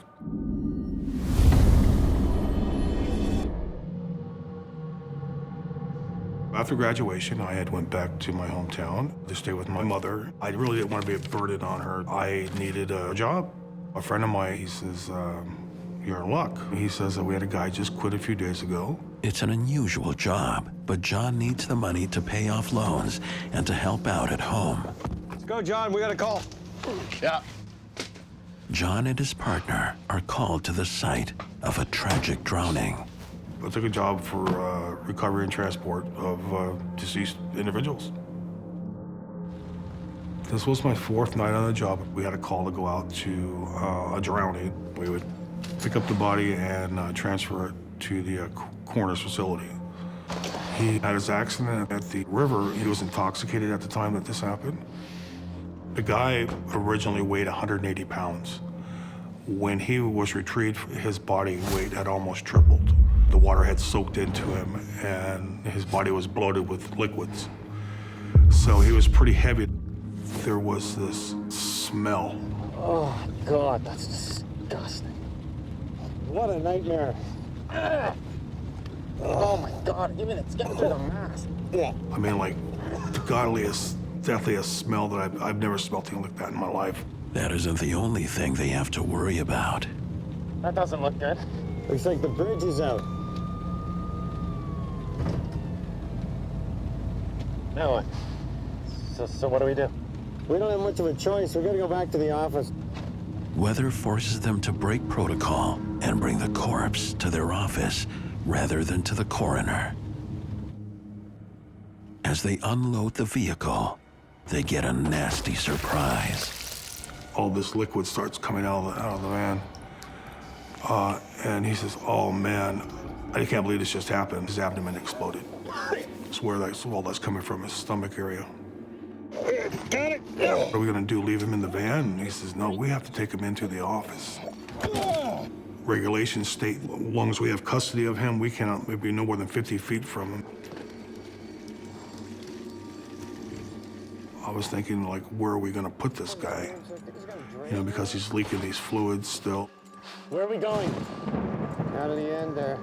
S12: After graduation, I had went back to my hometown to stay with my mother. I really didn't want to be a burden on her. I needed a job. A friend of mine, he says, you're in luck. He says that we had a guy just quit a few days ago.
S4: It's an unusual job, but John needs the money to pay off loans and to help out at home.
S14: Let's go, John. We got a call. Yeah.
S4: John and his partner are called to the site of a tragic drowning.
S12: I took a job for recovery and transport of deceased individuals. This was my 4th night on the job. We had a call to go out to a drowning. We would pick up the body and transfer it to the coroner's facility. He had his accident at the river. He was intoxicated at the time that this happened. The guy originally weighed 180 pounds. When he was retrieved, his body weight had almost tripled. The water had soaked into him, and his body was bloated with liquids. So he was pretty heavy. There was this smell.
S14: Oh, God, that's disgusting. What a nightmare. Oh, my God, even it's getting through the mask. Yeah.
S12: I mean, like, the godliest, deathliest smell that I've never smelled anything like that in my life.
S4: That isn't the only thing they have to worry about.
S14: That doesn't look good. Looks like the bridge is out. Now what? So what do we do? We don't have much of a choice. We gotta go back to the office.
S4: Weather forces them to break protocol and bring the corpse to their office rather than to the coroner. As they unload the vehicle, they get a nasty surprise.
S12: All this liquid starts coming out of the van. And he says, oh man, I can't believe this just happened. His abdomen exploded. It's where all that's coming from, his stomach area.
S14: Got it.
S12: What are we gonna do, leave him in the van? And he says, no, we have to take him into the office. Regulations state, as long as we have custody of him, we cannot be no more than 50 feet from him. I was thinking, like, where are we gonna put this guy? You know, because he's leaking these fluids still.
S14: Where are we going? Out of the end there.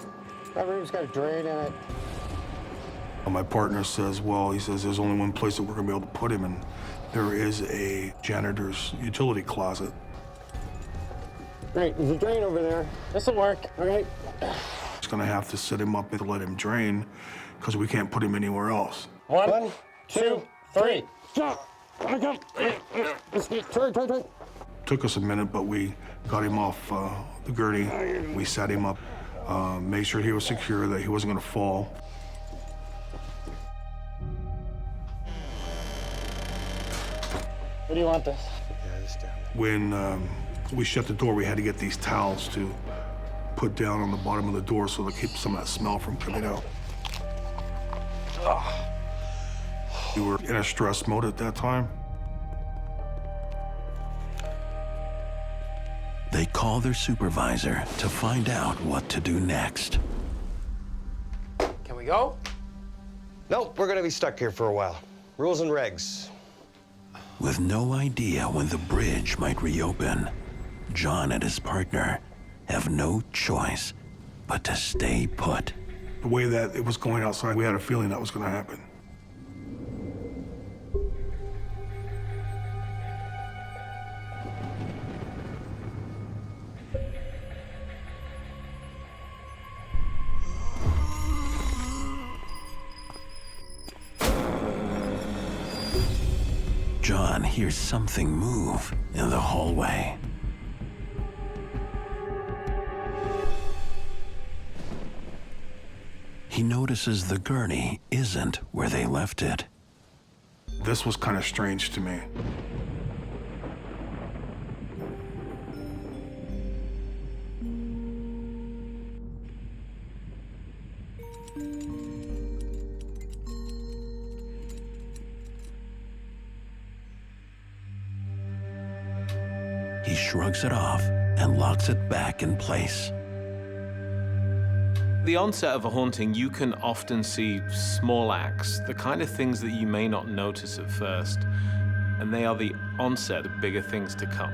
S14: That room's got a drain in it.
S12: My partner says, well, he says, there's only one place that we're gonna be able to put him, and there is a janitor's utility closet.
S14: Great, there's a drain over there. This'll work, all right?
S12: It's gonna have to set him up and let him drain, because we can't put him anywhere else.
S14: 1, 2, 3. Stop! Turn.
S12: Took us a minute, but we got him off the gurney. We sat him up. made sure he was secure, that he wasn't gonna fall.
S14: Where do you want this?
S12: When we shut the door, we had to get these towels to put down on the bottom of the door so to keep some of that smell from coming out. We were in a stress mode at that time.
S4: They call their supervisor to find out what to do next.
S3: Can we go?
S15: Nope, we're gonna be stuck here for a while. Rules and regs.
S4: With no idea when the bridge might reopen, John and his partner have no choice but to stay put.
S12: The way that it was going outside, we had a feeling that was gonna happen.
S4: John hears something move in the hallway. He notices the gurney isn't where they left it.
S12: This was kind of strange to me.
S4: He shrugs it off and locks it back in place.
S10: The onset of a haunting, you can often see small acts, the kind of things that you may not notice at first, and they are the onset of bigger things to come.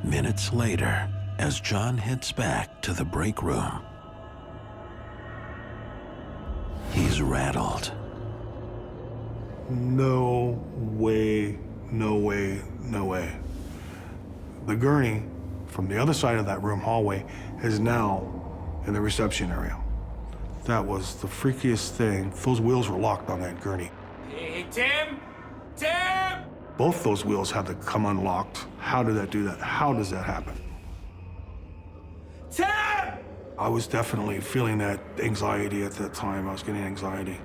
S4: Minutes later, as John heads back to the break room, he's rattled.
S12: No way, no way, no way. The gurney from the other side of that room hallway is now in the reception area. That was the freakiest thing. Those wheels were locked on that gurney.
S3: Hey, Tim! Tim!
S12: Both those wheels had to come unlocked. How did that do that? How does that happen?
S3: Tim!
S12: I was definitely feeling that anxiety at that time. I was getting anxiety.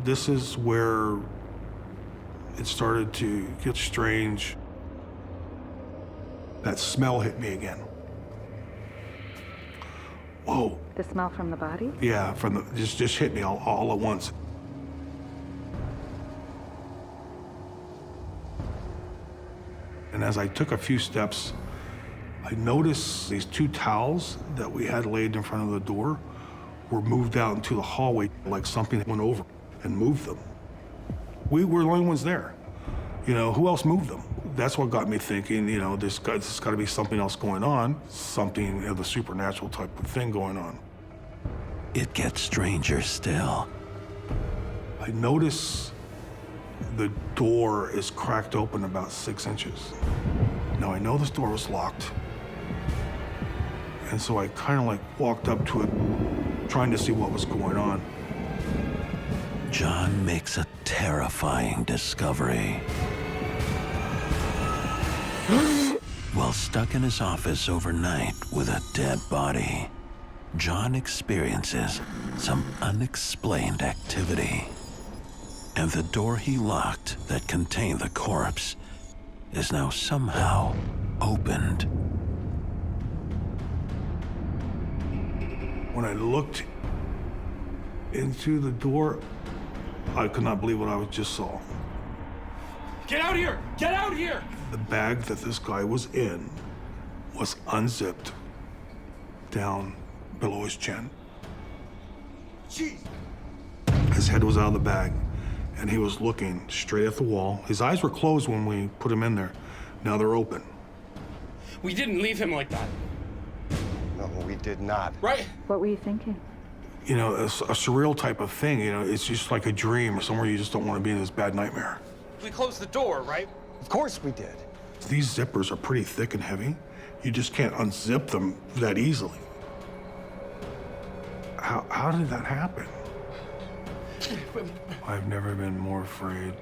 S12: This is where it started to get strange. That smell hit me again. Whoa.
S24: The smell from the body?
S12: Yeah, from the just hit me all at once. And as I took a few steps, I noticed these two towels that we had laid in front of the door were moved out into the hallway like something went over and moved them. We were the only ones there. You know, who else moved them? That's what got me thinking, you know, there's got to be something else going on, something of the supernatural type of thing going on.
S4: It gets stranger still.
S12: I notice the door is cracked open about 6 inches. Now I know this door was locked. And so I kind of like walked up to it, trying to see what was going on.
S4: John makes a terrifying discovery. While stuck in his office overnight with a dead body, John experiences some unexplained activity. And the door he locked that contained the corpse is now somehow opened.
S12: When I looked into the door, I could not believe what I just saw.
S3: Get out here! Get out here!
S12: The bag that this guy was in was unzipped down below his chin.
S3: Jeez!
S12: His head was out of the bag, and he was looking straight at the wall. His eyes were closed when we put him in there. Now they're open.
S3: We didn't leave him like that.
S15: No, we did not.
S3: Right?
S24: What were you thinking?
S12: You know, a surreal type of thing, you know, it's just like a dream or somewhere you just don't want to be in this bad nightmare.
S3: We closed the door, right?
S15: Of course we did.
S12: These zippers are pretty thick and heavy. You just can't unzip them that easily. How did that happen? I've never been more afraid.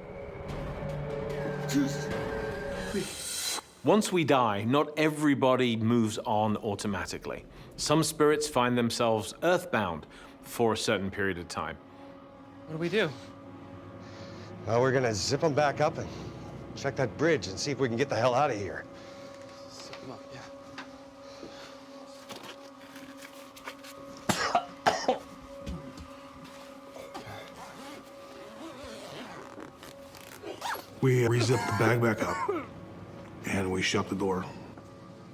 S10: Once we die, not everybody moves on automatically. Some spirits find themselves earthbound for a certain period of time.
S3: What do we do?
S15: Well, we're gonna zip them back up and check that bridge and see if we can get the hell out of here.
S3: Zip them up, yeah.
S12: We re-zipped the bag back up, and we shut the door.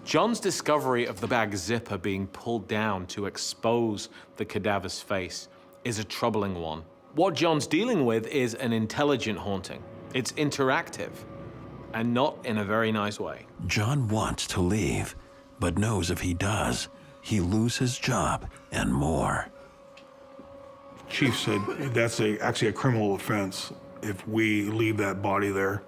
S10: John's discovery of the bag zipper being pulled down to expose the cadaver's face is a troubling one. What John's dealing with is an intelligent haunting. It's interactive, and not in a very nice way.
S4: John wants to leave, but knows if he does, he'll lose his job and more.
S12: Chief said that's actually a criminal offense if we leave that body there.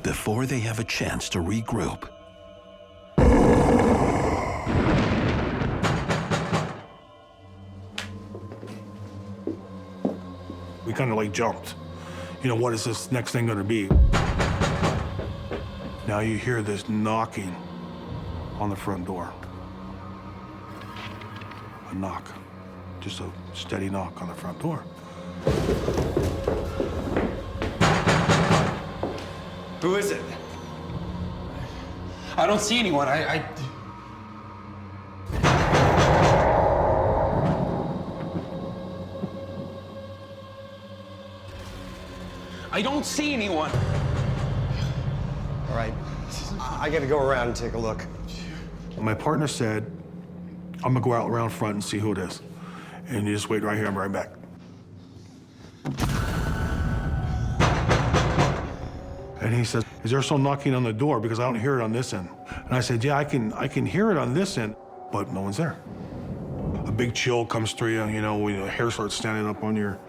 S4: Before they have a chance to regroup,
S12: we kind of like jumped. You know, what is this next thing gonna be? Now you hear this knocking on the front door. A knock, just a steady knock on the front door.
S15: Who is it?
S3: I don't see anyone. I don't see anyone.
S15: All right, I gotta go around and take a look.
S12: My partner said, I'm gonna go out around front and see who it is. And you just wait right here, I'm right back. And he says, is there some knocking on the door? Because I don't hear it on this end. And I said, yeah, I can hear it on this end, but no one's there. A big chill comes through you, you know, when the hair starts standing up on your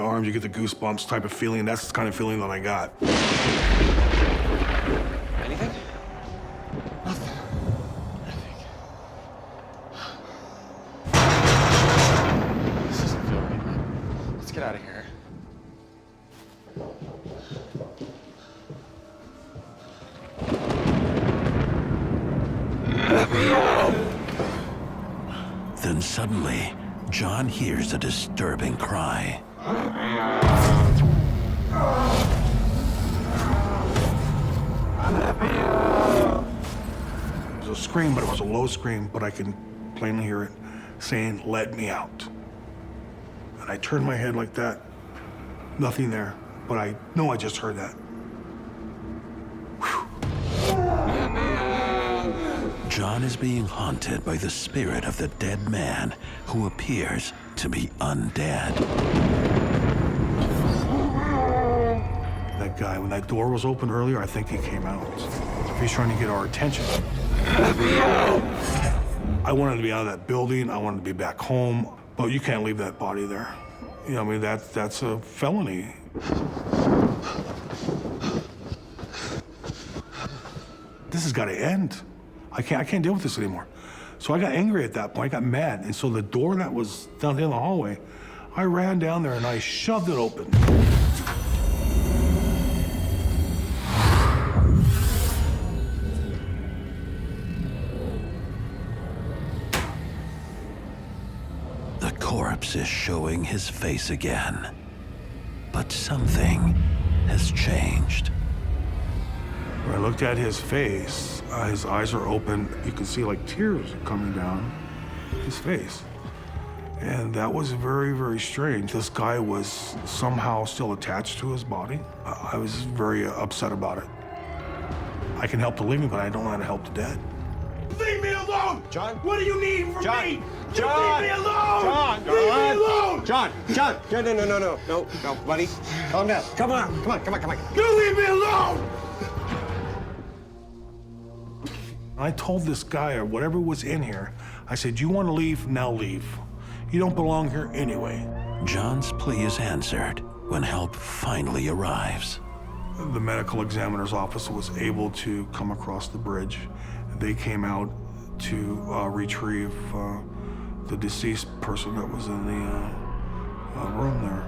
S12: arms, you get the goosebumps type of feeling. That's the kind of feeling that I got.
S3: Anything? This doesn't feel right, man. Let's get out of here.
S4: then suddenly, John hears a disturbing cry.
S12: It was a scream, but it was a low scream, but I can plainly hear it saying, "Let me out." And I turned my head like that. Nothing there, but I know I just heard that.
S4: John is being haunted by the spirit of the dead man who appears to be undead.
S12: That guy, when that door was open earlier, I think he came out. He's trying to get our attention. I wanted to be out of that building. I wanted to be back home, but you can't leave that body there. You know, I mean, that's a felony. This has got to end. I can't deal with this anymore. So I got angry at that point. I got mad. And so the door that was down there in the hallway, I ran down there and I shoved it open.
S4: The corpse is showing his face again. But something has changed.
S12: When I looked at his face, his eyes are open. You can see like tears coming down his face. And that was very, very strange. This guy was somehow still attached to his body. I was very upset about it. I can help the living, but I don't know how to help the dead.
S3: Leave me alone!
S15: John?
S3: What do you need from me?
S15: John!
S3: Leave me alone!
S15: John!
S3: Leave me alone!
S15: John! No, buddy. Calm down. Come on.
S3: You leave me alone!
S12: I told this guy or whatever was in here, I said, you want to leave? Now leave. You don't belong here anyway.
S4: John's plea is answered when help finally arrives.
S12: The medical examiner's office was able to come across the bridge. They came out to retrieve the deceased person that was in the room there.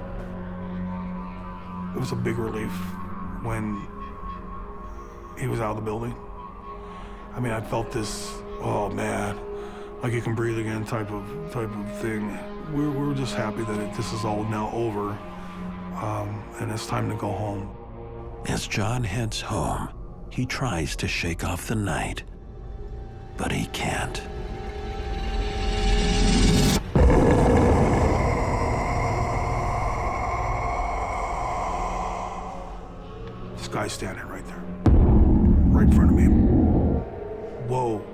S12: It was a big relief when he was out of the building. I mean, I felt this, oh man, like you can breathe again type of thing. We're just happy that this is all now over, and it's time to go home.
S4: As John heads home, he tries to shake off the night, but he can't.
S12: This guy's standing right there, right in front of me. Whoa.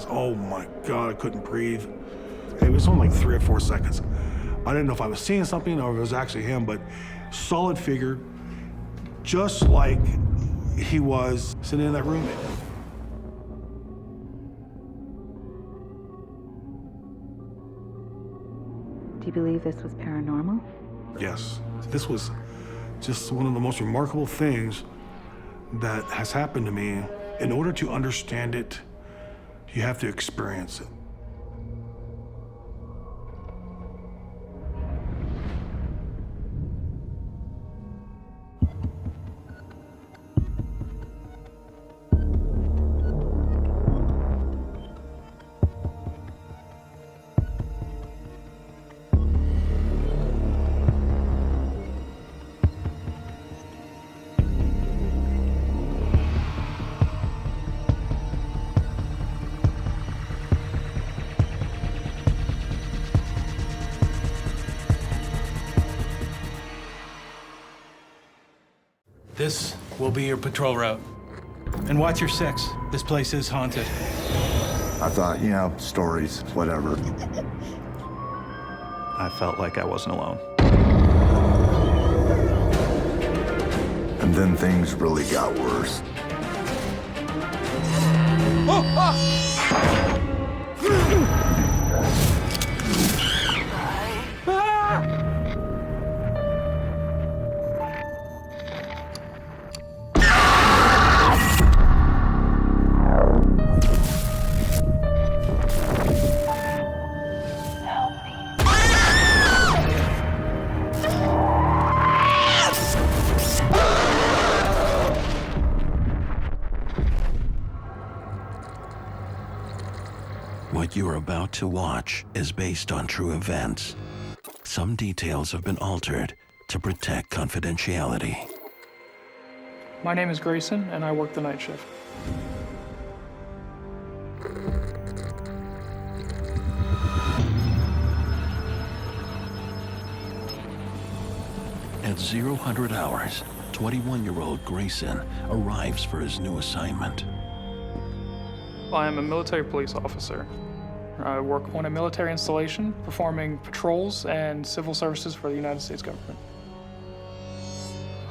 S12: Oh my God, I couldn't breathe. It was only like 3 or 4 seconds. I didn't know if I was seeing something or if it was actually him, but solid figure, just like he was sitting in that room.
S24: Do you believe this was paranormal?
S12: Yes, this was just one of the most remarkable things that has happened to me. In order to understand it, you have to experience it.
S9: This will be your patrol route. And watch your 6. This place is haunted.
S17: I thought, you know, stories, whatever.
S18: I felt like I wasn't alone.
S17: And then things really got worse.
S4: What you're about to watch is based on true events. Some details have been altered to protect confidentiality.
S19: My name is Grayson, and I work the night shift.
S4: At 0 hours, 21-year-old Grayson arrives for his new assignment.
S19: I am a military police officer. I work on a military installation, performing patrols and civil services for the United States government.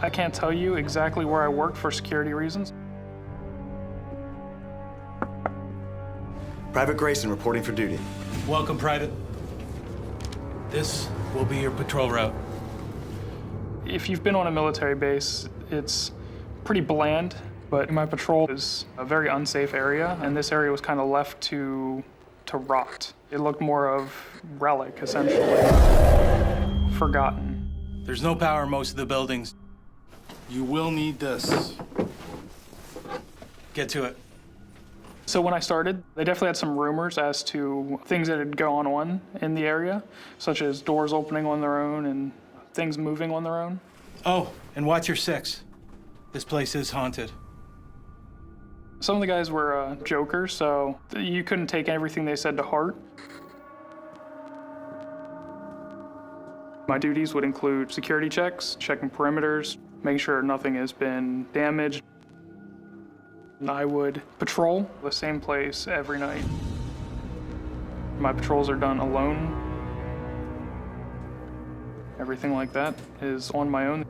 S19: I can't tell you exactly where I work for security reasons.
S23: Private Grayson reporting for duty.
S9: Welcome, Private. This will be your patrol route.
S19: If you've been on a military base, it's pretty bland, but my patrol is a very unsafe area, and this area was kind of left to rot. It looked more of relic, essentially. Forgotten.
S9: There's no power in most of the buildings.
S13: You will need this.
S9: Get to it.
S19: So when I started, they definitely had some rumors as to things that had gone on in the area, such as doors opening on their own and things moving on their own.
S9: Oh, and watch your 6. This place is haunted.
S19: Some of the guys were jokers, so you couldn't take everything they said to heart. My duties would include security checks, checking perimeters, making sure nothing has been damaged. And I would patrol the same place every night. My patrols are done alone. Everything like that is on my own.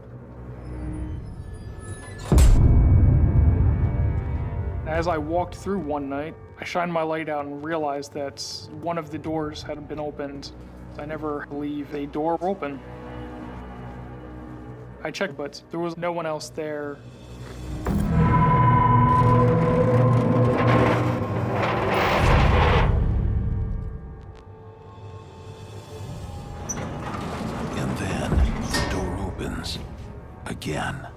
S19: As I walked through one night, I shined my light out and realized that one of the doors had been opened. I never leave a door open. I checked, but there was no one else there.
S4: And then the door opens again.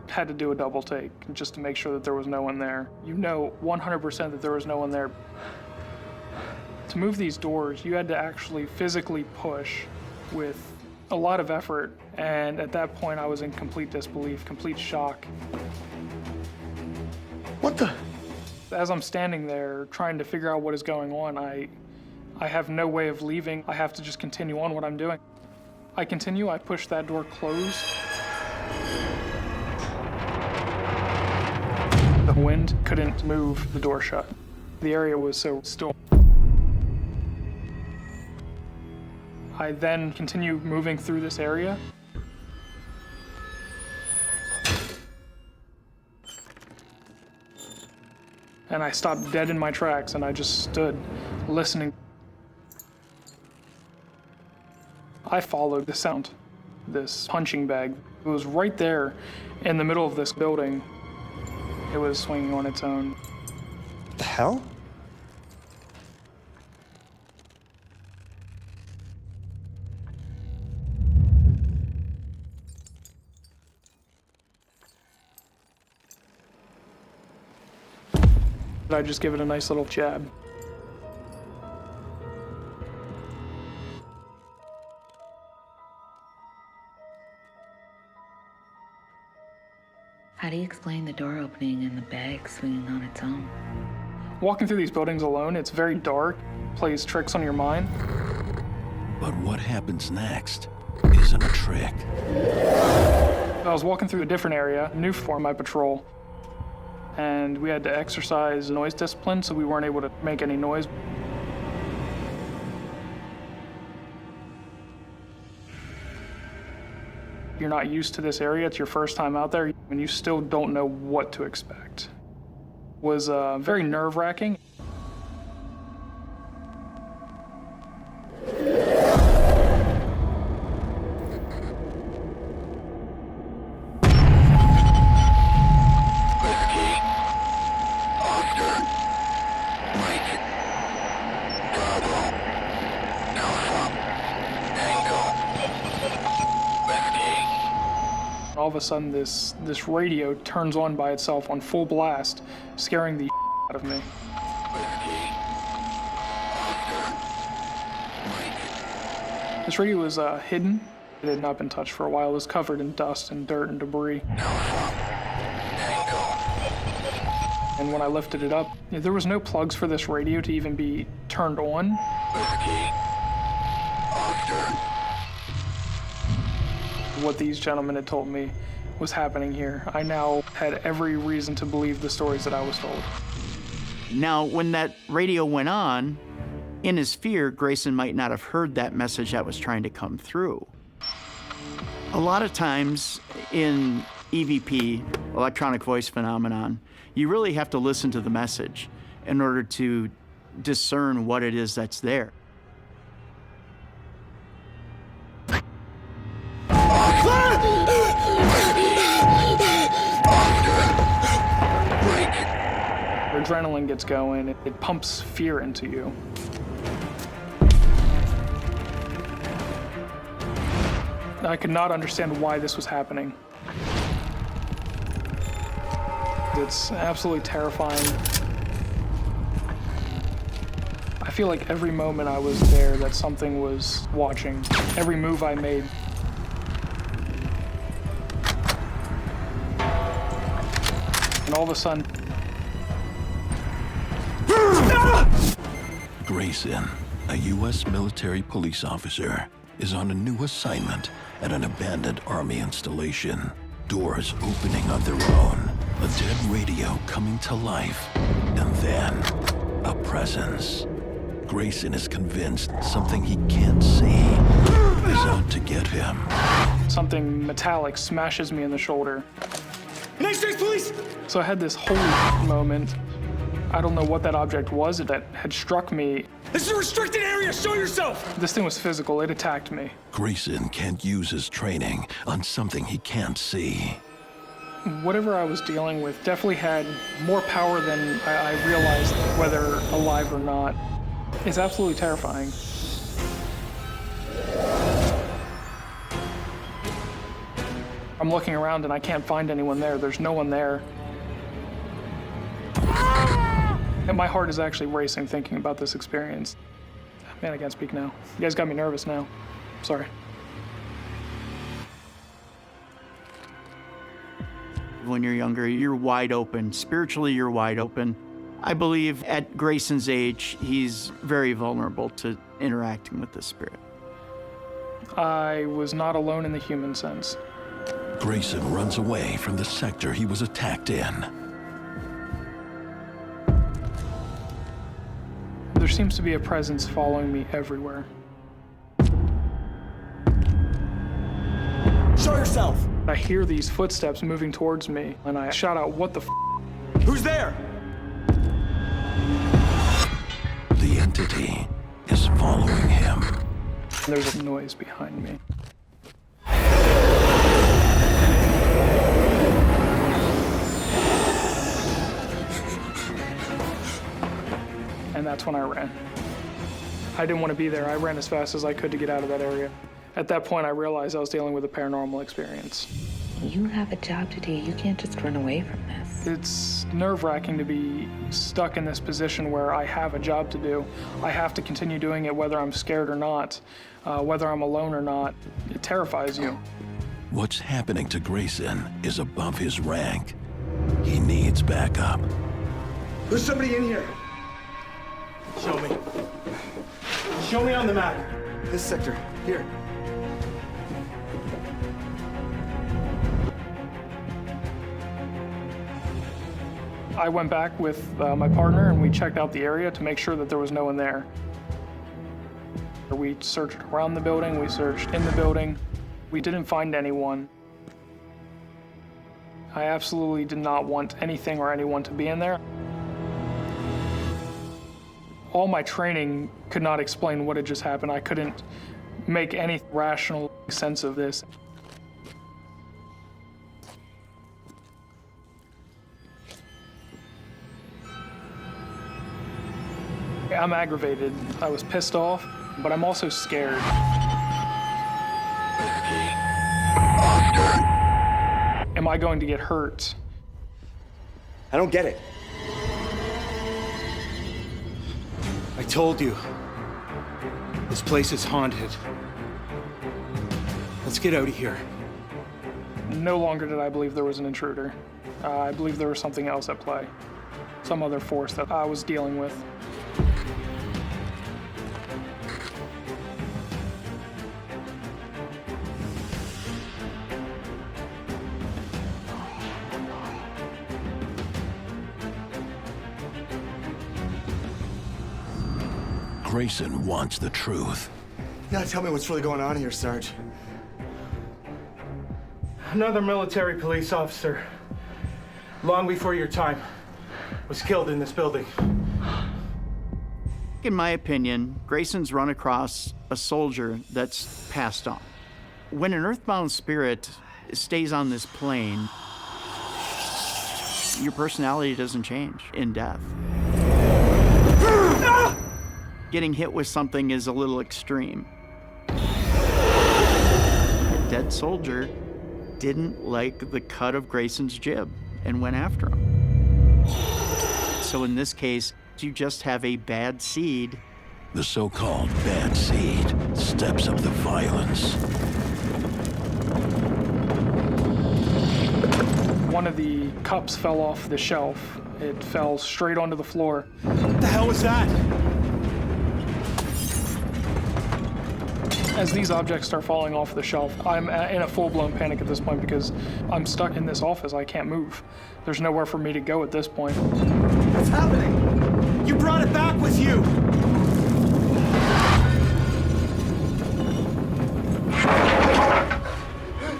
S19: Had to do a double take just to make sure that there was no one there. You know 100% that there was no one there. To move these doors, you had to actually physically push with a lot of effort, and at that point I was in complete disbelief, complete shock.
S13: What the?
S19: As I'm standing there trying to figure out what is going on, I have no way of leaving. I have to just continue on what I'm doing. I continue, I push that door closed. The wind couldn't move the door shut. The area was so still. I then continue moving through this area. And I stopped dead in my tracks and I just stood listening. I followed the sound, this punching bag. It was right there in the middle of this building. It was swinging on its own.
S15: What the hell?
S19: I just give it a nice little jab.
S24: How do you explain the door opening and the bag swinging on its own?
S19: Walking through these buildings alone, it's very dark, plays tricks on your mind.
S4: But what happens next isn't a trick.
S19: I was walking through a different area, new for my patrol, and we had to exercise noise discipline, so we weren't able to make any noise. You're not used to this area, it's your first time out there, and you still don't know what to expect. It was very nerve-wracking. All of a sudden, this radio turns on by itself on full blast, scaring the out of me. This radio was hidden. It had not been touched for a while. It was covered in dust and dirt and debris. And when I lifted it up, there was no plugs for this radio to even be turned on. What these gentlemen had told me was happening here. I now had every reason to believe the stories that I was told.
S8: Now, when that radio went on, in his fear, Grayson might not have heard that message that was trying to come through. A lot of times in EVP, electronic voice phenomenon, you really have to listen to the message in order to discern what it is that's there.
S19: Adrenaline gets going, it pumps fear into you. I could not understand why this was happening. It's absolutely terrifying. I feel like every moment I was there that something was watching, every move I made. And all of a sudden,
S4: Grayson, a U.S. military police officer, is on a new assignment at an abandoned army installation. Doors opening on their own, a dead radio coming to life, and then a presence. Grayson is convinced something he can't see is out to get him.
S19: something metallic smashes me in the shoulder.
S11: United States Police!
S19: So I had this holy moment. I don't know what that object was that had struck me.
S9: This is a restricted area! Show yourself!
S19: This thing was physical. It attacked me.
S4: Grayson can't use his training on something he can't see.
S19: Whatever I was dealing with definitely had more power than I realized, whether alive or not. It's absolutely terrifying. I'm looking around and I can't find anyone there. There's no one there. And my heart is actually racing thinking about this experience. Man, I can't speak now. You guys got me nervous now. Sorry.
S8: When you're younger, you're wide open. Spiritually, you're wide open. I believe at Grayson's age, he's very vulnerable to interacting with the spirit.
S19: I was not alone in the human sense.
S4: Grayson runs away from the sector he was attacked in.
S19: There seems to be a presence following me everywhere.
S9: Show yourself!
S19: I hear these footsteps moving towards me, and I shout out, "What the f***?
S9: Who's there?"
S4: The entity is following him.
S19: There's a noise behind me. And that's when I ran. I didn't want to be there. I ran as fast as I could to get out of that area. At that point, I realized I was dealing with a paranormal experience.
S24: You have a job to do. You can't just run away from this.
S19: It's nerve-wracking to be stuck in this position where I have a job to do. I have to continue doing it whether I'm scared or not, whether I'm alone or not. It terrifies you.
S4: What's happening to Grayson is above his rank. He needs backup.
S9: There's somebody in here. Show me. Show me on the map. This sector. Here.
S19: I went back with my partner and we checked out the area to make sure that there was no one there. We searched around the building, we searched in the building. We didn't find anyone. I absolutely did not want anything or anyone to be in there. All my training could not explain what had just happened. I couldn't make any rational sense of this. I'm aggravated. I was pissed off, but I'm also scared. Am I going to get hurt?
S9: I don't get it. I told you. This place is haunted. Let's get out of here.
S19: No longer did I believe there was an intruder. I believe there was something else at play. Some other force that I was dealing with.
S4: Grayson wants the truth.
S9: You gotta tell me what's really going on here, Sarge. Another military police officer, long before your time, was killed in this building.
S8: In my opinion, Grayson's run across a soldier that's passed on. When an earthbound spirit stays on this plane, your personality doesn't change in death. Getting hit with something is a little extreme. A dead soldier didn't like the cut of Grayson's jib and went after him. So in this case, you just have a bad seed.
S4: The so-called bad seed steps up the violence.
S19: One of the cups fell off the shelf. It fell straight onto the floor.
S9: What the hell was that?
S19: As these objects start falling off the shelf, I'm in a full-blown panic at this point because I'm stuck in this office. I can't move. There's nowhere for me to go at this point.
S9: What's happening? You brought it back with you!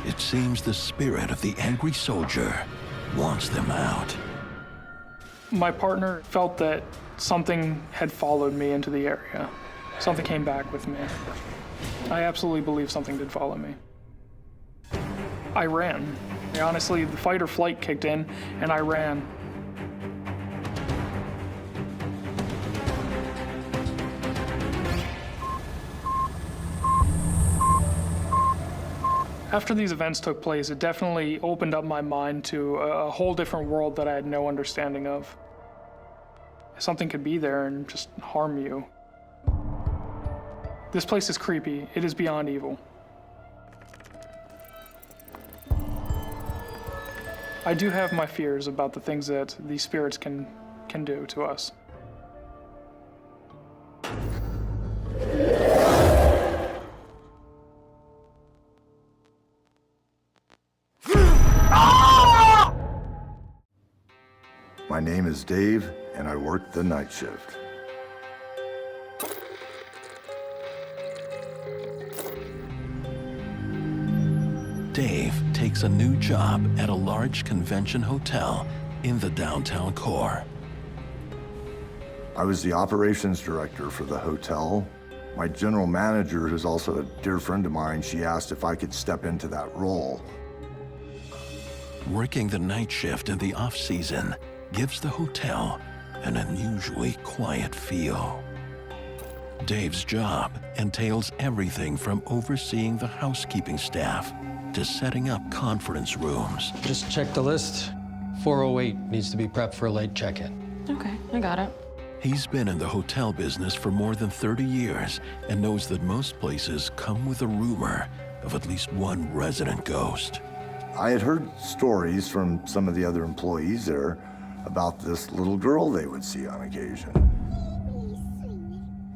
S4: It seems the spirit of the angry soldier wants them out.
S19: My partner felt that something had followed me into the area. Something came back with me. I absolutely believe something did follow me. I ran. Honestly, the fight or flight kicked in, and I ran. After these events took place, it definitely opened up my mind to a whole different world that I had no understanding of. Something could be there and just harm you. This place is creepy. It is beyond evil. I do have my fears about the things that these spirits can do to us.
S17: My name is Dave, and I work the night shift.
S4: Dave takes a new job at a large convention hotel in the downtown core.
S17: I was the operations director for the hotel. My general manager, who's also a dear friend of mine, she asked if I could step into that role.
S4: Working the night shift in the off-season gives the hotel an unusually quiet feel. Dave's job entails everything from overseeing the housekeeping staff to setting up conference rooms.
S11: Just check the list. 408 needs to be prepped for a late check-in.
S22: Okay, I got it.
S4: He's been in the hotel business for more than 30 years and knows that most places come with a rumor of at least one resident ghost.
S17: I had heard stories from some of the other employees there about this little girl they would see on occasion.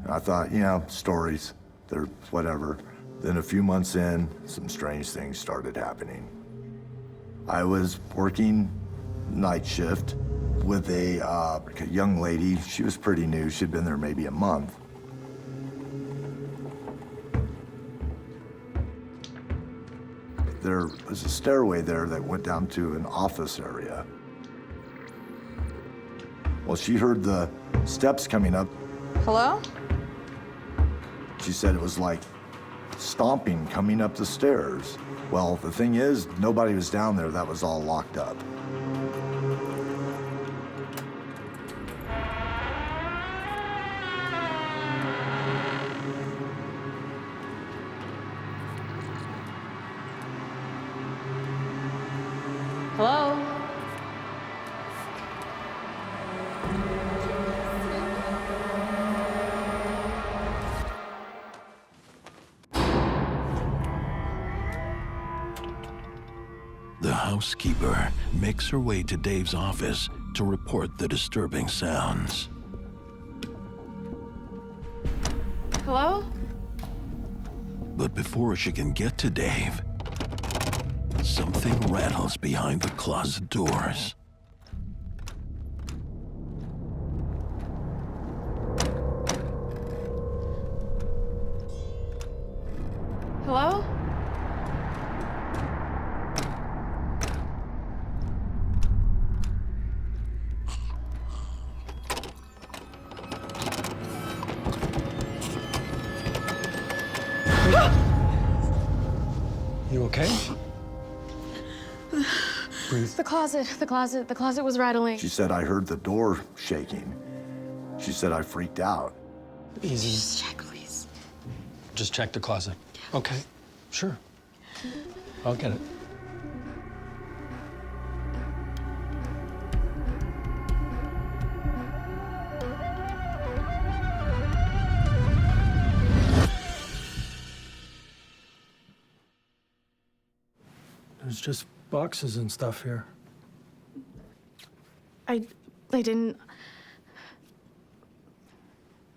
S17: And I thought, you know, stories, they're whatever. Then a few months in, some strange things started happening. I was working night shift with a young lady. She was pretty new. She'd been there maybe a month. There was a stairway there that went down to an office area. Well, she heard the steps coming up.
S16: Hello?
S17: She said it was like stomping coming up the stairs. Well, the thing is, nobody was down there. That was all locked up.
S1: Hello?
S4: The housekeeper makes her way to Dave's office to report the disturbing sounds.
S22: Hello?
S4: But before she can get to Dave, something rattles behind the closet doors.
S22: Hello?
S11: You okay? Breathe.
S22: The closet was rattling.
S17: She said I heard the door shaking. She said I freaked out.
S11: Easy.
S22: Just check, please.
S11: Just check the closet. Okay, sure. I'll get it. There's just boxes and stuff here.
S22: I didn't.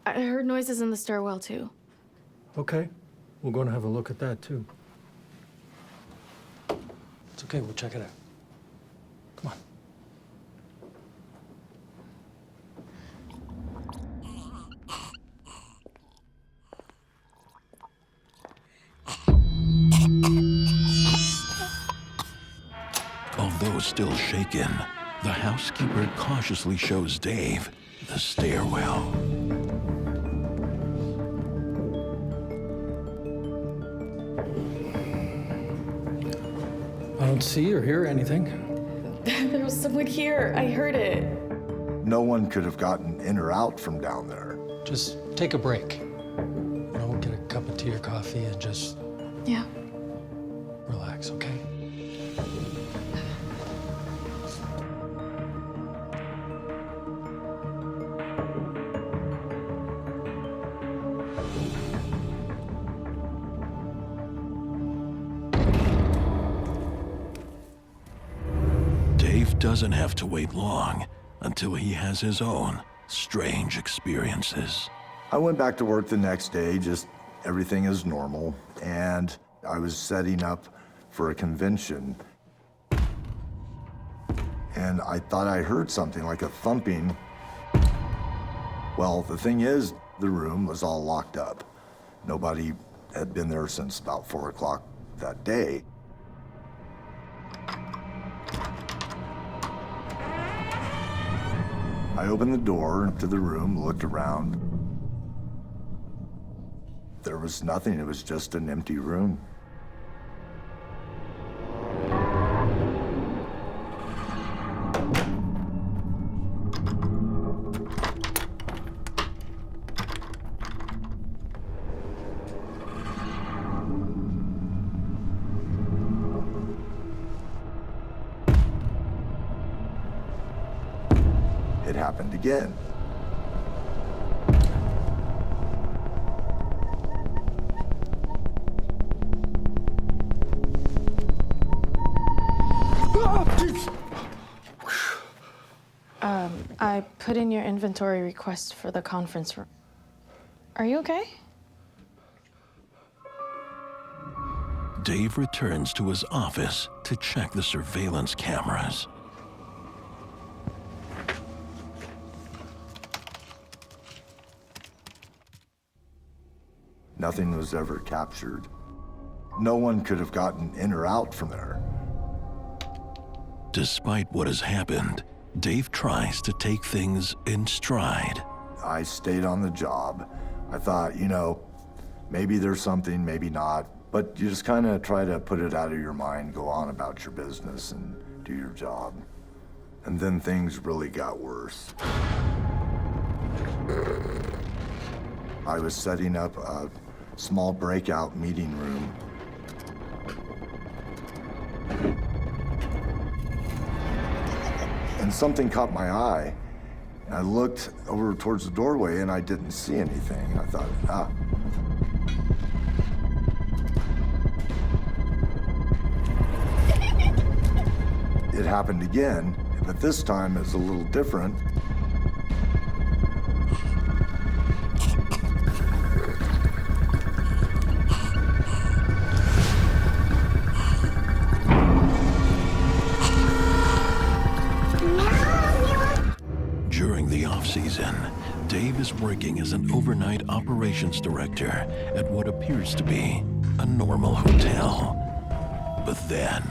S22: I heard noises in the stairwell, too.
S11: Okay, we're going to have a look at that, too. It's okay, we'll check it out. Come on.
S4: Although still shaken, The housekeeper cautiously shows Dave the stairwell.
S11: I don't see or hear anything.
S5: There was someone here. I heard it.
S17: No one could have gotten in or out from down there.
S11: Just take a break. Get a cup of tea or coffee and just
S5: Yeah.
S11: relax, okay?
S4: Dave doesn't have to wait long until he has his own strange experiences.
S17: I went back to work the next day, just everything is normal, and I was setting up for a convention. And I thought I heard something like a thumping. Well, the thing is, the room was all locked up. Nobody had been there since about 4 o'clock that day. I opened the door to the room, looked around. There was nothing, it was just an empty room. It happened again.
S5: I put in your inventory request for the conference room. Are you okay?
S4: Dave returns to his office to check the surveillance cameras.
S17: Nothing was ever captured. No one could have gotten in or out from there.
S4: Despite what has happened, Dave tries to take things in stride.
S17: I stayed on the job. I thought, maybe there's something, maybe not, but you just kind of try to put it out of your mind, go on about your business and do your job. And then things really got worse. I was setting up a small breakout meeting room. And something caught my eye. I looked over towards the doorway and I didn't see anything. I thought, It happened again, but this time it's a little different.
S4: During the off-season, Dave is working as an overnight operations director at what appears to be a normal hotel. But then,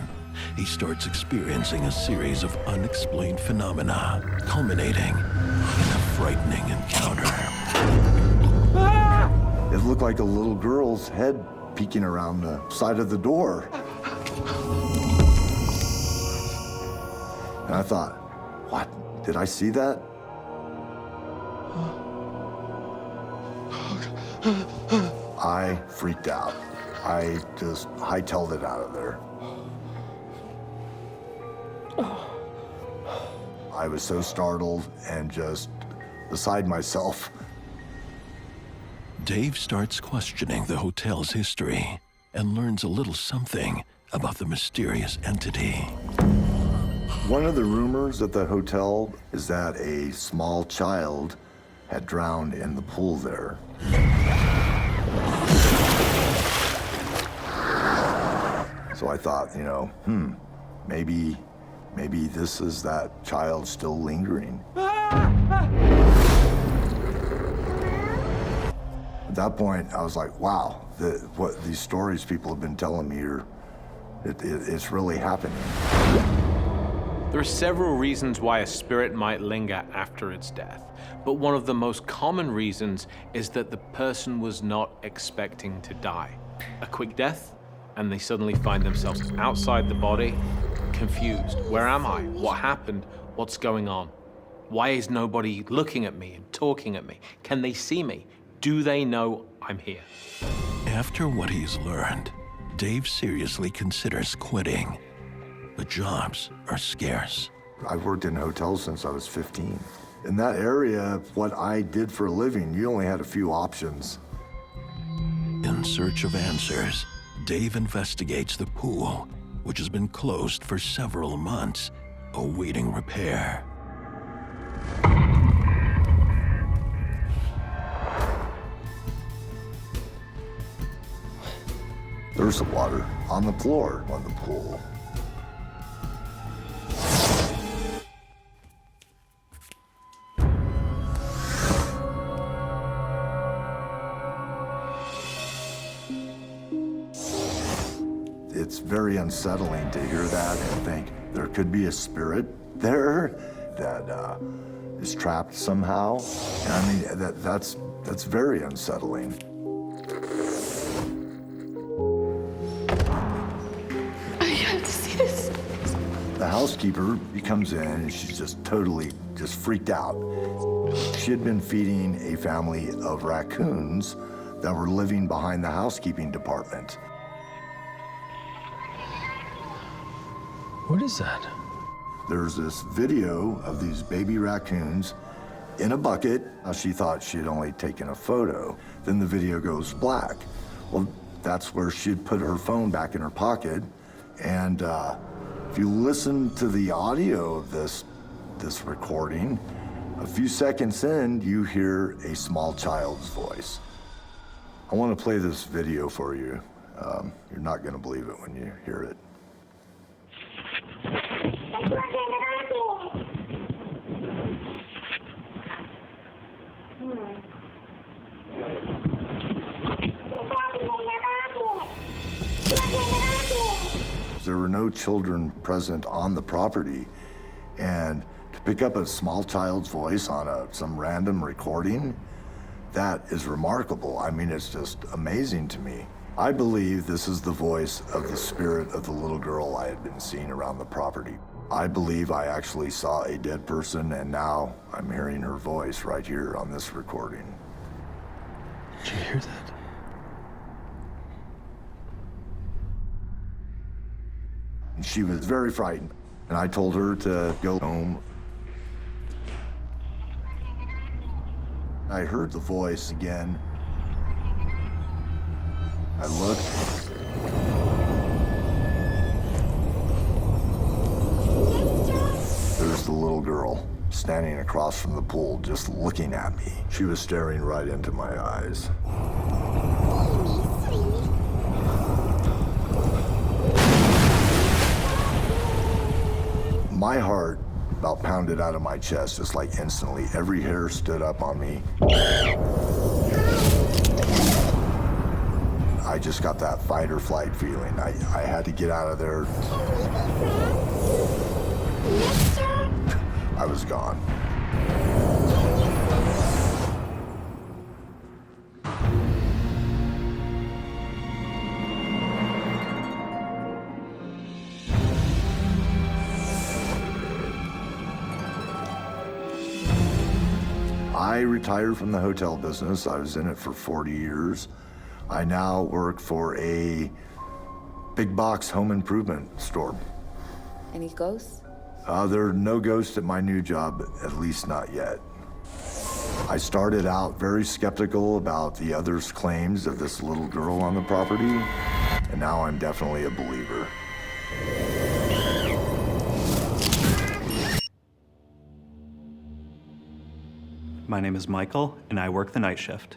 S4: he starts experiencing a series of unexplained phenomena, culminating in a frightening encounter.
S17: It looked like a little girl's head peeking around the side of the door. And I thought, what? Did I see that? I freaked out. I just hightailed it out of there. I was so startled and just beside myself.
S4: Dave starts questioning the hotel's history and learns a little something about the mysterious entity.
S17: One of the rumors at the hotel is that a small child had drowned in the pool there. So I thought, maybe this is that child still lingering. At that point, I was like, wow, what these stories people have been telling me it's really happening.
S10: There are several reasons why a spirit might linger after its death, but one of the most common reasons is that the person was not expecting to die. A quick death, and they suddenly find themselves outside the body, confused. Where am I? What happened? What's going on? Why is nobody looking at me and talking at me? Can they see me? Do they know I'm here?
S4: After what he's learned, Dave seriously considers quitting. The jobs are scarce.
S17: I've worked in hotels since I was 15. In that area, what I did for a living, you only had a few options.
S4: In search of answers, Dave investigates the pool, which has been closed for several months, awaiting repair.
S17: There's the water on the floor on the pool. It's very unsettling to hear that and think there could be a spirit there that is trapped somehow. And I mean, that's very unsettling.
S5: I have to see this.
S17: The housekeeper, he comes in and she's just totally freaked out. She had been feeding a family of raccoons that were living behind the housekeeping department.
S11: What is that?
S17: There's this video of these baby raccoons in a bucket. She thought she had only taken a photo. Then the video goes black. Well, that's where she'd put her phone back in her pocket. And if you listen to the audio of this recording, a few seconds in, you hear a small child's voice. I want to play this video for you. You're not going to believe it when you hear it. There were no children present on the property, and to pick up a small child's voice on some random recording, that is remarkable. I mean, it's just amazing to me. I believe this is the voice of the spirit of the little girl I had been seeing around the property. I believe I actually saw a dead person, and now I'm hearing her voice right here on this recording.
S11: Did you hear that?
S17: And she was very frightened, and I told her to go home. I heard the voice again. I looked. There's the little girl standing across from the pool, just looking at me. She was staring right into my eyes. My heart about pounded out of my chest just like instantly. Every hair stood up on me. I just got that fight or flight feeling. I had to get out of there. I was gone. I retired from the hotel business. I was in it for 40 years. I now work for a big box home improvement store.
S18: Any ghosts?
S17: There are no ghosts at my new job, at least not yet. I started out very skeptical about the others' claims of this little girl on the property, and now I'm definitely a believer.
S20: My name is Michael, and I work the night shift.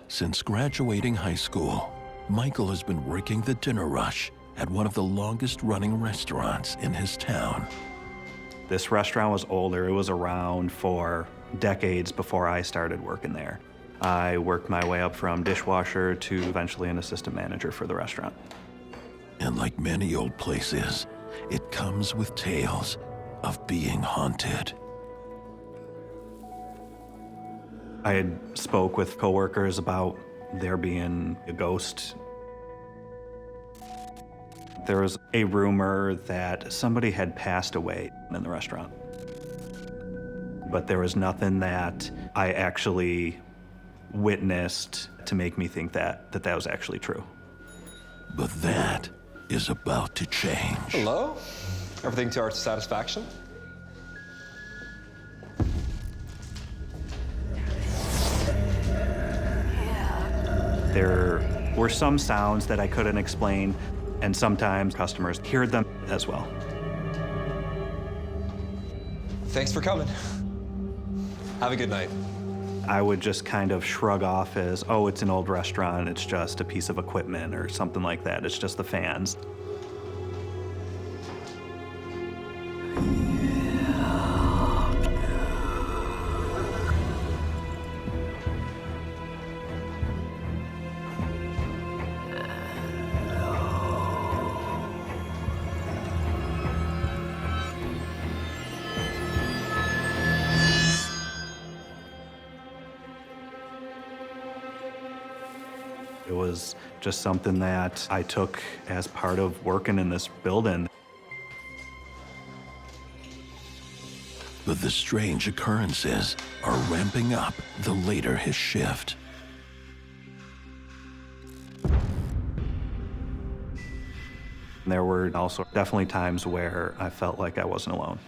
S4: Since graduating high school, Michael has been working the dinner rush at one of the longest-running restaurants in his town.
S20: This restaurant was older. It was around for decades before I started working there. I worked my way up from dishwasher to eventually an assistant manager for the restaurant.
S4: And like many old places, it comes with tales of being haunted.
S20: I had spoke with coworkers about there being a ghost. There was a rumor that somebody had passed away in the restaurant. But there was nothing that I actually witnessed to make me think that that was actually true.
S4: But that is about to change.
S6: Hello? Everything to our satisfaction?
S20: There were some sounds that I couldn't explain, and sometimes customers heard them as well.
S6: Thanks for coming. Have a good night.
S20: I would just kind of shrug off as, oh, it's an old restaurant, it's just a piece of equipment or something like that. It's just the fans. It was just something that I took as part of working in this building.
S4: But the strange occurrences are ramping up the later his shift.
S20: There were also definitely times where I felt like I wasn't alone.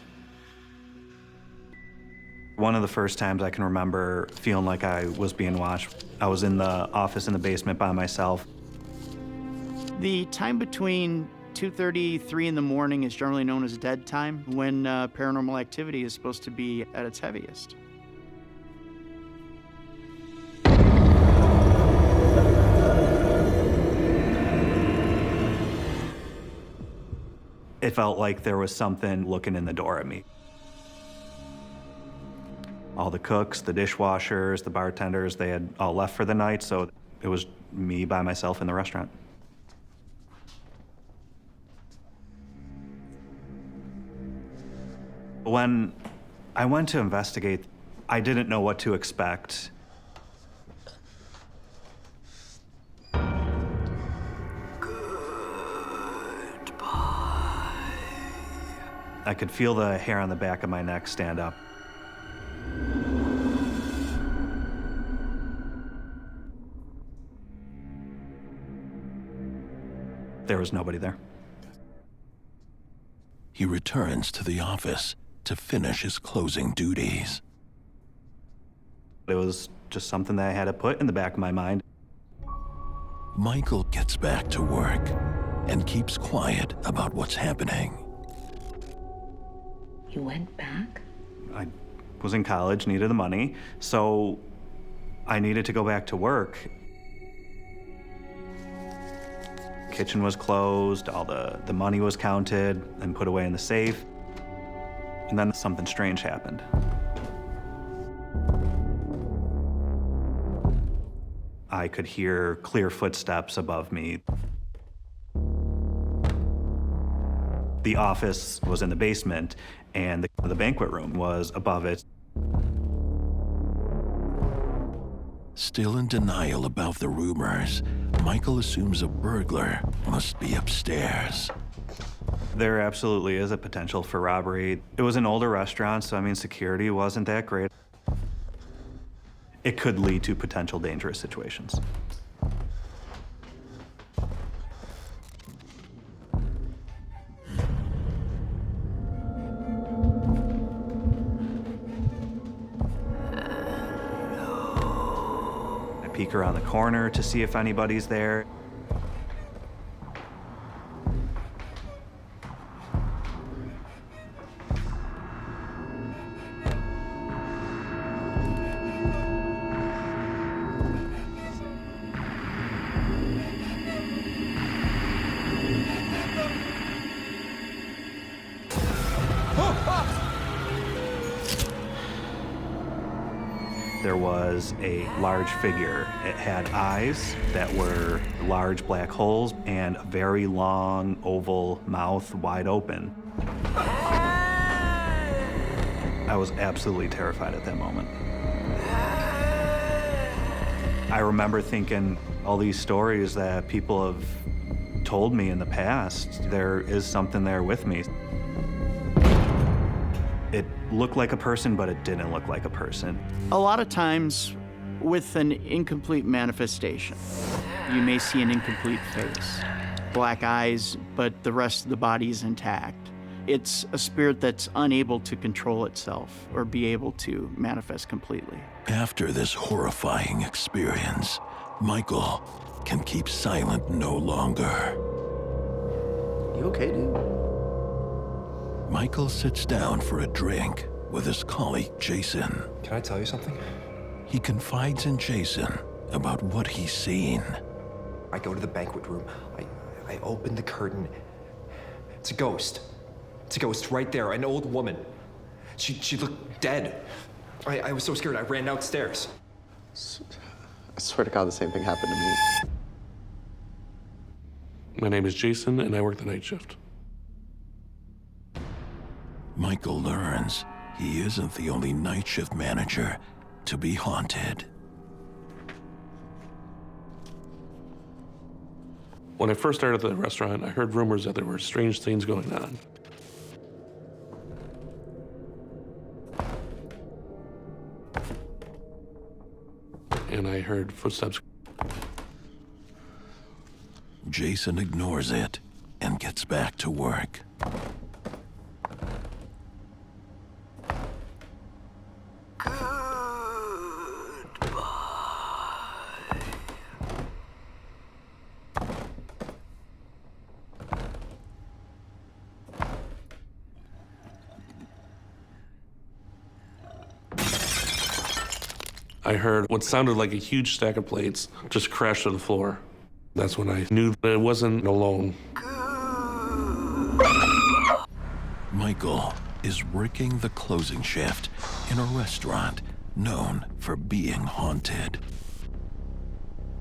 S20: One of the first times I can remember feeling like I was being watched, I was in the office in the basement by myself.
S8: The time between 2:30, 3 in the morning is generally known as dead time, when paranormal activity is supposed to be at its heaviest.
S20: It felt like there was something looking in the door at me. All the cooks, the dishwashers, the bartenders, they had all left for the night, so it was me by myself in the restaurant. When I went to investigate, I didn't know what to expect. I could feel the hair on the back of my neck stand up. There was nobody there.
S4: He returns to the office to finish his closing duties.
S20: It was just something that I had to put in the back of my mind.
S4: Michael gets back to work and keeps quiet about what's happening.
S24: You went back?
S20: I was in college, needed the money, so I needed to go back to work. Kitchen was closed, all the money was counted and put away in the safe. And then something strange happened. I could hear clear footsteps above me. The office was in the basement, and the banquet room was above it.
S4: Still in denial about the rumors, Michael assumes a burglar must be upstairs.
S20: There absolutely is a potential for robbery. It was an older restaurant, so I mean, security wasn't that great. It could lead to potential dangerous situations. I peek around the corner to see if anybody's there. was a large figure. It had eyes that were large black holes and a very long oval mouth wide open. I was absolutely terrified at that moment. I remember thinking all these stories that people have told me in the past, there is something there with me. It looked like a person, but it didn't look like a person.
S8: A lot of times with an incomplete manifestation, you may see an incomplete face, black eyes, but the rest of the body is intact. It's a spirit that's unable to control itself or be able to manifest completely.
S4: After this horrifying experience, Michael can keep silent no longer.
S6: You okay, dude?
S4: Michael sits down for a drink with his colleague, Jason.
S6: Can I tell you something?
S4: He confides in Jason about what he's seen.
S6: I go to the banquet room. I open the curtain. It's a ghost. It's a ghost right there, an old woman. She looked dead. I was so scared I ran downstairs.
S3: I swear to God, the same thing happened to me.
S2: My name is Jason, and I work the night shift.
S4: Michael learns he isn't the only night shift manager to be haunted.
S2: When I first started at the restaurant, I heard rumors that there were strange things going on. And I heard footsteps.
S4: Jason ignores it and gets back to work.
S2: I heard what sounded like a huge stack of plates just crash to the floor. That's when I knew that it wasn't alone.
S4: Michael is working the closing shift in a restaurant known for being haunted.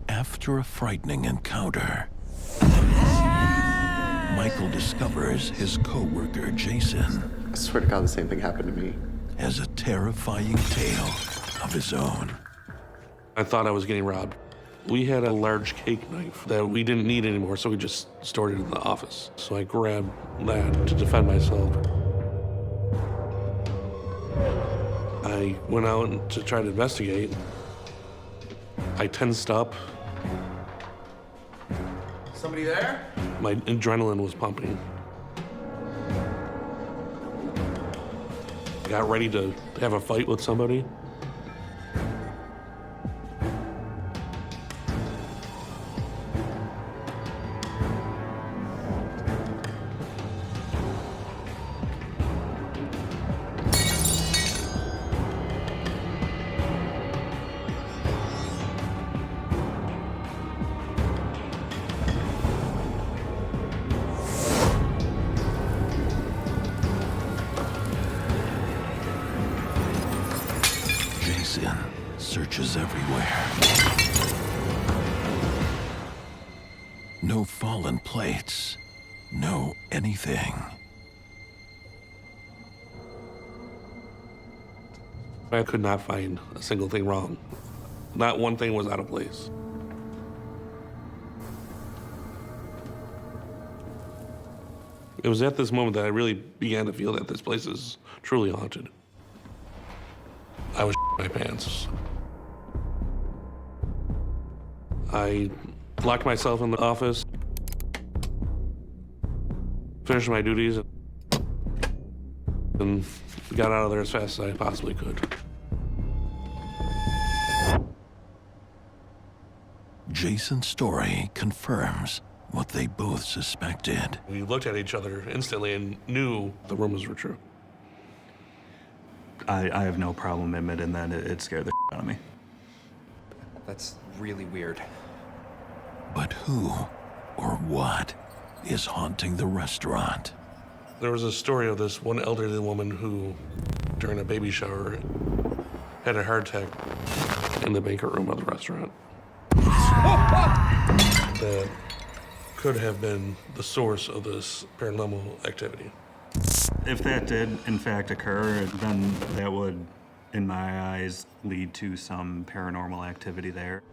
S4: After a frightening encounter, Michael discovers his co-worker, Jason,
S3: I swear to God, the same thing happened to me.
S4: has a terrifying tale of his own.
S2: I thought I was getting robbed. We had a large cake knife that we didn't need anymore, so we just stored it in the office. So I grabbed that to defend myself. I went out to try to investigate. I tensed up.
S6: Somebody there?
S2: My adrenaline was pumping. I got ready to have a fight with somebody.
S4: Jason searches everywhere. No fallen plates, no anything.
S2: I could not find a single thing wrong. Not one thing was out of place. It was at this moment that I really began to feel that this place is truly haunted. I was my pants. I locked myself in the office, finished my duties, and got out of there as fast as I possibly could.
S4: Jason's story confirms what they both suspected.
S2: We looked at each other instantly and knew the rumors were true.
S20: I have no problem admitting that it scared the out of me.
S6: That's really weird.
S4: But who or what is haunting the restaurant?
S2: There was a story of this one elderly woman who, during a baby shower, had a heart attack in the banquet room of the restaurant. That could have been the source of this paranormal activity.
S20: If that did, in fact, occur, then that would, in my eyes, lead to some paranormal activity there.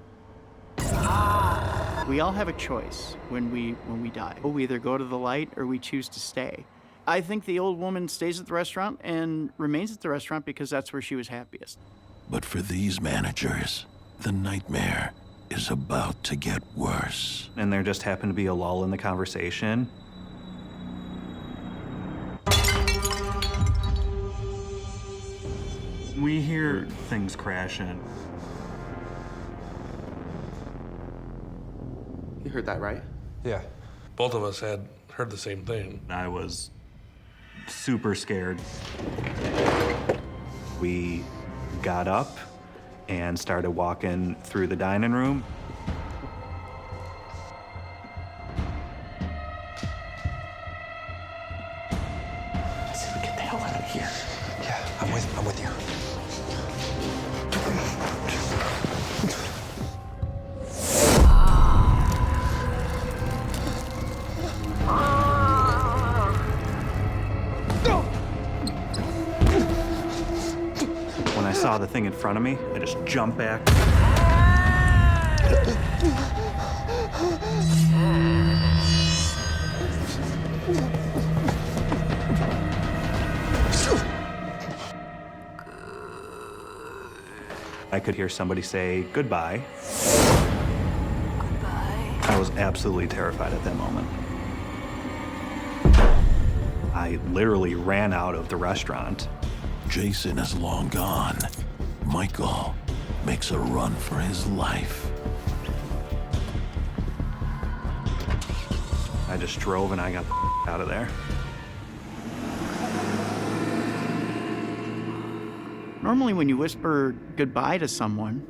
S8: We all have a choice when we die. We either go to the light or we choose to stay. I think the old woman stays at the restaurant and remains at the restaurant because that's where she was happiest.
S4: But for these managers, the nightmare is about to get worse.
S20: And there just happened to be a lull in the conversation. We hear things crashing.
S3: You heard that, right?
S2: Yeah. Both of us had heard the same thing.
S20: I was super scared. We got up and started walking through the dining room.
S3: Let's see if we get the hell out of here.
S6: Yeah, I'm with you.
S20: When I saw the thing in front of me, I just jumped back. I could hear somebody say goodbye. I was absolutely terrified at that moment. I literally ran out of the restaurant.
S4: Jason is long gone. Michael makes a run for his life.
S20: I just drove and I got the out of there.
S8: Normally when you whisper goodbye to someone,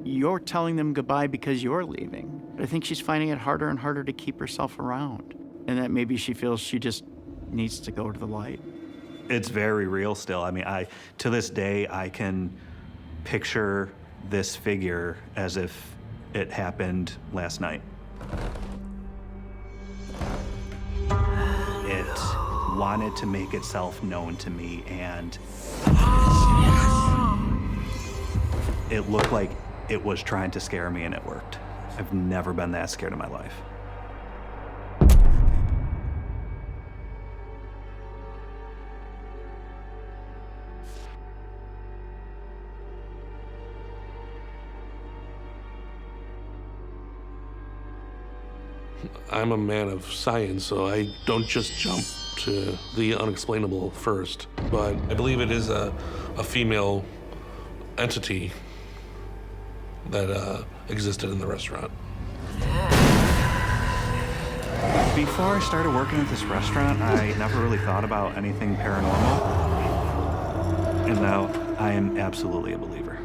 S8: you're telling them goodbye because you're leaving. But I think she's finding it harder and harder to keep herself around. And that maybe she feels she just needs to go to the light.
S20: It's very real still. I mean, to this day, I can picture this figure as if it happened last night. It wanted to make itself known to me, and it looked like it was trying to scare me, and it worked. I've never been that scared in my life.
S2: I'm a man of science, so I don't just jump to the unexplainable first. But I believe it is a female entity that existed in the restaurant.
S20: Before I started working at this restaurant, I never really thought about anything paranormal. And now I am absolutely a believer.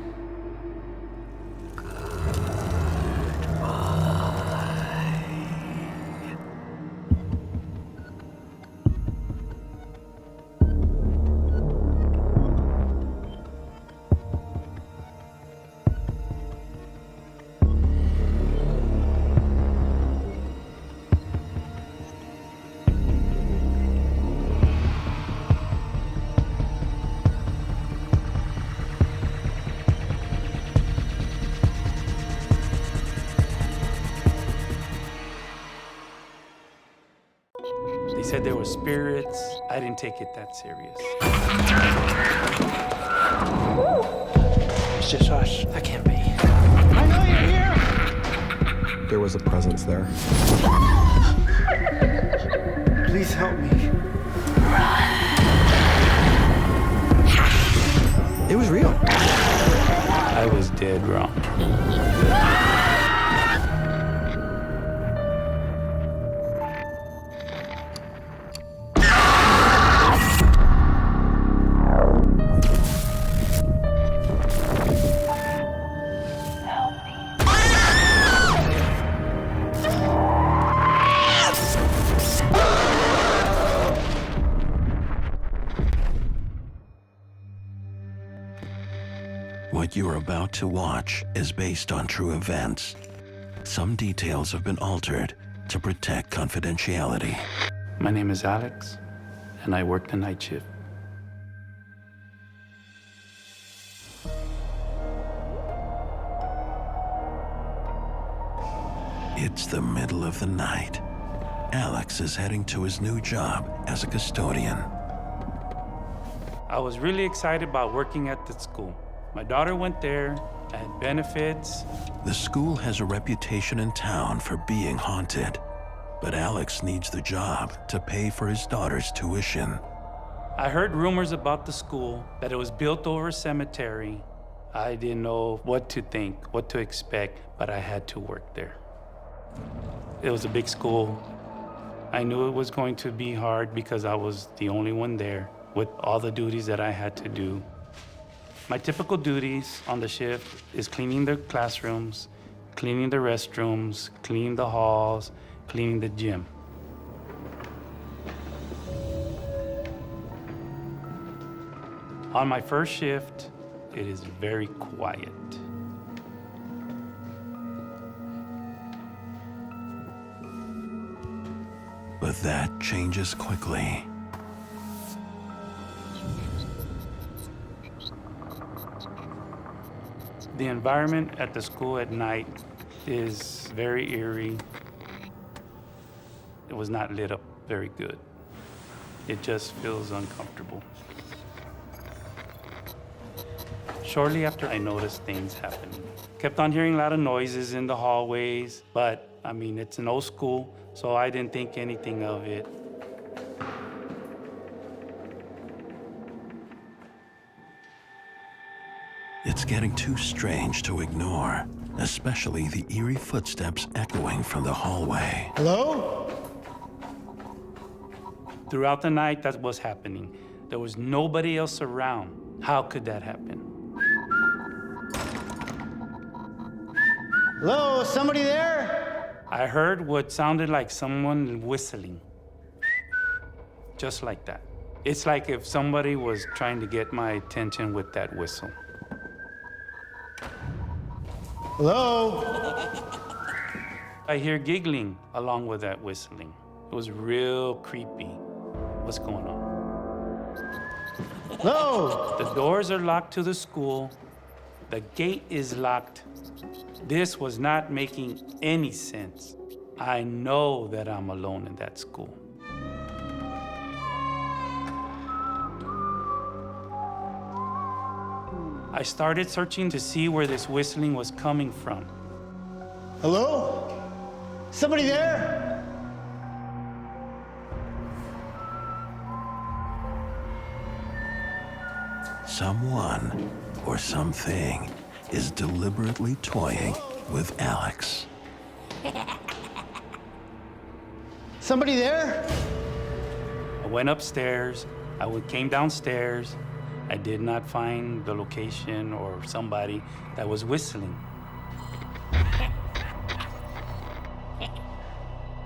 S7: They said there were spirits. I didn't take it that serious.
S6: It's just us. That can't be.
S9: I know you're here!
S6: There was a presence there.
S9: Please help me.
S6: It was real.
S7: I was dead wrong.
S4: What what you're about to watch is based on true events. Some details have been altered to protect confidentiality.
S7: My name is Alex, and I work the night shift.
S4: It's the middle of the night. Alex is heading to his new job as a custodian.
S7: I was really excited about working at the school. My daughter went there, I had benefits.
S4: The school has a reputation in town for being haunted, but Alex needs the job to pay for his daughter's tuition.
S7: I heard rumors about the school, that it was built over a cemetery. I didn't know what to think, what to expect, but I had to work there. It was a big school. I knew it was going to be hard because I was the only one there with all the duties that I had to do. My typical duties on the shift is cleaning the classrooms, cleaning the restrooms, cleaning the halls, cleaning the gym. On my first shift, it is very quiet.
S4: But that changes quickly.
S7: The environment at the school at night is very eerie. It was not lit up very good. It just feels uncomfortable. Shortly after, I noticed things happening. Kept on hearing a lot of noises in the hallways, but I mean, it's an old school, so I didn't think anything of it.
S4: It's getting too strange to ignore, especially the eerie footsteps echoing from the hallway.
S7: Hello? Throughout the night, that was happening. There was nobody else around. How could that happen?
S9: Hello, somebody there?
S7: I heard what sounded like someone whistling. Just like that. It's like if somebody was trying to get my attention with that whistle.
S9: Hello?
S7: I hear giggling along with that whistling. It was real creepy. What's going on?
S9: Hello?
S7: The doors are locked to the school. The gate is locked. This was not making any sense. I know that I'm alone in that school. I started searching to see where this whistling was coming from.
S9: Hello? Somebody there?
S4: Someone or something is deliberately toying with Alex.
S9: Somebody there?
S7: I went upstairs. Came downstairs. I did not find the location or somebody that was whistling.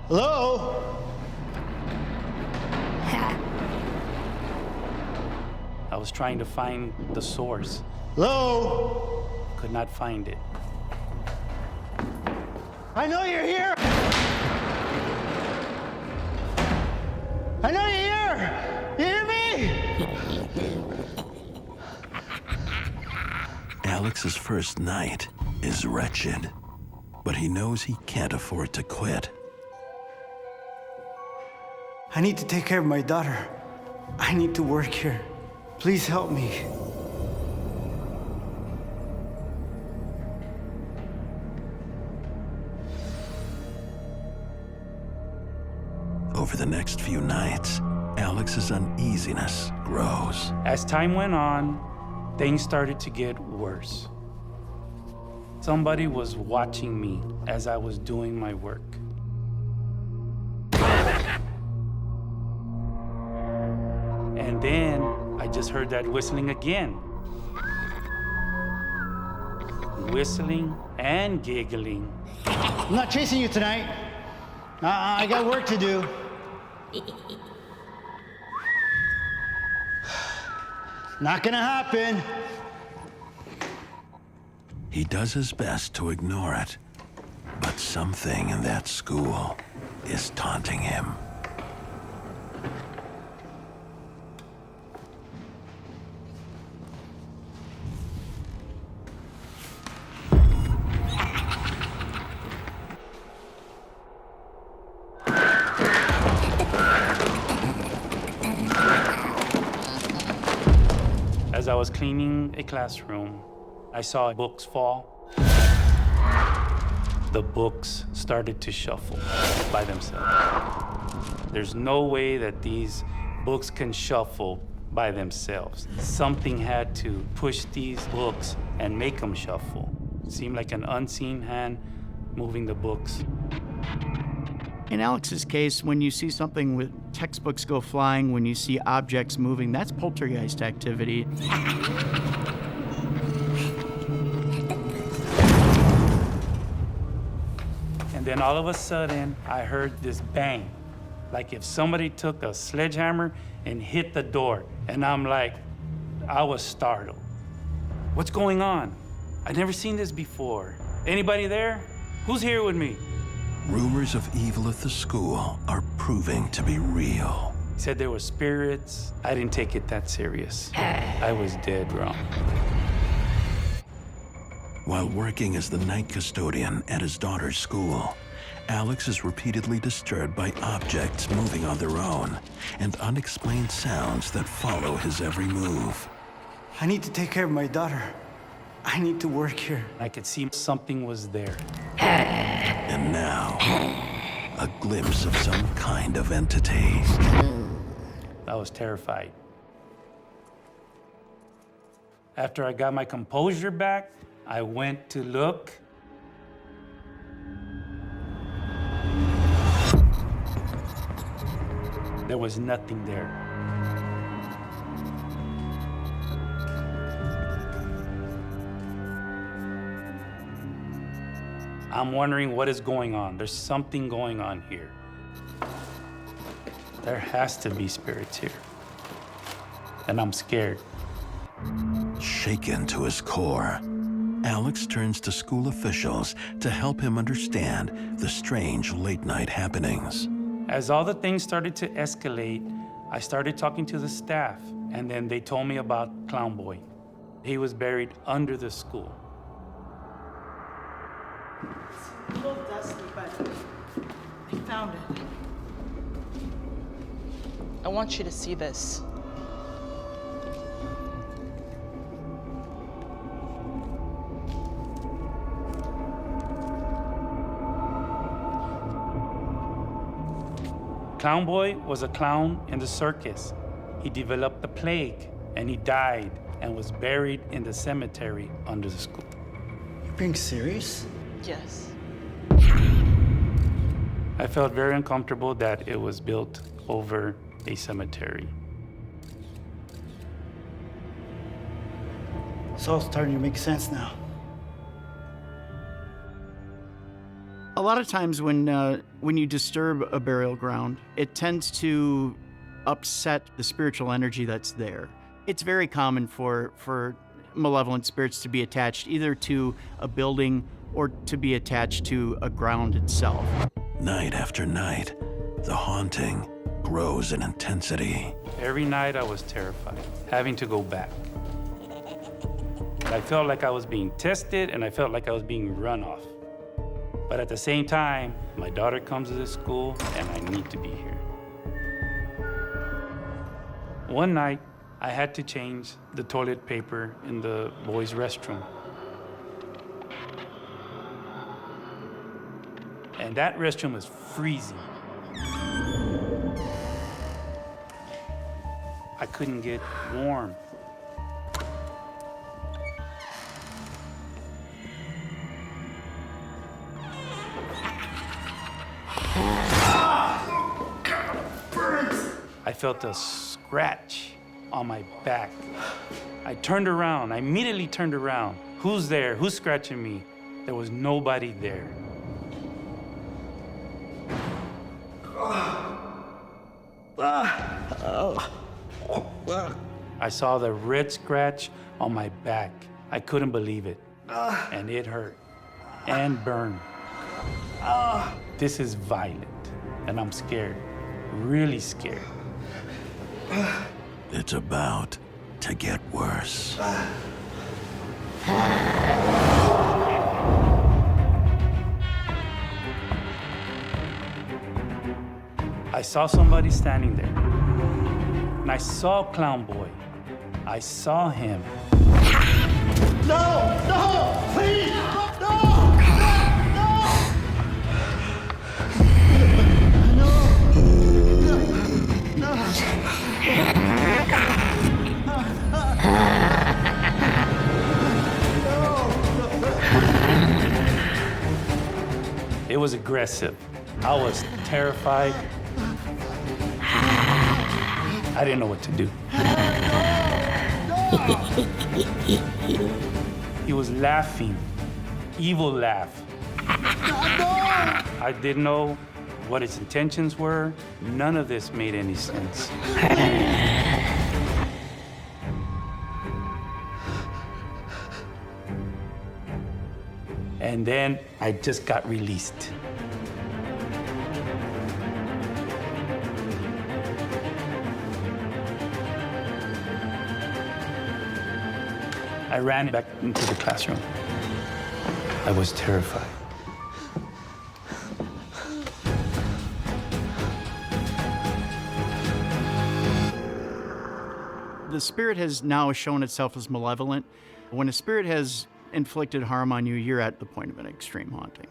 S9: Hello?
S7: I was trying to find the source.
S9: Hello?
S7: Could not find it.
S9: I know you're here! I know you're here! You hear me?
S4: Alex's first night is wretched, but he knows he can't afford to quit.
S9: I need to take care of my daughter. I need to work here. Please help me.
S4: Over the next few nights, Alex's uneasiness grows.
S7: As time went on, things started to get worse. Somebody was watching me as I was doing my work. And then I just heard that whistling again. Whistling and giggling.
S9: I'm not chasing you tonight. I got work to do. Not gonna happen.
S4: He does his best to ignore it, but something in that school is taunting him.
S7: As I was cleaning a classroom, I saw books fall. The books started to shuffle by themselves. There's no way that these books can shuffle by themselves. Something had to push these books and make them shuffle. It seemed like an unseen hand moving the books.
S8: In Alex's case, when you see something with textbooks go flying, when you see objects moving, that's poltergeist activity.
S7: And then all of a sudden, I heard this bang, like if somebody took a sledgehammer and hit the door. And I'm like, I was startled. What's going on? I'd never seen this before. Anybody there? Who's here with me?
S4: Rumors of evil at the school are proving to be real.
S7: He said there were spirits. I didn't take it that serious. I was dead wrong.
S4: While working as the night custodian at his daughter's school, Alex is repeatedly disturbed by objects moving on their own and unexplained sounds that follow his every move.
S9: I need to take care of my daughter. I need to work here.
S7: I could see something was there.
S4: And now, a glimpse of some kind of entity.
S7: I was terrified. After I got my composure back, I went to look. There was nothing there. I'm wondering what is going on. There's something going on here. There has to be spirits here. And I'm scared.
S4: Shaken to his core, Alex turns to school officials to help him understand the strange late-night happenings.
S7: As all the things started to escalate, I started talking to the staff, and then they told me about Clown Boy. He was buried under the school.
S12: A little dusty, but they found it. I want you to see this.
S7: Clown Boy was a clown in the circus. He developed the plague, and he died and was buried in the cemetery under the school.
S9: You're being serious?
S12: Yes.
S7: I felt very uncomfortable that it was built over a cemetery.
S9: It's all starting to make sense now.
S8: A lot of times when you disturb a burial ground, it tends to upset the spiritual energy that's there. It's very common for malevolent spirits to be attached either to a building or to be attached to a ground itself.
S4: Night after night, the haunting grows in intensity.
S7: Every night I was terrified, having to go back. I felt like I was being tested and I felt like I was being run off. But at the same time, my daughter comes to this school and I need to be here. One night, I had to change the toilet paper in the boys' restroom. And that restroom was freezing. I couldn't get warm. I felt a scratch on my back. I turned around, I immediately turned around. Who's there? Who's scratching me? There was nobody there. I saw the red scratch on my back. I couldn't believe it. and it hurt and burned. This is violent, and I'm scared, really scared.
S4: It's about to get worse.
S7: I saw somebody standing there, and I saw Clown Boy. I saw him.
S9: No! No! Please! No!
S7: It was aggressive. I was terrified. I didn't know what to do. He was laughing, evil laugh. I didn't know what his intentions were. None of this made any sense. And then I just got released. I ran back into the classroom. I was terrified.
S8: The spirit has now shown itself as malevolent. When a spirit has inflicted harm on you, you're at the point of an extreme haunting.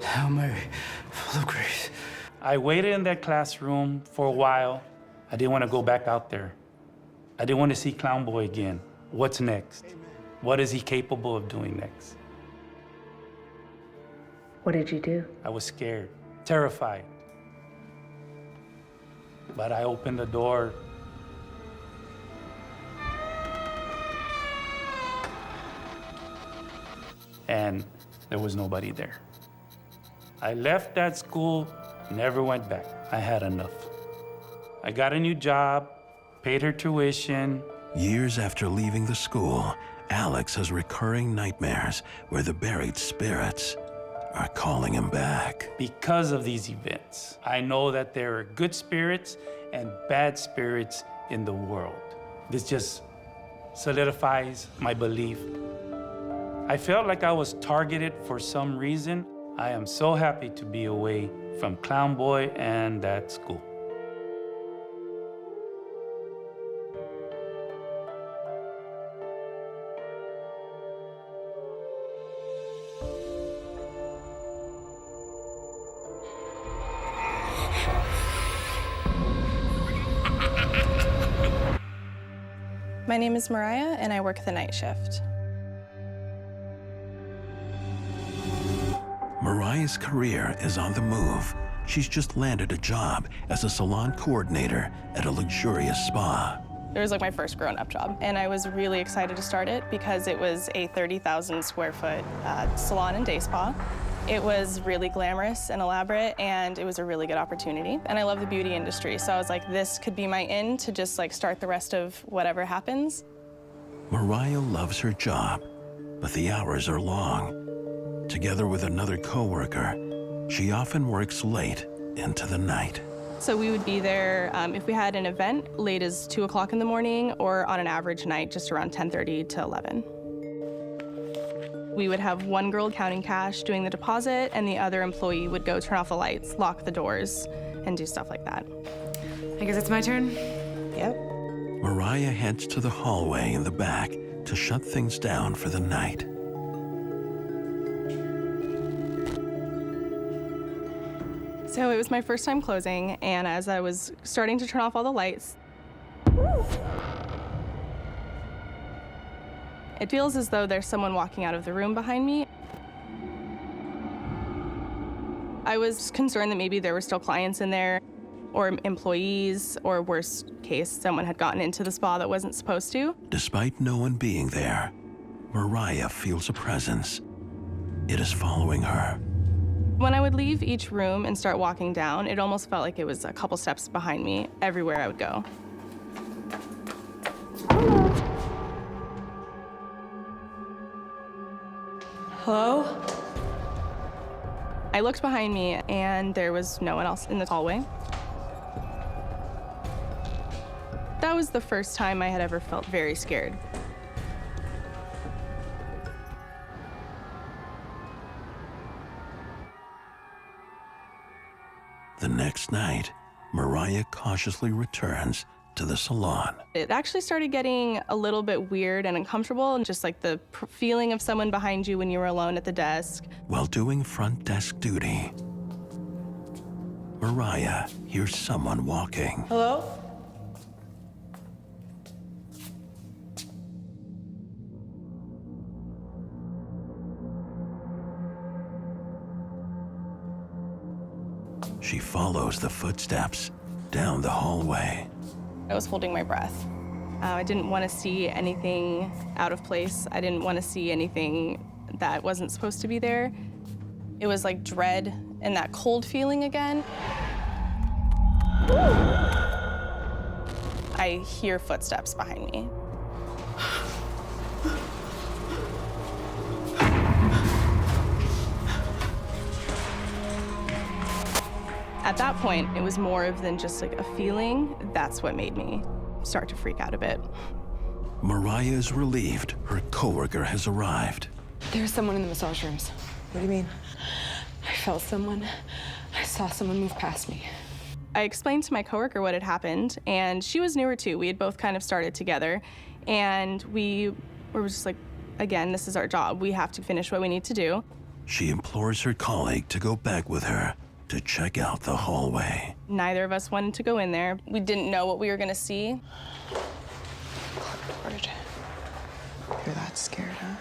S7: Hail Mary, full of grace. I waited in that classroom for a while. I didn't want to go back out there. I didn't want to see Clown Boy again. What's next? What is he capable of doing next?
S24: What did you do?
S7: I was scared, terrified. But I opened the door. And there was nobody there. I left that school, never went back. I had enough. I got a new job, paid her tuition.
S4: Years after leaving the school, Alex has recurring nightmares where the buried spirits are calling him back.
S7: Because of these events, I know that there are good spirits and bad spirits in the world. This just solidifies my belief. I felt like I was targeted for some reason. I am so happy to be away from Clown Boy and that school.
S5: My name is Mariah, and I work the night shift.
S4: Mariah's career is on the move. She's just landed a job as a salon coordinator at a luxurious spa.
S5: It was like my first grown-up job, and I was really excited to start it because it was a 30,000 square foot salon and day spa. It was really glamorous and elaborate, and it was a really good opportunity. And I love the beauty industry, so I was like, this could be my in to just like start the rest of whatever happens.
S4: Mariah loves her job, but the hours are long. Together with another coworker, she often works late into the night.
S5: So we would be there if we had an event late as 2 o'clock in the morning, or on an average night just around 10:30 to 11. We would have one girl counting cash, doing the deposit, and the other employee would go turn off the lights, lock the doors, and do stuff like that.
S13: I guess it's my turn?
S5: Yep.
S4: Mariah heads to the hallway in the back to shut things down for the night.
S5: So it was my first time closing, and as I was starting to turn off all the lights, it feels as though there's someone walking out of the room behind me. I was concerned that maybe there were still clients in there, or employees, or worst case, someone had gotten into the spa that wasn't supposed to.
S4: Despite no one being there, Mariah feels a presence. It is following her.
S5: When I would leave each room and start walking down, it almost felt like it was a couple steps behind me everywhere I would go. Hello? I looked behind me and there was no one else in the hallway. That was the first time I had ever felt very scared.
S4: The next night, Mariah cautiously returns to the salon.
S5: It actually started getting a little bit weird and uncomfortable, and just like the feeling of someone behind you when you were alone at the desk.
S4: While doing front desk duty, Mariah hears someone walking.
S12: Hello?
S4: She follows the footsteps down the hallway.
S5: I was holding my breath. I didn't want to see anything out of place. I didn't want to see anything that wasn't supposed to be there. It was like dread and that cold feeling again. I hear footsteps behind me. At that point, it was more than just like a feeling. That's what made me start to freak out a bit.
S4: Mariah is relieved her coworker has arrived.
S13: There's someone in the massage rooms. What do you mean? I felt someone. I saw someone move past me.
S5: I explained to my coworker what had happened, and she was newer too. We had both kind of started together, and we were just like, again, this is our job. We have to finish what we need to do.
S4: She implores her colleague to go back with her to check out the hallway.
S5: Neither of us wanted to go in there. We didn't know what we were gonna see.
S13: Clipboard. You're that scared, huh?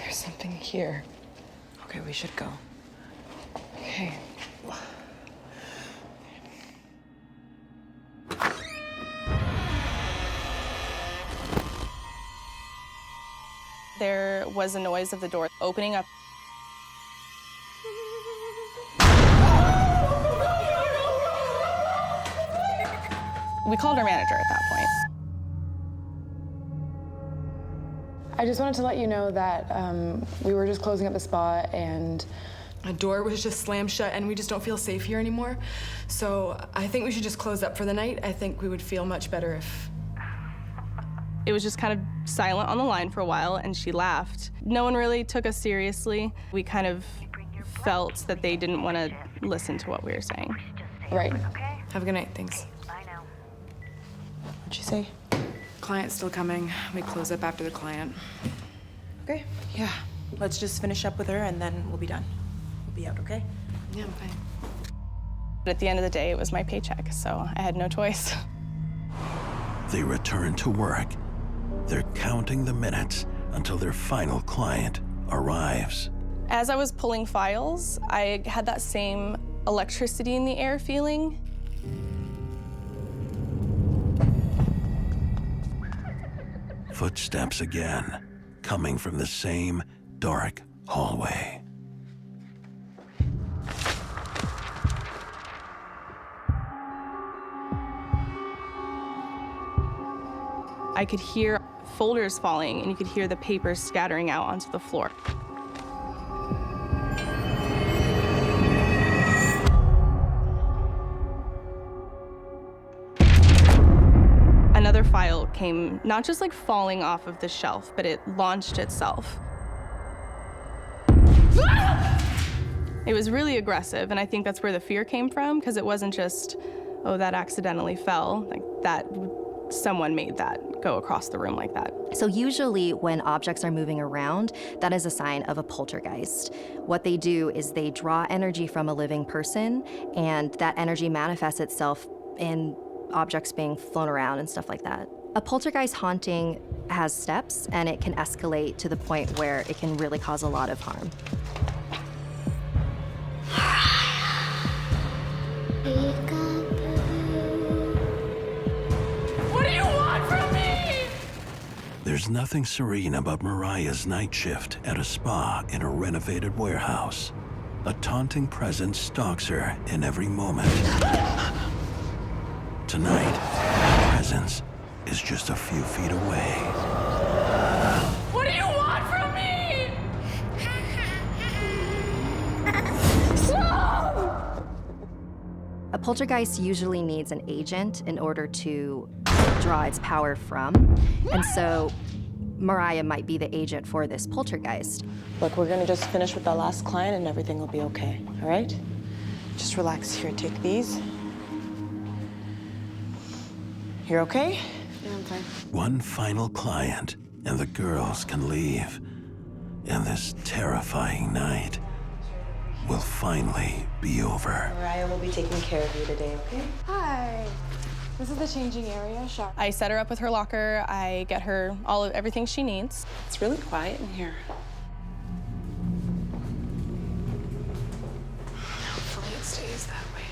S13: There's something here. Okay, we should go. Okay.
S5: There was a noise of the door opening up. We called our manager at that point.
S13: I just wanted to let you know that we were just closing up the spot and
S14: a door was just slammed shut and we just don't feel safe here anymore. So I think we should just close up for the night. I think we would feel much better if...
S5: It was just kind of silent on the line for a while, and she laughed. No one really took us seriously. We kind of felt that they didn't want to listen to what we were saying.
S14: Right. Have a good night, thanks.
S13: What'd you say?
S14: Client's still coming. We close up after the client.
S12: Okay, yeah. Let's just finish up with her and then we'll be done. We'll be out, okay?
S14: Yeah, I'm fine.
S5: But at the end of the day, it was my paycheck, so I had no choice.
S4: They return to work. They're counting the minutes until their final client arrives.
S5: As I was pulling files, I had that same electricity in the air feeling.
S4: Footsteps again, coming from the same dark hallway.
S5: I could hear folders falling, and you could hear the papers scattering out onto the floor. Another file came, not just like falling off of the shelf, but it launched itself. It was really aggressive, and I think that's where the fear came from, because it wasn't just, oh, that accidentally fell. Like that, someone made that go across the room like that.
S15: So usually when objects are moving around, that is a sign of a poltergeist. What they do is they draw energy from a living person, and that energy manifests itself in objects being flown around and stuff like that. A poltergeist haunting has steps, and it can escalate to the point where it can really cause a lot of harm.
S1: What do you want from me?
S4: There's nothing serene about Mariah's night shift at a spa in a renovated warehouse. A taunting presence stalks her in every moment. Tonight, the presence is just a few feet away.
S1: What do you want from me? Stop!
S15: A poltergeist usually needs an agent in order to draw its power from, and so Mariah might be the agent for this poltergeist.
S12: Look, we're gonna just finish with that last client and everything will be okay, all right? Just relax here, take these. You're okay?
S13: Yeah, I'm fine.
S4: One final client, and the girls can leave. And this terrifying night will finally be over.
S12: Mariah will be taking care of you today, okay?
S14: Hi. This is the changing area. Shower.
S5: I set her up with her locker. I get her everything she needs.
S13: It's really quiet in here.
S14: Hopefully it stays that way.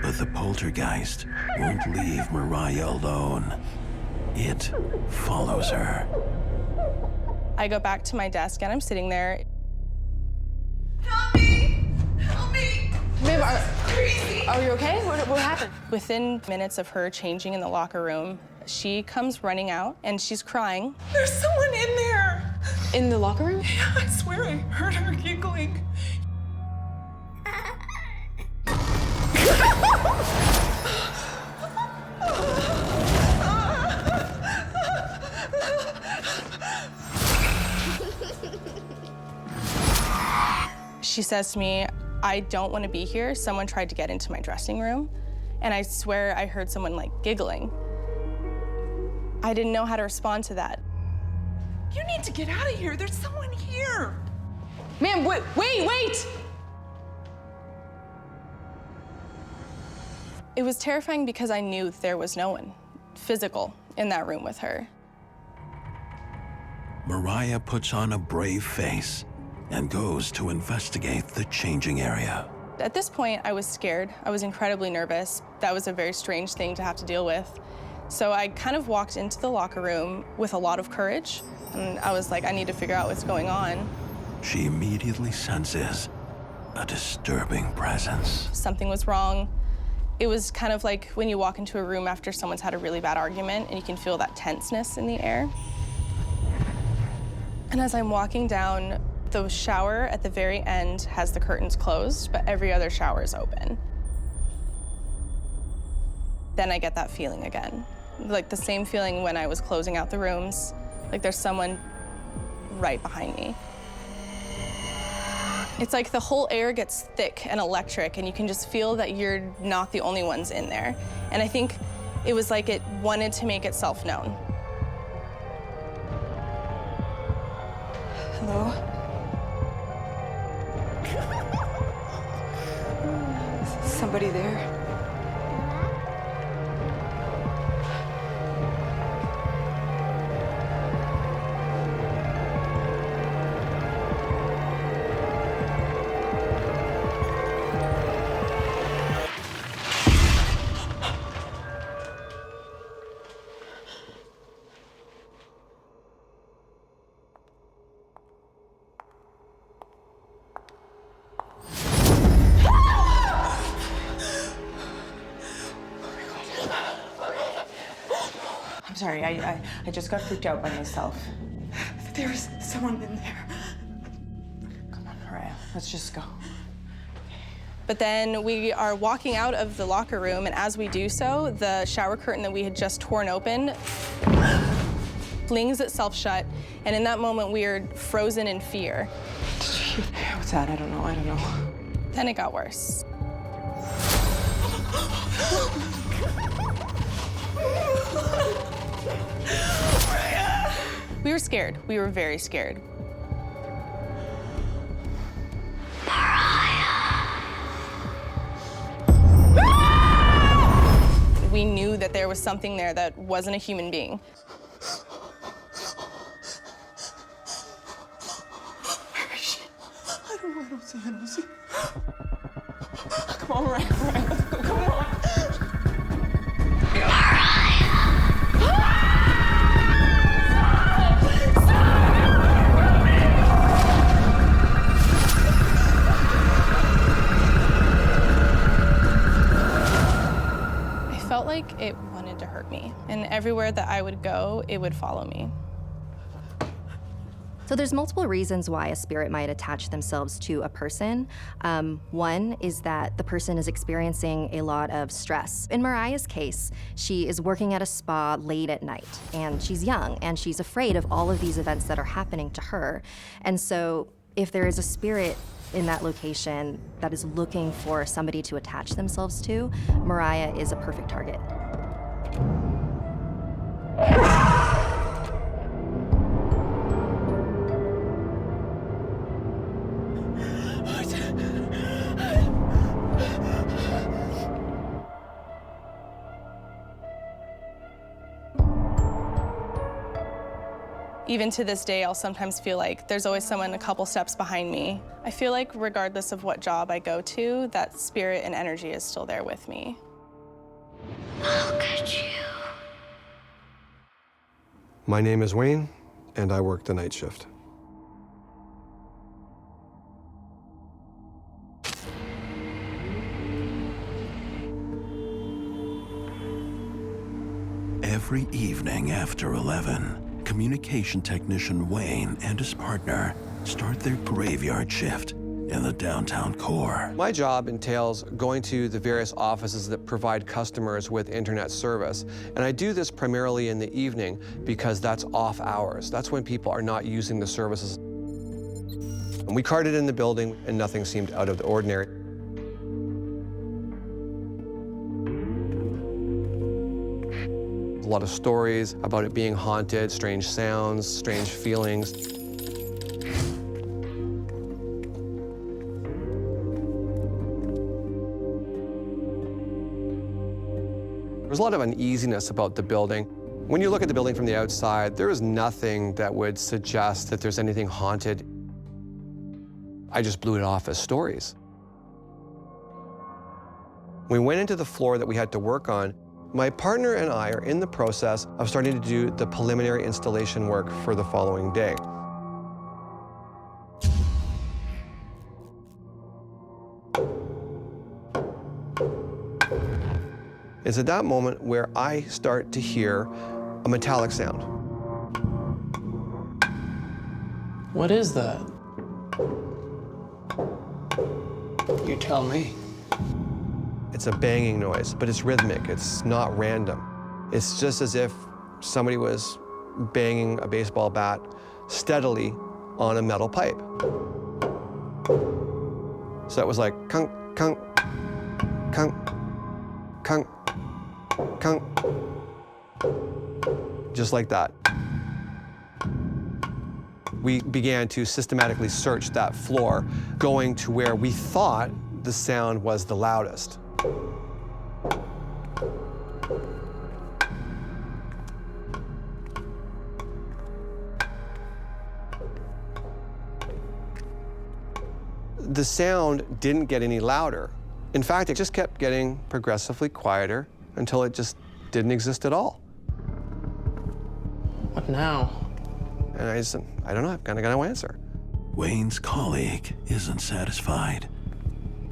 S4: But the poltergeist won't leave Mariah alone. It follows her.
S5: I go back to my desk and I'm sitting there.
S14: Help me! Help me! Babe, are you okay? What happened?
S5: Within minutes of her changing in the locker room, she comes running out and she's crying.
S14: There's someone in there! In the locker room? Yeah, I swear I heard her giggling.
S5: She says to me, I don't want to be here. Someone tried to get into my dressing room, and I swear I heard someone like giggling. I didn't know how to respond to that.
S14: You need to get out of here. There's someone here.
S1: Ma'am, wait!
S5: It was terrifying because I knew there was no one physical in that room with her.
S4: Mariah puts on a brave face and goes to investigate the changing area.
S5: At this point, I was scared. I was incredibly nervous. That was a very strange thing to have to deal with. So I kind of walked into the locker room with a lot of courage, and I was like, I need to figure out what's going on.
S4: She immediately senses a disturbing presence.
S5: Something was wrong. It was kind of like when you walk into a room after someone's had a really bad argument and you can feel that tenseness in the air. And as I'm walking down, the shower at the very end has the curtains closed, but every other shower is open. Then I get that feeling again. Like the same feeling when I was closing out the rooms, like there's someone right behind me. It's like the whole air gets thick and electric, and you can just feel that you're not the only ones in there. And I think it was like it wanted to make itself known.
S12: Hello? Is somebody there? I'm sorry, I just got freaked out by myself.
S14: There's someone in there.
S12: Come on, Mariah, let's just go.
S5: But then we are walking out of the locker room, and as we do so, the shower curtain that we had just torn open flings itself shut, and in that moment we are frozen in fear.
S12: What's that? I don't know.
S5: Then it got worse. We were scared. We were very scared. We knew that there was something there that wasn't a human being.
S9: I don't see. Come on, Mariah, let's go, come on.
S5: I felt like it wanted to hurt me, and everywhere that I would go, it would follow me.
S15: So there's multiple reasons why a spirit might attach themselves to a person. One is that the person is experiencing a lot of stress. In Mariah's case, she is working at a spa late at night, and she's young, and she's afraid of all of these events that are happening to her. And so if there is a spirit in that location that is looking for somebody to attach themselves to, Mariah is a perfect target.
S5: Even to this day, I'll sometimes feel like there's always someone a couple steps behind me. I feel like regardless of what job I go to, that spirit and energy is still there with me.
S16: Look at you.
S19: My name is Wayne, and I work the night shift.
S4: Every evening after 11, communication technician Wayne and his partner start their graveyard shift in the downtown core.
S19: My job entails going to the various offices that provide customers with internet service. And I do this primarily in the evening because that's off hours. That's when people are not using the services. And we carted in the building and nothing seemed out of the ordinary. A lot of stories about it being haunted, strange sounds, strange feelings. There's a lot of uneasiness about the building. When you look at the building from the outside, there is nothing that would suggest that there's anything haunted. I just blew it off as stories. We went into the floor that we had to work on. My partner and I are in the process of starting to do the preliminary installation work for the following day. It's at that moment where I start to hear a metallic sound.
S3: What is that? You tell me.
S19: It's a banging noise, but it's rhythmic. It's not random. It's just as if somebody was banging a baseball bat steadily on a metal pipe. So it was like kunk, kunk, kunk, kunk, kunk, just like that. We began to systematically search that floor, going to where we thought the sound was the loudest. The sound didn't get any louder. In fact, it just kept getting progressively quieter until it just didn't exist at all.
S3: What now?
S19: And I just said, I don't know, I've got no answer.
S4: Wayne's colleague isn't satisfied.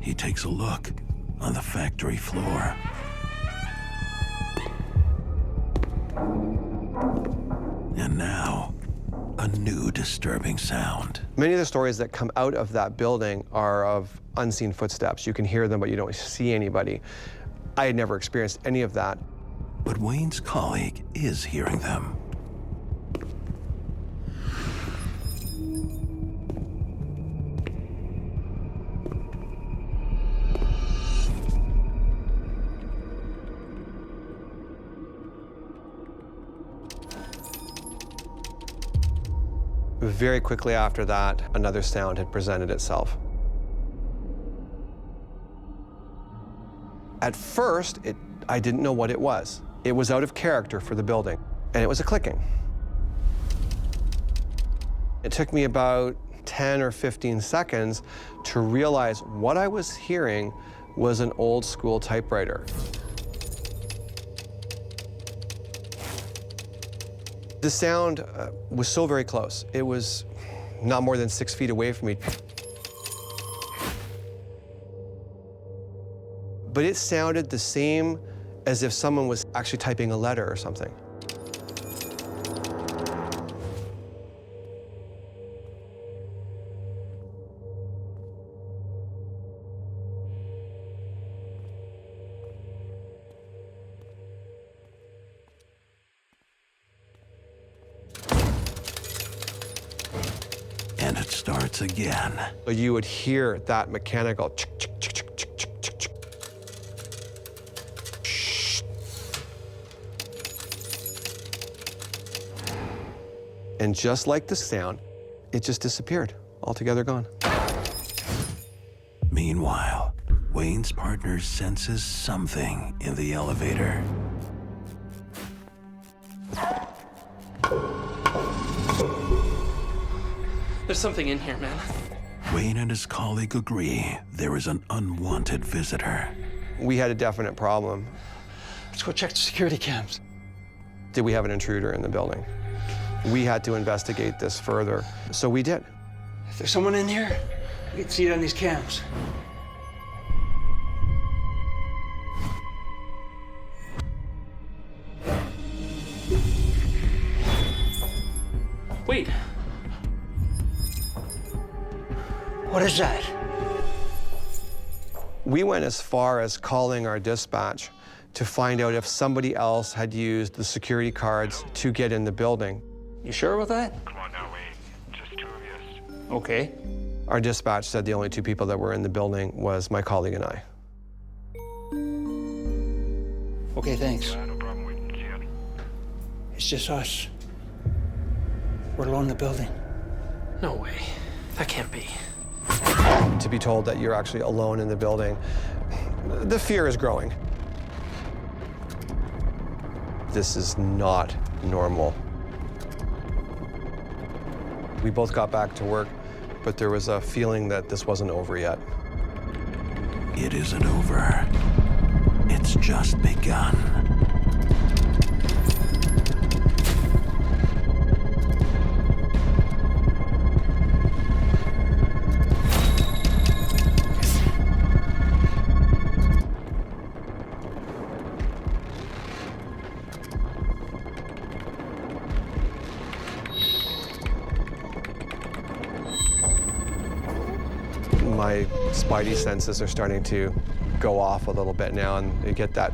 S4: He takes a look on the factory floor. And now, a new disturbing sound.
S19: Many of the stories that come out of that building are of unseen footsteps. You can hear them, but you don't see anybody. I had never experienced any of that.
S4: But Wayne's colleague is hearing them.
S19: Very quickly after that, another sound had presented itself. At first, I didn't know what it was. It was out of character for the building, and it was a clicking. It took me about 10 or 15 seconds to realize what I was hearing was an old school typewriter. The sound was so very close. It was not more than 6 feet away from me. But it sounded the same as if someone was actually typing a letter or something.
S4: And it starts again.
S19: You would hear that mechanical chick, chick, chick, chick, chick, chick, chick, chick. And just like the sound, it just disappeared, altogether gone.
S4: Meanwhile, Wayne's partner senses something in the elevator.
S3: There's something in here, man.
S4: Wayne and his colleague agree there is an unwanted visitor.
S19: We had a definite problem.
S11: Let's go check the security cams.
S19: Did we have an intruder in the building? We had to investigate this further, so we did.
S11: If there's someone in here, we can see it on these cams.
S3: Wait.
S11: What is that?
S19: We went as far as calling our dispatch to find out if somebody else had used the security cards to get in the building.
S11: You sure about that?
S10: Come on now, Wayne. Just 2 of us.
S11: Okay.
S19: Our dispatch said the only 2 people that were in the building was my colleague and I.
S11: Okay, thanks.
S10: No problem, Wayne. See ya.
S11: It's just us. We're alone in the building.
S3: No way. That can't be.
S19: To be told that you're actually alone in the building, the fear is growing. This is not normal. We both got back to work, but there was a feeling that this wasn't over yet.
S4: It isn't over. It's just begun.
S19: My spidey senses are starting to go off a little bit now, and you get that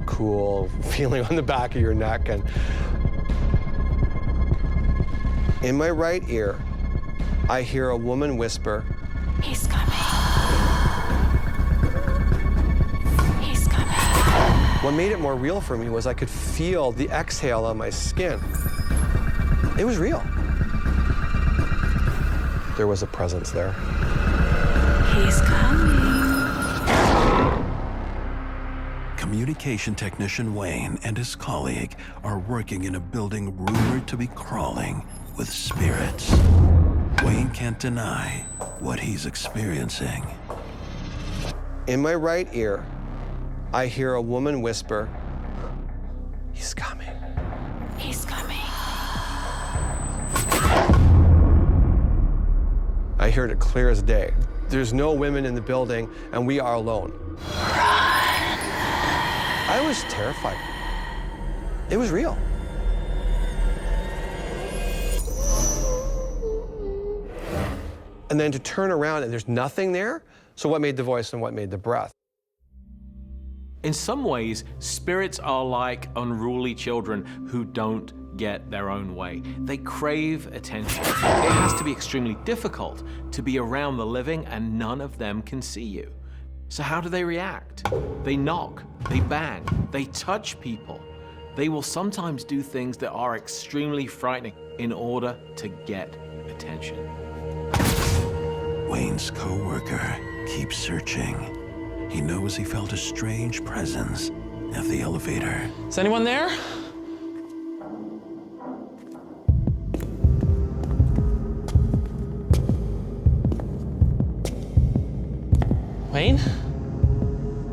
S19: cool feeling on the back of your neck. And in my right ear, I hear a woman whisper,
S16: "He's coming. He's coming."
S19: What made it more real for me was I could feel the exhale on my skin. It was real. There was a presence there.
S16: He's coming.
S4: Communication technician Wayne and his colleague are working in a building rumored to be crawling with spirits. Wayne can't deny what he's experiencing.
S19: In my right ear, I hear a woman whisper, "He's coming.
S16: He's coming.
S19: I heard it clear as day. There's no women in the building, and we are alone. I was terrified. It was real. And then to turn around and there's nothing there, so what made the voice and what made the breath?
S21: In some ways, spirits are like unruly children who don't get their own way. They crave attention. It has to be extremely difficult to be around the living and none of them can see you. So how do they react? They knock, they bang, they touch people. They will sometimes do things that are extremely frightening in order to get attention.
S4: Wayne's co-worker keeps searching. He knows he felt a strange presence at the elevator.
S3: Is anyone there?
S9: Wayne?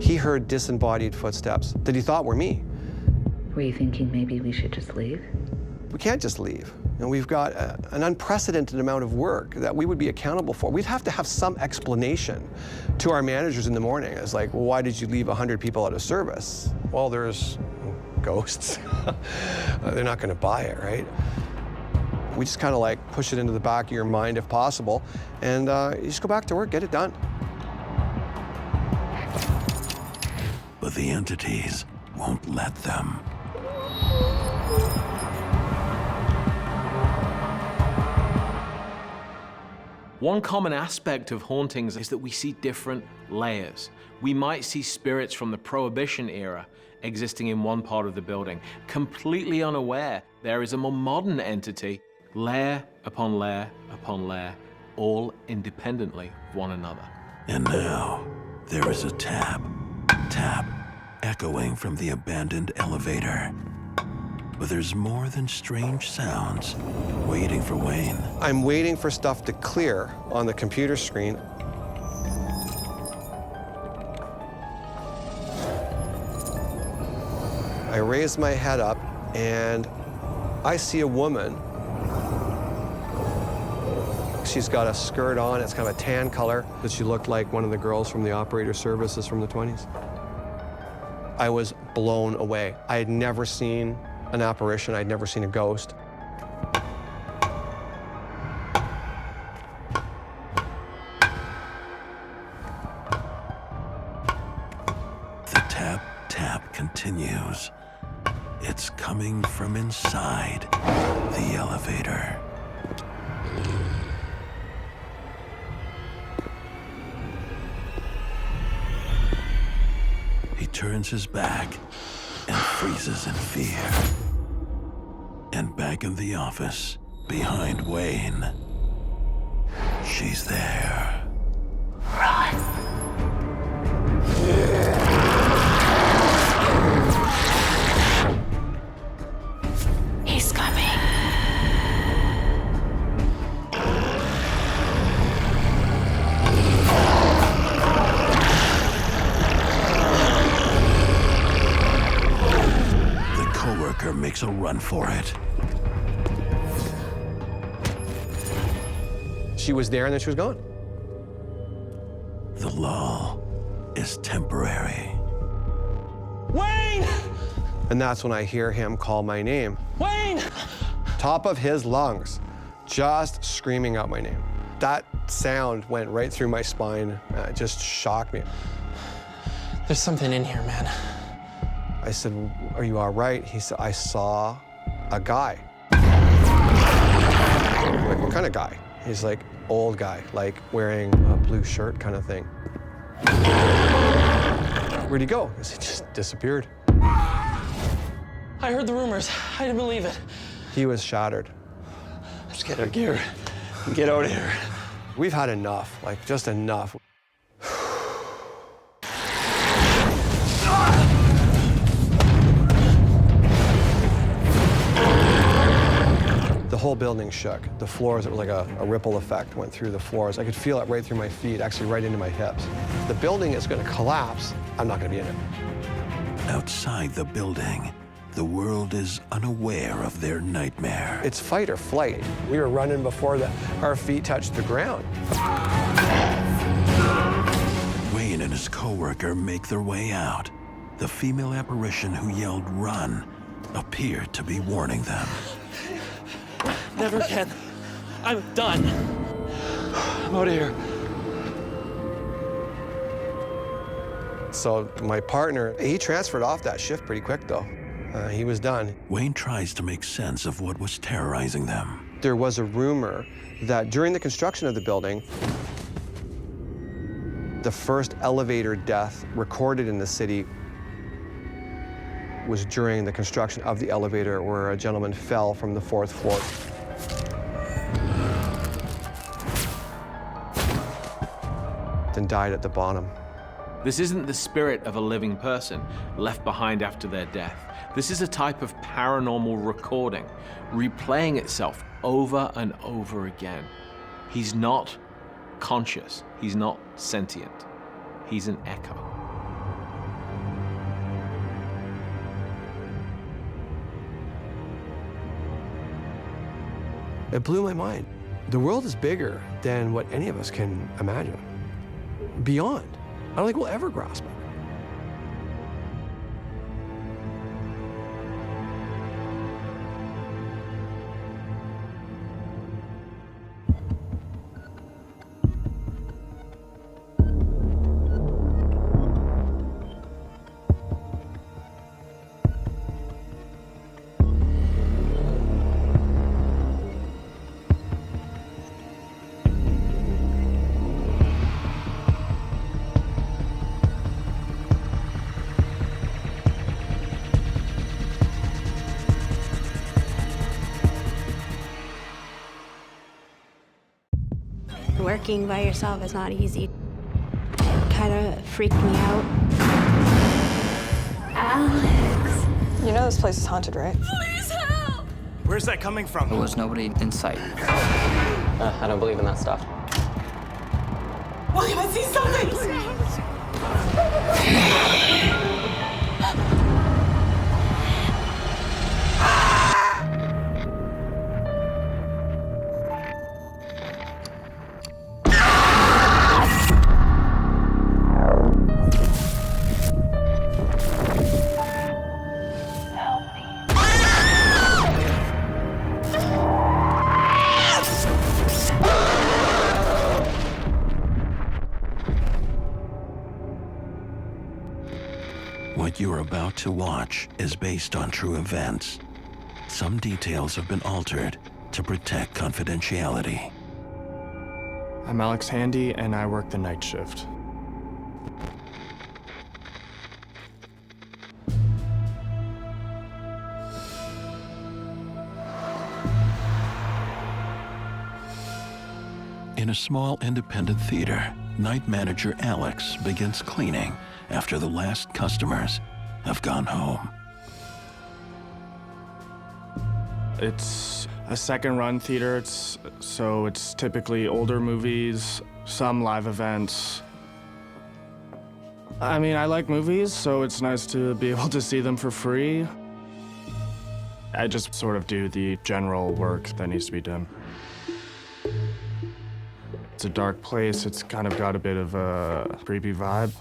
S19: He heard disembodied footsteps that he thought were me.
S24: Were you thinking maybe we should just leave?
S19: We can't just leave. You know, we've got an unprecedented amount of work that we would be accountable for. We'd have to have some explanation to our managers in the morning. It's like, well, why did you leave 100 people out of service? Well, there's ghosts. They're not going to buy it, right? We just kind of like push it into the back of your mind if possible, and you just go back to work, get it done.
S4: But the entities won't let them.
S21: One common aspect of hauntings is that we see different layers. We might see spirits from the Prohibition era existing in one part of the building, completely unaware there is a more modern entity, layer upon layer upon layer, all independently of one another.
S4: And now, there is a tap, echoing from the abandoned elevator. But there's more than strange sounds waiting for Wayne.
S19: I'm waiting for stuff to clear on the computer screen. I raise my head up and I see a woman. She's got a skirt on, it's kind of a tan color, but she looked like one of the girls from the operator services from the 20s. I was blown away. I had never seen an apparition, I'd never seen a ghost.
S4: The tap continues. It's coming from inside the elevator. He turns his back and freezes in fear. And back in the office, behind Wayne, she's there.
S16: He's coming.
S4: The coworker makes a run for it.
S19: She was there and then she was gone.
S4: The lull is temporary.
S19: Wayne! And that's when I hear him call my name.
S9: Wayne!
S19: Top of his lungs, just screaming out my name. That sound went right through my spine. It just shocked me.
S9: There's something in here, man.
S19: I said, are you all right? He said, I saw a guy. I'm like, what kind of guy? He's like, old guy, like wearing a blue shirt kind of thing. Where'd he go? He just disappeared.
S9: I heard the rumors. I didn't believe it.
S19: He was shattered.
S9: Let's get our gear and get out of here.
S19: We've had enough, like just enough. The whole building shook. The floors, it was like a ripple effect went through the floors. I could feel it right through my feet, actually right into my hips. The building is going to collapse. I'm not going to be in it.
S4: Outside the building, the world is unaware of their nightmare.
S19: It's fight or flight. We were running before our feet touched the ground.
S4: Wayne and his coworker make their way out. The female apparition who yelled "run" appeared to be warning them.
S9: Never again. I'm done. I'm out of here.
S19: So my partner, he transferred off that shift pretty quick though. He was done.
S4: Wayne tries to make sense of what was terrorizing them.
S19: There was a rumor that during the construction of the building, the first elevator death recorded in the city was during the construction of the elevator where a gentleman fell from the 4th floor. Then died at the bottom.
S21: This isn't the spirit of a living person left behind after their death. This is a type of paranormal recording, replaying itself over and over again. He's not conscious. He's not sentient. He's an echo.
S19: It blew my mind. The world is bigger than what any of us can imagine. Beyond. I don't think we'll ever grasp it.
S17: Working by yourself is not easy. It kind of freaked me out. Alex.
S12: You know this place is haunted, right?
S17: Please help!
S9: Where's that coming from?
S18: There was nobody in sight. I don't believe in that stuff.
S12: William, I see something!
S4: What you're about to watch is based on true events. Some details have been altered to protect confidentiality.
S3: I'm Alex Handy, and I work the night shift.
S4: In a small independent theater, night manager Alex begins cleaning after the last customers have gone home.
S3: It's a second-run theater, so it's typically older movies, some live events. I mean, I like movies, so it's nice to be able to see them for free. I just sort of do the general work that needs to be done. It's a dark place. It's kind of got a bit of a creepy vibe.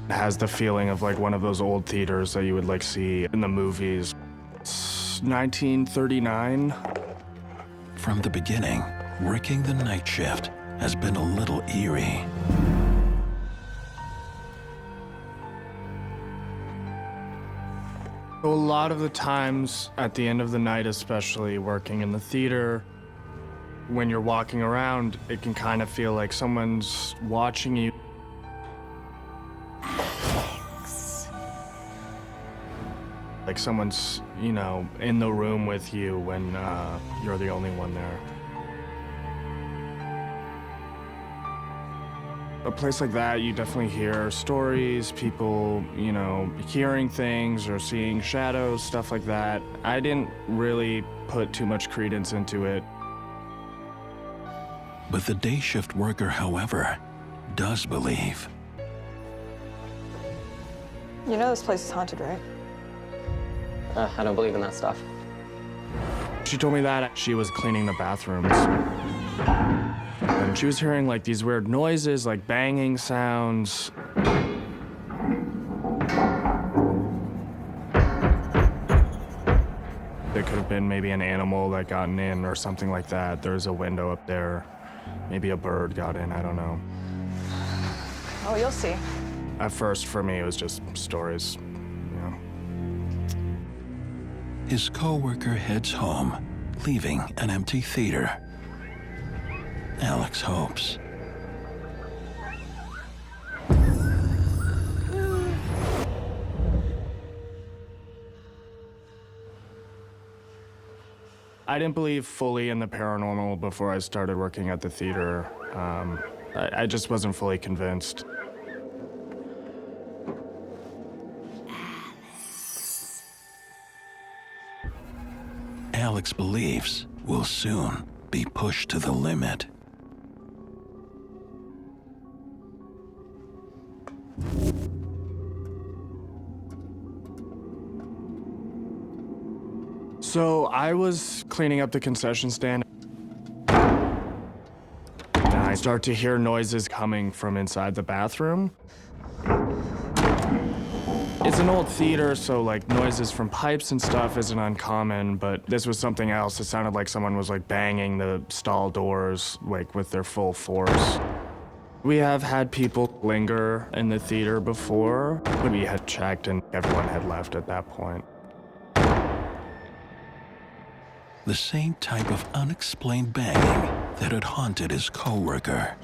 S3: It has the feeling of like one of those old theaters that you would like see in the movies. It's 1939.
S4: From the beginning, working the night shift has been a little eerie.
S3: A lot of the times, at the end of the night, especially working in the theater, when you're walking around, it can kind of feel like someone's watching you. Like someone's, you know, in the room with you when you're the only one there. A place like that, you definitely hear stories, people, you know, hearing things or seeing shadows, stuff like that. I didn't really put too much credence into it.
S4: But the day shift worker, however, does believe.
S12: You know this place is haunted, right?
S18: I don't believe in that stuff.
S3: She told me that she was cleaning the bathrooms. And she was hearing like these weird noises, like banging sounds. There could have been maybe an animal that gotten in or something like that. There's a window up there. Maybe a bird got in, I don't know.
S12: Oh, you'll see.
S3: At first, for me, it was just stories, you know.
S4: His co-worker heads home, leaving an empty theater. Alex hopes.
S3: I didn't believe fully in the paranormal before I started working at the theater. I just wasn't fully convinced.
S4: Alex believes will soon be pushed to the limit.
S3: So I was cleaning up the concession stand. And I start to hear noises coming from inside the bathroom. It's an old theater, so like noises from pipes and stuff isn't uncommon, but this was something else. It sounded like someone was like banging the stall doors like with their full force. We have had people linger in the theater before, but we had checked and everyone had left at that point.
S4: The same type of unexplained banging that had haunted his coworker.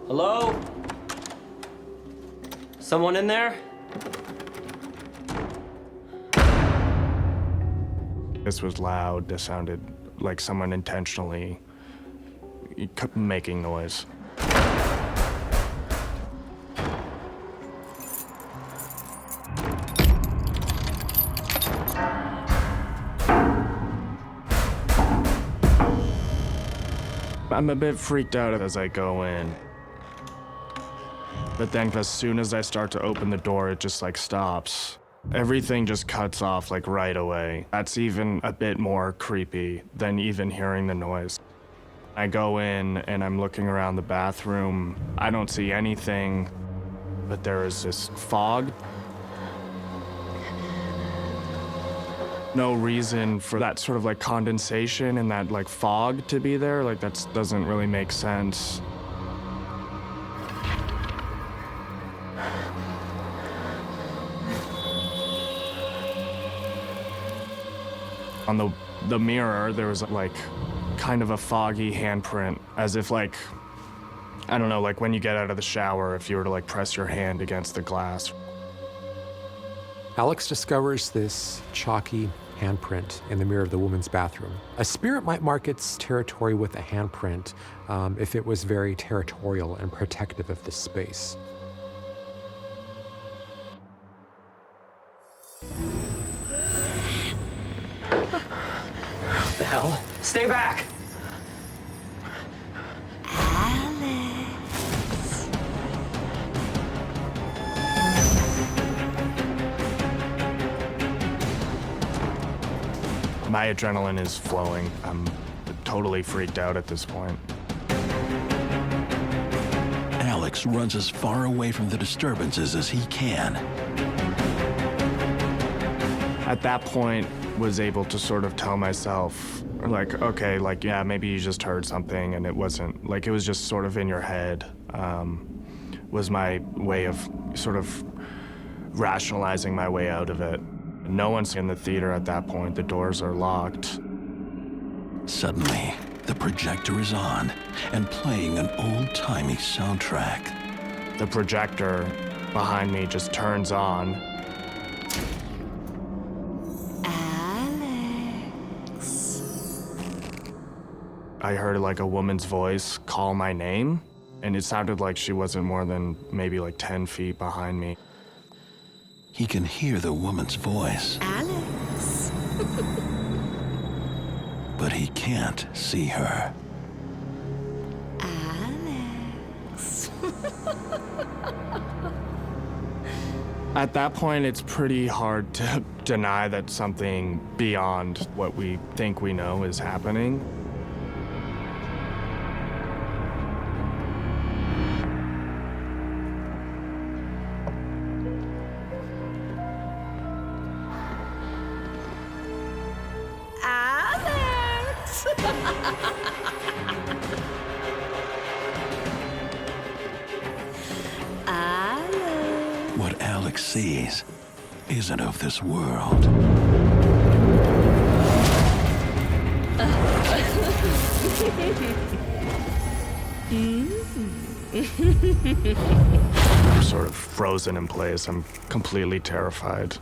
S18: Hello? Someone in there?
S3: This was loud. This sounded like someone intentionally making noise. I'm a bit freaked out as I go in. But then as soon as I start to open the door, it just like stops. Everything just cuts off like right away. That's even a bit more creepy than even hearing the noise. I go in and I'm looking around the bathroom. I don't see anything, but there is this fog. No reason for that sort of like condensation and that like fog to be there. Like that doesn't really make sense. On the mirror, there was like kind of a foggy handprint, as if like, I don't know, like when you get out of the shower, if you were to like press your hand against the glass.
S2: Alex discovers this chalky handprint in the mirror of the woman's bathroom. A spirit might mark its territory with a handprint if it was very territorial and protective of the space.
S18: What the hell? Stay back!
S3: My adrenaline is flowing. I'm totally freaked out at this point.
S4: Alex runs as far away from the disturbances as he can.
S3: At that point, was able to sort of tell myself, like, okay, like, yeah, maybe you just heard something and it wasn't, like, it was just sort of in your head, was my way of sort of rationalizing my way out of it. No one's in the theater at that point. The doors are locked.
S4: Suddenly, the projector is on and playing an old-timey soundtrack.
S3: The projector behind me just turns on. I heard like a woman's voice call my name, and it sounded like she wasn't more than maybe like 10 feet behind me.
S4: He can hear the woman's voice.
S16: Alex.
S4: But he can't see her.
S16: Alex.
S3: At that point, it's pretty hard to deny that something beyond what we think we know is happening.
S16: Alex. Alex.
S4: What Alex sees isn't of this world.
S3: I'm sort of frozen in place. I'm completely terrified.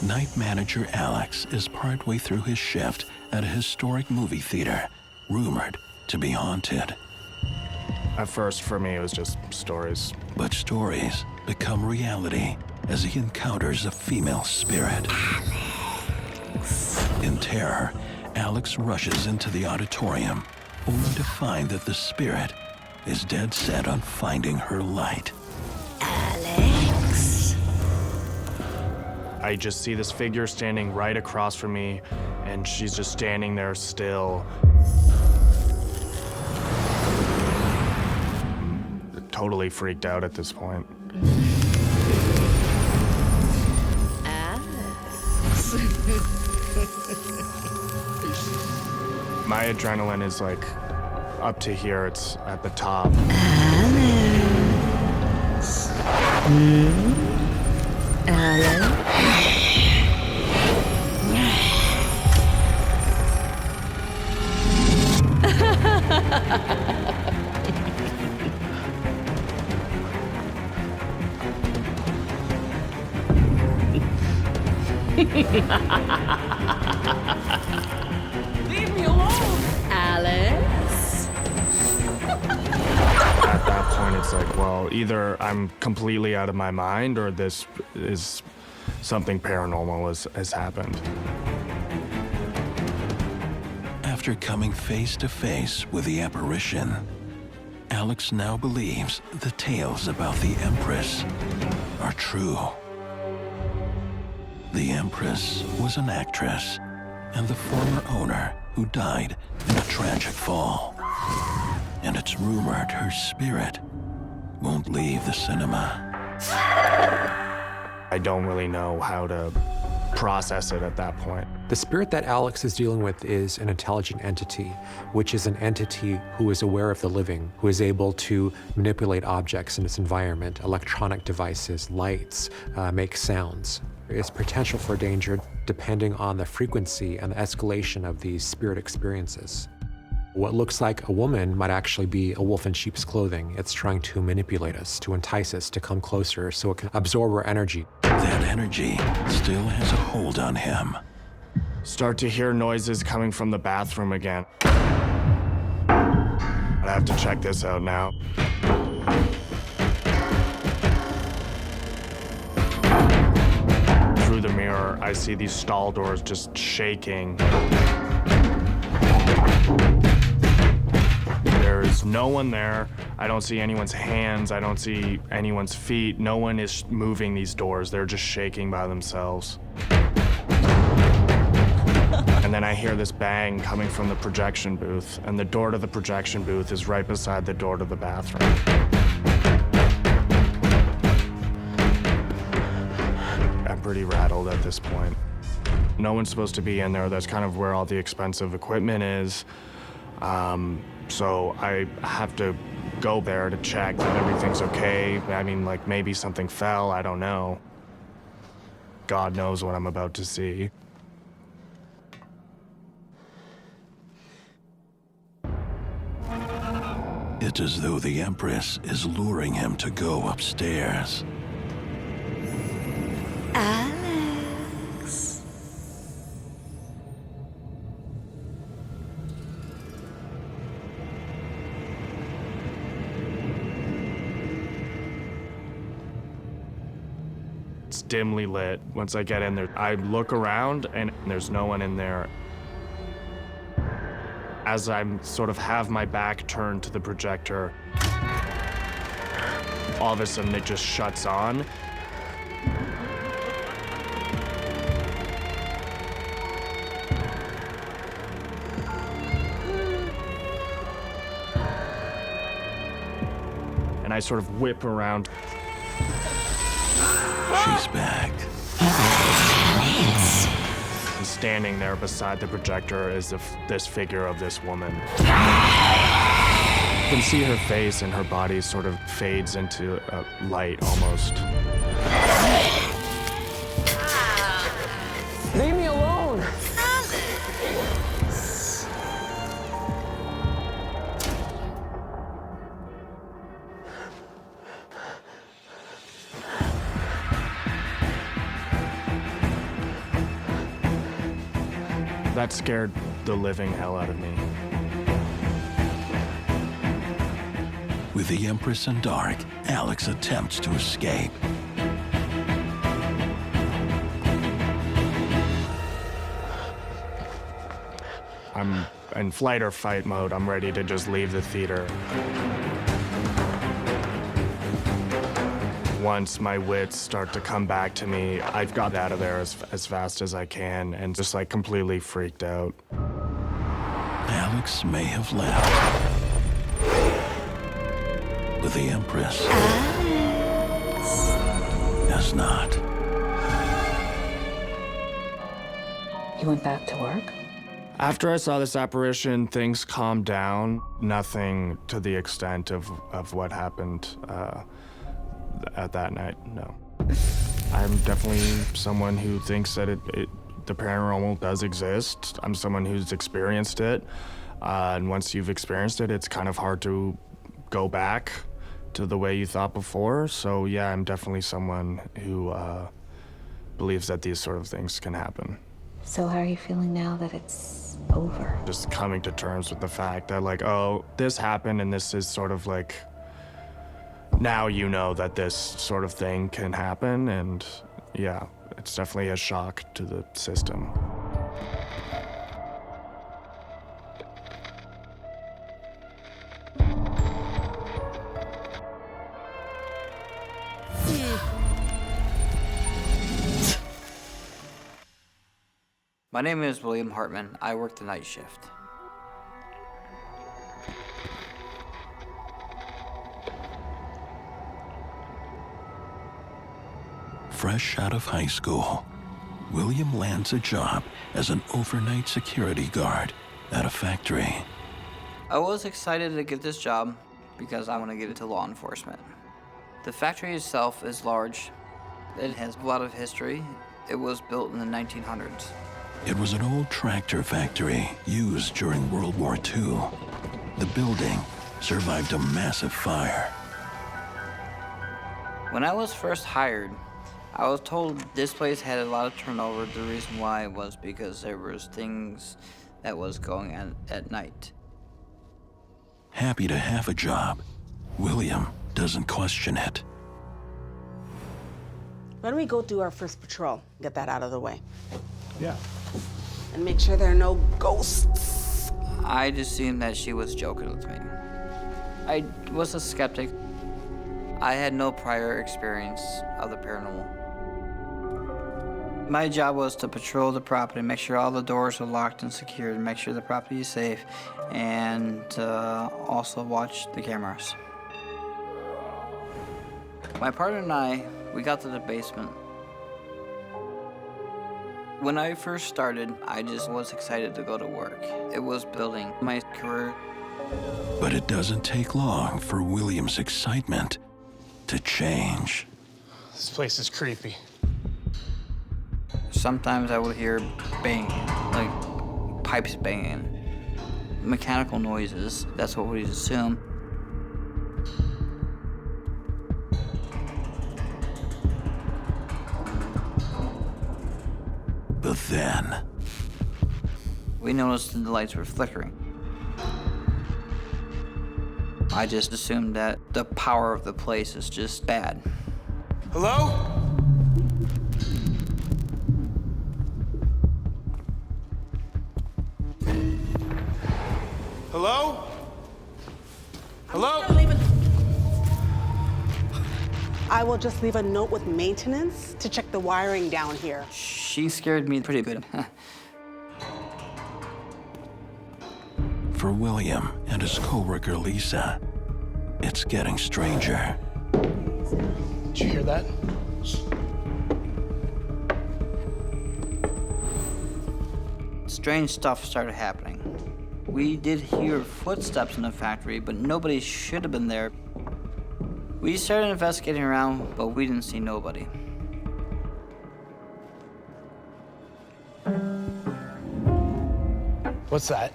S4: Night manager Alex is partway through his shift at a historic movie theater, rumored to be haunted.
S3: At first, for me, it was just stories.
S4: But stories become reality as he encounters a female spirit.
S16: Alex.
S4: In terror, Alex rushes into the auditorium, only to find that the spirit is dead set on finding her light.
S16: Alex.
S3: I just see this figure standing right across from me, and she's just standing there still. Totally freaked out at this point. My adrenaline is like up to here, it's at the top.
S16: Alex.
S1: Leave me alone!
S16: Alex.
S3: At that point, it's like, well, either I'm completely out of my mind or this is something paranormal has happened.
S4: After coming face to face with the apparition, Alex now believes the tales about the Empress are true. The Empress was an actress and the former owner who died in a tragic fall. And it's rumored her spirit won't leave the cinema.
S3: I don't really know how to process it at that point.
S2: The spirit that Alex is dealing with is an intelligent entity, which is an entity who is aware of the living, who is able to manipulate objects in its environment, electronic devices, lights, make sounds. There's potential for danger depending on the frequency and the escalation of these spirit experiences. What looks like a woman might actually be a wolf in sheep's clothing. It's trying to manipulate us, to entice us to come closer so it can absorb our energy.
S4: That energy still has a hold on him.
S3: Start to hear noises coming from the bathroom again. I have to check this out now. Through the mirror, I see these stall doors just shaking. There's no one there. I don't see anyone's hands. I don't see anyone's feet. No one is moving these doors. They're just shaking by themselves. And then I hear this bang coming from the projection booth, and the door to the projection booth is right beside the door to the bathroom. I'm pretty rattled at this point. No one's supposed to be in there. That's kind of where all the expensive equipment is. So I have to go there to check that everything's okay. I mean, like, maybe something fell, I don't know. God knows what I'm about to see.
S4: It's as though the Empress is luring him to go upstairs.
S16: Alex.
S3: It's dimly lit. Once I get in there, I look around and there's no one in there. As I'm sort of have my back turned to the projector, all of a sudden it just shuts on. And I sort of whip around.
S4: She's back.
S3: And standing there beside the projector is this figure of this woman. You can see her face and her body sort of fades into a light almost.
S1: Leave me alone!
S3: That scared the living hell out of me.
S4: With the Empress in dark, Alex attempts to escape.
S3: I'm in flight or fight mode. I'm ready to just leave the theater. Once my wits start to come back to me, I've got out of there as fast as I can and just like completely freaked out.
S4: Alex may have left, but the Empress has not.
S24: You went back to work?
S3: After I saw this apparition, things calmed down. Nothing to the extent of what happened at that night, no. I'm definitely someone who thinks that the paranormal does exist. I'm someone who's experienced it. And once you've experienced it, it's kind of hard to go back to the way you thought before. So yeah, I'm definitely someone who believes that these sort of things can happen.
S24: So how are you feeling now that it's over?
S3: Just coming to terms with the fact that like, oh, this happened and this is sort of like, now you know that this sort of thing can happen, and yeah, it's definitely a shock to the system.
S6: My name is William Hartman. I work the night shift.
S4: Fresh out of high school, William lands a job as an overnight security guard at a factory.
S6: I was excited to get this job because I want to get into law enforcement. The factory itself is large. It has a lot of history. It was built in the 1900s.
S4: It was an old tractor factory used during World War II. The building survived a massive fire.
S6: When I was first hired, I was told this place had a lot of turnover. The reason why was because there was things that was going on at night.
S4: Happy to have a job, William doesn't question it.
S20: Why don't we go do our first patrol, get that out of the way?
S3: Yeah.
S20: And make sure there are no ghosts.
S6: I assumed that she was joking with me. I was a skeptic. I had no prior experience of the paranormal. My job was to patrol the property, make sure all the doors are locked and secured, make sure the property is safe, and also watch the cameras. My partner and I, we got to the basement. When I first started, I just was excited to go to work. It was building my career.
S4: But it doesn't take long for William's excitement to change.
S11: This place is creepy.
S6: Sometimes I would hear banging, like pipes banging, mechanical noises. That's what we'd assume.
S4: But then,
S6: we noticed that the lights were flickering. I just assumed that the power of the place is just bad.
S9: Hello? Hello? Hello?
S20: I will just leave a note with maintenance to check the wiring down here.
S6: She scared me pretty good.
S4: for William and his co-worker Lisa, it's getting stranger.
S11: Did you hear that?
S6: Strange stuff started happening. We did hear footsteps in the factory, but nobody should have been there. We started investigating around, but we didn't see nobody.
S11: What's that?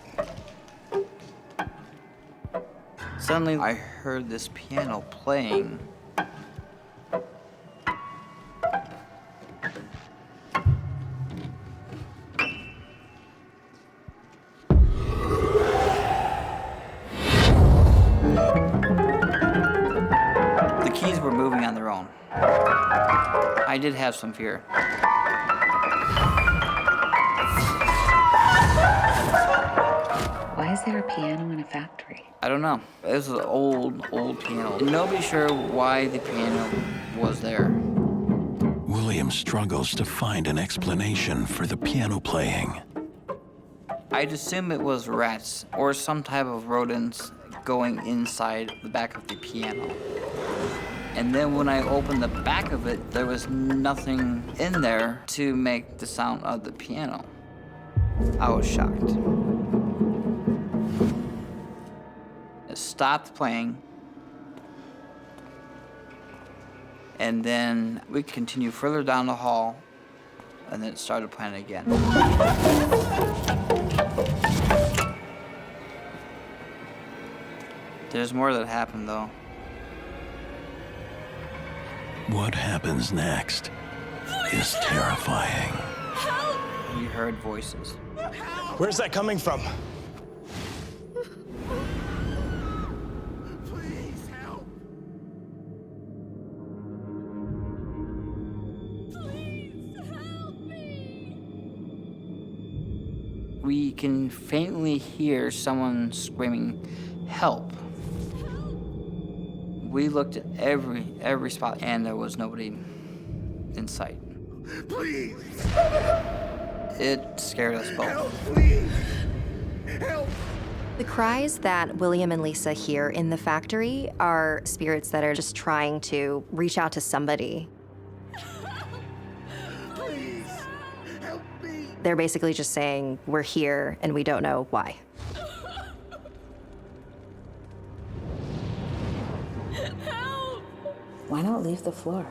S6: Suddenly, I heard this piano playing. The keys were moving on their own. I did have some fear.
S24: is there a piano in a factory?
S6: I don't know. It was an old piano. Nobody's sure why the piano was there.
S4: William struggles to find an explanation for the piano playing.
S6: I'd assume it was rats or some type of rodents going inside the back of the piano. And then when I opened the back of it, there was nothing in there to make the sound of the piano. I was shocked. It stopped playing. And then we continued further down the hall, and then it started playing again. There's more that happened, though.
S4: What happens next is terrifying.
S6: We heard voices.
S9: Where's that coming from?
S6: We can faintly hear someone screaming, "Help!" We looked at every spot, and there was nobody in sight.
S9: Please!
S6: It scared us both.
S9: Help, please! Help!
S15: The cries that William and Lisa hear in the factory are spirits that are just trying to reach out to somebody.
S9: Please! Help me!
S15: They're basically just saying, we're here and we don't know why.
S24: Why not leave the floor?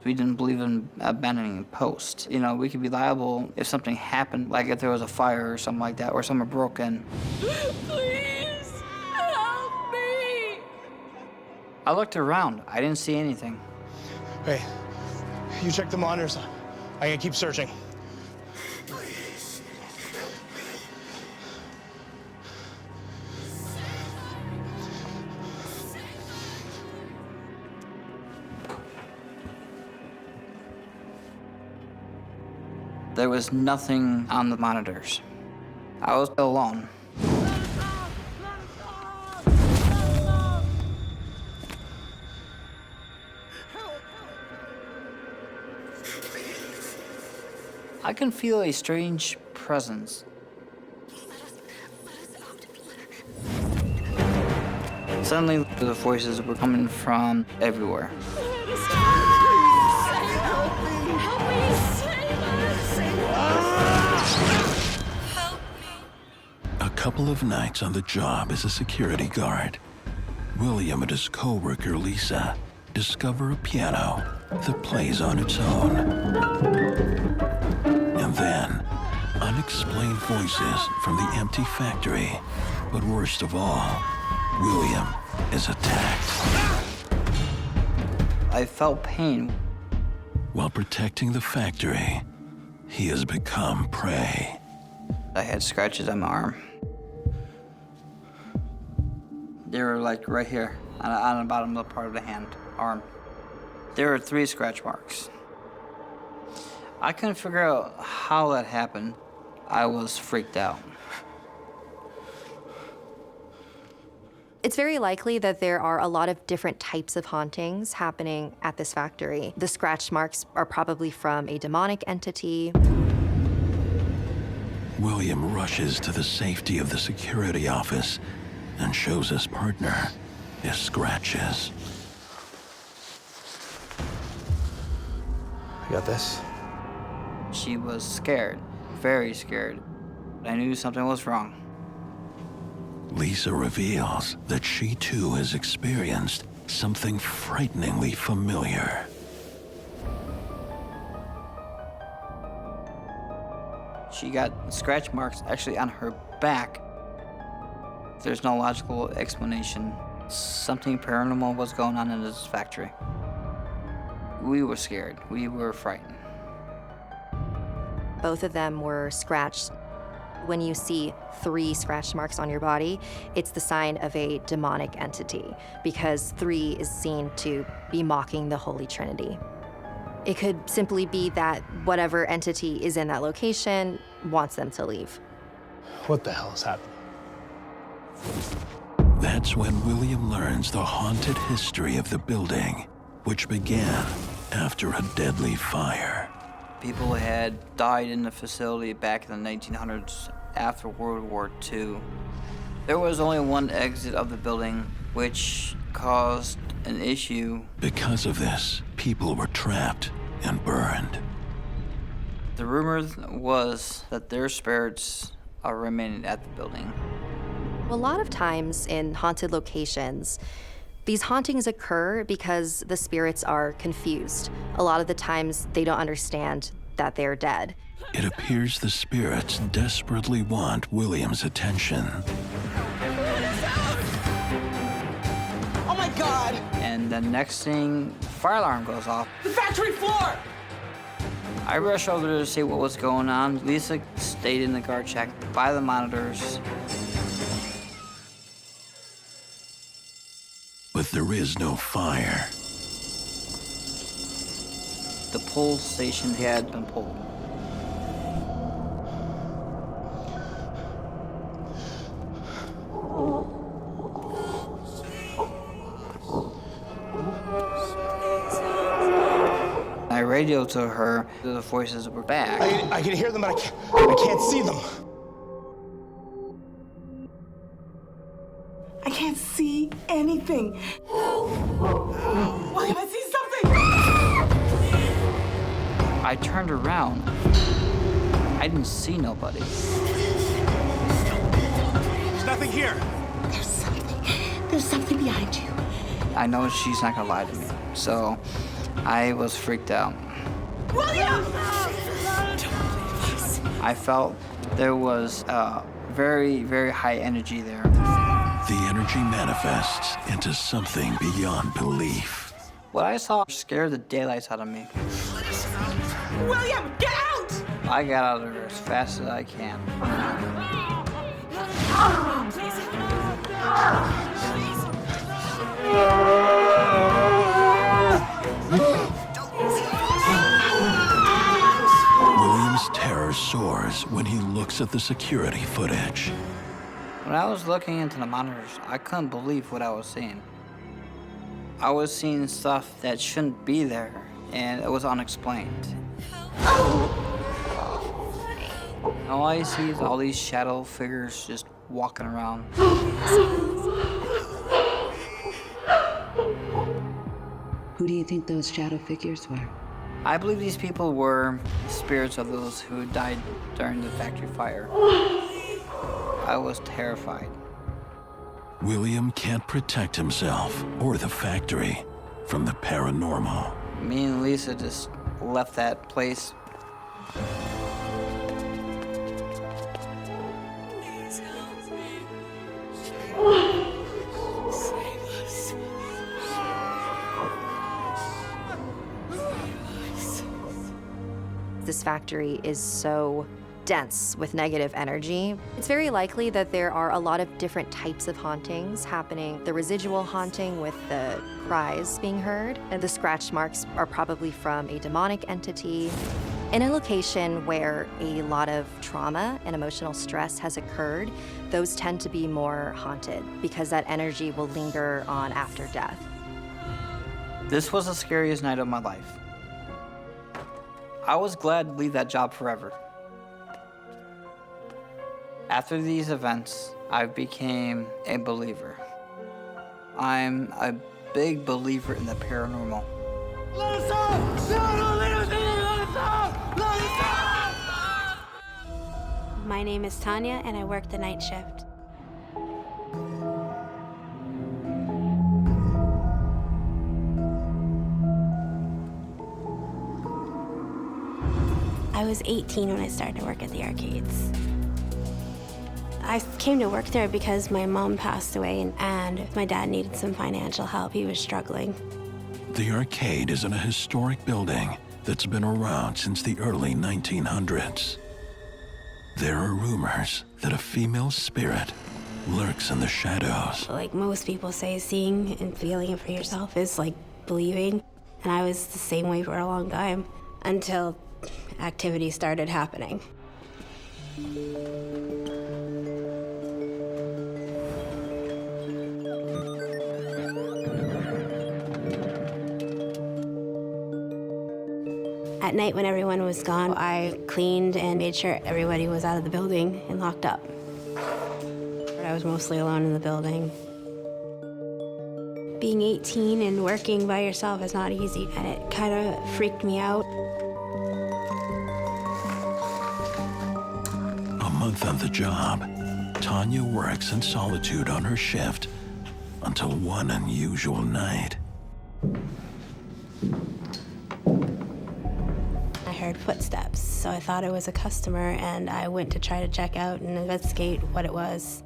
S6: We didn't believe in abandoning posts. You know, we could be liable if something happened, like if there was a fire or something like that, or someone broke in.
S1: Please, help me!
S6: I looked around. I didn't see anything.
S9: Hey, you check the monitors. I can keep searching.
S6: There was nothing on the monitors. I was alone. I can feel a strange presence. Suddenly, the voices were coming from everywhere.
S4: A couple of nights on the job as a security guard, William and his co-worker Lisa discover a piano that plays on its own. And then, unexplained voices from the empty factory. But worst of all, William is attacked.
S6: I felt pain.
S4: While protecting the factory, he has become prey.
S6: I had scratches on my arm. They were like right here, on the bottom of the part of the arm. There were 3 scratch marks. I couldn't figure out how that happened. I was freaked out.
S15: It's very likely that there are a lot of different types of hauntings happening at this factory. The scratch marks are probably from a demonic entity.
S4: William rushes to the safety of the security office and shows his partner his scratches.
S9: You got this?
S6: She was scared, very scared. I knew something was wrong.
S4: Lisa reveals that she too has experienced something frighteningly familiar.
S6: She got scratch marks actually on her back. There's no logical explanation. Something paranormal was going on in this factory. We were scared. We were frightened.
S15: Both of them were scratched. When you see 3 scratch marks on your body, it's the sign of a demonic entity, because 3 is seen to be mocking the Holy Trinity. It could simply be that whatever entity is in that location wants them to leave.
S9: What the hell is happening?
S4: That's when William learns the haunted history of the building, which began after a deadly fire.
S6: People had died in the facility back in the 1900s after World War II. There was only one exit of the building, which caused an issue.
S4: Because of this, people were trapped and burned.
S6: The rumor was that their spirits are remaining at the building.
S15: A lot of times in haunted locations, these hauntings occur because the spirits are confused. A lot of the times they don't understand that they're dead.
S4: It appears the spirits desperately want William's attention.
S20: Oh my God!
S6: And the next thing, the fire alarm goes off.
S20: The factory floor!
S6: I rushed over there to see what was going on. Lisa stayed in the guard shack by the monitors.
S4: But there is no fire.
S6: The pull station had been pulled. I radioed to her. The voices were back.
S9: I can hear them, but I can't see them.
S20: I can't see anything. William, I see something!
S6: I turned around. I didn't see nobody.
S9: There's nothing here.
S20: There's something. There's something behind you.
S6: I know she's not gonna lie to me, so I was freaked out.
S20: William!
S6: I felt there was very, very high energy there.
S4: The energy manifests into something beyond belief.
S6: What I saw scared the daylights out of me.
S20: William, get out!
S6: I got out of there as fast as I can.
S4: William's terror soars when he looks at the security footage.
S6: When I was looking into the monitors, I couldn't believe what I was seeing. I was seeing stuff that shouldn't be there, and it was unexplained. All I see is all these shadow figures just walking around.
S7: Who do you think those shadow figures were?
S6: I believe these people were spirits of those who died during the factory fire. I was terrified.
S4: William can't protect himself or the factory from the paranormal.
S6: Me and Lisa just left that place.
S15: This factory is so dense with negative energy. It's very likely that there are a lot of different types of hauntings happening. The residual haunting with the cries being heard, and the scratch marks are probably from a demonic entity. In a location where a lot of trauma and emotional stress has occurred, those tend to be more haunted because that energy will linger on after death.
S6: This was the scariest night of my life. I was glad to leave that job forever. After these events, I became a believer. I'm a big believer in the paranormal.
S17: My name is Tanya, and I work the night shift. I was 18 when I started to work at the arcades. I came to work there because my mom passed away and my dad needed some financial help. He was struggling.
S4: The arcade is in a historic building that's been around since the early 1900s. There are rumors that a female spirit lurks in the shadows.
S17: Like most people say, seeing and feeling it for yourself is like believing. And I was the same way for a long time until activity started happening. At night when everyone was gone, I cleaned and made sure everybody was out of the building and locked up. I was mostly alone in the building. Being 18 and working by yourself is not easy, and it kind of freaked me out.
S4: A month on the job, Tanya works in solitude on her shift until one unusual night.
S17: I heard footsteps, so I thought it was a customer, and I went to try to check out and investigate what it was.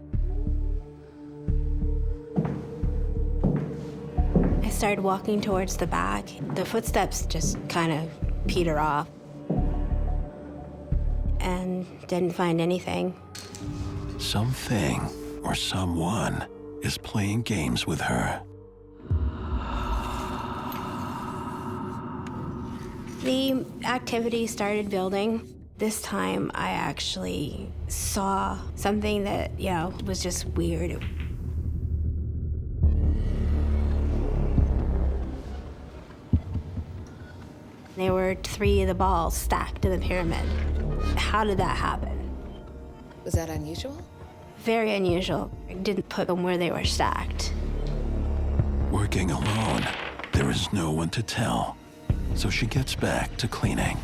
S17: I started walking towards the back. The footsteps just kind of peter off and didn't find anything.
S4: Something or someone is playing games with her.
S17: The activity started building. This time I actually saw something that, was just weird. There were 3 of the balls stacked in the pyramid. How did that happen?
S7: Was that unusual?
S17: Very unusual. I didn't put them where they were stacked.
S4: Working alone, there is no one to tell, so she gets back to cleaning.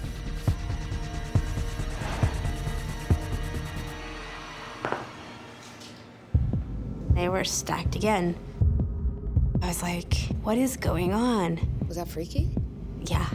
S17: They were stacked again. I was like, what is going on?
S7: Was that freaky?
S17: Yeah.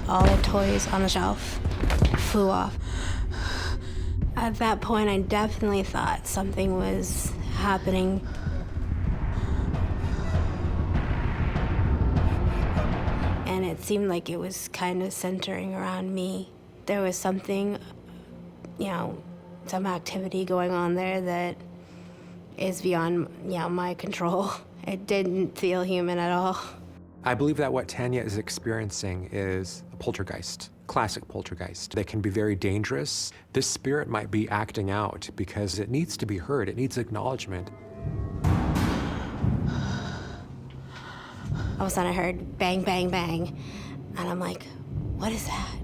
S17: All the toys on the shelf flew off. At that point, I definitely thought something was happening. And it seemed like it was kind of centering around me. There was something, some activity going on there that is beyond, my control. It didn't feel human at all.
S2: I believe that what Tanya is experiencing is a poltergeist, classic poltergeist. They can be very dangerous. This spirit might be acting out because it needs to be heard. It needs acknowledgement.
S17: All of a sudden I heard bang, bang, bang. And I'm like, what is that?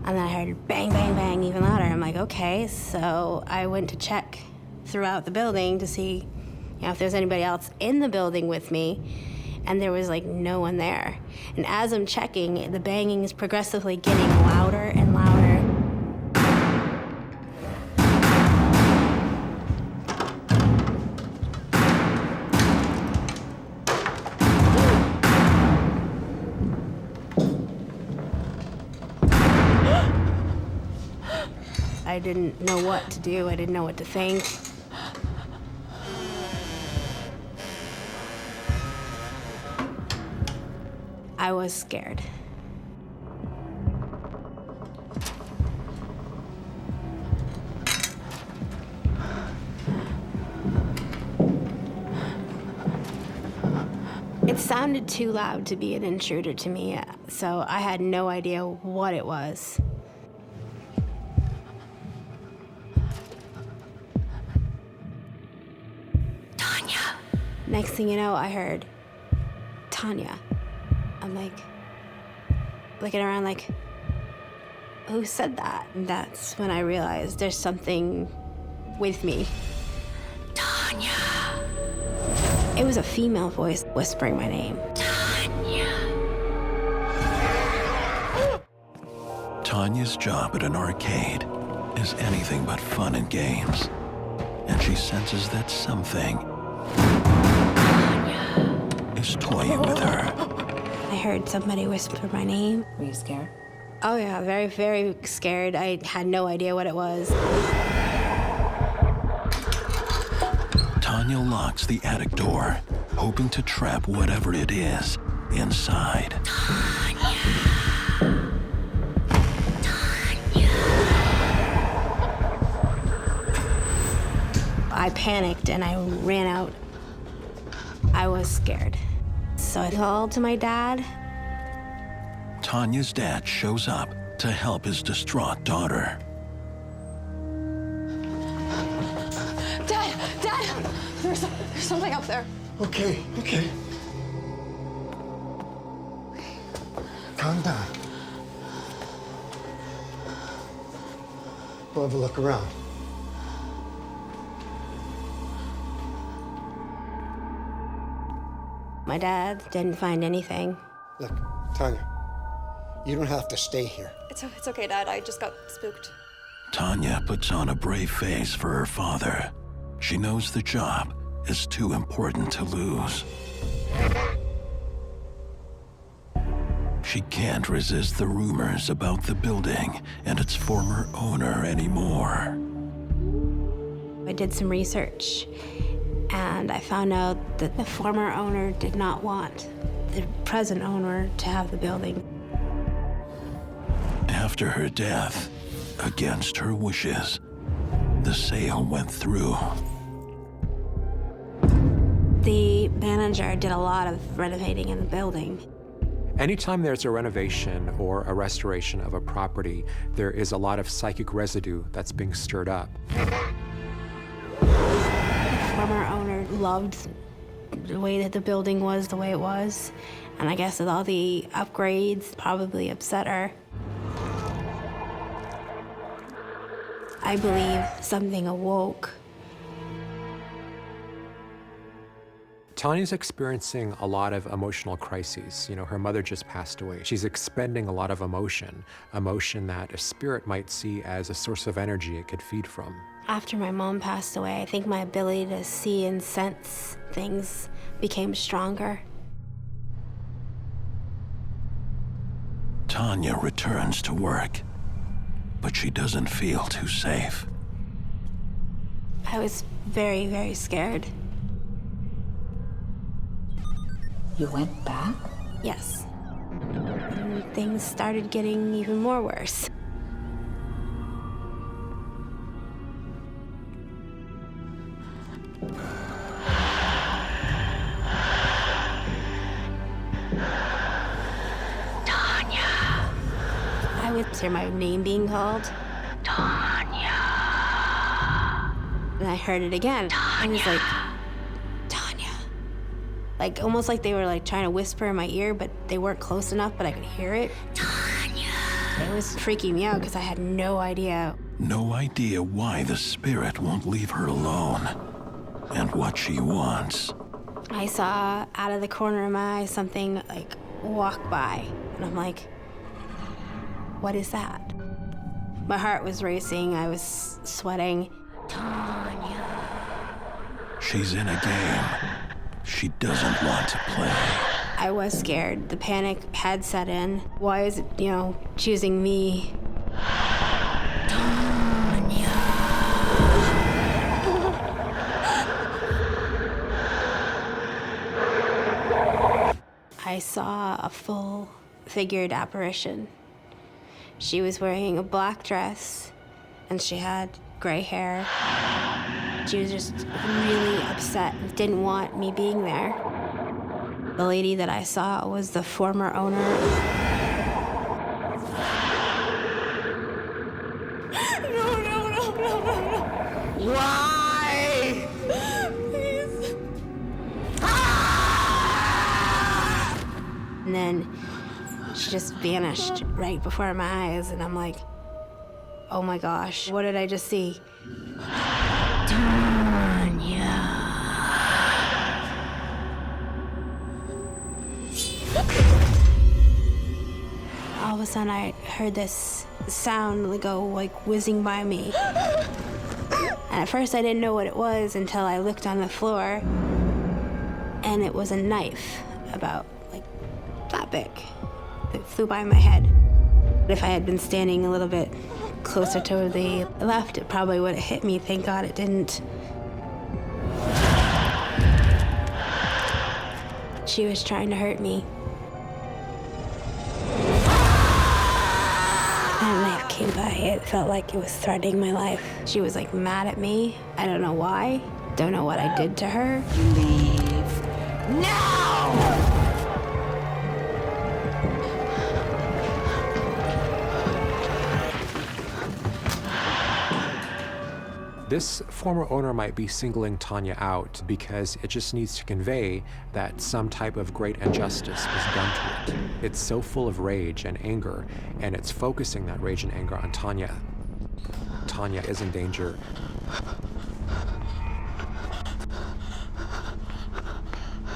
S17: And then I heard bang, bang, bang even louder. I'm like, okay. So I went to check throughout the building to see if there's anybody else in the building with me, and there was no one there. And as I'm checking, the banging is progressively getting louder and louder. I didn't know what to do. I didn't know what to think. I was scared. It sounded too loud to be an intruder to me, so I had no idea what it was. Tanya. Next thing you know, I heard Tanya. I'm looking around who said that? And that's when I realized there's something with me. Tanya. It was a female voice whispering my name. Tanya.
S4: Tanya's job at an arcade is anything but fun and games, and she senses that something is toying with her.
S17: I heard somebody whisper my name.
S7: Were you scared?
S17: Oh yeah, very, very scared. I had no idea what it was.
S4: Tanya locks the attic door, hoping to trap whatever it is inside.
S17: I panicked and I ran out. I was scared. So I called to my dad.
S4: Tanya's dad shows up to help his distraught daughter.
S1: Dad! There's something up there.
S9: Okay. Calm down. We'll have a look around.
S17: My dad didn't find anything.
S9: Look, Tanya, you don't have to stay here.
S8: It's okay, Dad. I just got spooked.
S4: Tanya puts on a brave face for her father. She knows the job is too important to lose. She can't resist the rumors about the building and its former owner anymore.
S17: I did some research, and I found out that the former owner did not want the present owner to have the building.
S4: After her death, against her wishes, the sale went through.
S17: The manager did a lot of renovating in the building.
S2: Anytime there's a renovation or a restoration of a property, there is a lot of psychic residue that's being stirred up.
S17: The former owner loved the way that the building was the way it was, and I guess with all the upgrades probably upset her. I believe something awoke.
S2: Tanya's experiencing a lot of emotional crises. You know, her mother just passed away. She's expending a lot of emotion that a spirit might see as a source of energy it could feed from.
S17: After my mom passed away, I think my ability to see and sense things became stronger.
S4: Tanya returns to work, but she doesn't feel too safe.
S17: I was very, very scared.
S7: You went back?
S17: Yes. And things started getting even more worse. I would hear my name being called. Tanya. And I heard it again. I was like, Tanya. Like, almost like they were like trying to whisper in my ear, but they weren't close enough, but I could hear it. Tanya. It was freaking me out because I had no idea.
S4: No idea why the spirit won't leave her alone and what she wants.
S17: I saw out of the corner of my eye something like walk by, and I'm like, what is that? My heart was racing, I was sweating. Tanya.
S4: She's in a game she doesn't want to play.
S17: I was scared. The panic had set in. Why is it, choosing me? I saw a full-figured apparition. She was wearing a black dress, and she had gray hair. She was just really upset and didn't want me being there. The lady that I saw was the former owner. No. Why? Please. And then she just vanished right before my eyes, and I'm like, oh my gosh, what did I just see? Tanya. All of a sudden, I heard this sound go like whizzing by me. And at first, I didn't know what it was until I looked on the floor, and it was a knife about like that big. It flew by my head. If I had been standing a little bit closer to the left, it probably would have hit me. Thank God it didn't. she was trying to hurt me. That knife came by. It felt like it was threatening my life. She was like mad at me. I don't know why. Don't know what I did to her.
S16: Leave now!
S2: This former owner might be singling Tanya out because it just needs to convey that some type of great injustice was done to it. It's so full of rage and anger, and it's focusing that rage and anger on Tanya. Tanya is in danger.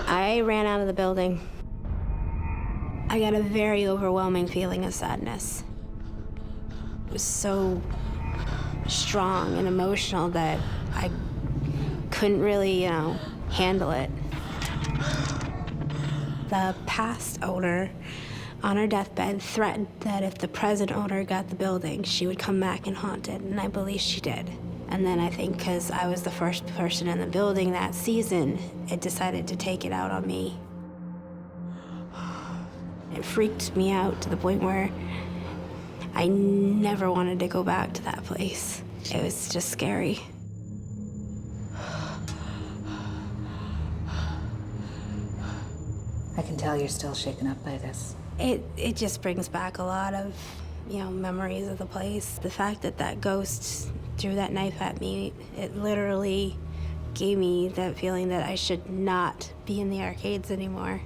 S17: I ran out of the building. I got a very overwhelming feeling of sadness. It was so strong and emotional that I couldn't really, handle it. The past owner, on her deathbed, threatened that if the present owner got the building, she would come back and haunt it, and I believe she did. And then I think because I was the first person in the building that season, it decided to take it out on me. It freaked me out to the point where I never wanted to go back to that place. It was just scary.
S7: I can tell you're still shaken up by this.
S17: It just brings back a lot of, memories of the place. The fact that that ghost threw that knife at me, it literally gave me that feeling that I should not be in the arcades anymore.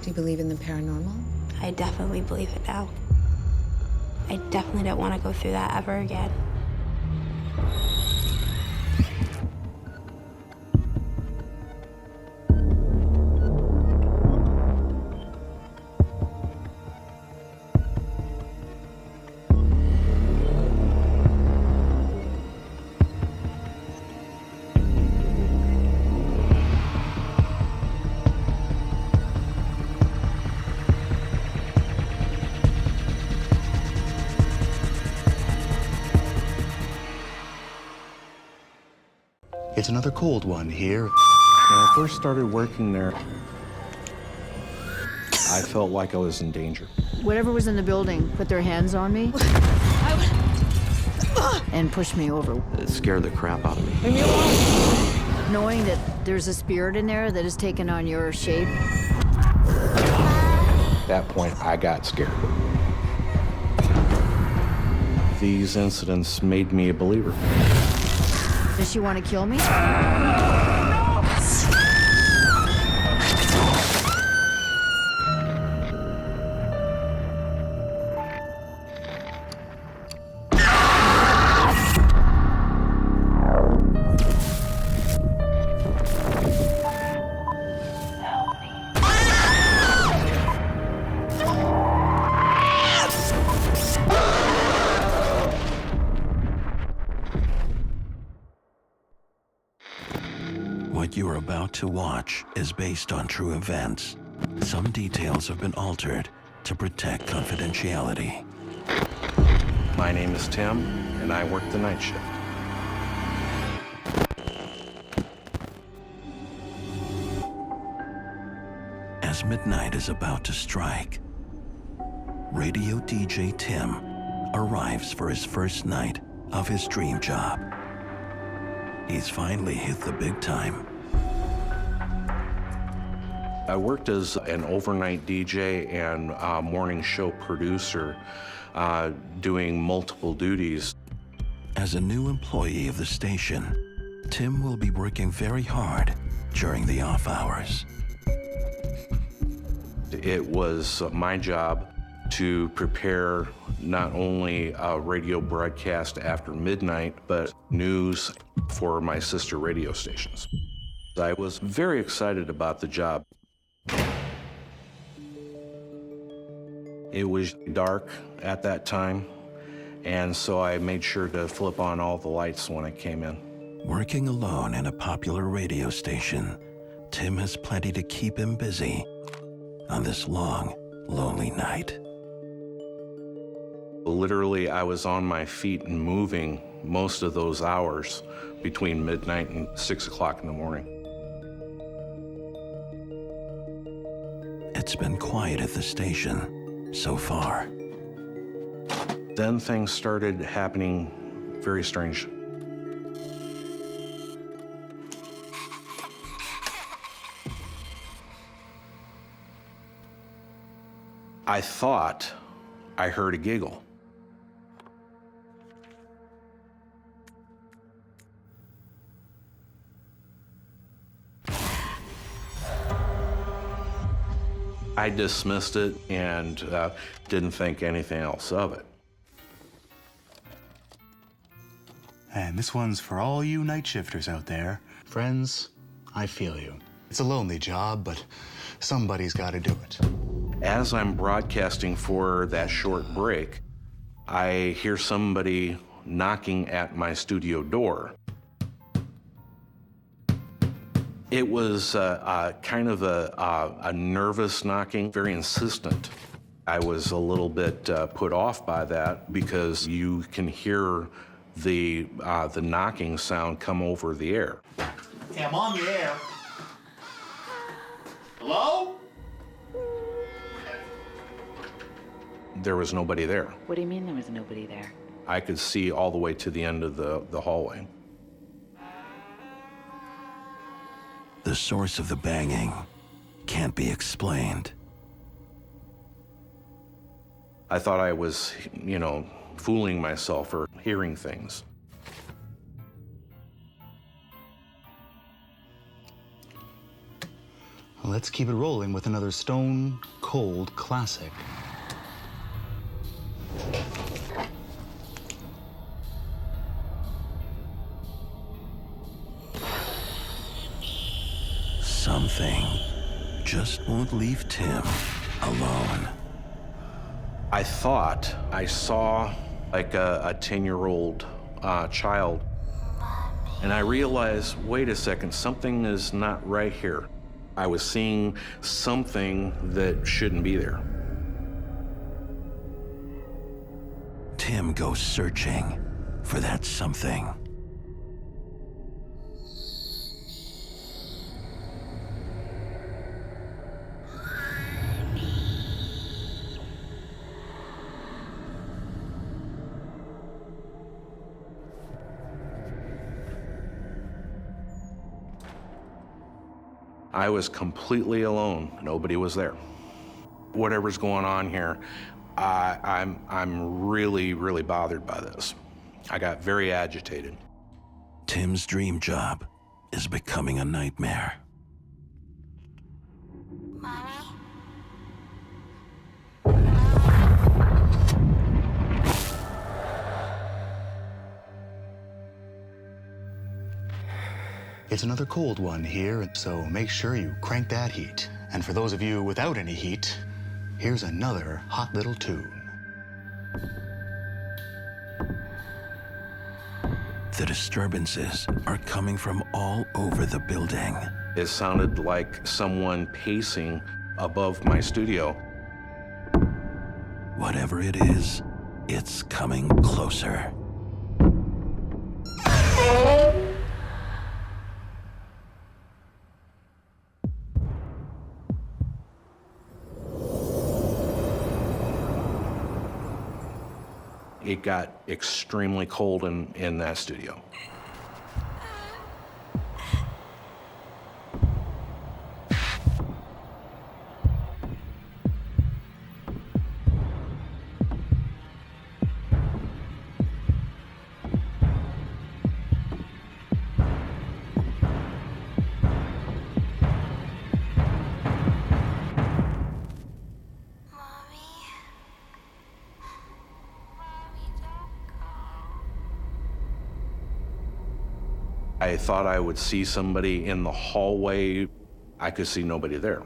S7: Do you believe in the paranormal?
S17: I definitely believe it now. I definitely don't want to go through that ever again.
S13: It's another cold one here. When I first started working there, I felt like I was in danger.
S14: Whatever was in the building put their hands on me and pushed me over.
S13: It scared the crap out of me.
S14: Knowing that there's a spirit in there that has taken on your shape.
S13: At that point, I got scared. These incidents made me a believer.
S14: Does she want to kill me?
S4: What you're about to watch is based on true events. Some details have been altered to protect confidentiality.
S13: My name is Tim, and I work the night shift.
S4: As midnight is about to strike, radio DJ Tim arrives for his first night of his dream job. He's finally hit the big time.
S13: I worked as an overnight DJ and morning show producer, doing multiple duties.
S4: As a new employee of the station, Tim will be working very hard during the off hours.
S13: It was my job to prepare not only a radio broadcast after midnight, but news for my sister radio stations. I was very excited about the job. It was dark at that time, and so I made sure to flip on all the lights when I came in.
S4: Working alone in a popular radio station, Tim has plenty to keep him busy on this long, lonely night.
S13: Literally, I was on my feet and moving most of those hours between midnight and 6 o'clock in the morning.
S4: It's been quiet at the station so far.
S13: Then things started happening very strange. I thought I heard a giggle. I dismissed it and didn't think anything else of it.
S9: And this one's for all you night shifters out there. Friends, I feel you. It's a lonely job, but somebody's got to do it.
S13: As I'm broadcasting for that short break, I hear somebody knocking at my studio door. It was kind of a nervous knocking, very insistent. I was a little bit put off by that because you can hear the knocking sound come over the air.
S9: Hey, I'm on the air. Hello?
S13: There was nobody there.
S24: What do you mean there was nobody there?
S13: I could see all the way to the end of the hallway.
S4: The source of the banging can't be explained.
S13: I thought I was, fooling myself or hearing things.
S9: Let's keep it rolling with another stone cold classic.
S4: Something just won't leave Tim alone.
S13: I thought I saw like a 10-year-old child. And I realized, wait a second, something is not right here. I was seeing something that shouldn't be there.
S4: Tim goes searching for that something.
S13: I was completely alone. Nobody was there. Whatever's going on here, I'm really, really bothered by this. I got very agitated.
S4: Tim's dream job is becoming a nightmare.
S9: It's another cold one here, so make sure you crank that heat. And for those of you without any heat, here's another hot little tune.
S4: The disturbances are coming from all over the building.
S13: It sounded like someone pacing above my studio.
S4: Whatever it is, it's coming closer.
S13: It got extremely cold in that studio. I thought I would see somebody in the hallway. I could see nobody there.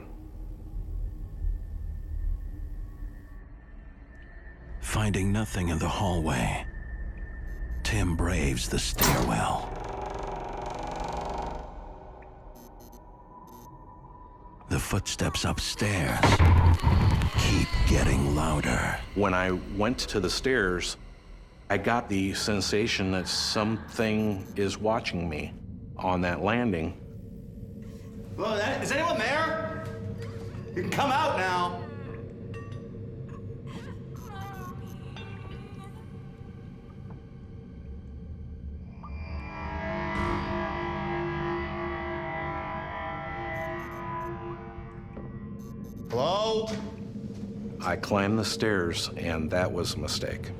S4: Finding nothing in the hallway, Tim braves the stairwell. The footsteps upstairs keep getting louder. louder.
S13: When I went to the stairs, I got the sensation that something is watching me on that landing.
S9: Hello, is anyone there? You can come out now. Hello?
S13: I climbed the stairs, and that was a mistake.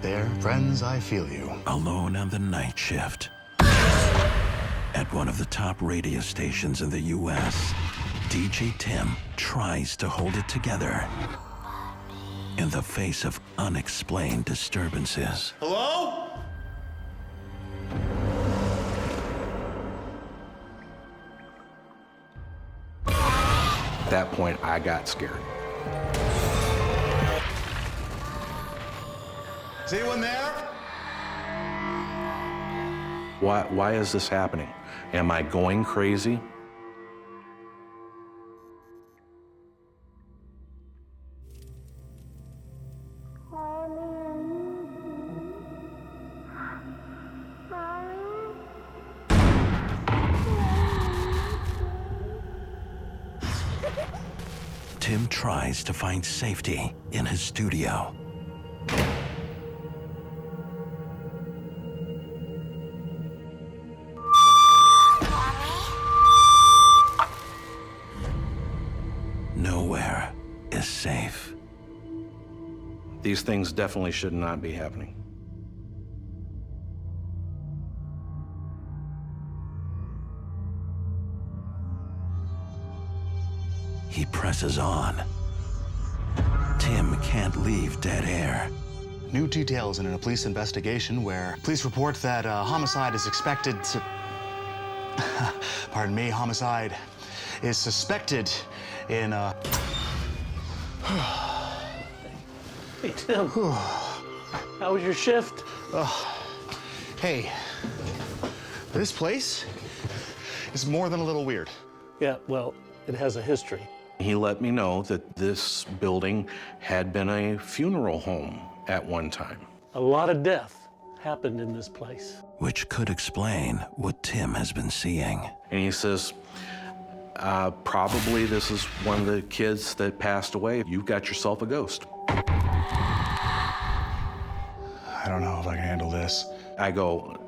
S9: There, friends, I feel you.
S4: Alone on the night shift. At one of the top radio stations in the U.S., DJ Tim tries to hold it together in the face of unexplained disturbances.
S9: Hello?
S13: At that point, I got scared.
S9: Is anyone there?
S13: Why is this happening? Am I going crazy?
S4: Tim tries to find safety in his studio. Nowhere is safe.
S13: These things definitely should not be happening.
S4: He presses on. Tim can't leave dead air.
S9: New details in a police investigation where police report that a homicide is expected to... Pardon me, homicide is suspected in a...
S11: Hey, Tim. How was your shift?
S9: Hey, this place is more than a little weird.
S11: Yeah, well, it has a history.
S13: He let me know that this building had been a funeral home at one time.
S11: A lot of death happened in this place.
S4: Which could explain what Tim has been seeing.
S13: And he says, probably this is one of the kids that passed away. You've got yourself a ghost.
S9: I don't know if I can handle this.
S13: I go,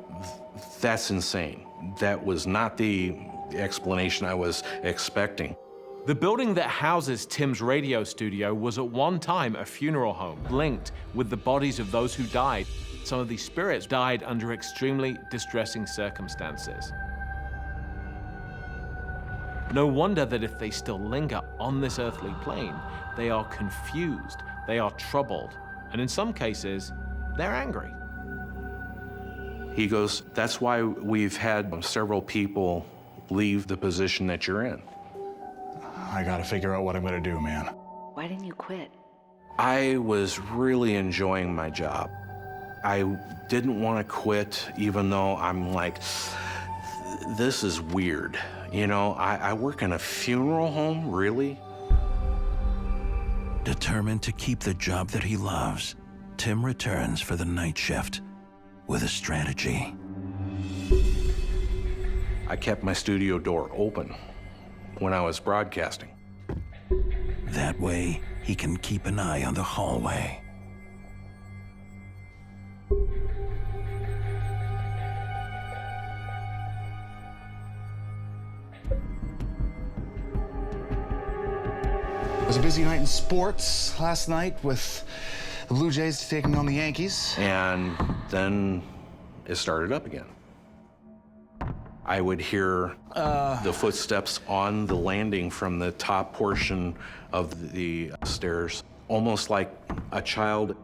S13: that's insane. That was not the explanation I was expecting.
S21: The building that houses Tim's radio studio was at one time a funeral home, linked with the bodies of those who died. Some of these spirits died under extremely distressing circumstances. No wonder that if they still linger on this earthly plane, they are confused, they are troubled, and in some cases, they're angry.
S13: He goes, that's why we've had several people leave the position that you're in.
S9: I gotta figure out what I'm gonna do, man.
S7: Why didn't you quit?
S13: I was really enjoying my job. I didn't want to quit, even though I'm like, this is weird. You know, I work in a funeral home, really?
S4: Determined to keep the job that he loves, Tim returns for the night shift with a strategy.
S13: I kept my studio door open when I was broadcasting.
S4: That way, he can keep an eye on the hallway.
S9: It was a busy night in sports last night with the Blue Jays taking on the Yankees.
S13: And then it started up again. I would hear the footsteps on the landing from the top portion of the stairs, almost like a child.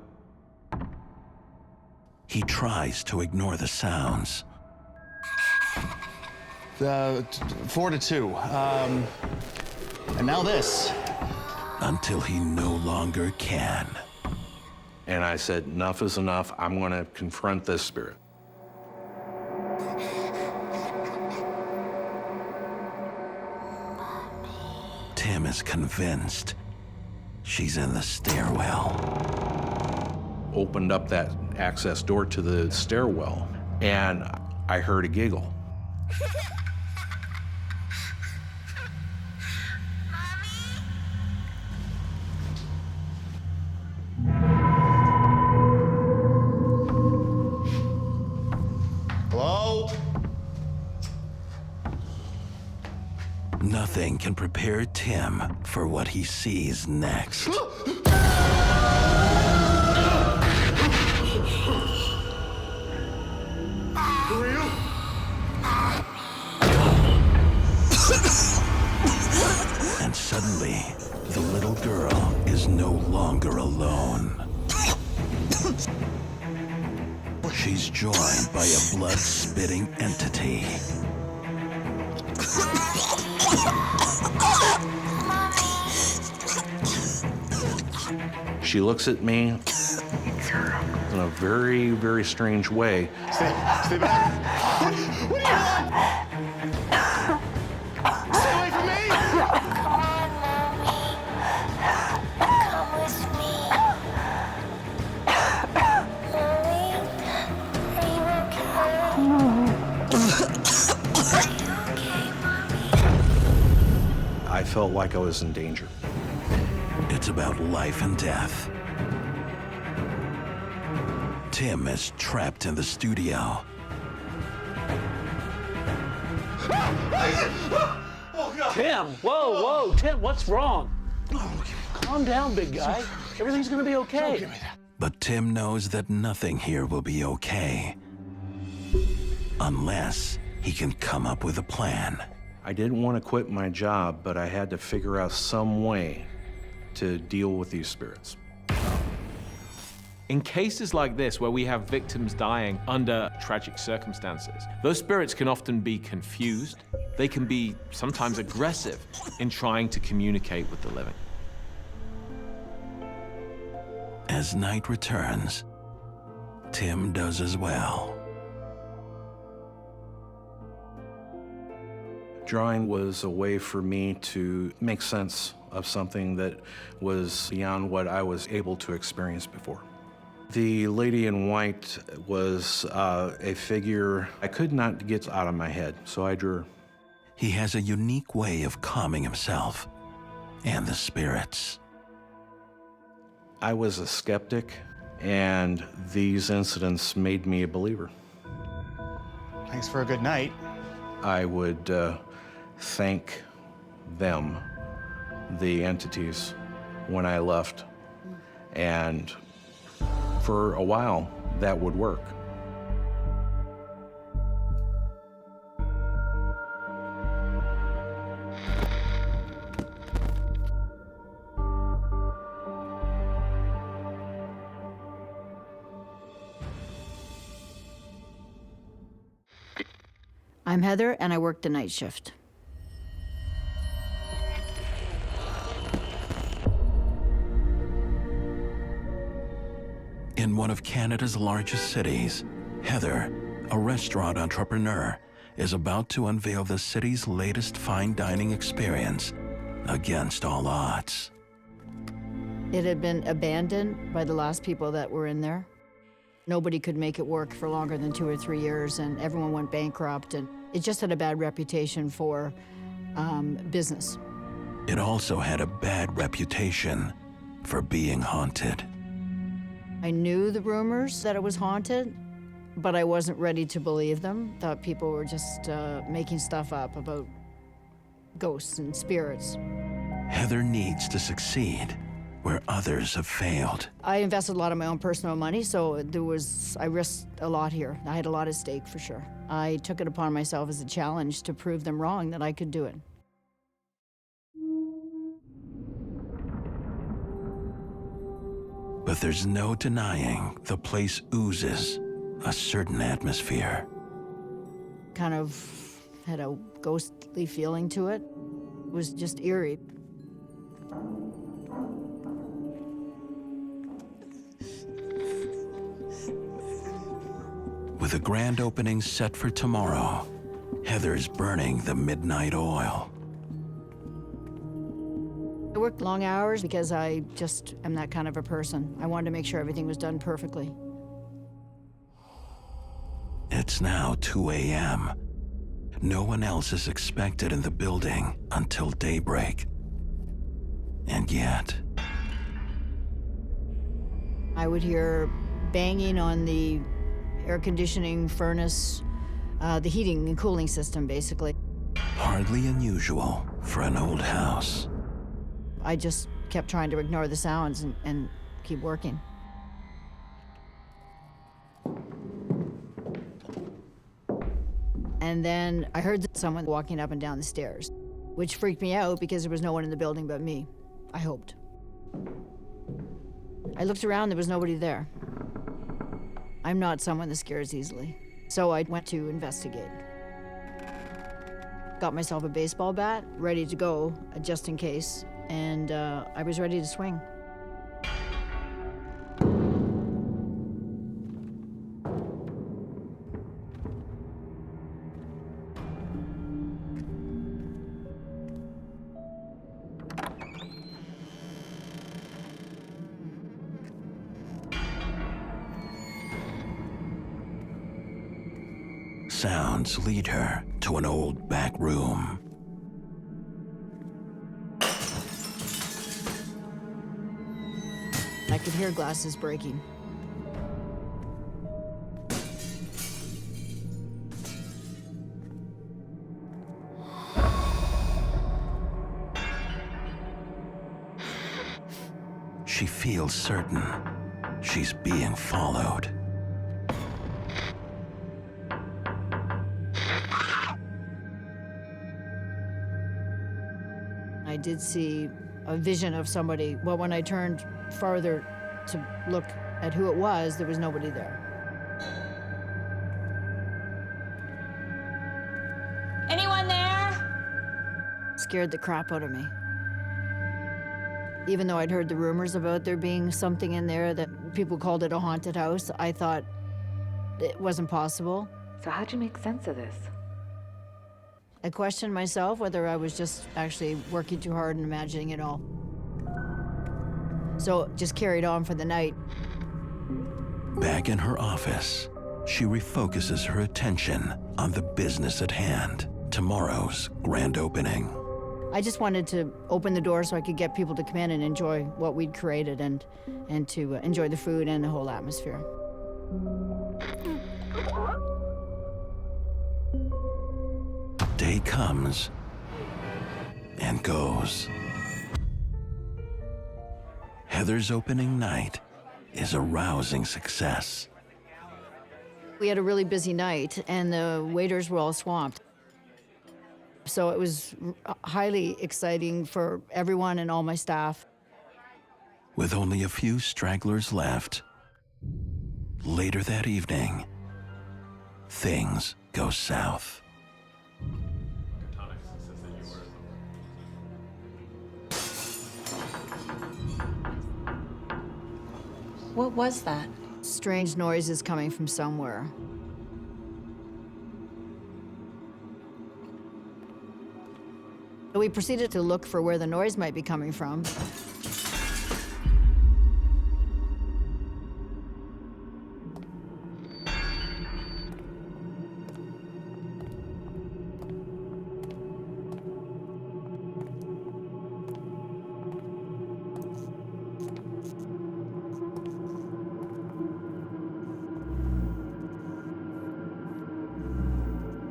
S4: He tries to ignore the sounds.
S9: 4-2. And now this.
S4: Until he no longer can.
S13: And I said, enough is enough. I'm going to confront this spirit.
S4: Tim is convinced she's in the stairwell.
S13: Opened up that access door to the stairwell, and I heard a giggle.
S9: Hello?
S4: Nothing can prepare Tim for what he sees next. And suddenly, the little girl is no longer alone. She's joined by a blood-spitting entity.
S13: She looks at me in a very, very strange way.
S9: Stay back. What do you want? Stay away from me!
S16: Come on, Mommy. Come with me. Mommy, are you okay?
S13: I felt like I was in danger.
S4: It's about life and death. Tim is trapped in the studio.
S11: Tim, whoa, Tim, what's wrong? Calm down, big guy. Everything's gonna be okay.
S4: But Tim knows that nothing here will be okay unless he can come up with a plan.
S13: I didn't want to quit my job, but I had to figure out some way to deal with these spirits.
S21: In cases like this, where we have victims dying under tragic circumstances, those spirits can often be confused. They can be sometimes aggressive in trying to communicate with the living.
S4: As night returns, Tim does as well.
S13: Drawing was a way for me to make sense of something that was beyond what I was able to experience before. The lady in white was a figure I could not get out of my head, so I drew her.
S4: He has a unique way of calming himself and the spirits.
S13: I was a skeptic, and these incidents made me a believer.
S9: Thanks for a good night.
S13: I would thank them, the entities, when I left, and for a while, that would work.
S14: I'm Heather, and I work the night shift.
S4: In one of Canada's largest cities, Heather, a restaurant entrepreneur, is about to unveil the city's latest fine dining experience against all odds.
S14: It had been abandoned by the last people that were in there. Nobody could make it work for longer than 2 or 3 years, and everyone went bankrupt, and it just had a bad reputation for business.
S4: It also had a bad reputation for being haunted.
S14: I knew the rumors that it was haunted, but I wasn't ready to believe them. Thought people were just making stuff up about ghosts and spirits.
S4: Heather needs to succeed where others have failed.
S14: I invested a lot of my own personal money, so I risked a lot here. I had a lot at stake for sure. I took it upon myself as a challenge to prove them wrong, that I could do it.
S4: But there's no denying the place oozes a certain atmosphere.
S14: Kind of had a ghostly feeling to it. It was just eerie.
S4: With a grand opening set for tomorrow, Heather's burning the midnight oil.
S14: I worked long hours because I just am that kind of a person. I wanted to make sure everything was done perfectly.
S4: It's now 2 a.m. No one else is expected in the building until daybreak. And yet,
S14: I would hear banging on the air conditioning furnace, the heating and cooling system, basically.
S4: hardly unusual for an old house.
S14: I just kept trying to ignore the sounds and keep working. And then I heard someone walking up and down the stairs, which freaked me out because there was no one in the building but me, I hoped. I looked around, there was nobody there. I'm not someone that scares easily, so I went to investigate. Got myself a baseball bat, ready to go, just in case, and I was ready to swing.
S4: Sounds lead her to an old back room.
S14: I could hear glasses breaking.
S4: She feels certain she's being followed.
S14: I did see a vision of somebody. Well, when I turned farther to look at who it was, there was nobody there.
S1: Anyone there?
S14: Scared the crap out of me. Even though I'd heard the rumors about there being something in there, that people called it a haunted house, I thought it wasn't possible.
S24: So how'd you make sense of this?
S14: I questioned myself whether I was just actually working too hard and imagining it all. So just carried on for the night.
S4: Back in her office, she refocuses her attention on the business at hand, tomorrow's grand opening.
S14: I just wanted to open the door so I could get people to come in and enjoy what we'd created and to enjoy the food and the whole atmosphere.
S4: Day comes and goes. Heather's opening night is a rousing success.
S14: We had a really busy night and the waiters were all swamped. So it was highly exciting for everyone and all my staff.
S4: With only a few stragglers left, later that evening, things go south.
S1: What was that?
S14: Strange noises coming from somewhere. We proceeded to look for where the noise might be coming from.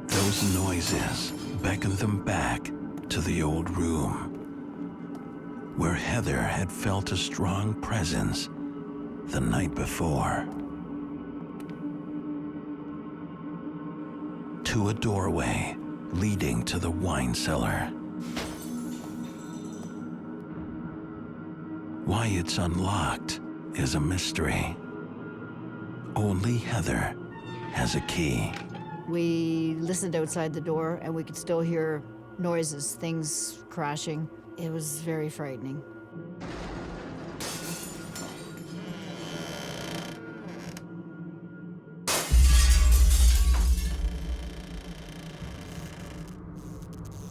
S4: Those noises beckon them back to the old room, where Heather had felt a strong presence the night before. To a doorway leading to the wine cellar. Why it's unlocked is a mystery. Only Heather has a key.
S14: We listened outside the door and we could still hear noises, things crashing. It was very frightening.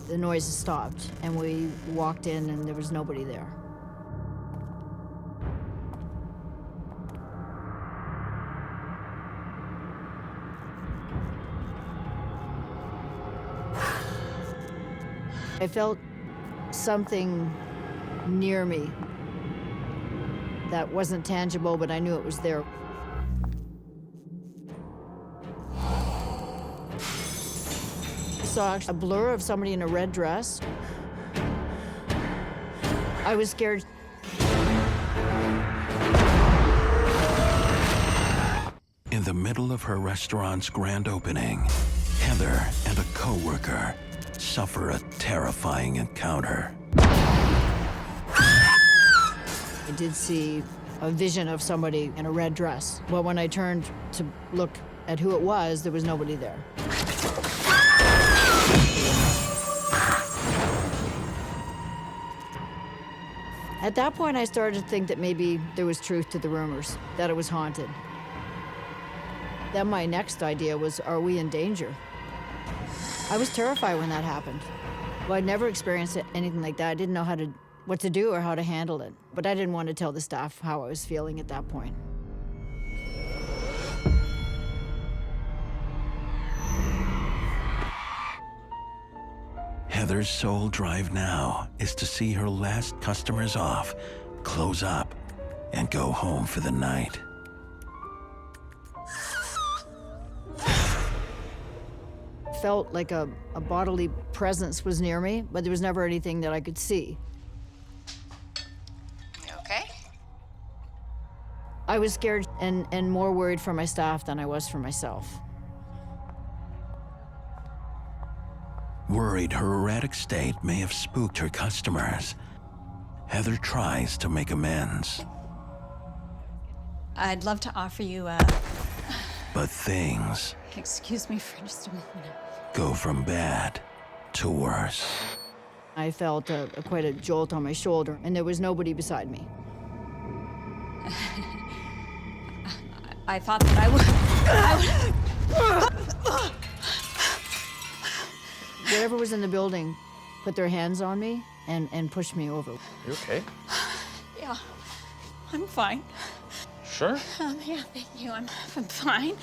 S14: The the noises stopped, and we walked in, and there was nobody there. I felt something near me that wasn't tangible, but I knew it was there. I saw a blur of somebody in a red dress. I was scared.
S4: In the middle of her restaurant's grand opening, Heather and a coworker suffer a terrifying encounter.
S14: I did see a vision of somebody in a red dress, but when I turned to look at who it was, there was nobody there. At that point, I started to think that maybe there was truth to the rumors, that it was haunted. Then my next idea was, are we in danger? I was terrified when that happened. Well, I'd never experienced anything like that. I didn't know what to do or how to handle it. But I didn't want to tell the staff how I was feeling at that point.
S4: Heather's sole drive now is to see her last customers off, close up, and go home for the night.
S14: Felt like a bodily presence was near me, but there was never anything that I could see.
S5: You okay?
S14: I was scared and more worried for my staff than I was for myself.
S4: Worried her erratic state may have spooked her customers, Heather tries to make amends.
S5: I'd love to offer you a...
S4: But things
S5: Excuse me for just a moment.
S4: go from bad to worse.
S14: I felt quite a jolt on my shoulder, and there was nobody beside me.
S5: I thought that I would...
S14: Whatever was in the building put their hands on me and pushed me over.
S11: You okay?
S5: Yeah, I'm fine.
S11: Sure?
S5: Yeah, thank you. I'm fine.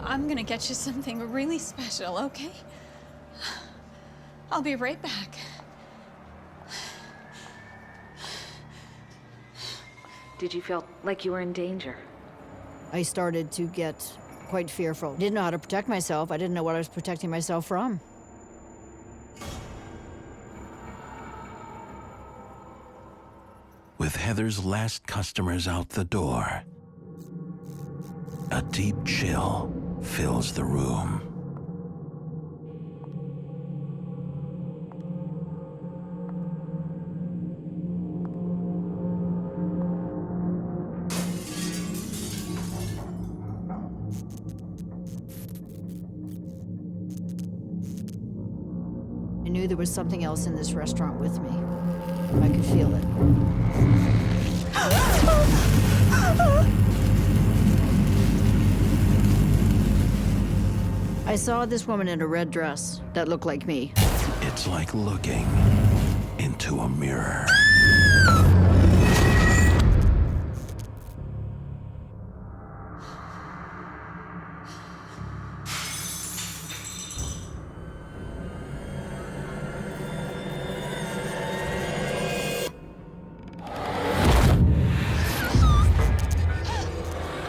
S5: I'm gonna get you something really special, okay? I'll be right back.
S24: Did you feel like you were in danger?
S14: I started to get quite fearful. Didn't know how to protect myself. I didn't know what I was protecting myself from.
S4: With Heather's last customers out the door, a deep chill fills the room.
S14: I knew there was something else in this restaurant with me. I could feel it. I saw this woman in a red dress that looked like me.
S4: It's like looking into a mirror.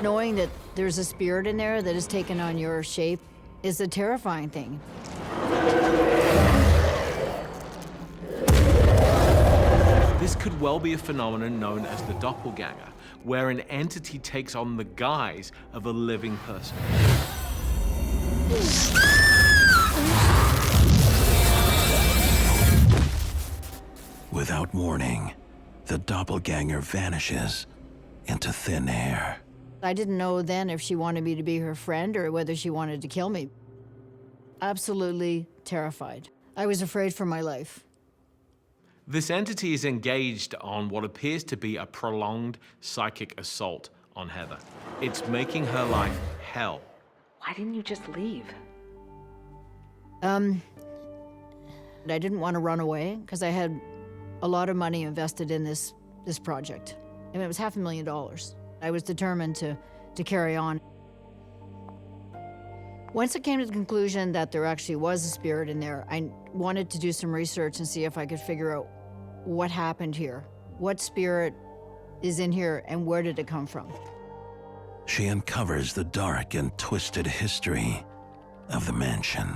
S14: Knowing that there's a spirit in there that has taken on your shape is a terrifying thing.
S21: This could well be a phenomenon known as the doppelganger, where an entity takes on the guise of a living person.
S4: Without warning, the doppelganger vanishes into thin air.
S14: I didn't know then if she wanted me to be her friend or whether she wanted to kill me. Absolutely terrified. I was afraid for my life.
S21: This entity is engaged on what appears to be a prolonged psychic assault on Heather. It's making her life hell.
S24: Why didn't you just leave?
S14: I didn't want to run away because I had a lot of money invested in this project. I mean, it was $500,000. I was determined to carry on. Once I came to the conclusion that there actually was a spirit in there, I wanted to do some research and see if I could figure out what happened here. What spirit is in here and where did it come from?
S4: She uncovers the dark and twisted history of the mansion.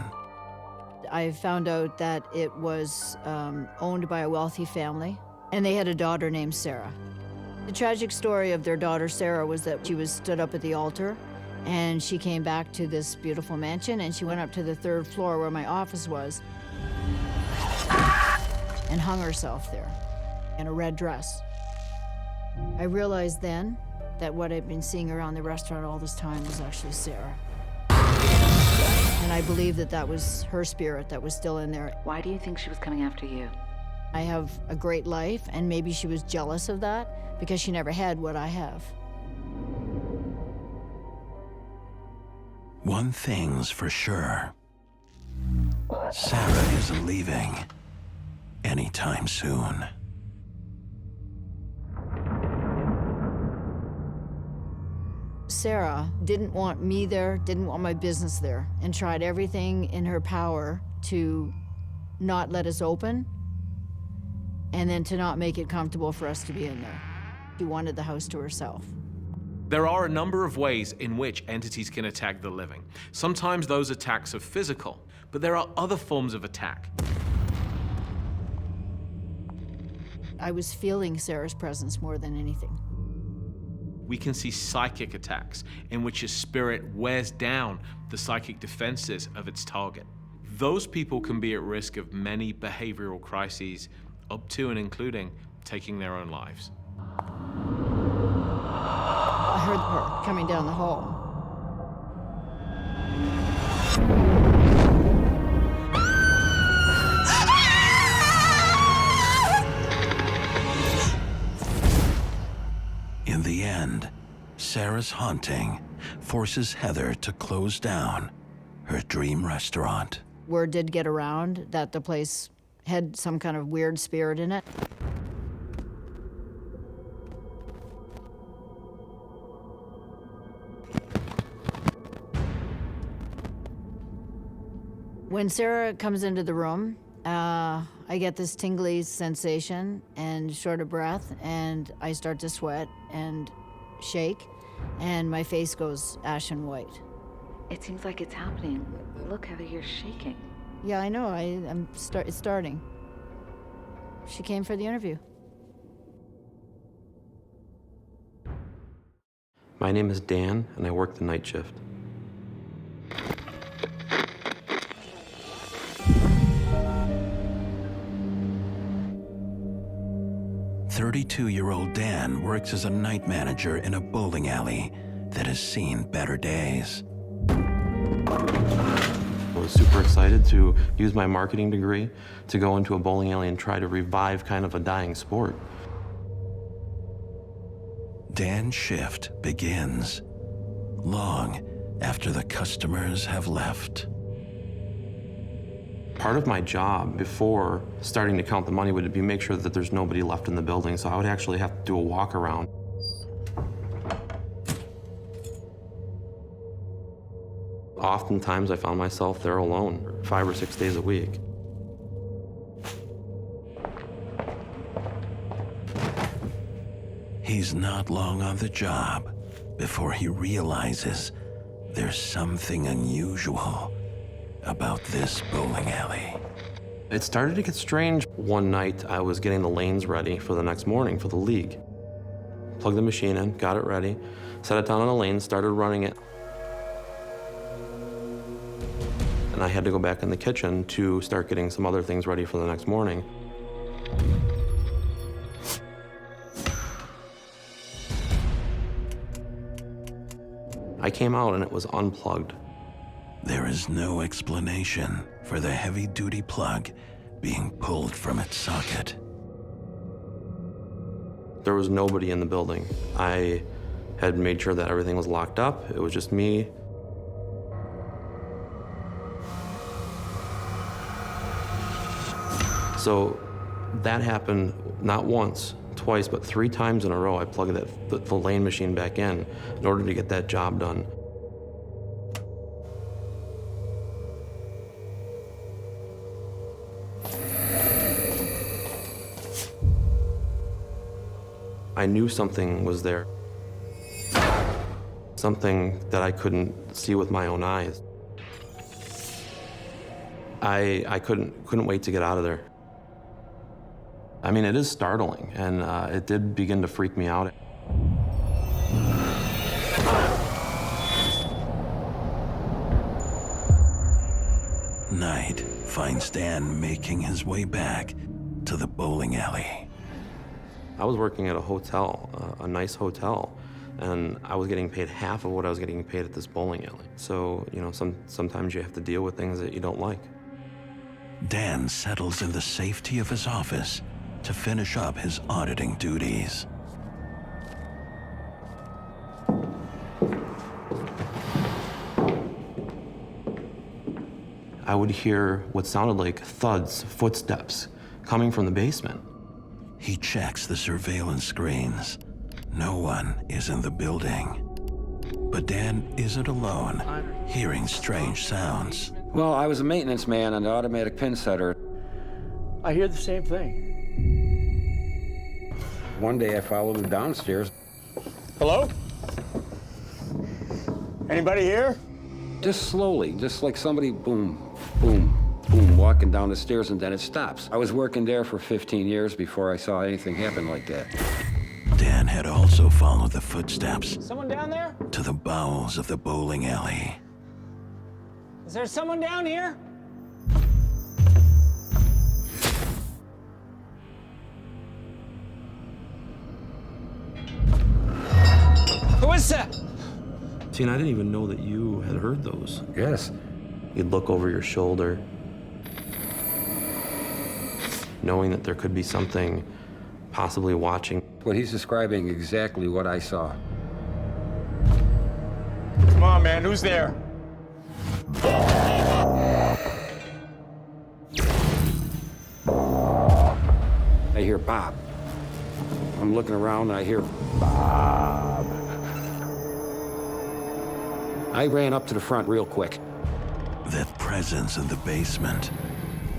S14: I found out that it was owned by a wealthy family, and they had a daughter named Sarah. The tragic story of their daughter Sarah was that she was stood up at the altar, and she came back to this beautiful mansion, and she went up to the 3rd floor where my office was, and hung herself there in a red dress. I realized then that what I'd been seeing around the restaurant all this time was actually Sarah. And I believe that that was her spirit that was still in there.
S24: Why do you think she was coming after you?
S14: I have a great life, and maybe she was jealous of that because she never had what I have.
S4: One thing's for sure. Sarah isn't leaving anytime soon.
S14: Sarah didn't want me there, didn't want my business there, and tried everything in her power to not let us open and then to not make it comfortable for us to be in there. She wanted the house to herself.
S21: There are a number of ways in which entities can attack the living. Sometimes those attacks are physical, but there are other forms of attack.
S14: I was feeling Sarah's presence more than anything.
S21: We can see psychic attacks in which a spirit wears down the psychic defenses of its target. Those people can be at risk of many behavioral crises, up to and including taking their own lives.
S14: I heard her coming down the hall.
S4: In the end, Sarah's haunting forces Heather to close down her dream restaurant.
S14: Word did get around that the place had some kind of weird spirit in it. When Sarah comes into the room, I get this tingly sensation and short of breath, and I start to sweat and shake, and my face goes ashen white.
S24: It seems like it's happening. Look, Heather, you're shaking.
S14: Yeah, I know. It's starting. She came for the interview.
S18: My name is Dan, and I work the night shift.
S4: "32-year-old Dan works as a night manager in a bowling alley that has seen better days.
S18: I was super excited to use my marketing degree to go into a bowling alley and try to revive kind of a dying sport.
S4: Dan's shift begins long after the customers have left.
S18: Part of my job before starting to count the money would be make sure that there's nobody left in the building, so I would actually have to do a walk around. Oftentimes I found myself there alone 5 or 6 days a week.
S4: He's not long on the job before he realizes there's something unusual about this bowling alley.
S18: It started to get strange. One night I was getting the lanes ready for the next morning for the league. Plugged the machine in, got it ready, set it down on a lane, started running it. And I had to go back in the kitchen to start getting some other things ready for the next morning. I came out and it was unplugged.
S4: There is no explanation for the heavy-duty plug being pulled from its socket.
S18: There was nobody in the building. I had made sure that everything was locked up. It was just me. So that happened not once, twice, but 3 times in a row. I plugged the lane machine back in order to get that job done. I knew something was there. Something that I couldn't see with my own eyes. I couldn't wait to get out of there. I mean, it is startling, and it did begin to freak me out.
S4: Night finds Dan making his way back to the bowling alley.
S18: I was working at a hotel, a nice hotel, and I was getting paid half of what I was getting paid at this bowling alley. So, you know, sometimes you have to deal with things that you don't like.
S4: Dan settles in the safety of his office to finish up his auditing duties.
S18: I would hear what sounded like thuds, footsteps, coming from the basement.
S4: He checks the surveillance screens. No one is in the building. But Dan isn't alone, hearing strange sounds.
S10: Well, I was a maintenance man on the automatic pin setter.
S11: I hear the same thing.
S10: One day I followed him downstairs.
S11: Hello? Anybody here?
S10: Just slowly, just like somebody, boom, boom, boom, walking down the stairs, and then it stops. I was working there for 15 years before I saw anything happen like that.
S4: Dan had also followed the footsteps
S11: Someone down there?
S4: to the bowels of the bowling alley.
S11: Is there someone down here? Who is that?
S18: See, and I didn't even know that you had heard those.
S10: Yes.
S18: You'd look over your shoulder, knowing that there could be something possibly watching.
S10: What he's describing exactly what I saw.
S11: Come on, man, who's there?
S10: I hear Bob. I'm looking around and I hear Bob. I ran up to the front real quick.
S4: That presence in the basement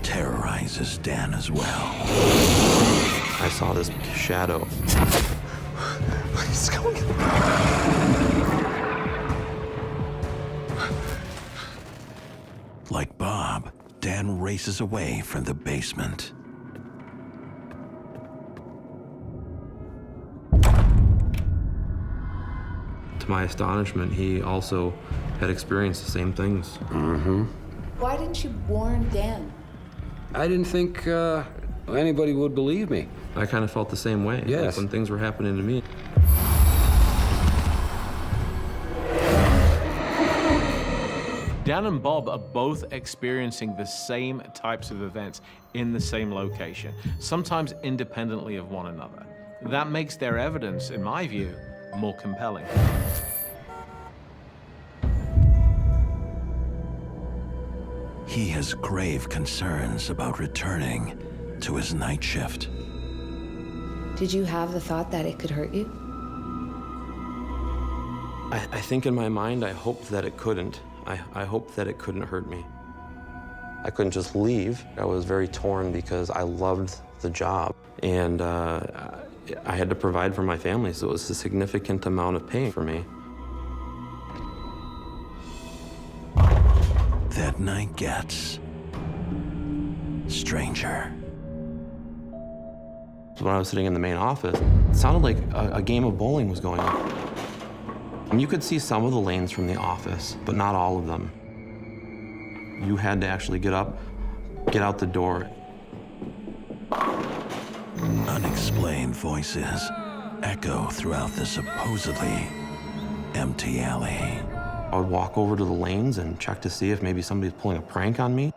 S4: terrorizes Dan as well.
S18: I saw this shadow.
S11: What is going on?
S4: Like Bob, Dan races away from the basement.
S18: To my astonishment, he also had experienced the same things.
S10: Mm-hmm.
S19: Why didn't you warn Dan?
S10: I didn't think anybody would believe me.
S18: I kind of felt the same way.
S10: Yes.
S18: Like when things were happening to me.
S21: Dan and Bob are both experiencing the same types of events in the same location, sometimes independently of one another. That makes their evidence, in my view, more compelling.
S4: He has grave concerns about returning to his night shift.
S19: Did you have the thought that it could hurt you?
S18: I think in my mind, I hoped that it couldn't. I hoped that it couldn't hurt me. I couldn't just leave. I was very torn because I loved the job, and I had to provide for my family, so it was a significant amount of pain for me.
S4: That night gets stranger.
S18: When I was sitting in the main office, it sounded like a game of bowling was going on. And you could see some of the lanes from the office, but not all of them. You had to actually get up, get out the door.
S4: Unexplained voices echo throughout the supposedly empty alley.
S18: I would walk over to the lanes and check to see if maybe somebody's pulling a prank on me.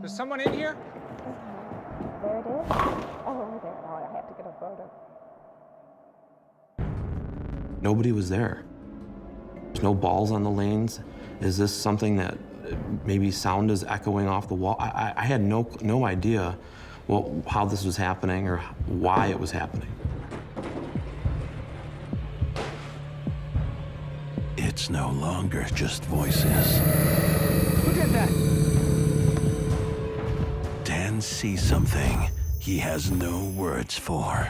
S11: Is someone in here?
S16: There it is. Oh, there. Oh, I have to get a photo.
S18: Nobody was there. There's no balls on the lanes. Is this something that maybe sound is echoing off the wall? I had no idea how this was happening or why it was happening.
S4: It's no longer just voices.
S3: Look at that!
S4: Dan sees something he has no words for.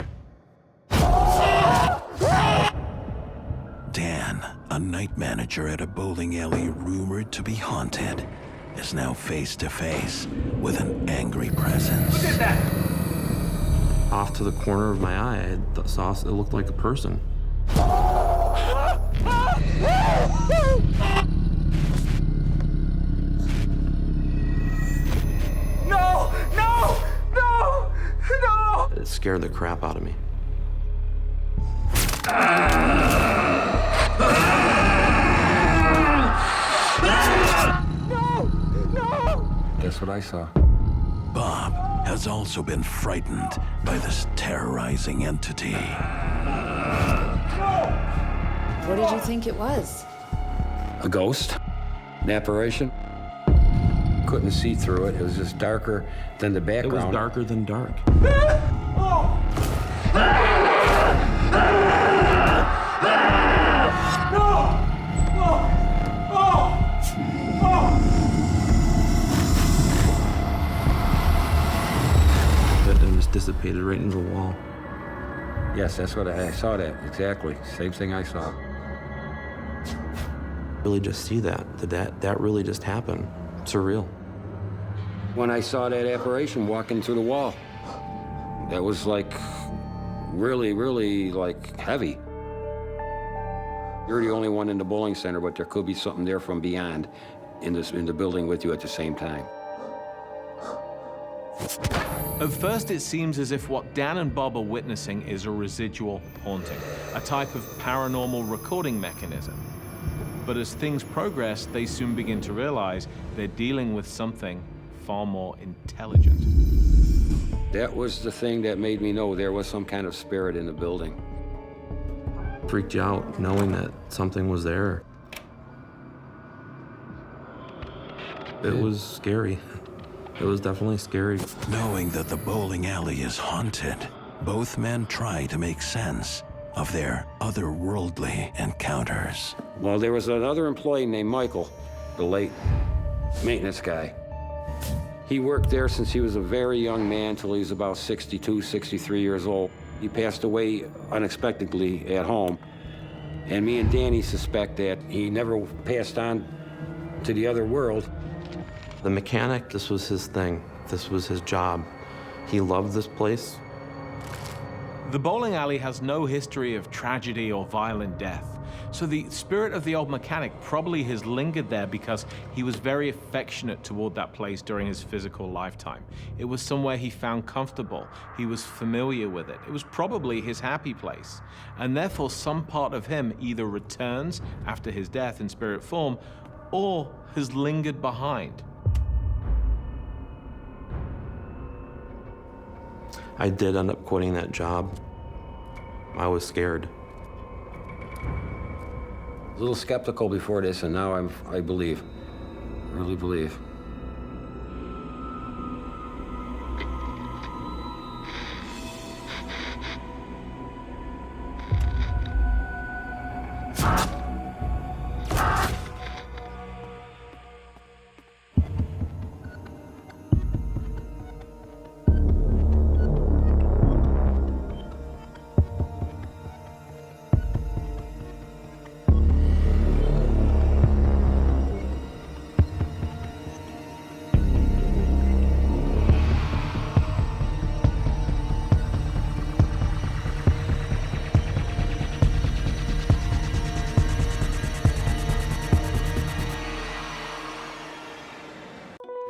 S4: Dan, a night manager at a bowling alley rumored to be haunted, is now face to face with an angry presence.
S3: Look at that!
S18: Off to the corner of my eye, I saw it looked like a person.
S3: No! No! No! No!
S18: It scared the crap out of me.
S10: That's what I saw.
S4: Bob has also been frightened by this terrorizing entity.
S19: What did you think it was?
S10: A ghost? An apparition? Couldn't see through it. It was just darker than the background.
S18: It was darker than dark. And just dissipated right into the wall.
S10: Yes, that's what I saw. That exactly. Same thing I saw.
S18: Really just see that really just happened. Surreal.
S10: When I saw that apparition walking through the wall, that was like really, really like heavy. You're the only one in the bowling center, but there could be something there from beyond in the building with you at the same time.
S21: At first, it seems as if what Dan and Bob are witnessing is a residual haunting, a type of paranormal recording mechanism. But as things progress, they soon begin to realize they're dealing with something far more intelligent.
S10: That was the thing that made me know there was some kind of spirit in the building.
S18: Freaked you out knowing that something was there. It was scary. It was definitely scary.
S4: Knowing that the bowling alley is haunted, both men try to make sense of their otherworldly encounters.
S10: Well, there was another employee named Michael, the late maintenance guy. He worked there since he was a very young man till he was about 62, 63 years old. He passed away unexpectedly at home. And me and Danny suspect that he never passed on to the other world.
S18: The mechanic, this was his thing. This was his job. He loved this place.
S21: The bowling alley has no history of tragedy or violent death. So the spirit of the old mechanic probably has lingered there because he was very affectionate toward that place during his physical lifetime. It was somewhere he found comfortable. He was familiar with it. It was probably his happy place. And therefore, some part of him either returns after his death in spirit form or has lingered behind.
S18: I did end up quitting that job. I was scared.
S10: A little skeptical before this, and now I believe, really believe.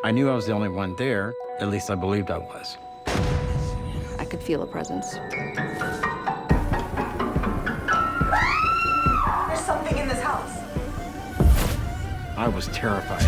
S12: I knew I was the only one there. At least I believed I was.
S8: I could feel a presence.
S3: There's something in this house.
S12: I was terrified.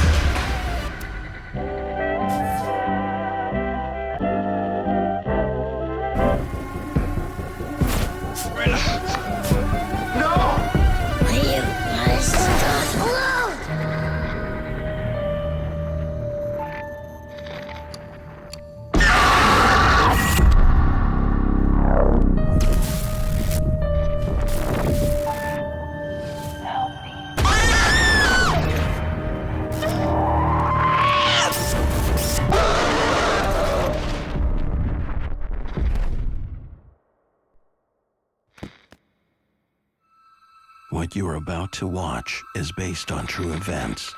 S4: what you are about to watch is based on true events.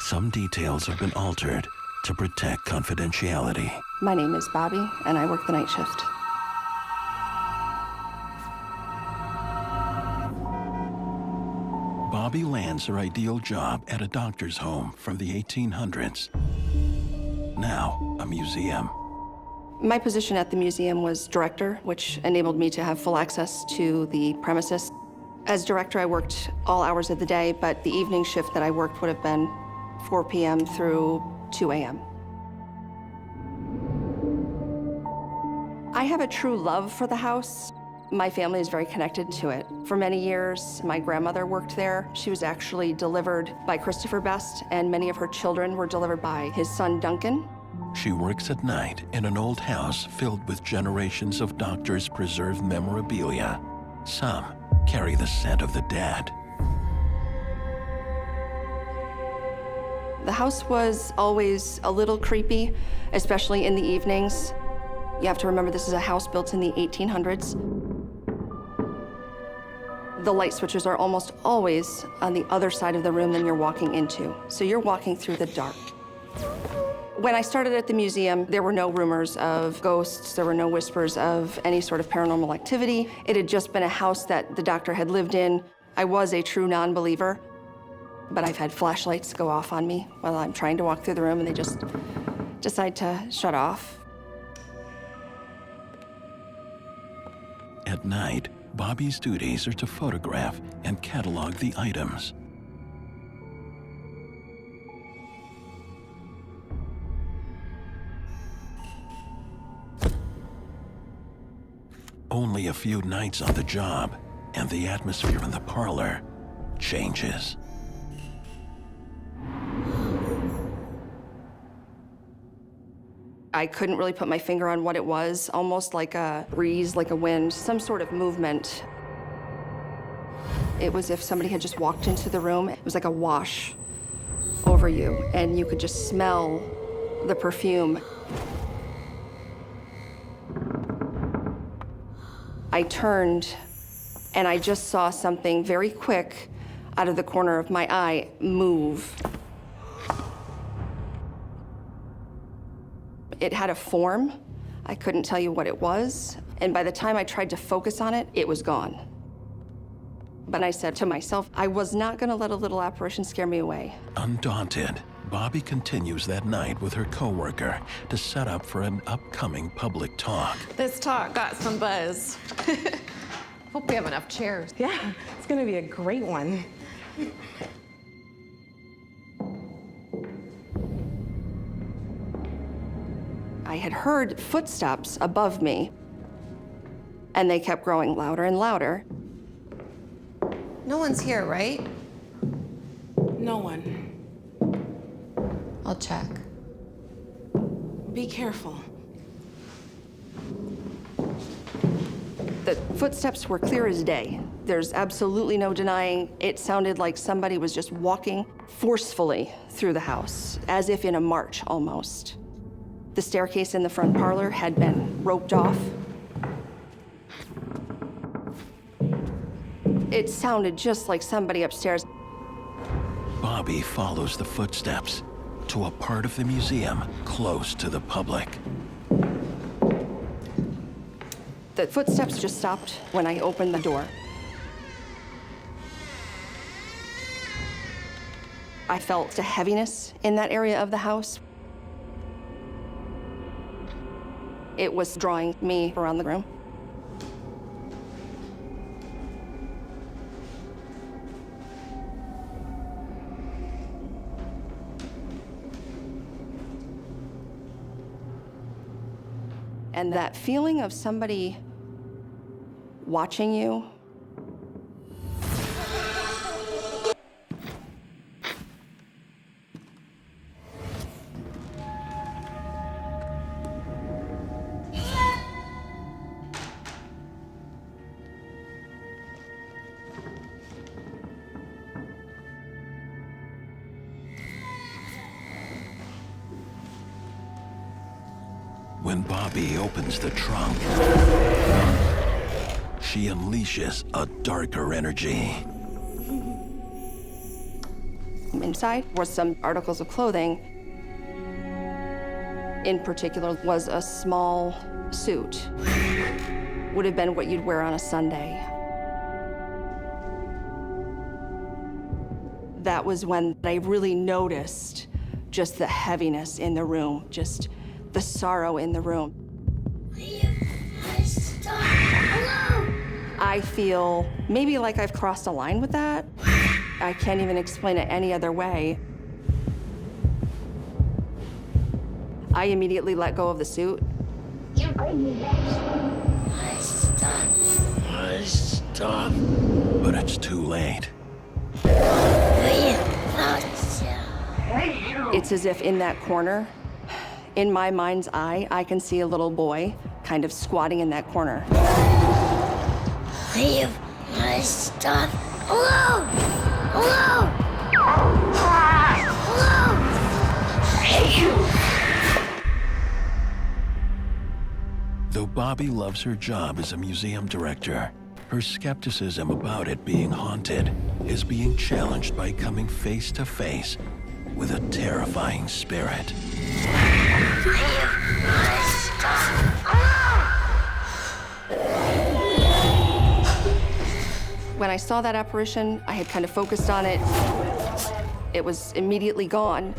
S4: Some details have been altered to protect confidentiality.
S8: My name is Bobby, and I work the night shift.
S4: Bobby lands her ideal job at a doctor's home from the 1800s. Now, a museum.
S8: My position at the museum was director, which enabled me to have full access to the premises. As director, I worked all hours of the day, but the evening shift that I worked would have been 4 p.m. through 2 a.m. I have a true love for the house. My family is very connected to it. For many years, my grandmother worked there. She was actually delivered by Christopher Best, and many of her children were delivered by his son, Duncan.
S4: She works at night in an old house filled with generations of doctors' preserved memorabilia. Some carry the scent of the dead.
S8: The house was always a little creepy, especially in the evenings. You have to remember this is a house built in the 1800s. The light switches are almost always on the other side of the room than you're walking into, so you're walking through the dark. When I started at the museum, there were no rumors of ghosts, there were no whispers of any sort of paranormal activity. It had just been a house that the doctor had lived in. I was a true non-believer, but I've had flashlights go off on me while I'm trying to walk through the room and they just decide to shut off.
S4: At night, Bobby's duties are to photograph and catalog the items. Only a few nights on the job, and the atmosphere in the parlor changes.
S8: I couldn't really put my finger on what it was, almost like a breeze, like a wind, some sort of movement. It was if somebody had just walked into the room. It was like a wash over you, and you could just smell the perfume. I turned, and I just saw something very quick out of the corner of my eye move. It had a form. I couldn't tell you what it was. And by the time I tried to focus on it, it was gone. But I said to myself, I was not gonna let a little apparition scare me away.
S4: Undaunted, Bobby continues that night with her coworker to set up for an upcoming public talk.
S15: This talk got some buzz. Hope we have enough chairs.
S20: Yeah, it's gonna be a great one.
S8: I had heard footsteps above me, and they kept growing louder and louder.
S15: No one's here, right?
S20: No one.
S15: I'll check.
S20: Be careful.
S8: The footsteps were clear as day. There's absolutely no denying it sounded like somebody was just walking forcefully through the house, as if in a march almost. The staircase in the front parlor had been roped off. It sounded just like somebody upstairs.
S4: Bobby follows the footsteps to a part of the museum close to the public.
S8: The footsteps just stopped when I opened the door. I felt a heaviness in that area of the house. It was drawing me around the room. And that feeling of somebody watching you.
S4: When Bobby opens the trunk, she unleashes a darker energy.
S8: inside was some articles of clothing. In particular was a small suit. Would have been what you'd wear on a Sunday. That was when I really noticed just the heaviness in the room, just the sorrow in the room. I feel maybe like I've crossed a line with that. I can't even explain it any other way. I immediately let go of the suit.
S4: Stop. But it's too late.
S8: It's as if in that corner, in my mind's eye, I can see a little boy kind of squatting in that corner.
S2: Leave my stuff alone! Alone! Alone!
S4: Though Bobby loves her job as a museum director, her skepticism about it being haunted is being challenged by coming face to face with a terrifying spirit.
S8: When I saw that apparition, I had kind of focused on it. It was immediately gone.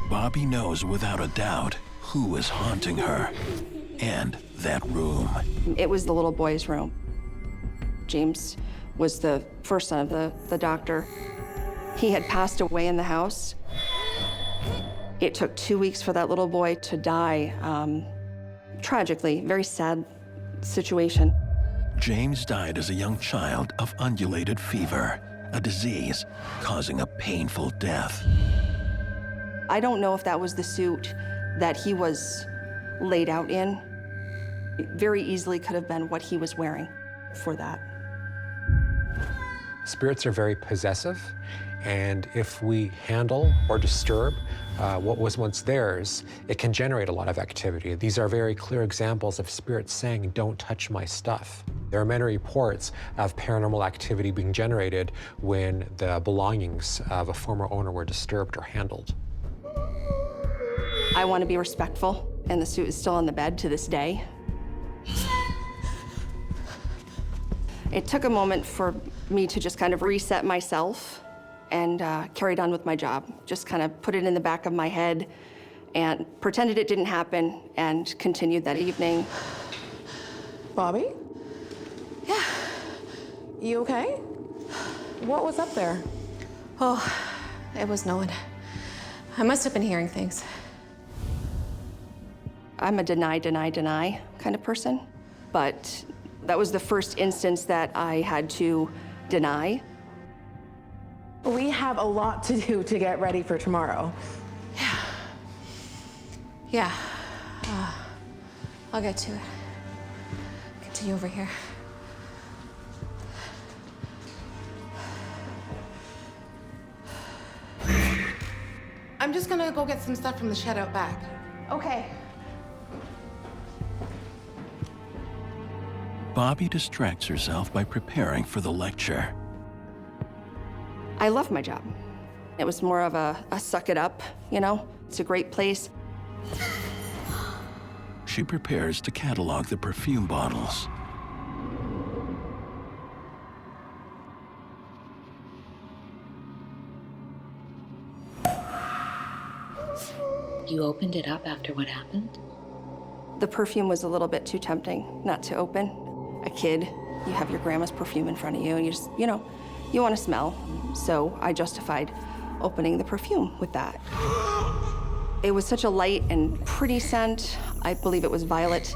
S4: Bobby knows without a doubt who is haunting her and that room.
S8: It was the little boy's room. James was the first son of the doctor. He had passed away in the house. It took 2 weeks for that little boy to die. Tragically, very sad situation.
S4: James died as a young child of undulated fever, a disease causing a painful death.
S8: I don't know if that was the suit that he was laid out in. It very easily could have been what he was wearing for that.
S6: Spirits are very possessive, and if we handle or disturb what was once theirs, it can generate a lot of activity. These are very clear examples of spirits saying, "Don't touch my stuff." There are many reports of paranormal activity being generated when the belongings of a former owner were disturbed or handled.
S8: I want to be respectful, and the suit is still on the bed to this day. It took a moment for me to just kind of reset myself and carried on with my job. Just kind of put it in the back of my head and pretended it didn't happen and continued that evening.
S20: Bobby? Yeah. You okay? What was up there?
S15: Oh, it was no one. I must have been hearing things.
S8: I'm a deny kind of person, but that was the first instance that I had to deny.
S20: We have a lot to do to get ready for tomorrow.
S15: Yeah. I'll get to it. Continue over here.
S20: I'm just gonna go get some stuff from the shed out back.
S15: Okay.
S4: Bobby distracts herself by preparing for the lecture.
S8: I love my job. It was more of a suck it up, you know? It's a great place.
S4: She prepares to catalog the perfume bottles.
S7: You opened it up after what happened?
S8: The perfume was a little bit too tempting not to open. A kid, you have your grandma's perfume in front of you, and you just, you know, you want to smell. So I justified opening the perfume with that. It was such a light and pretty scent. I believe it was violet.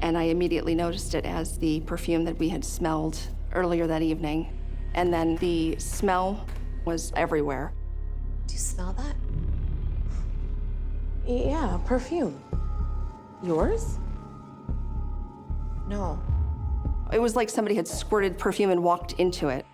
S8: And I immediately noticed it as the perfume that we had smelled earlier that evening. And then the smell was everywhere.
S15: Do you smell that?
S20: Yeah, perfume. Yours?
S15: No.
S8: It was like somebody had squirted perfume and walked into it.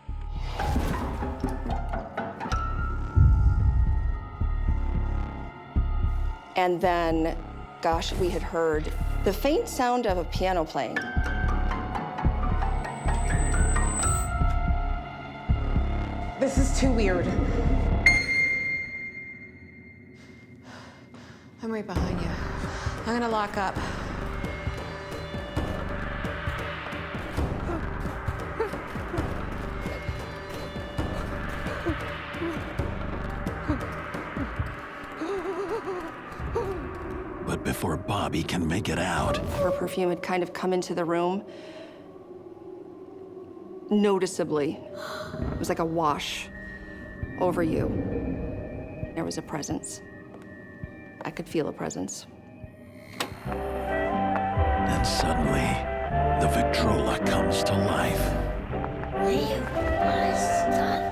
S8: And then, gosh, we had heard the faint sound of a piano playing.
S20: This is too weird.
S15: I'm right behind you. I'm gonna lock up.
S4: But before Bobby can make it out,
S8: Her perfume had kind of come into the room noticeably. It was like a wash over you. There was a presence. I could feel a presence.
S4: and suddenly, the Victrola comes to life.
S2: You must stop.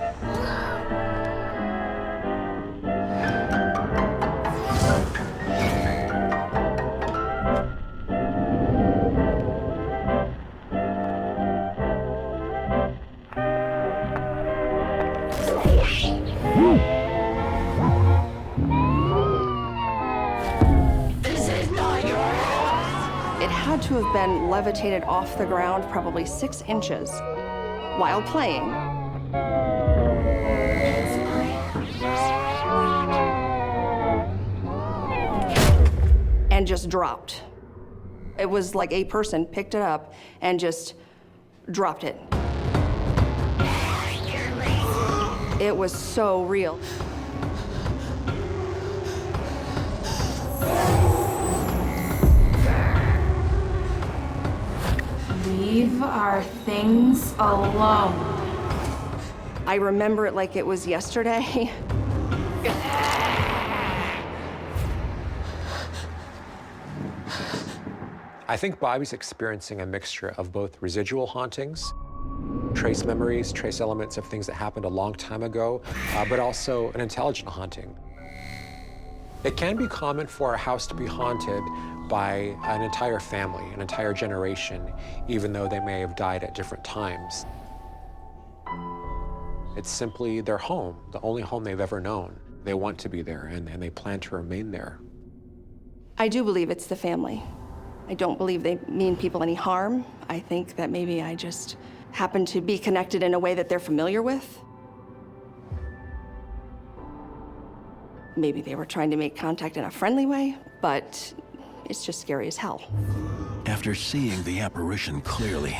S8: It had to have been levitated off the ground probably 6 inches while playing. And just dropped. It was like a person picked it up and just dropped it. It was so real.
S16: Leave our things alone.
S8: I remember it like it was yesterday.
S6: I think Bobby's experiencing a mixture of both residual hauntings, trace memories, trace elements of things that happened a long time ago, but also an intelligent haunting. It can be common for a house to be haunted by an entire family, an entire generation, even though they may have died at different times. It's simply their home, the only home they've ever known. They want to be there, and they plan to remain there.
S8: I do believe it's the family. I don't believe they mean people any harm. I think that maybe I just happen to be connected in a way that they're familiar with. Maybe they were trying to make contact in a friendly way, but it's just scary as hell.
S4: After seeing the apparition clearly,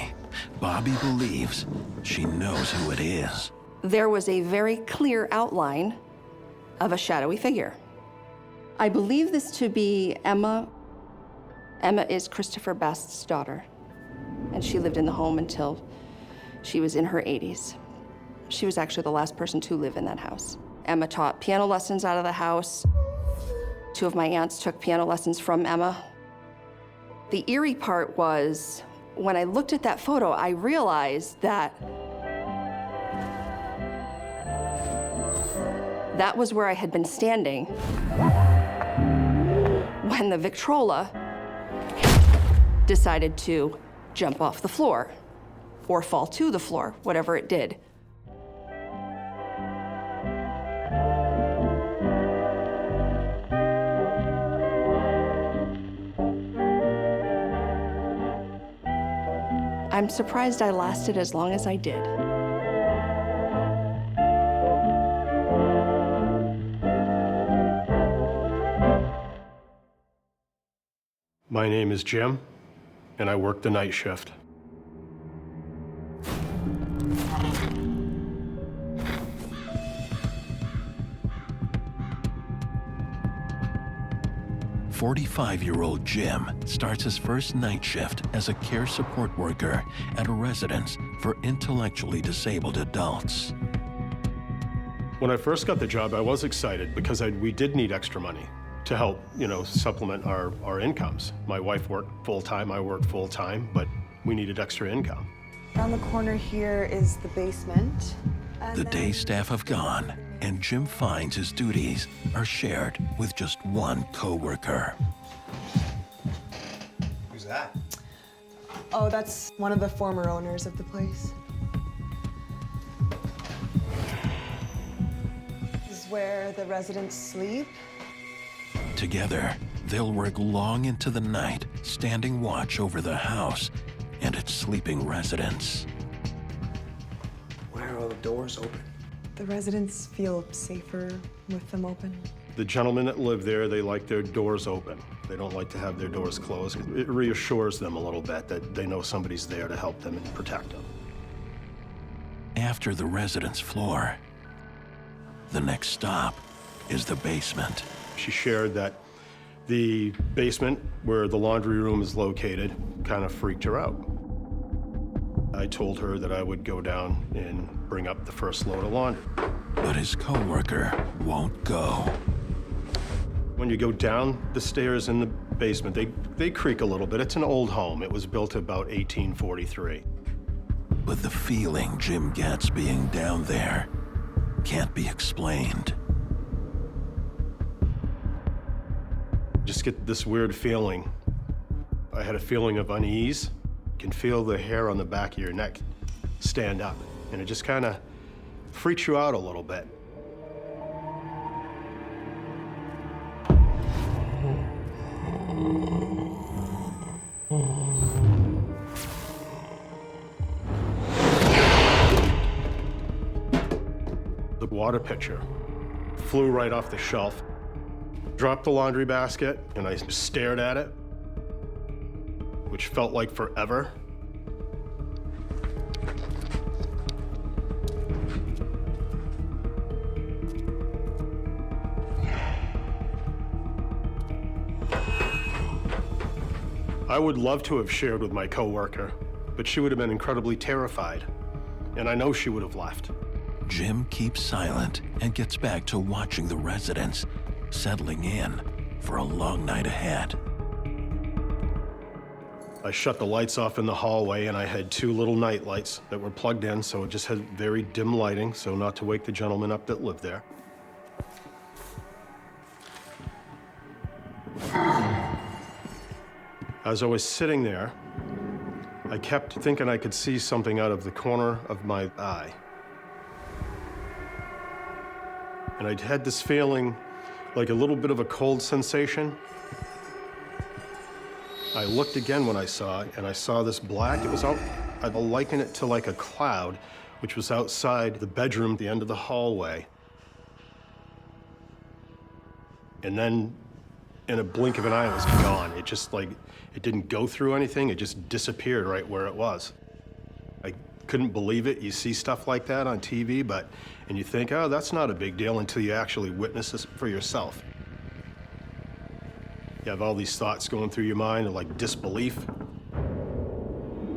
S4: Bobby believes she knows who it is.
S8: There was a very clear outline of a shadowy figure. I believe this to be Emma. Emma is Christopher Best's daughter, and she lived in the home until she was in her 80s. She was actually the last person to live in that house. Emma taught piano lessons out of the house. 2 of my aunts took piano lessons from Emma. The eerie part was, when I looked at that photo, I realized that that was where I had been standing when the Victrola decided to jump off the floor or fall to the floor, whatever it did. I'm surprised I lasted as long as I did.
S9: My name is Jim, and I work the night shift.
S4: "45-year-old Jim starts his first night shift as a care support worker at a residence for intellectually disabled adults.
S9: When I first got the job, I was excited because we did need extra money to help, supplement our incomes. My wife worked full-time, I worked full-time, but we needed extra income.
S17: Around the corner here is the basement.
S4: The day staff have gone, and Jim finds his duties are shared with just one coworker.
S22: Who's that?
S17: Oh, that's one of the former owners of the place. This is where the residents sleep.
S4: Together, they'll work long into the night, standing watch over the house and its sleeping residents.
S22: Why are all the doors open?
S17: The residents feel safer with them open?
S9: The gentlemen that live there, they like their doors open. They don't like to have their doors closed. It reassures them a little bit that they know somebody's there to help them and protect them.
S4: After the residence floor, the next stop is the basement.
S9: She shared that the basement where the laundry room is located kind of freaked her out. I told her that I would go down and bring up the first load of laundry.
S4: But his coworker won't go.
S9: When you go down the stairs in the basement, they creak a little bit. It's an old home. It was built about 1843.
S4: But the feeling Jim gets being down there can't be explained.
S9: Just get this weird feeling. I had a feeling of unease. You can feel the hair on the back of your neck stand up, and it just kind of freaks you out a little bit. The water pitcher flew right off the shelf. Dropped the laundry basket, and I stared at it, which felt like forever. I would love to have shared with my coworker, but she would have been incredibly terrified, and I know she would have left.
S4: Jim keeps silent and gets back to watching the residents settling in for a long night ahead.
S9: I shut the lights off in the hallway, and I had 2 little night lights that were plugged in, so it just had very dim lighting, so not to wake the gentleman up that lived there. As I was sitting there, I kept thinking I could see something out of the corner of my eye. And I'd had this feeling like a little bit of a cold sensation. I looked again when I saw it, and I saw this black. It was out, I'd liken it to like a cloud, which was outside the bedroom at the end of the hallway. And then in a blink of an eye, it was gone. It just like, it didn't go through anything. It just disappeared right where it was. I couldn't believe it. You see stuff like that on TV, and you think, oh, that's not a big deal until you actually witness this for yourself. You have all these thoughts going through your mind of like disbelief.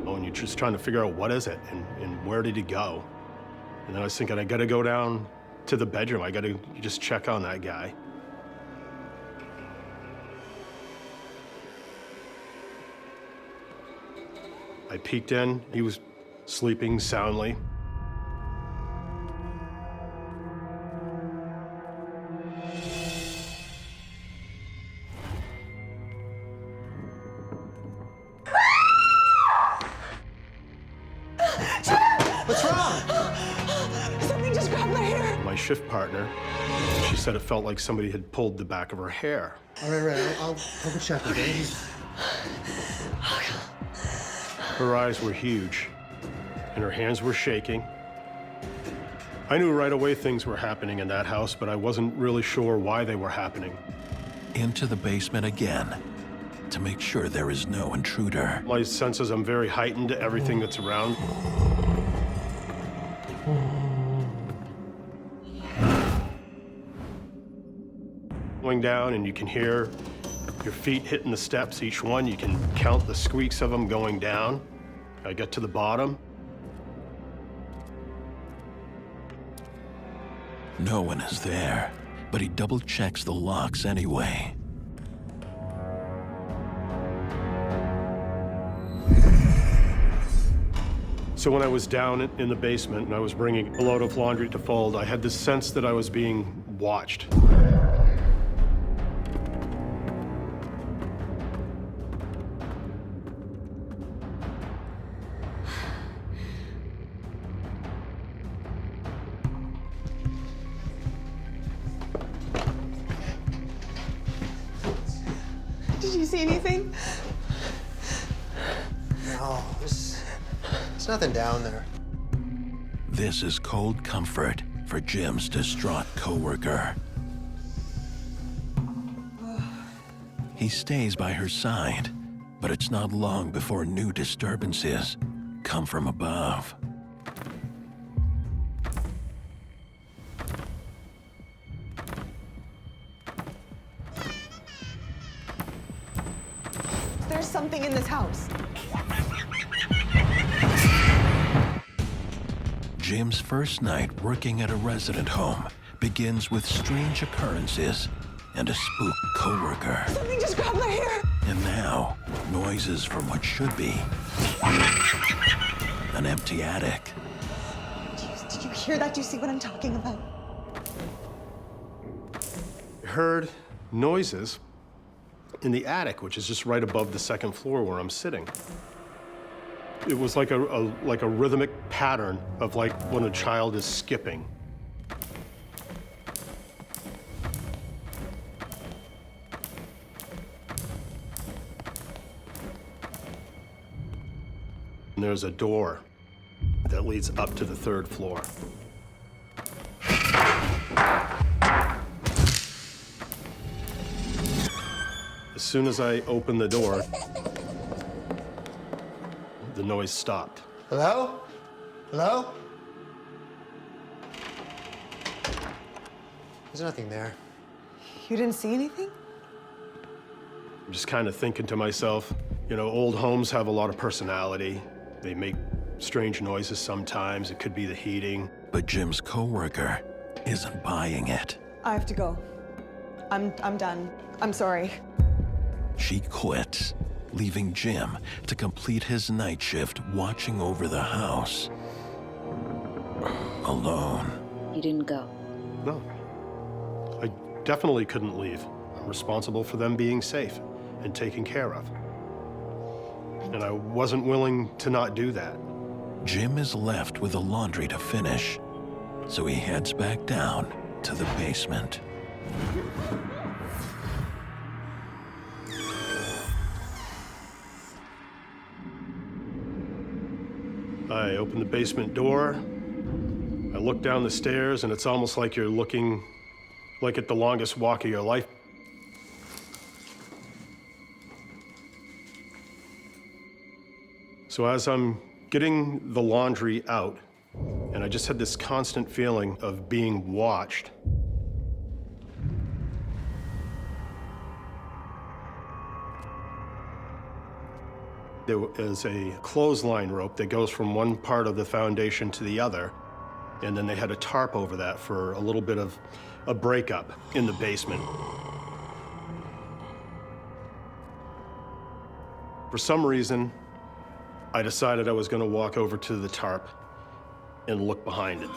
S9: Oh, and you're just trying to figure out what is it and where did it go? And then I was thinking, I gotta go down to the bedroom. I gotta just check on that guy. I peeked in. He was sleeping soundly.
S3: What's wrong? Something just grabbed my hair.
S9: My shift partner, she said it felt like somebody had pulled the back of her hair.
S1: All right. I'll go check, okay?
S9: Her eyes were huge, and her hands were shaking. I knew right away things were happening in that house, but I wasn't really sure why they were happening.
S4: Into the basement again to make sure there is no intruder.
S9: My senses, I'm very heightened to everything that's around. Going down, and you can hear your feet hitting the steps, each one. You can count the squeaks of them going down. I get to the bottom.
S4: No one is there, but he double checks the locks anyway.
S9: So when I was down in the basement and I was bringing a load of laundry to fold, I had this sense that I was being watched.
S17: Did you see anything?
S1: No, there's nothing down there.
S4: This is cold comfort for Jim's distraught coworker. He stays by her side, but it's not long before new disturbances come from above.
S17: There's something in this house.
S4: Jim's first night working at a resident home begins with strange occurrences and a spooked coworker.
S17: Something just grabbed my hair.
S4: And now, noises from what should be an empty attic.
S17: Did you hear that? Do you see what I'm talking about?
S9: I heard noises in the attic, which is just right above the second floor where I'm sitting. It was like a rhythmic pattern of like when a child is skipping. And there's a door that leads up to the third floor. As soon as I opened the door, the noise stopped.
S1: Hello? Hello? There's nothing there.
S17: You didn't see anything?
S9: I'm just kind of thinking to myself, you know, old homes have a lot of personality. They make strange noises sometimes. It could be the heating.
S4: But Jim's coworker isn't buying it.
S17: I have to go. I'm done. I'm sorry.
S4: She quits, leaving Jim to complete his night shift watching over the house. Alone.
S7: You didn't go?
S9: No. I definitely couldn't leave. I'm responsible for them being safe and taken care of. And I wasn't willing to not do that.
S4: Jim is left with the laundry to finish, so he heads back down to the basement.
S9: I open the basement door. I look down the stairs, and it's almost like you're looking like at the longest walk of your life. So as I'm getting the laundry out, and I just had this constant feeling of being watched, there is a clothesline rope that goes from one part of the foundation to the other, and then they had a tarp over that for a little bit of a breakup in the basement. For some reason, I decided I was going to walk over to the tarp and look behind it.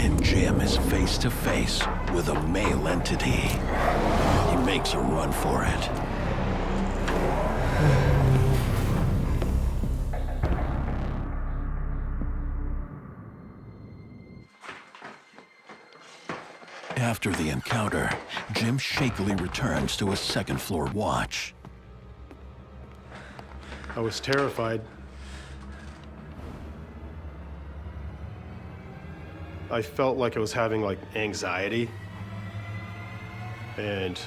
S4: And Jim is face to face with a male entity. He makes a run for it. After the encounter, Jim shakily returns to his second-floor watch.
S9: I was terrified. I felt like I was having like anxiety. And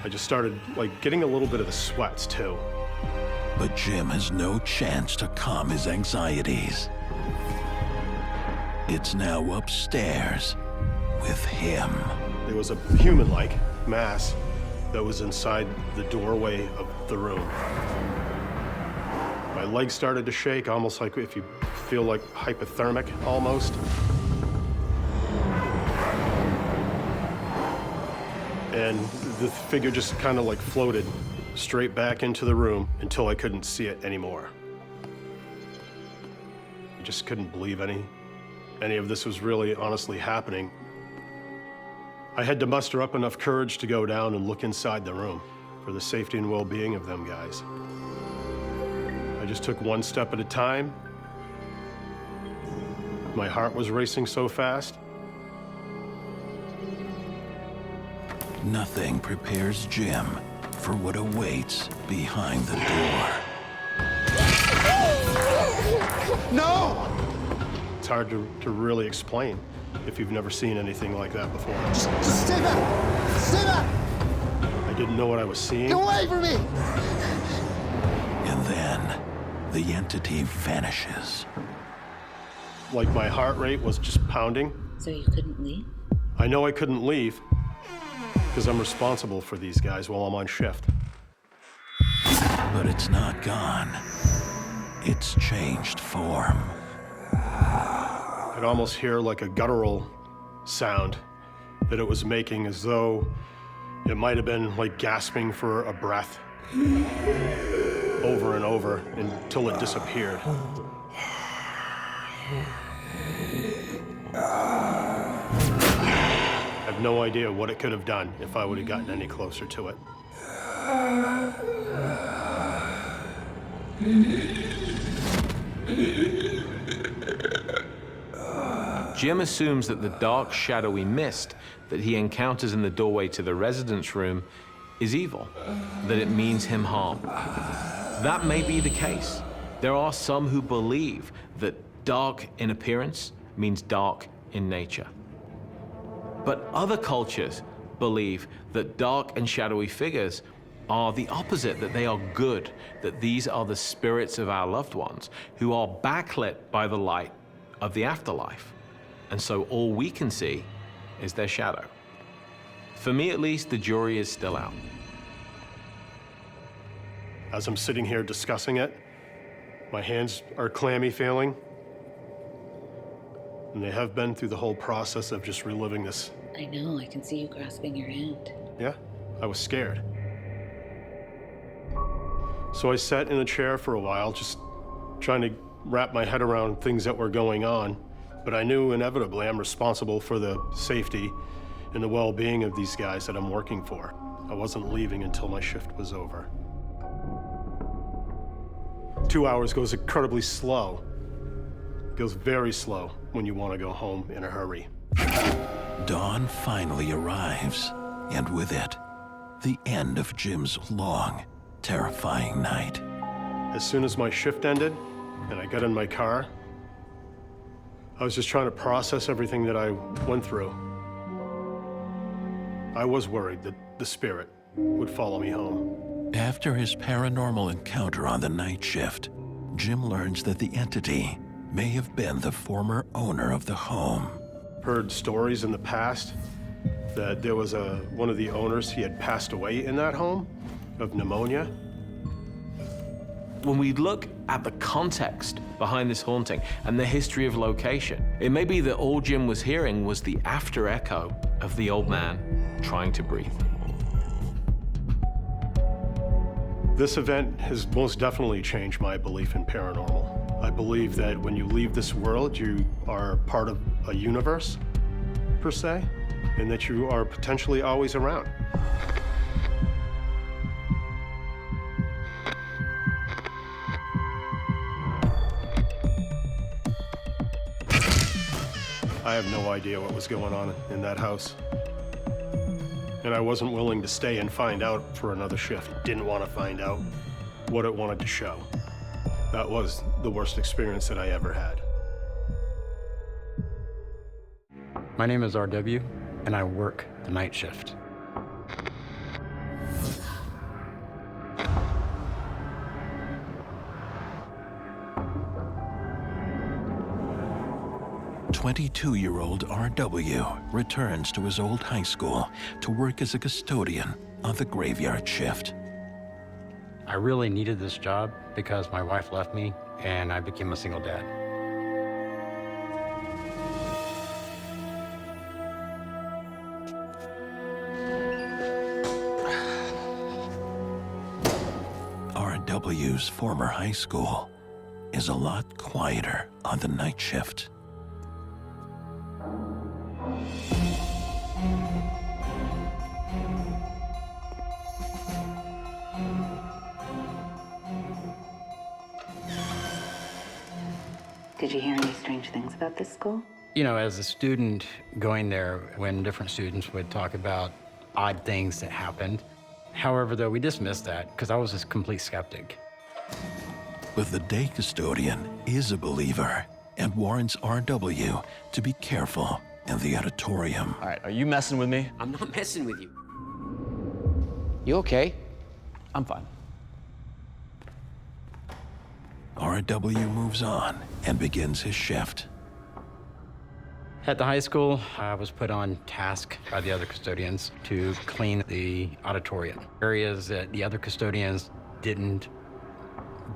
S9: I just started like getting a little bit of the sweats too.
S4: But Jim has no chance to calm his anxieties. It's now upstairs with him.
S9: There was a human-like mass that was inside the doorway of the room. My legs started to shake, almost like if you feel like hypothermic, almost. And the figure just kind of like floated straight back into the room until I couldn't see it anymore. I just couldn't believe any of this was really honestly happening. I had to muster up enough courage to go down and look inside the room for the safety and well-being of them guys. I just took one step at a time. My heart was racing so fast.
S4: Nothing prepares Jim for what awaits behind the door.
S9: No! It's hard to really explain if you've never seen anything like that before.
S1: Just stay back! Stay back!
S9: I didn't know what I was seeing.
S1: Get away from me!
S4: And then the entity vanishes.
S9: Like my heart rate was just pounding.
S7: So you couldn't leave?
S9: I know I couldn't leave because I'm responsible for these guys while I'm on shift.
S4: But it's not gone. It's changed form.
S9: I'd almost hear like a guttural sound that it was making, as though it might have been like gasping for a breath over and over until it disappeared. I have no idea what it could have done if I would have gotten any closer to it.
S21: Jim assumes that the dark, shadowy mist that he encounters in the doorway to the residence room is evil, that it means him harm. That may be the case. There are some who believe that dark in appearance means dark in nature. But other cultures believe that dark and shadowy figures are the opposite, that they are good, that these are the spirits of our loved ones who are backlit by the light of the afterlife. And so all we can see is their shadow. For me, at least, the jury is still out.
S9: As I'm sitting here discussing it, my hands are clammy feeling. And they have been through the whole process of just reliving this.
S7: I know, I can see you grasping your hand.
S9: Yeah, I was scared. So I sat in a chair for a while, just trying to wrap my head around things that were going on. But I knew inevitably I'm responsible for the safety and the well-being of these guys that I'm working for. I wasn't leaving until my shift was over. 2 hours goes incredibly slow. It goes very slow when you want to go home in a hurry.
S4: Dawn finally arrives, and with it, the end of Jim's long, terrifying night.
S9: As soon as my shift ended and I got in my car, I was just trying to process everything that I went through. I was worried that the spirit would follow me home.
S4: After his paranormal encounter on the night shift, Jim learns that the entity may have been the former owner of the home.
S9: Heard stories in the past that there was one of the owners, he had passed away in that home of pneumonia.
S21: When we look at the context behind this haunting and the history of location, it may be that all Jim was hearing was the after echo of the old man trying to breathe.
S9: This event has most definitely changed my belief in paranormal. I believe that when you leave this world, you are part of a universe, per se, and that you are potentially always around. I have no idea what was going on in that house. And I wasn't willing to stay and find out for another shift. Didn't want to find out what it wanted to show. That was the worst experience that I ever had.
S12: My name is RW, and I work the night shift.
S4: "22-year-old RW returns to his old high school to work as a custodian on the graveyard shift.
S12: I really needed this job because my wife left me and I became a single dad.
S4: RW's former high school is a lot quieter on the night shift.
S7: Did you hear any strange things about this school?
S12: You know, as a student going there, when different students would talk about odd things that happened, However, though, we dismissed that because I was a complete skeptic.
S4: But the day custodian is a believer and warns R.W. to be careful in the auditorium.
S3: All right, are you messing with me?
S5: I'm not messing with you.
S3: You okay? I'm fine.
S4: R.W. moves on and begins his shift.
S12: At the high school, I was put on task by the other custodians to clean the auditorium. Areas that the other custodians didn't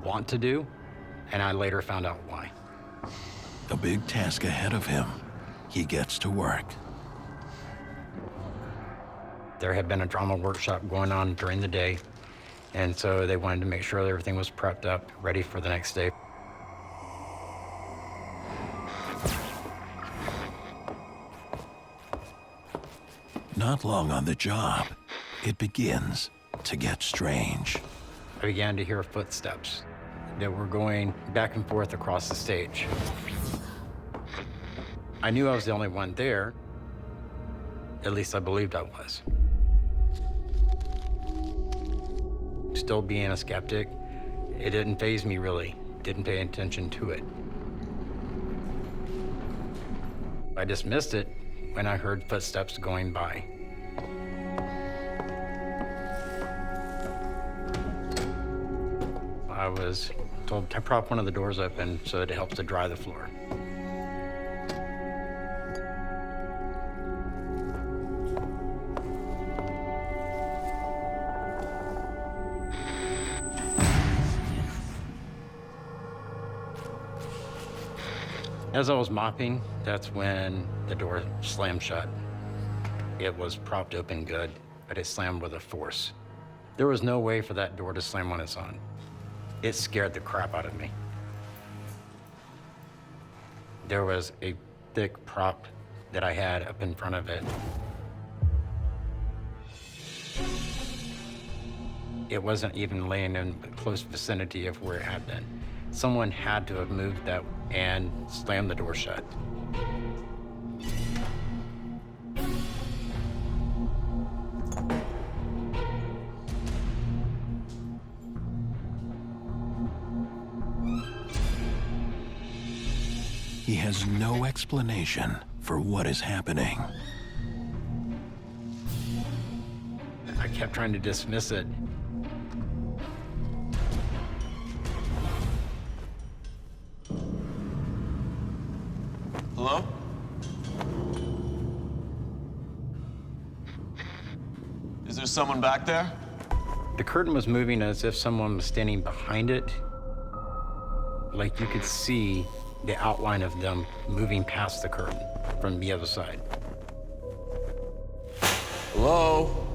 S12: want to do, and I later found out why.
S4: A big task ahead of him. He gets to work.
S12: There had been a drama workshop going on during the day, and so they wanted to make sure that everything was prepped up, ready for the next day.
S4: Not long on the job, it begins to get strange.
S12: I began to hear footsteps that were going back and forth across the stage. I knew I was the only one there. At least I believed I was. Still being a skeptic, it didn't faze me really. Didn't pay attention to it. I dismissed it when I heard footsteps going by. I was told to prop one of the doors open so that it helps to dry the floor. As I was mopping, that's when the door slammed shut. It was propped open good, but it slammed with a force. There was no way for that door to slam on its own. It scared the crap out of me. There was a thick prop that I had up in front of it. It wasn't even laying in close vicinity of where it had been. Someone had to have moved that and slammed the door shut.
S4: He has no explanation for what is happening.
S12: I kept trying to dismiss it.
S3: Hello? Is there someone back there?
S12: The curtain was moving as if someone was standing behind it. Like you could see the outline of them moving past the curtain from the other side.
S3: Hello?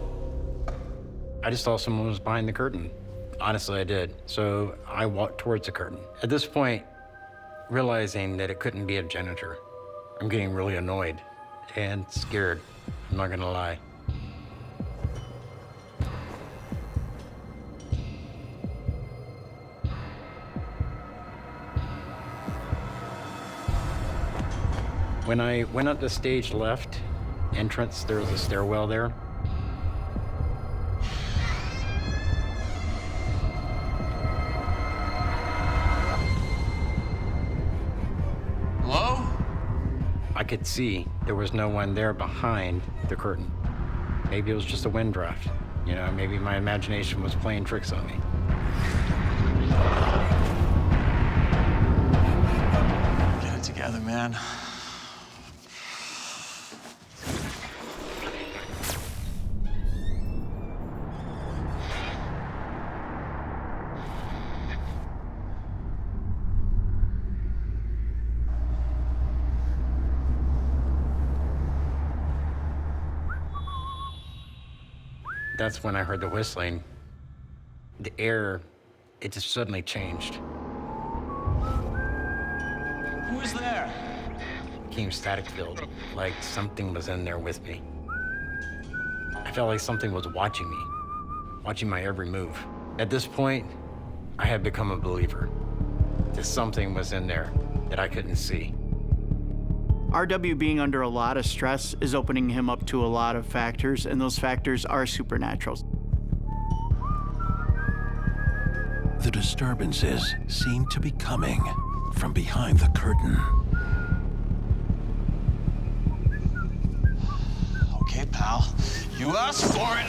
S12: I just thought someone was behind the curtain. Honestly, I did. So I walked towards the curtain. At this point, realizing that it couldn't be a janitor, I'm getting really annoyed and scared, I'm not gonna lie. When I went up the stage left entrance, there was a stairwell there.
S3: Hello?
S12: I could see there was no one there behind the curtain. Maybe it was just a wind draft. You know, maybe my imagination was playing tricks on me.
S3: Get it together, man.
S12: That's when I heard the whistling. The air, it just suddenly changed.
S3: Who's there?
S12: It became static filled, like something was in there with me. I felt like something was watching me, watching my every move. At this point, I had become a believer that something was in there that I couldn't see.
S13: RW being under a lot of stress is opening him up to a lot of factors, and those factors are supernatural.
S4: The disturbances seem to be coming from behind the curtain.
S3: Okay, pal. You asked for it.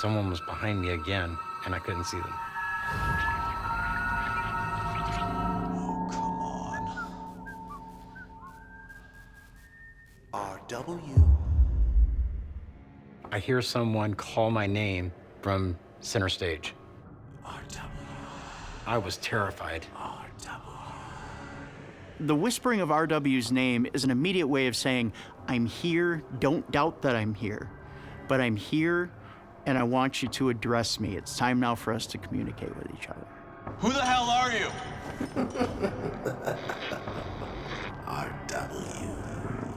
S12: Someone was behind me again, and I couldn't see them.
S3: RW.
S12: I hear someone call my name from center stage. I was terrified.
S13: The whispering of RW's name is an immediate way of saying, I'm here, don't doubt that I'm here. But I'm here, and I want you to address me. It's time now for us to communicate with each other.
S3: Who the hell are you?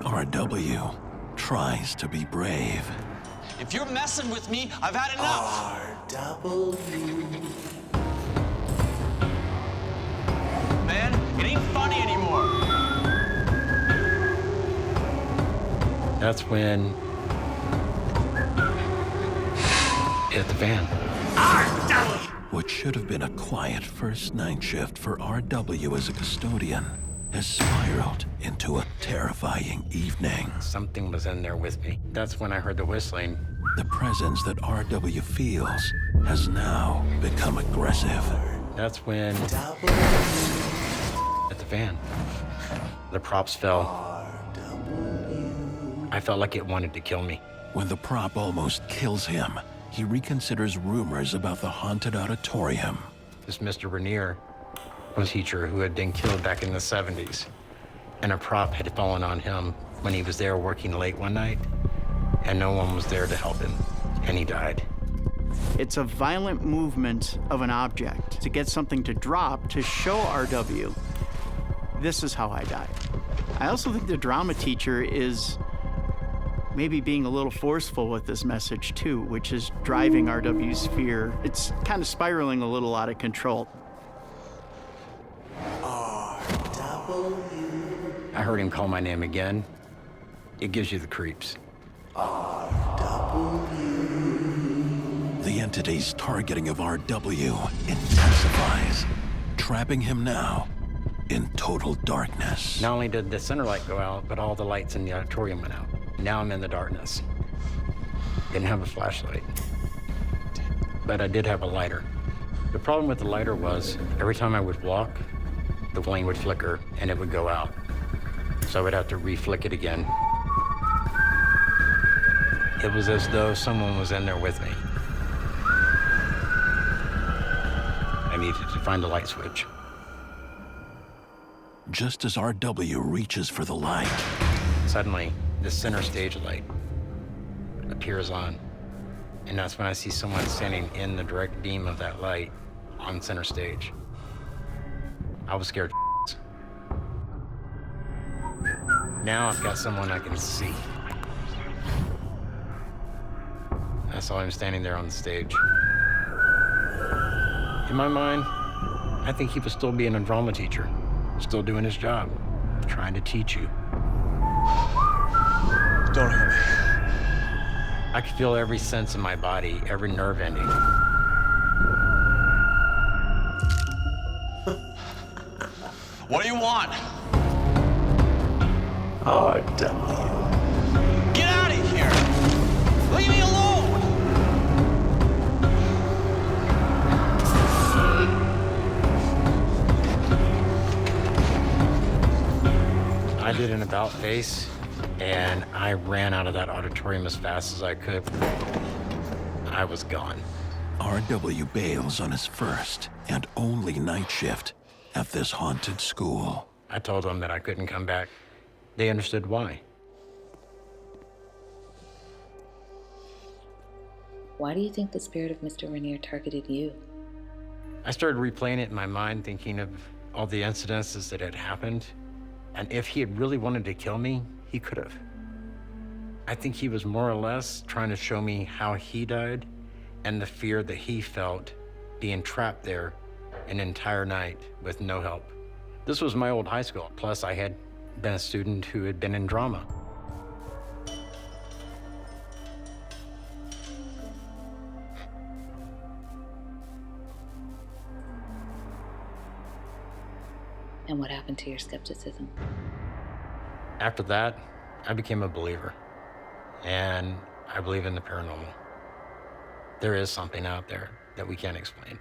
S4: RW tries to be brave.
S3: If you're messing with me, I've had enough. Man, it ain't funny anymore.
S12: That's when it hit the fan.
S4: What should have been a quiet first night shift for RW as a custodian has spiraled into a terrifying evening.
S12: Something was in there with me. That's when I heard the whistling.
S4: The presence that RW feels has now become aggressive.
S12: That's when at the van, the props fell. I felt like it wanted to kill me.
S4: When the prop almost kills him, he reconsiders rumors about the haunted auditorium.
S12: This Mr. Rainier was a teacher who had been killed back in the 70s, and a prop had fallen on him when he was there working late one night, and no one was there to help him, and he died.
S13: It's a violent movement of an object to get something to drop to show RW, this is how I died. I also think the drama teacher is maybe being a little forceful with this message too, which is driving RW's fear. It's kind of spiraling a little out of control.
S12: I heard him call my name again. It gives you the creeps.
S4: The entity's targeting of RW intensifies, trapping him now in total darkness.
S12: Not only did the center light go out, but all the lights in the auditorium went out. Now I'm in the darkness. Didn't have a flashlight, but I did have a lighter. The problem with the lighter was every time I would walk, the flame would flicker and it would go out. So I would have to re-flick it again. It was as though someone was in there with me. I needed to find the light switch.
S4: Just as RW reaches for the light,
S12: suddenly, the center stage light appears on. And that's when I see someone standing in the direct beam of that light on center stage. I was scared. Now I've got someone I can see. I saw him standing there on the stage. In my mind, I think he was still being a drama teacher, still doing his job, trying to teach you.
S3: Don't hurt me.
S12: I could feel every sense in my body, every nerve ending.
S3: What do you want?
S4: RW.
S3: Get out of here! Leave me alone!
S12: I did an about face, and I ran out of that auditorium as fast as I could. I was gone.
S4: RW bails on his first and only night shift at this haunted school.
S12: I told them that I couldn't come back. They understood why.
S19: Why do you think the spirit of Mr. Rainier targeted you?
S12: I started replaying it in my mind, thinking of all the incidences that had happened. And if he had really wanted to kill me, he could have. I think he was more or less trying to show me how he died and the fear that he felt being trapped there an entire night with no help. This was my old high school. Plus, I had been a student who had been in drama.
S7: And what happened to your skepticism?
S12: After that, I became a believer. And I believe in the paranormal. There is something out there that we can't explain.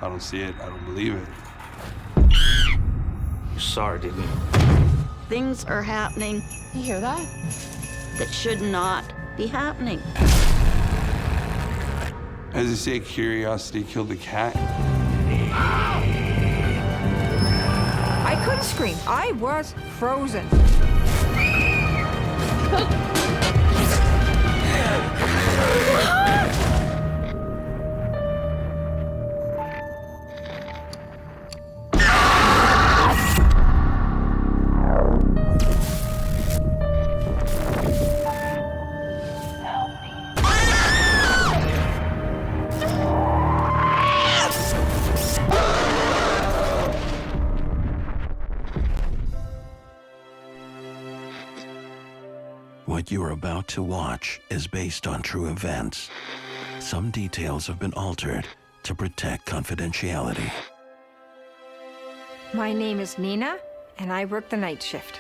S5: I don't see it. I don't believe it.
S11: You saw it, didn't you?
S2: Things are happening.
S15: You hear that?
S2: That should not be happening.
S5: As they say, curiosity killed the cat.
S22: I couldn't scream. I was frozen.
S4: What you're about to watch is based on true events. Some details have been altered to protect confidentiality.
S22: My name is Nina, and I work the night shift.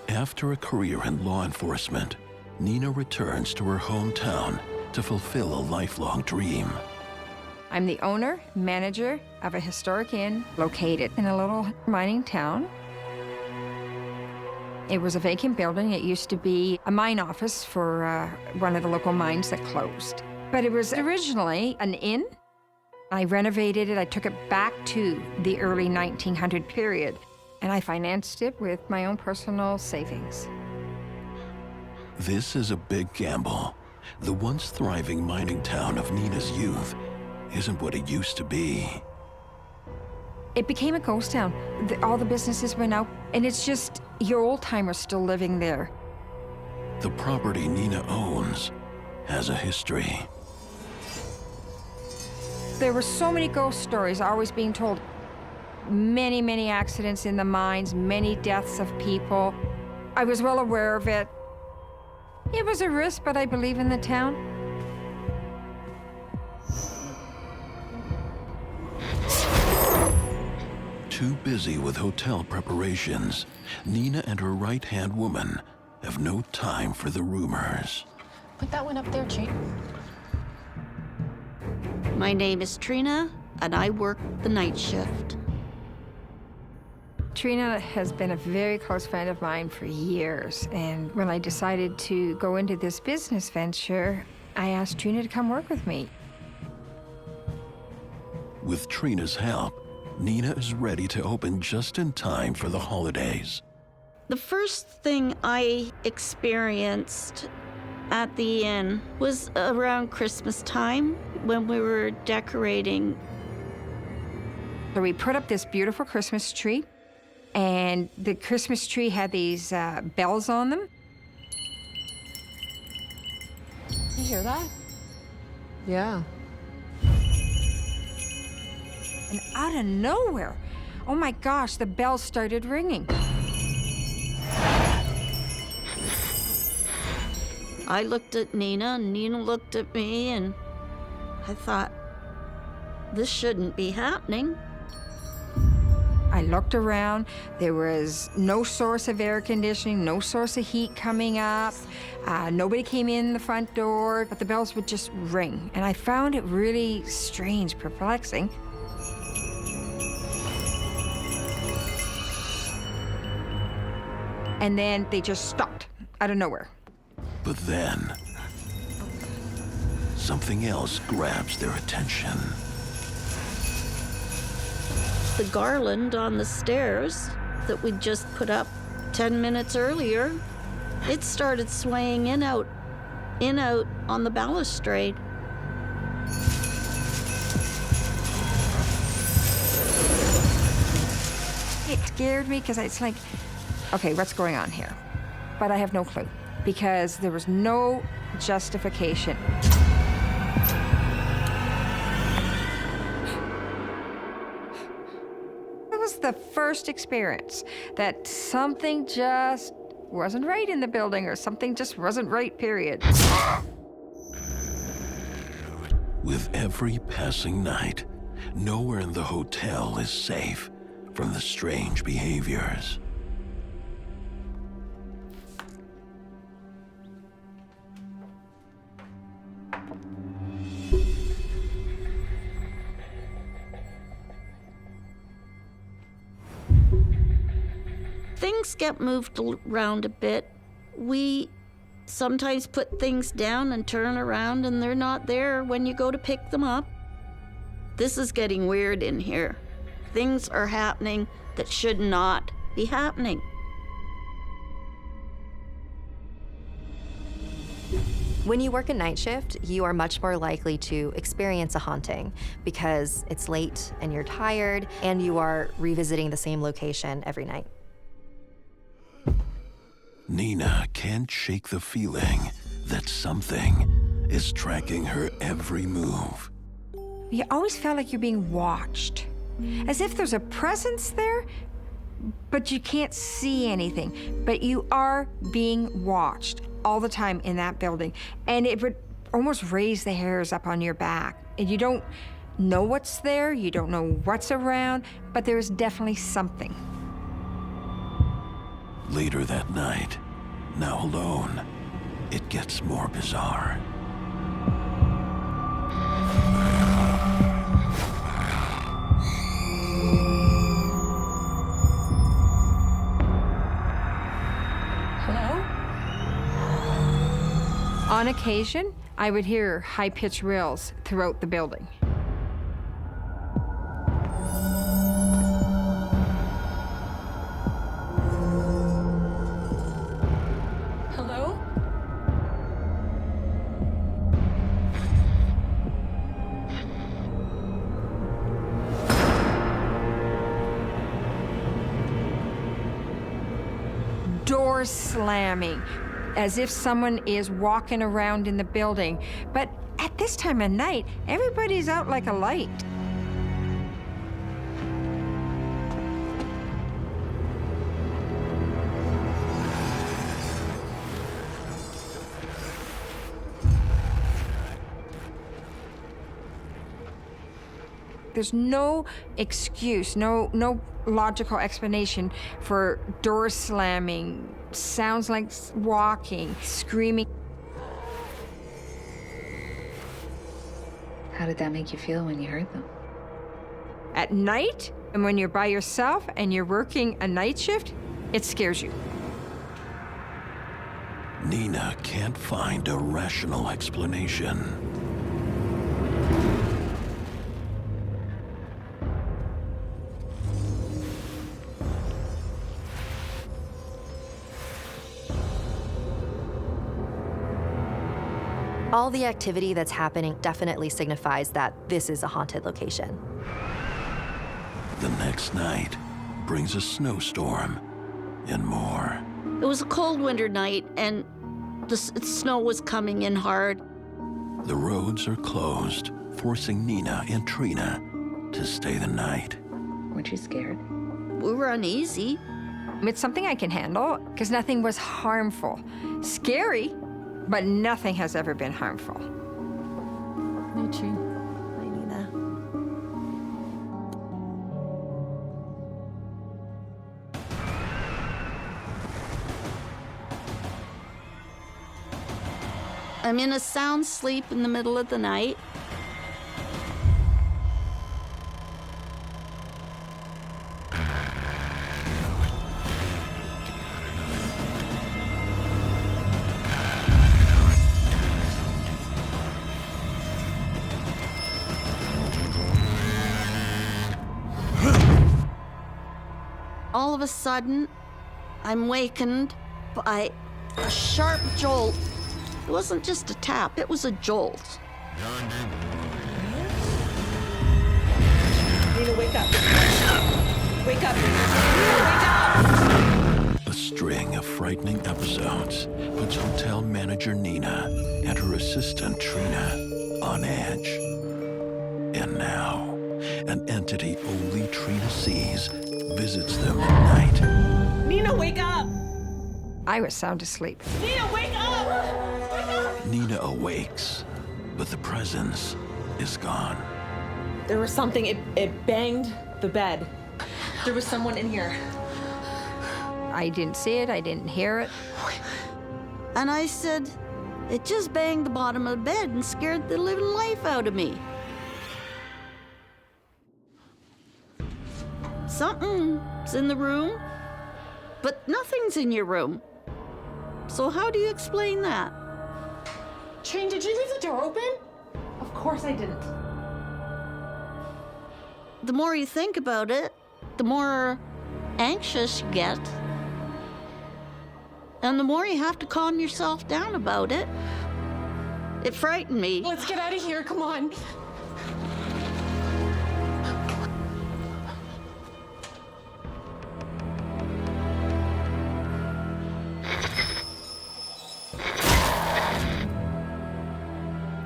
S4: After a career in law enforcement, Nina returns to her hometown to fulfill a lifelong dream.
S22: I'm the owner, manager of a historic inn located in a little mining town. It was a vacant building. It used to be a mine office for one of the local mines that closed. But it was originally an inn. I renovated it. I took it back to the early 1900 period, and I financed it with my own personal savings.
S4: This is a big gamble. The once thriving mining town of Nina's youth isn't what it used to be.
S22: It became a ghost town. All the businesses went out, and it's just your old-timers still living there.
S4: The property Nina owns has a history.
S22: There were so many ghost stories always being told. Many, many accidents in the mines, many deaths of people. I was well aware of it. It was a risk, but I believe in the town.
S4: Too busy with hotel preparations, Nina and her right-hand woman have no time for the rumors.
S15: Put that one up there, Chief.
S2: My name is Trina, and I work the night shift.
S22: Trina has been a very close friend of mine for years, and when I decided to go into this business venture, I asked Trina to come work with me.
S4: With Trina's help, Nina is ready to open just in time for the holidays.
S2: The first thing I experienced at the inn was around Christmas time when we were decorating.
S22: So we put up this beautiful Christmas tree, and the Christmas tree had these bells on them.
S15: You hear that?
S22: Yeah. And out of nowhere, oh my gosh, the bells started ringing.
S2: I looked at Nina, and Nina looked at me, and I thought, this shouldn't be happening.
S22: I looked around. There was no source of air conditioning, no source of heat coming up. Nobody came in the front door, but the bells would just ring. And I found it really strange, perplexing. And then they just stopped out of nowhere.
S4: But then, something else grabs their attention.
S2: The garland on the stairs that we just put up 10 minutes earlier It started swaying in, out on the balustrade.
S22: It scared me because it's like, okay, what's going on here? But I have no clue because there was no justification. It was the first experience that something just wasn't right in the building or something just wasn't right, period.
S4: With every passing night, nowhere in the hotel is safe from the strange behaviors.
S2: Things get moved around a bit. We sometimes put things down and turn around and they're not there when you go to pick them up. This is getting weird in here. Things are happening that should not be happening.
S14: When you work a night shift, you are much more likely to experience a haunting because it's late and you're tired and you are revisiting the same location every night.
S4: Nina can't shake the feeling that something is tracking her every move.
S22: You always felt like you're being watched, as if there's a presence there, but you can't see anything. But you are being watched all the time in that building, and it would almost raise the hairs up on your back. And you don't know what's there, you don't know what's around, but there is definitely something.
S4: Later that night, now alone, it gets more bizarre.
S22: Hello? On occasion, I would hear high-pitched rills throughout the building. Hello? Doors slamming, as if someone is walking around in the building. But at this time of night, everybody's out like a light. There's no excuse, no logical explanation for doors slamming, sounds like walking, screaming.
S7: How did that make you feel when you heard them?
S22: At night, and when you're by yourself and you're working a night shift, it scares you.
S4: Nina can't find a rational explanation.
S14: All the activity that's happening definitely signifies that this is a haunted location.
S4: The next night brings a snowstorm and more.
S2: It was a cold winter night, and the snow was coming in hard.
S4: The roads are closed, forcing Nina and Trina to stay the night.
S7: Weren't you scared?
S2: We were uneasy.
S22: It's something I can handle, because nothing was harmful. Scary, but nothing has ever been harmful.
S2: Hi, Nina. I'm in a sound sleep in the middle of the night. All of a sudden, I'm wakened by A sharp jolt. It wasn't just a tap, it was a jolt.
S17: Nina, wake up. Wake up. Nina, wake up!
S4: A string of frightening episodes puts hotel manager Nina and her assistant Trina on edge. And now, an entity only Trina sees visits them at night.
S17: Nina, wake up!
S22: I was sound asleep.
S17: Nina, wake up! Wake up!
S4: Nina awakes, but the presence is gone.
S17: There was something, it banged the bed. There was someone in here.
S22: I didn't see it, I didn't hear it.
S2: And I said, it just banged the bottom of the bed and scared the living life out of me. Something's in the room, but nothing's in your room. So how do you explain that?
S17: Trina, did you leave the door open? Of course I didn't.
S2: The more you think about it, the more anxious you get. And the more you have to calm yourself down about it. It frightened me.
S17: Let's get out of here, come on.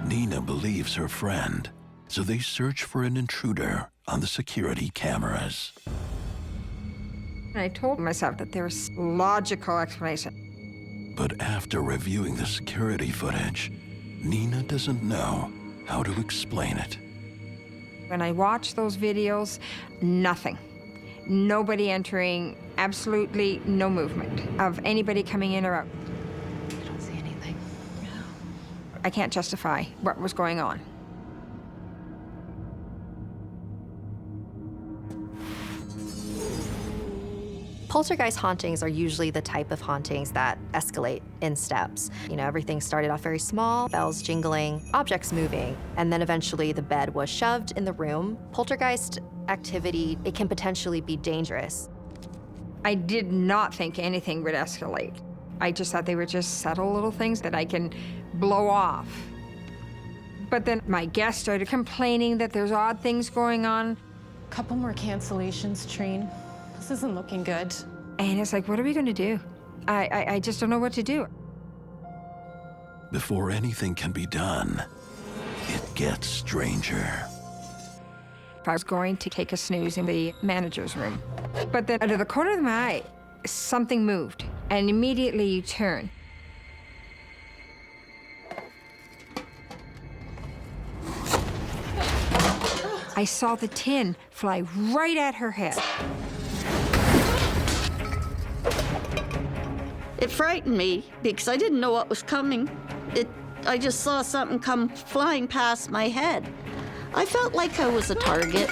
S4: Nina believes her friend, so they search for an intruder on the security cameras.
S22: I told myself that there was logical explanation.
S4: But after reviewing the security footage, Nina doesn't know how to explain it.
S22: When I watched those videos, nothing. Nobody entering, absolutely no movement of anybody coming in or out.
S15: I don't see anything.
S22: I can't justify what was going on.
S14: Poltergeist hauntings are usually the type of hauntings that escalate in steps. You know, everything started off very small, bells jingling, objects moving, and then eventually the bed was shoved in the room. Poltergeist activity, it can potentially be dangerous.
S22: I did not think anything would escalate. I just thought they were just subtle little things that I can blow off. But then my guests started complaining that there's odd things going on.
S15: Couple more cancellations, Trine. This isn't looking good.
S22: And it's like, what are we going to do? I just don't know what to do.
S4: Before anything can be done, it gets stranger.
S22: I was going to take a snooze in the manager's room. But then out of the corner of my eye, something moved. And immediately you turn. I saw the tin fly right at her head.
S2: It frightened me because I didn't know what was coming. I just saw something come flying past my head. I felt like I was a target.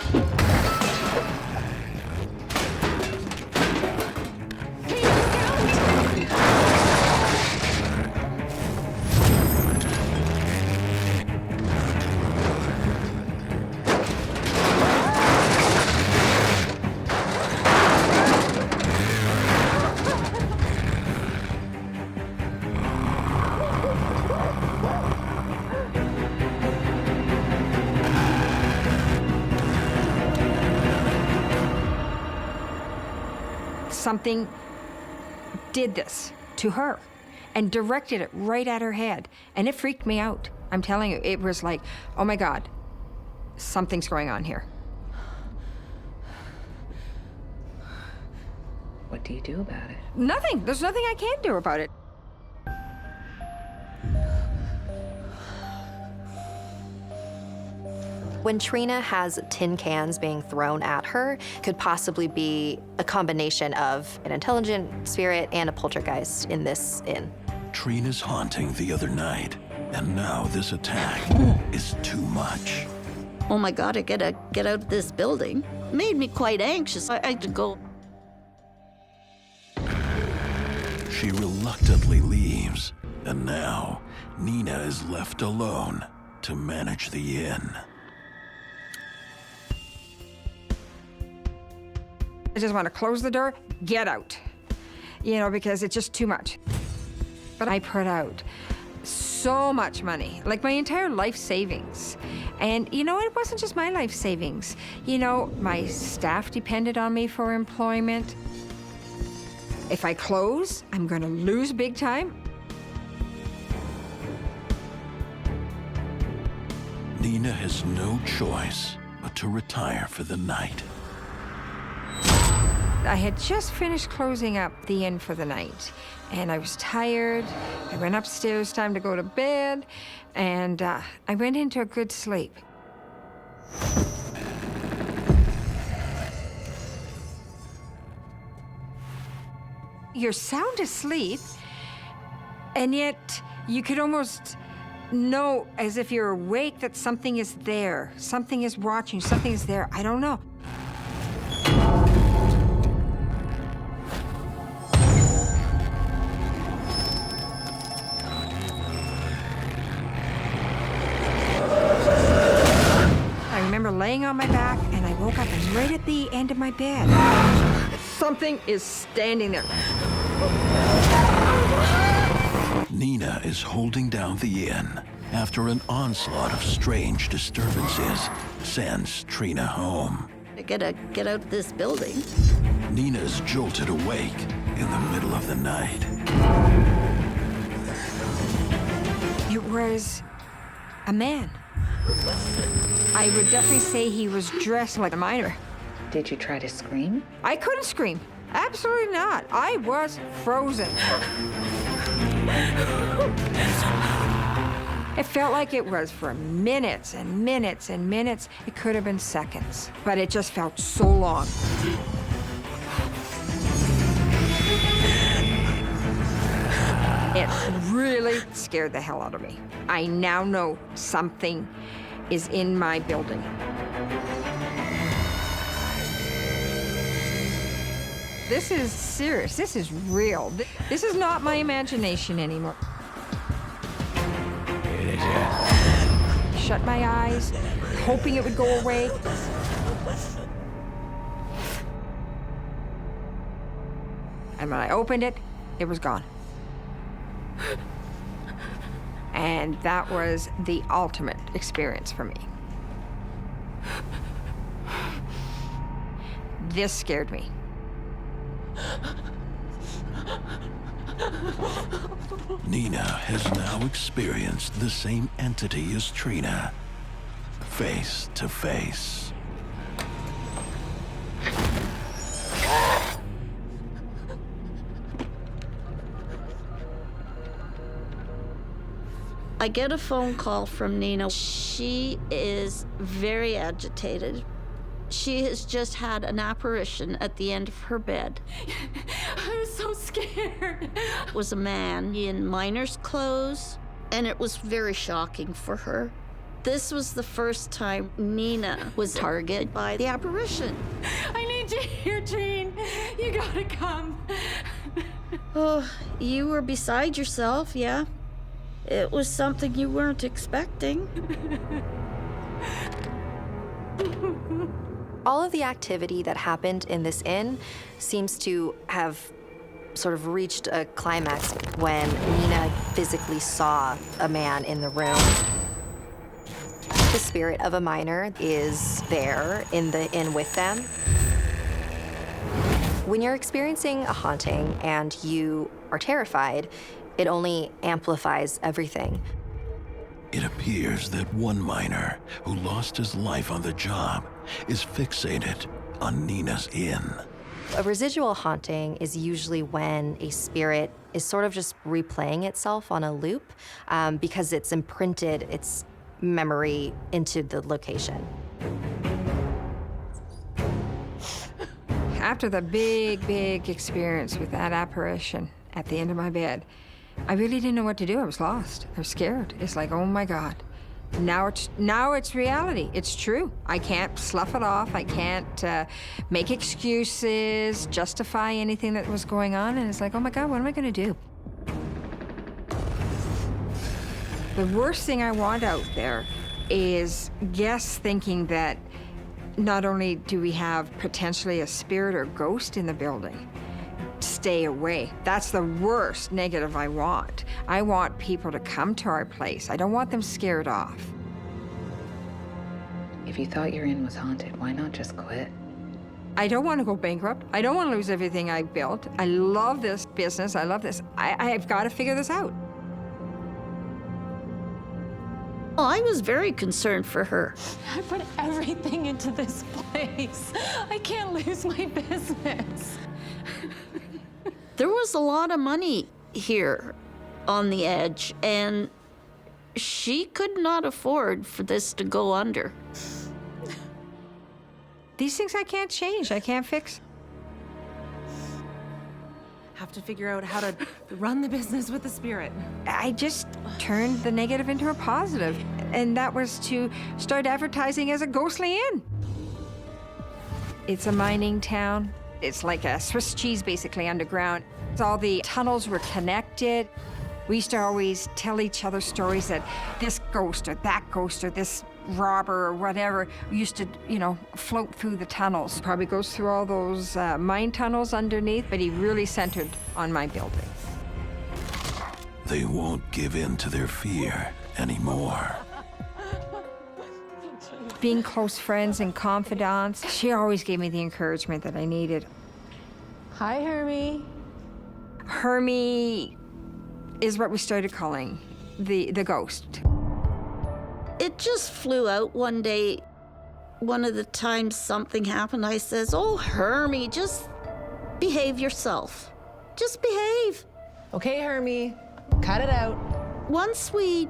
S22: Something did this to her and directed it right at her head. And it freaked me out. I'm telling you, it was like, oh my God, something's going on here.
S7: What do you do about it?
S22: Nothing. There's nothing I can do about it.
S14: When Trina has tin cans being thrown at her, could possibly be a combination of an intelligent spirit and a poltergeist in this inn.
S4: Trina's haunting the other night, and now this attack is too much.
S2: Oh my God, I gotta get out of this building. It made me quite anxious. I had to go.
S4: She reluctantly leaves, and now Nina is left alone to manage the inn.
S22: I just want to close the door, get out, you know, because it's just too much. But I put out so much money, like my entire life savings. And you know, it wasn't just my life savings. You know, my staff depended on me for employment. If I close, I'm gonna lose big time.
S4: Nina has no choice but to retire for the night.
S22: I had just finished closing up the inn for the night, and I was tired. I went upstairs, time to go to bed, and I went into a good sleep. You're sound asleep, and yet you could almost know, as if you're awake, that something is there. Something is watching, something is there. I don't know. I remember laying on my back, and I woke up, and right at the end of my bed, something is standing there.
S4: Nina is holding down the inn after an onslaught of strange disturbances sends Trina home.
S2: I gotta get out of this building.
S4: Nina's jolted awake in the middle of the night.
S22: It was a man. I would definitely say he was dressed like a miner.
S19: Did you try to scream?
S22: I couldn't scream. Absolutely not. I was frozen. It felt like it was for minutes and minutes and minutes. It could have been seconds, but it just felt so long. It really scared the hell out of me. I now know something is in my building. This is serious. This is real. This is not my imagination anymore. Shut my eyes, hoping it would go away. And when I opened it, it was gone. And that was the ultimate experience for me. This scared me.
S4: Nina has now experienced the same entity as Trina, face to face.
S2: I get a phone call from Nina. She is very agitated. She has just had an apparition at the end of her bed.
S15: I was so scared.
S2: It was a man in miner's clothes, and it was very shocking for her. This was the first time Nina was targeted by the apparition.
S15: I need you here, Jean. You gotta come.
S2: Oh, you were beside yourself, yeah. It was something you weren't expecting.
S14: All of the activity that happened in this inn seems to have sort of reached a climax when Nina physically saw a man in the room. The spirit of a miner is there in the inn with them. When you're experiencing a haunting and you are terrified, it only amplifies everything.
S4: It appears that one miner who lost his life on the job is fixated on Nina's inn.
S14: A residual haunting is usually when a spirit is sort of just replaying itself on a loop because it's imprinted its memory into the location.
S22: After the big experience with that apparition at the end of my bed, I really didn't know what to do. I was lost. I was scared. It's like, oh my God. Now it's reality. It's true. I can't slough it off. I can't make excuses, justify anything that was going on. And it's like, oh my God, what am I going to do? The worst thing I want out there is guests thinking that not only do we have potentially a spirit or ghost in the building, stay away. That's the worst negative I want. I want people to come to our place. I don't want them scared off.
S19: If you thought your inn was haunted, why not just quit?
S22: I don't want to go bankrupt. I don't want to lose everything I built. I love this business. I love this. I've got to figure this out.
S2: Well, I was very concerned for her.
S15: I put everything into this place. I can't lose my business.
S2: There was a lot of money here on the edge, and she could not afford for this to go under.
S22: These things I can't change. I can't fix.
S17: Have to figure out how to run the business with the spirit.
S22: I just turned the negative into a positive, and that was to start advertising as a ghostly inn. It's a mining town. It's like a Swiss cheese, basically, underground. All the tunnels were connected. We used to always tell each other stories that this ghost or that ghost or this robber or whatever used to, float through the tunnels. Probably goes through all those mine tunnels underneath, but he really centered on my building.
S4: They won't give in to their fear anymore.
S22: Being close friends and confidants, she always gave me the encouragement that I needed.
S15: Hi, Hermie.
S22: Hermie is what we started calling the ghost.
S2: It just flew out one day. One of the times something happened, I says, "Oh, Hermie, just behave yourself. Just behave."
S17: Okay, Hermie, cut it out.
S2: Once we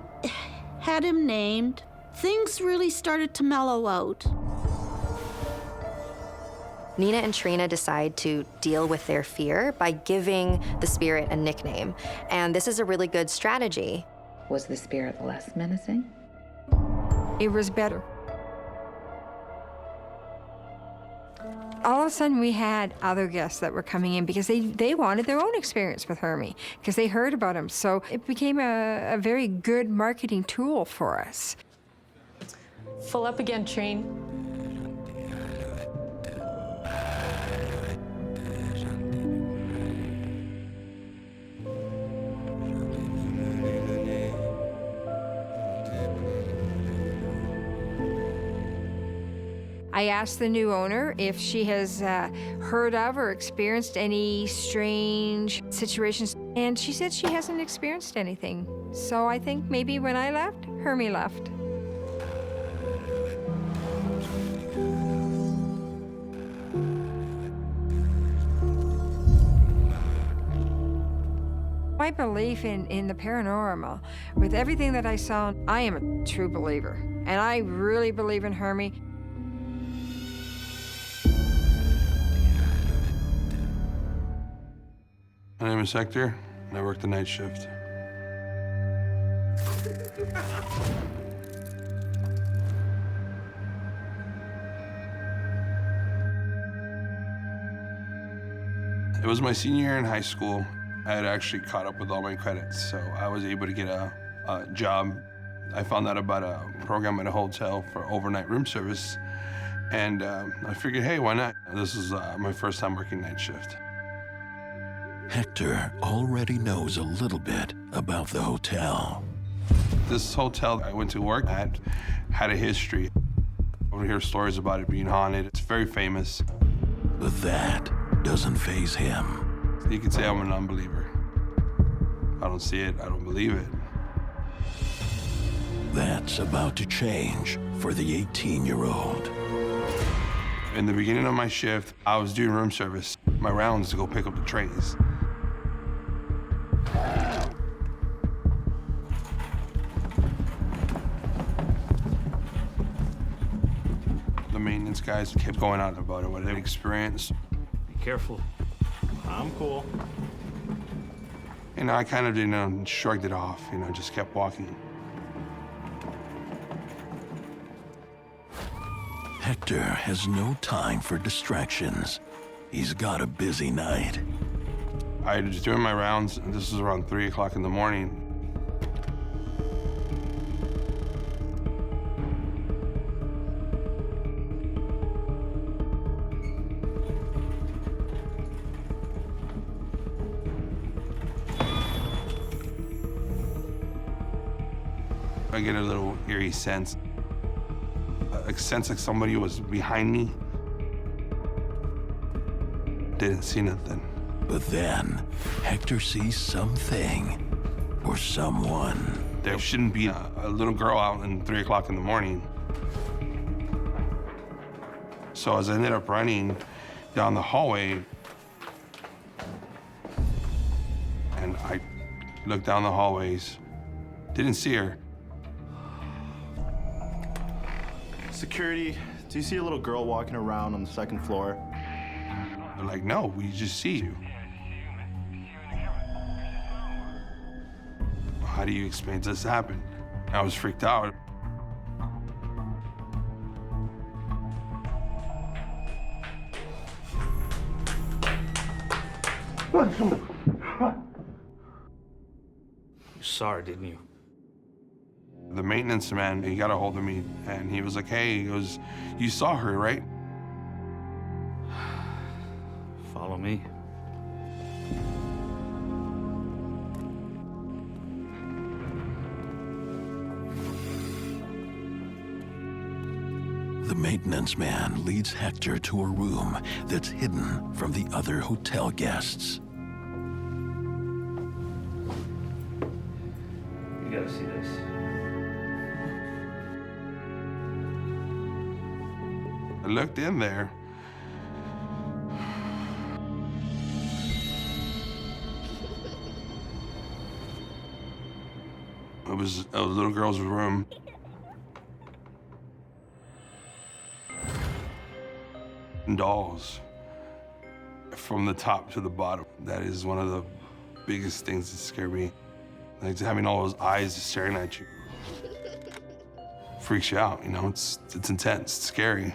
S2: had him named, things really started to mellow out.
S14: Nina and Trina decide to deal with their fear by giving the spirit a nickname. And this is a really good strategy.
S19: Was the spirit less menacing?
S22: It was better. All of a sudden, we had other guests that were coming in because they wanted their own experience with Hermie because they heard about him. So it became a very good marketing tool for us.
S15: Full up again, Trine.
S22: I asked the new owner if she has heard of or experienced any strange situations, and she said she hasn't experienced anything. So I think maybe when I left, Hermie left. My belief in the paranormal, with everything that I saw, I am a true believer, and I really believe in Hermie.
S5: My name is Hector, and I work the night shift. It was my senior year in high school. I had actually caught up with all my credits, so I was able to get a job. I found out about a program at a hotel for overnight room service, and I figured, hey, why not? This is my first time working night shift.
S4: Hector already knows a little bit about the hotel.
S5: This hotel I went to work at had a history. I would hear stories about it being haunted. It's very famous.
S4: But that doesn't faze him.
S5: You could say I'm an unbeliever. I don't see it, I don't believe it.
S4: That's about to change for the 18-year-old.
S5: In the beginning of my shift, I was doing room service. My rounds to go pick up the trays. The maintenance guys kept going on about it, what they experienced.
S11: Be careful. I'm cool.
S5: You know, I kind of, shrugged it off, just kept walking.
S4: Hector has no time for distractions. He's got a busy night.
S5: I was doing my rounds, and this was around 3 o'clock in the morning. get a little eerie sense. A sense like somebody was behind me. Didn't see nothing.
S4: But then, Hector sees something or someone.
S5: There shouldn't be a little girl out in 3 o'clock in the morning. So as I ended up running down the hallway, and I looked down the hallways, didn't see her.
S10: Security, do you see a little girl walking around on the 2nd floor?
S5: They're like, no, we just see you. How do you explain this happened? I was freaked out.
S11: You saw her, didn't you?
S5: The maintenance man, he got a hold of me and he was like, hey, he goes, you saw her, right?
S11: Follow me.
S4: The maintenance man leads Hector to a room that's hidden from the other hotel guests.
S11: You gotta see this.
S5: I looked in there. It was a little girl's room. Dolls from the top to the bottom. That is one of the biggest things that scare me. Like having all those eyes just staring at you. Freaks you out, you know, it's intense, it's scary.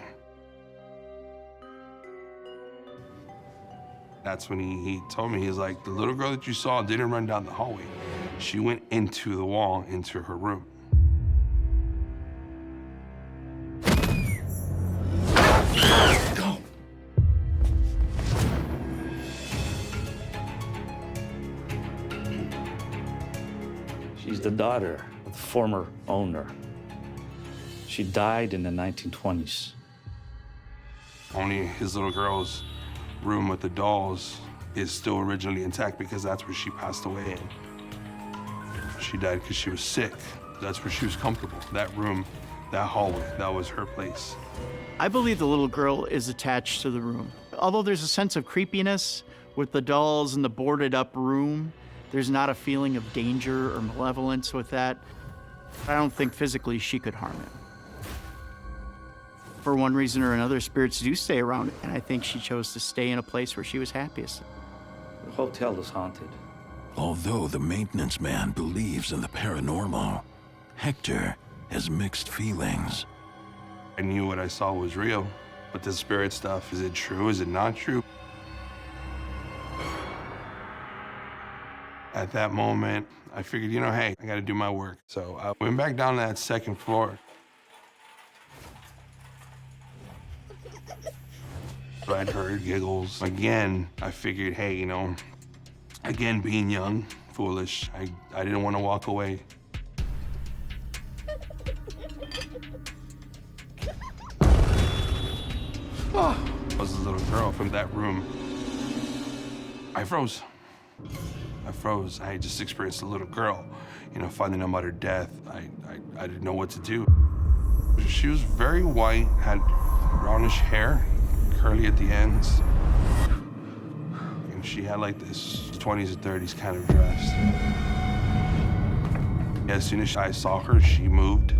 S5: That's when he told me, he's like, the little girl that you saw didn't run down the hallway. She went into the wall, into her room.
S11: She's the daughter of the former owner. She died in the 1920s.
S5: Only his little girl's room with the dolls is still originally intact because that's where she passed away in. She died because she was sick. That's where she was comfortable. That room, that hallway, that was her place.
S13: I believe the little girl is attached to the room. Although there's a sense of creepiness with the dolls in the boarded up room, there's not a feeling of danger or malevolence with that. I don't think physically she could harm it. For one reason or another, spirits do stay around, and I think she chose to stay in a place where she was happiest.
S11: The hotel is haunted.
S4: Although the maintenance man believes in the paranormal, Hector has mixed feelings.
S5: I knew what I saw was real, but the spirit stuff, is it true? Is it not true? At that moment, I figured, you know, hey, I gotta do my work. So I went back down to that 2nd floor. I'd heard giggles. Again, I figured, hey, you know, again, being young, foolish, I didn't want to walk away. Oh, I was a little girl from that room. I froze. I just experienced a little girl, you know, finding out about her death. I didn't know what to do. She was very white, had brownish hair, curly at the ends. And she had like this 20s and 30s kind of dress. As soon as I saw her, she moved.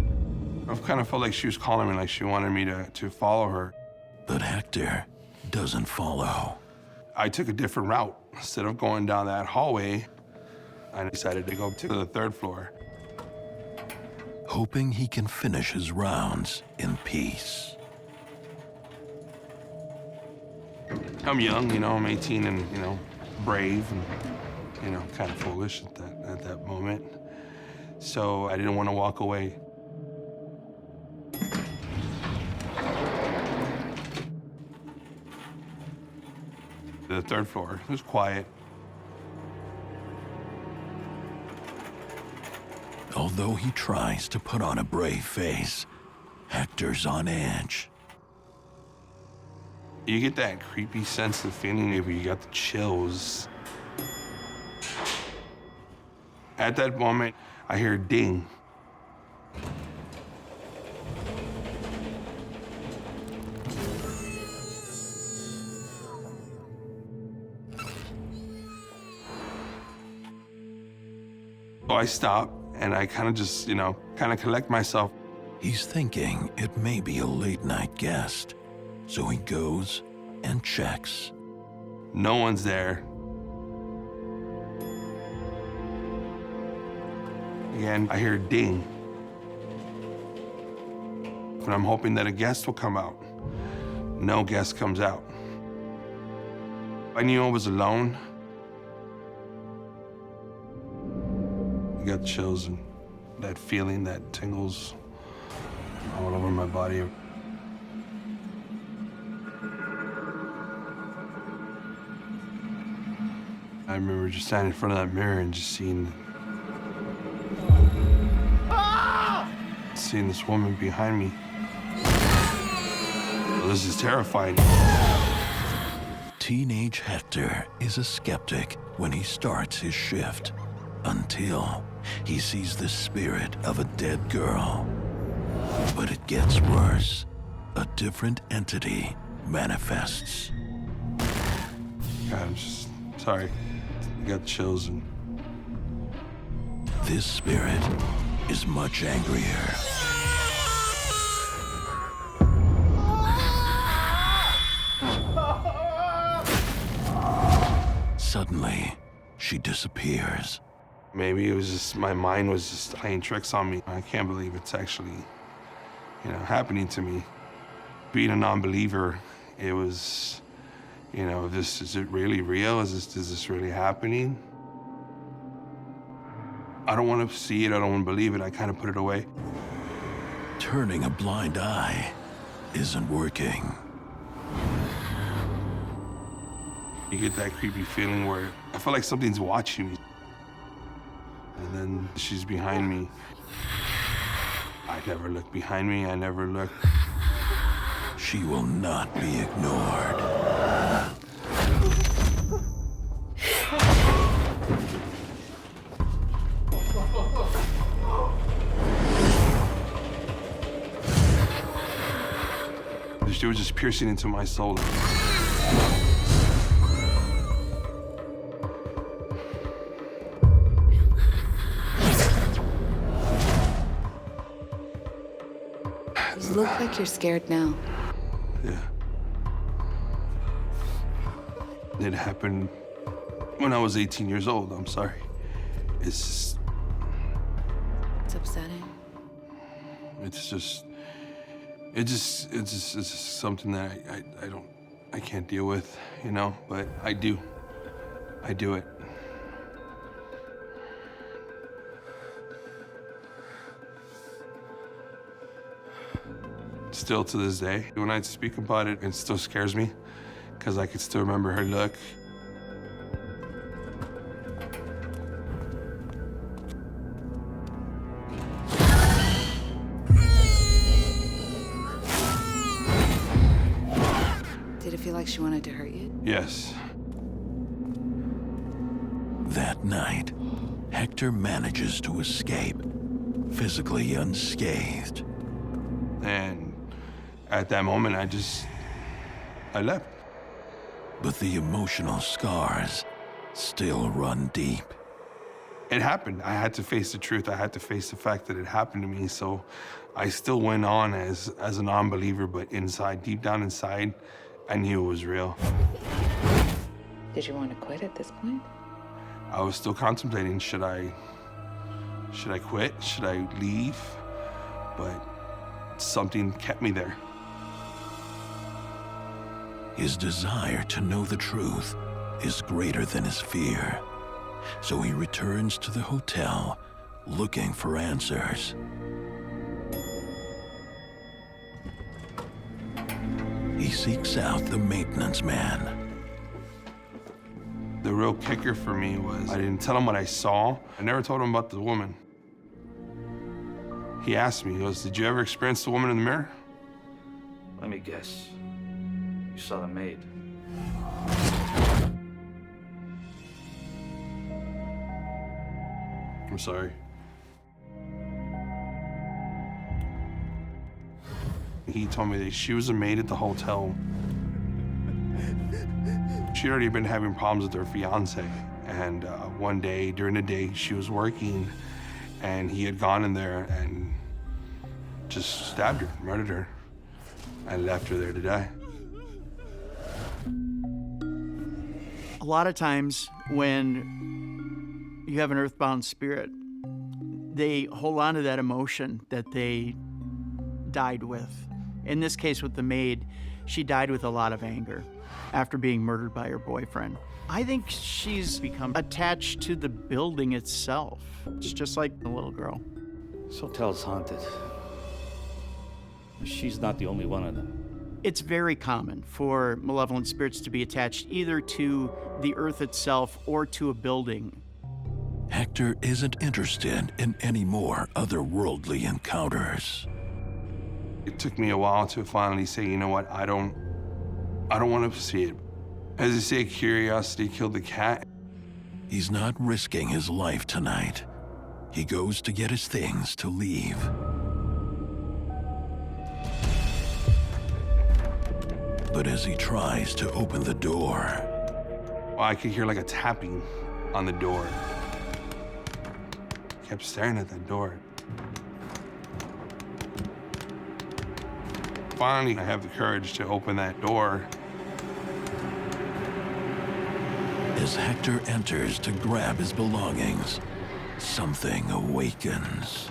S5: I kind of felt like she was calling me, like she wanted me to follow her.
S4: But Hector doesn't follow.
S5: I took a different route. Instead of going down that hallway, I decided to go to the 3rd floor.
S4: Hoping he can finish his rounds in peace.
S5: I'm young, you know, I'm 18 and, you know, brave and, you know, kind of foolish at that moment. So I didn't want to walk away. The 3rd floor, it was quiet.
S4: Although he tries to put on a brave face, Hector's on edge.
S5: You get that creepy sense of feeling where you got the chills. At that moment, I hear a ding. So I stop and I kind of just, kind of collect myself.
S4: He's thinking it may be a late-night guest, so he goes and checks.
S5: No one's there. Again, I hear a ding. But I'm hoping that a guest will come out. No guest comes out. I knew I was alone. I got chills and that feeling that tingles all over my body. I remember just standing in front of that mirror and just seeing this woman behind me. Well, this is terrifying.
S4: Teenage Hector is a skeptic when he starts his shift, until he sees the spirit of a dead girl. But it gets worse. A different entity manifests.
S5: God, I'm just sorry. I got chills and...
S4: This spirit is much angrier. Suddenly, she disappears.
S5: Maybe it was just, my mind was just playing tricks on me. I can't believe it's actually, happening to me. Being a non-believer, it was, is it really real? Is this really happening? I don't want to see it, I don't want to believe it, I kind of put it away.
S4: Turning a blind eye isn't working.
S5: You get that creepy feeling where I feel like something's watching me. And then she's behind me. I never look behind me, I never look.
S4: She will not be ignored.
S5: She was just piercing into my soul.
S19: You look like you're scared now.
S5: Yeah. It happened when I was 18 years old. I'm sorry. It's
S19: upsetting.
S5: It's just something that I can't deal with, but I do it. Still to this day, when I speak about it, it still scares me because I can still remember her look.
S19: Did it feel like she wanted to hurt you?
S5: Yes.
S4: That night, Hector manages to escape, physically unscathed.
S5: And at that moment, I left.
S4: But the emotional scars still run deep.
S5: It happened. I had to face the truth. I had to face the fact that it happened to me. So I still went on as a non-believer, but inside, deep down inside, I knew it was real.
S19: Did you want to quit at this point?
S5: I was still contemplating, should I quit? Should I leave? But something kept me there.
S4: His desire to know the truth is greater than his fear, so he returns to the hotel looking for answers. He seeks out the maintenance man.
S5: The real kicker for me was I didn't tell him what I saw. I never told him about the woman. He asked me, he goes, did you ever experience the woman in the mirror?
S11: Let me guess. You saw the maid.
S5: I'm sorry. He told me that she was a maid at the hotel. She'd already been having problems with her fiance. And one day, during the day, she was working, and he had gone in there and just stabbed her, murdered her, and left her there to die.
S13: A lot of times when you have an earthbound spirit, they hold on to that emotion that they died with. In this case with the maid, she died with a lot of anger after being murdered by her boyfriend. I think she's become attached to the building itself. It's just like the little girl.
S11: This hotel's haunted. She's not the only one of them.
S13: It's very common for malevolent spirits to be attached either to the earth itself or to a building.
S4: Hector isn't interested in any more otherworldly encounters.
S5: It took me a while to finally say, you know what, I don't want to see it. As they say, curiosity killed the cat.
S4: He's not risking his life tonight. He goes to get his things to leave. But as he tries to open the door,
S5: I could hear like a tapping on the door. I kept staring at that door. Finally, I have the courage to open that door.
S4: as Hector enters to grab his belongings, something awakens.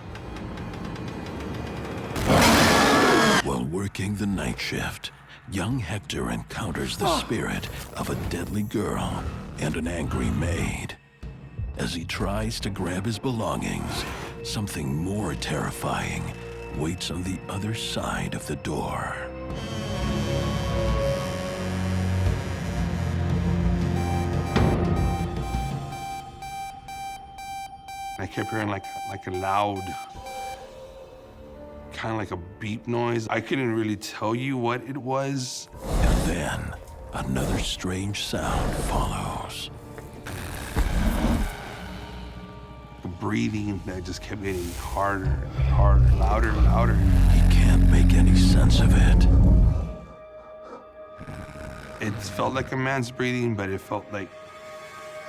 S4: While working the night shift, young Hector encounters the spirit of a deadly girl and an angry maid. As he tries to grab his belongings, something more terrifying waits on the other side of the door.
S5: I kept hearing like a loud, kind of like a beep noise. I couldn't really tell you what it was.
S4: And then another strange sound follows.
S5: The breathing that just kept getting harder and harder, louder and louder.
S4: He can't make any sense of it.
S5: It felt like a man's breathing, but it felt like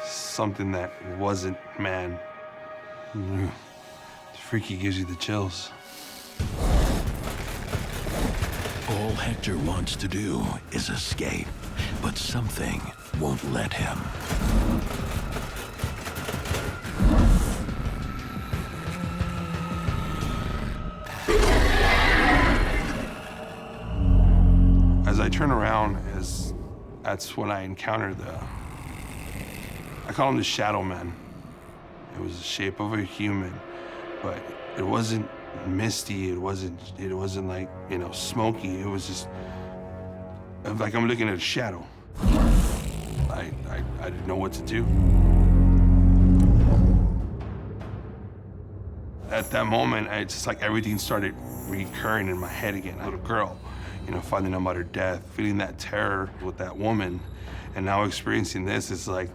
S5: something that wasn't man. It's freaky, gives you the chills.
S4: All Hector wants to do is escape, but something won't let him.
S5: As I turn around, that's when I encounter I call him the Shadow Man. It was the shape of a human, but it wasn't misty. It wasn't like, smoky. It was just like I'm looking at a shadow. I didn't know what to do. At that moment, it's just like everything started recurring in my head again. A little girl, finding out about her death, feeling that terror with that woman, and now experiencing this. It's like,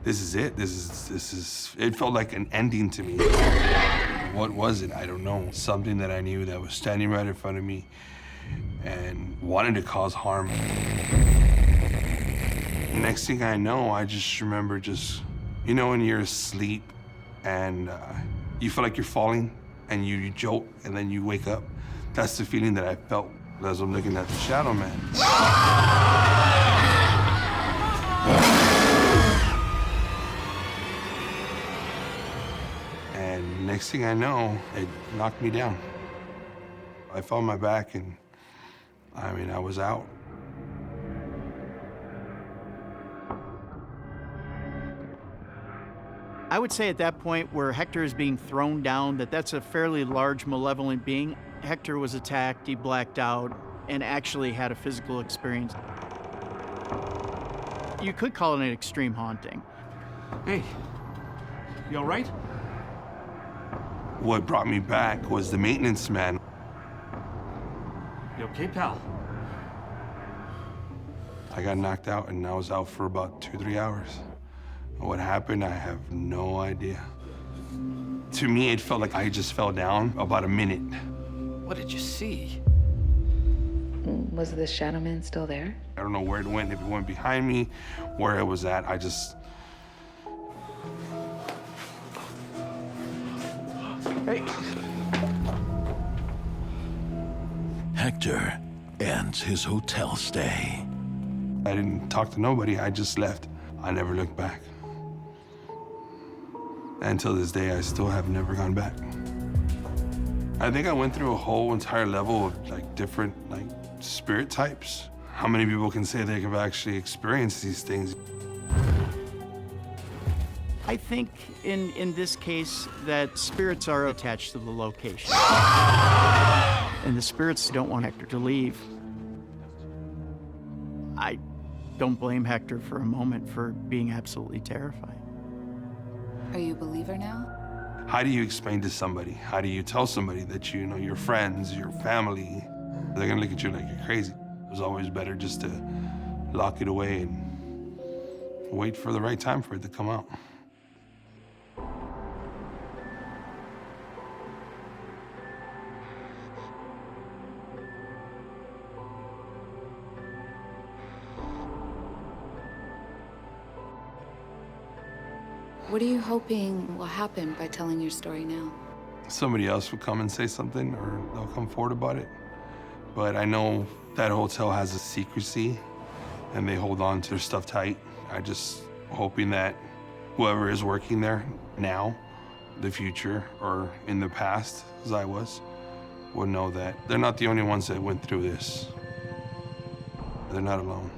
S5: this is it. It felt like an ending to me. What was it? I don't know. Something that I knew that was standing right in front of me and wanted to cause harm. Next thing I know, I just remember when you're asleep and you feel like you're falling and you jolt and then you wake up. That's the feeling that I felt as I'm looking at the Shadow Man. And next thing I know, it knocked me down. I fell on my back and, I was out.
S13: I would say at that point where Hector is being thrown down, that's a fairly large malevolent being. Hector was attacked, he blacked out, and actually had a physical experience. You could call it an extreme haunting.
S21: Hey, you all right?
S5: What brought me back was the maintenance man.
S11: You okay, pal?
S5: I got knocked out and I was out for about 2-3 hours. What happened, I have no idea. To me, it felt like I just fell down about a minute.
S11: What did you see?
S19: Was the shadow man still there?
S5: I don't know where it went, if it went behind me, where it was at. I just...
S11: Hey.
S4: Hector ends his hotel stay.
S5: I didn't talk to nobody, I just left. I never looked back. And till this day, I still have never gone back. I think I went through a whole entire level of like different spirit types. How many people can say they have actually experienced these things?
S13: I think in this case that spirits are attached to the location. And the spirits don't want Hector to leave. I don't blame Hector for a moment for being absolutely terrified.
S19: Are you a believer now?
S5: How do you explain to somebody? How do you tell somebody that you know your friends, your family, they're gonna look at you like you're crazy? It was always better just to lock it away and wait for the right time for it to come out.
S19: What are you hoping will happen by telling your story now?
S5: Somebody else will come and say something, or they'll come forward about it. But I know that hotel has a secrecy, and they hold on to their stuff tight. I just hoping that whoever is working there now, the future, or in the past, as I was, will know that they're not the only ones that went through this. They're not alone.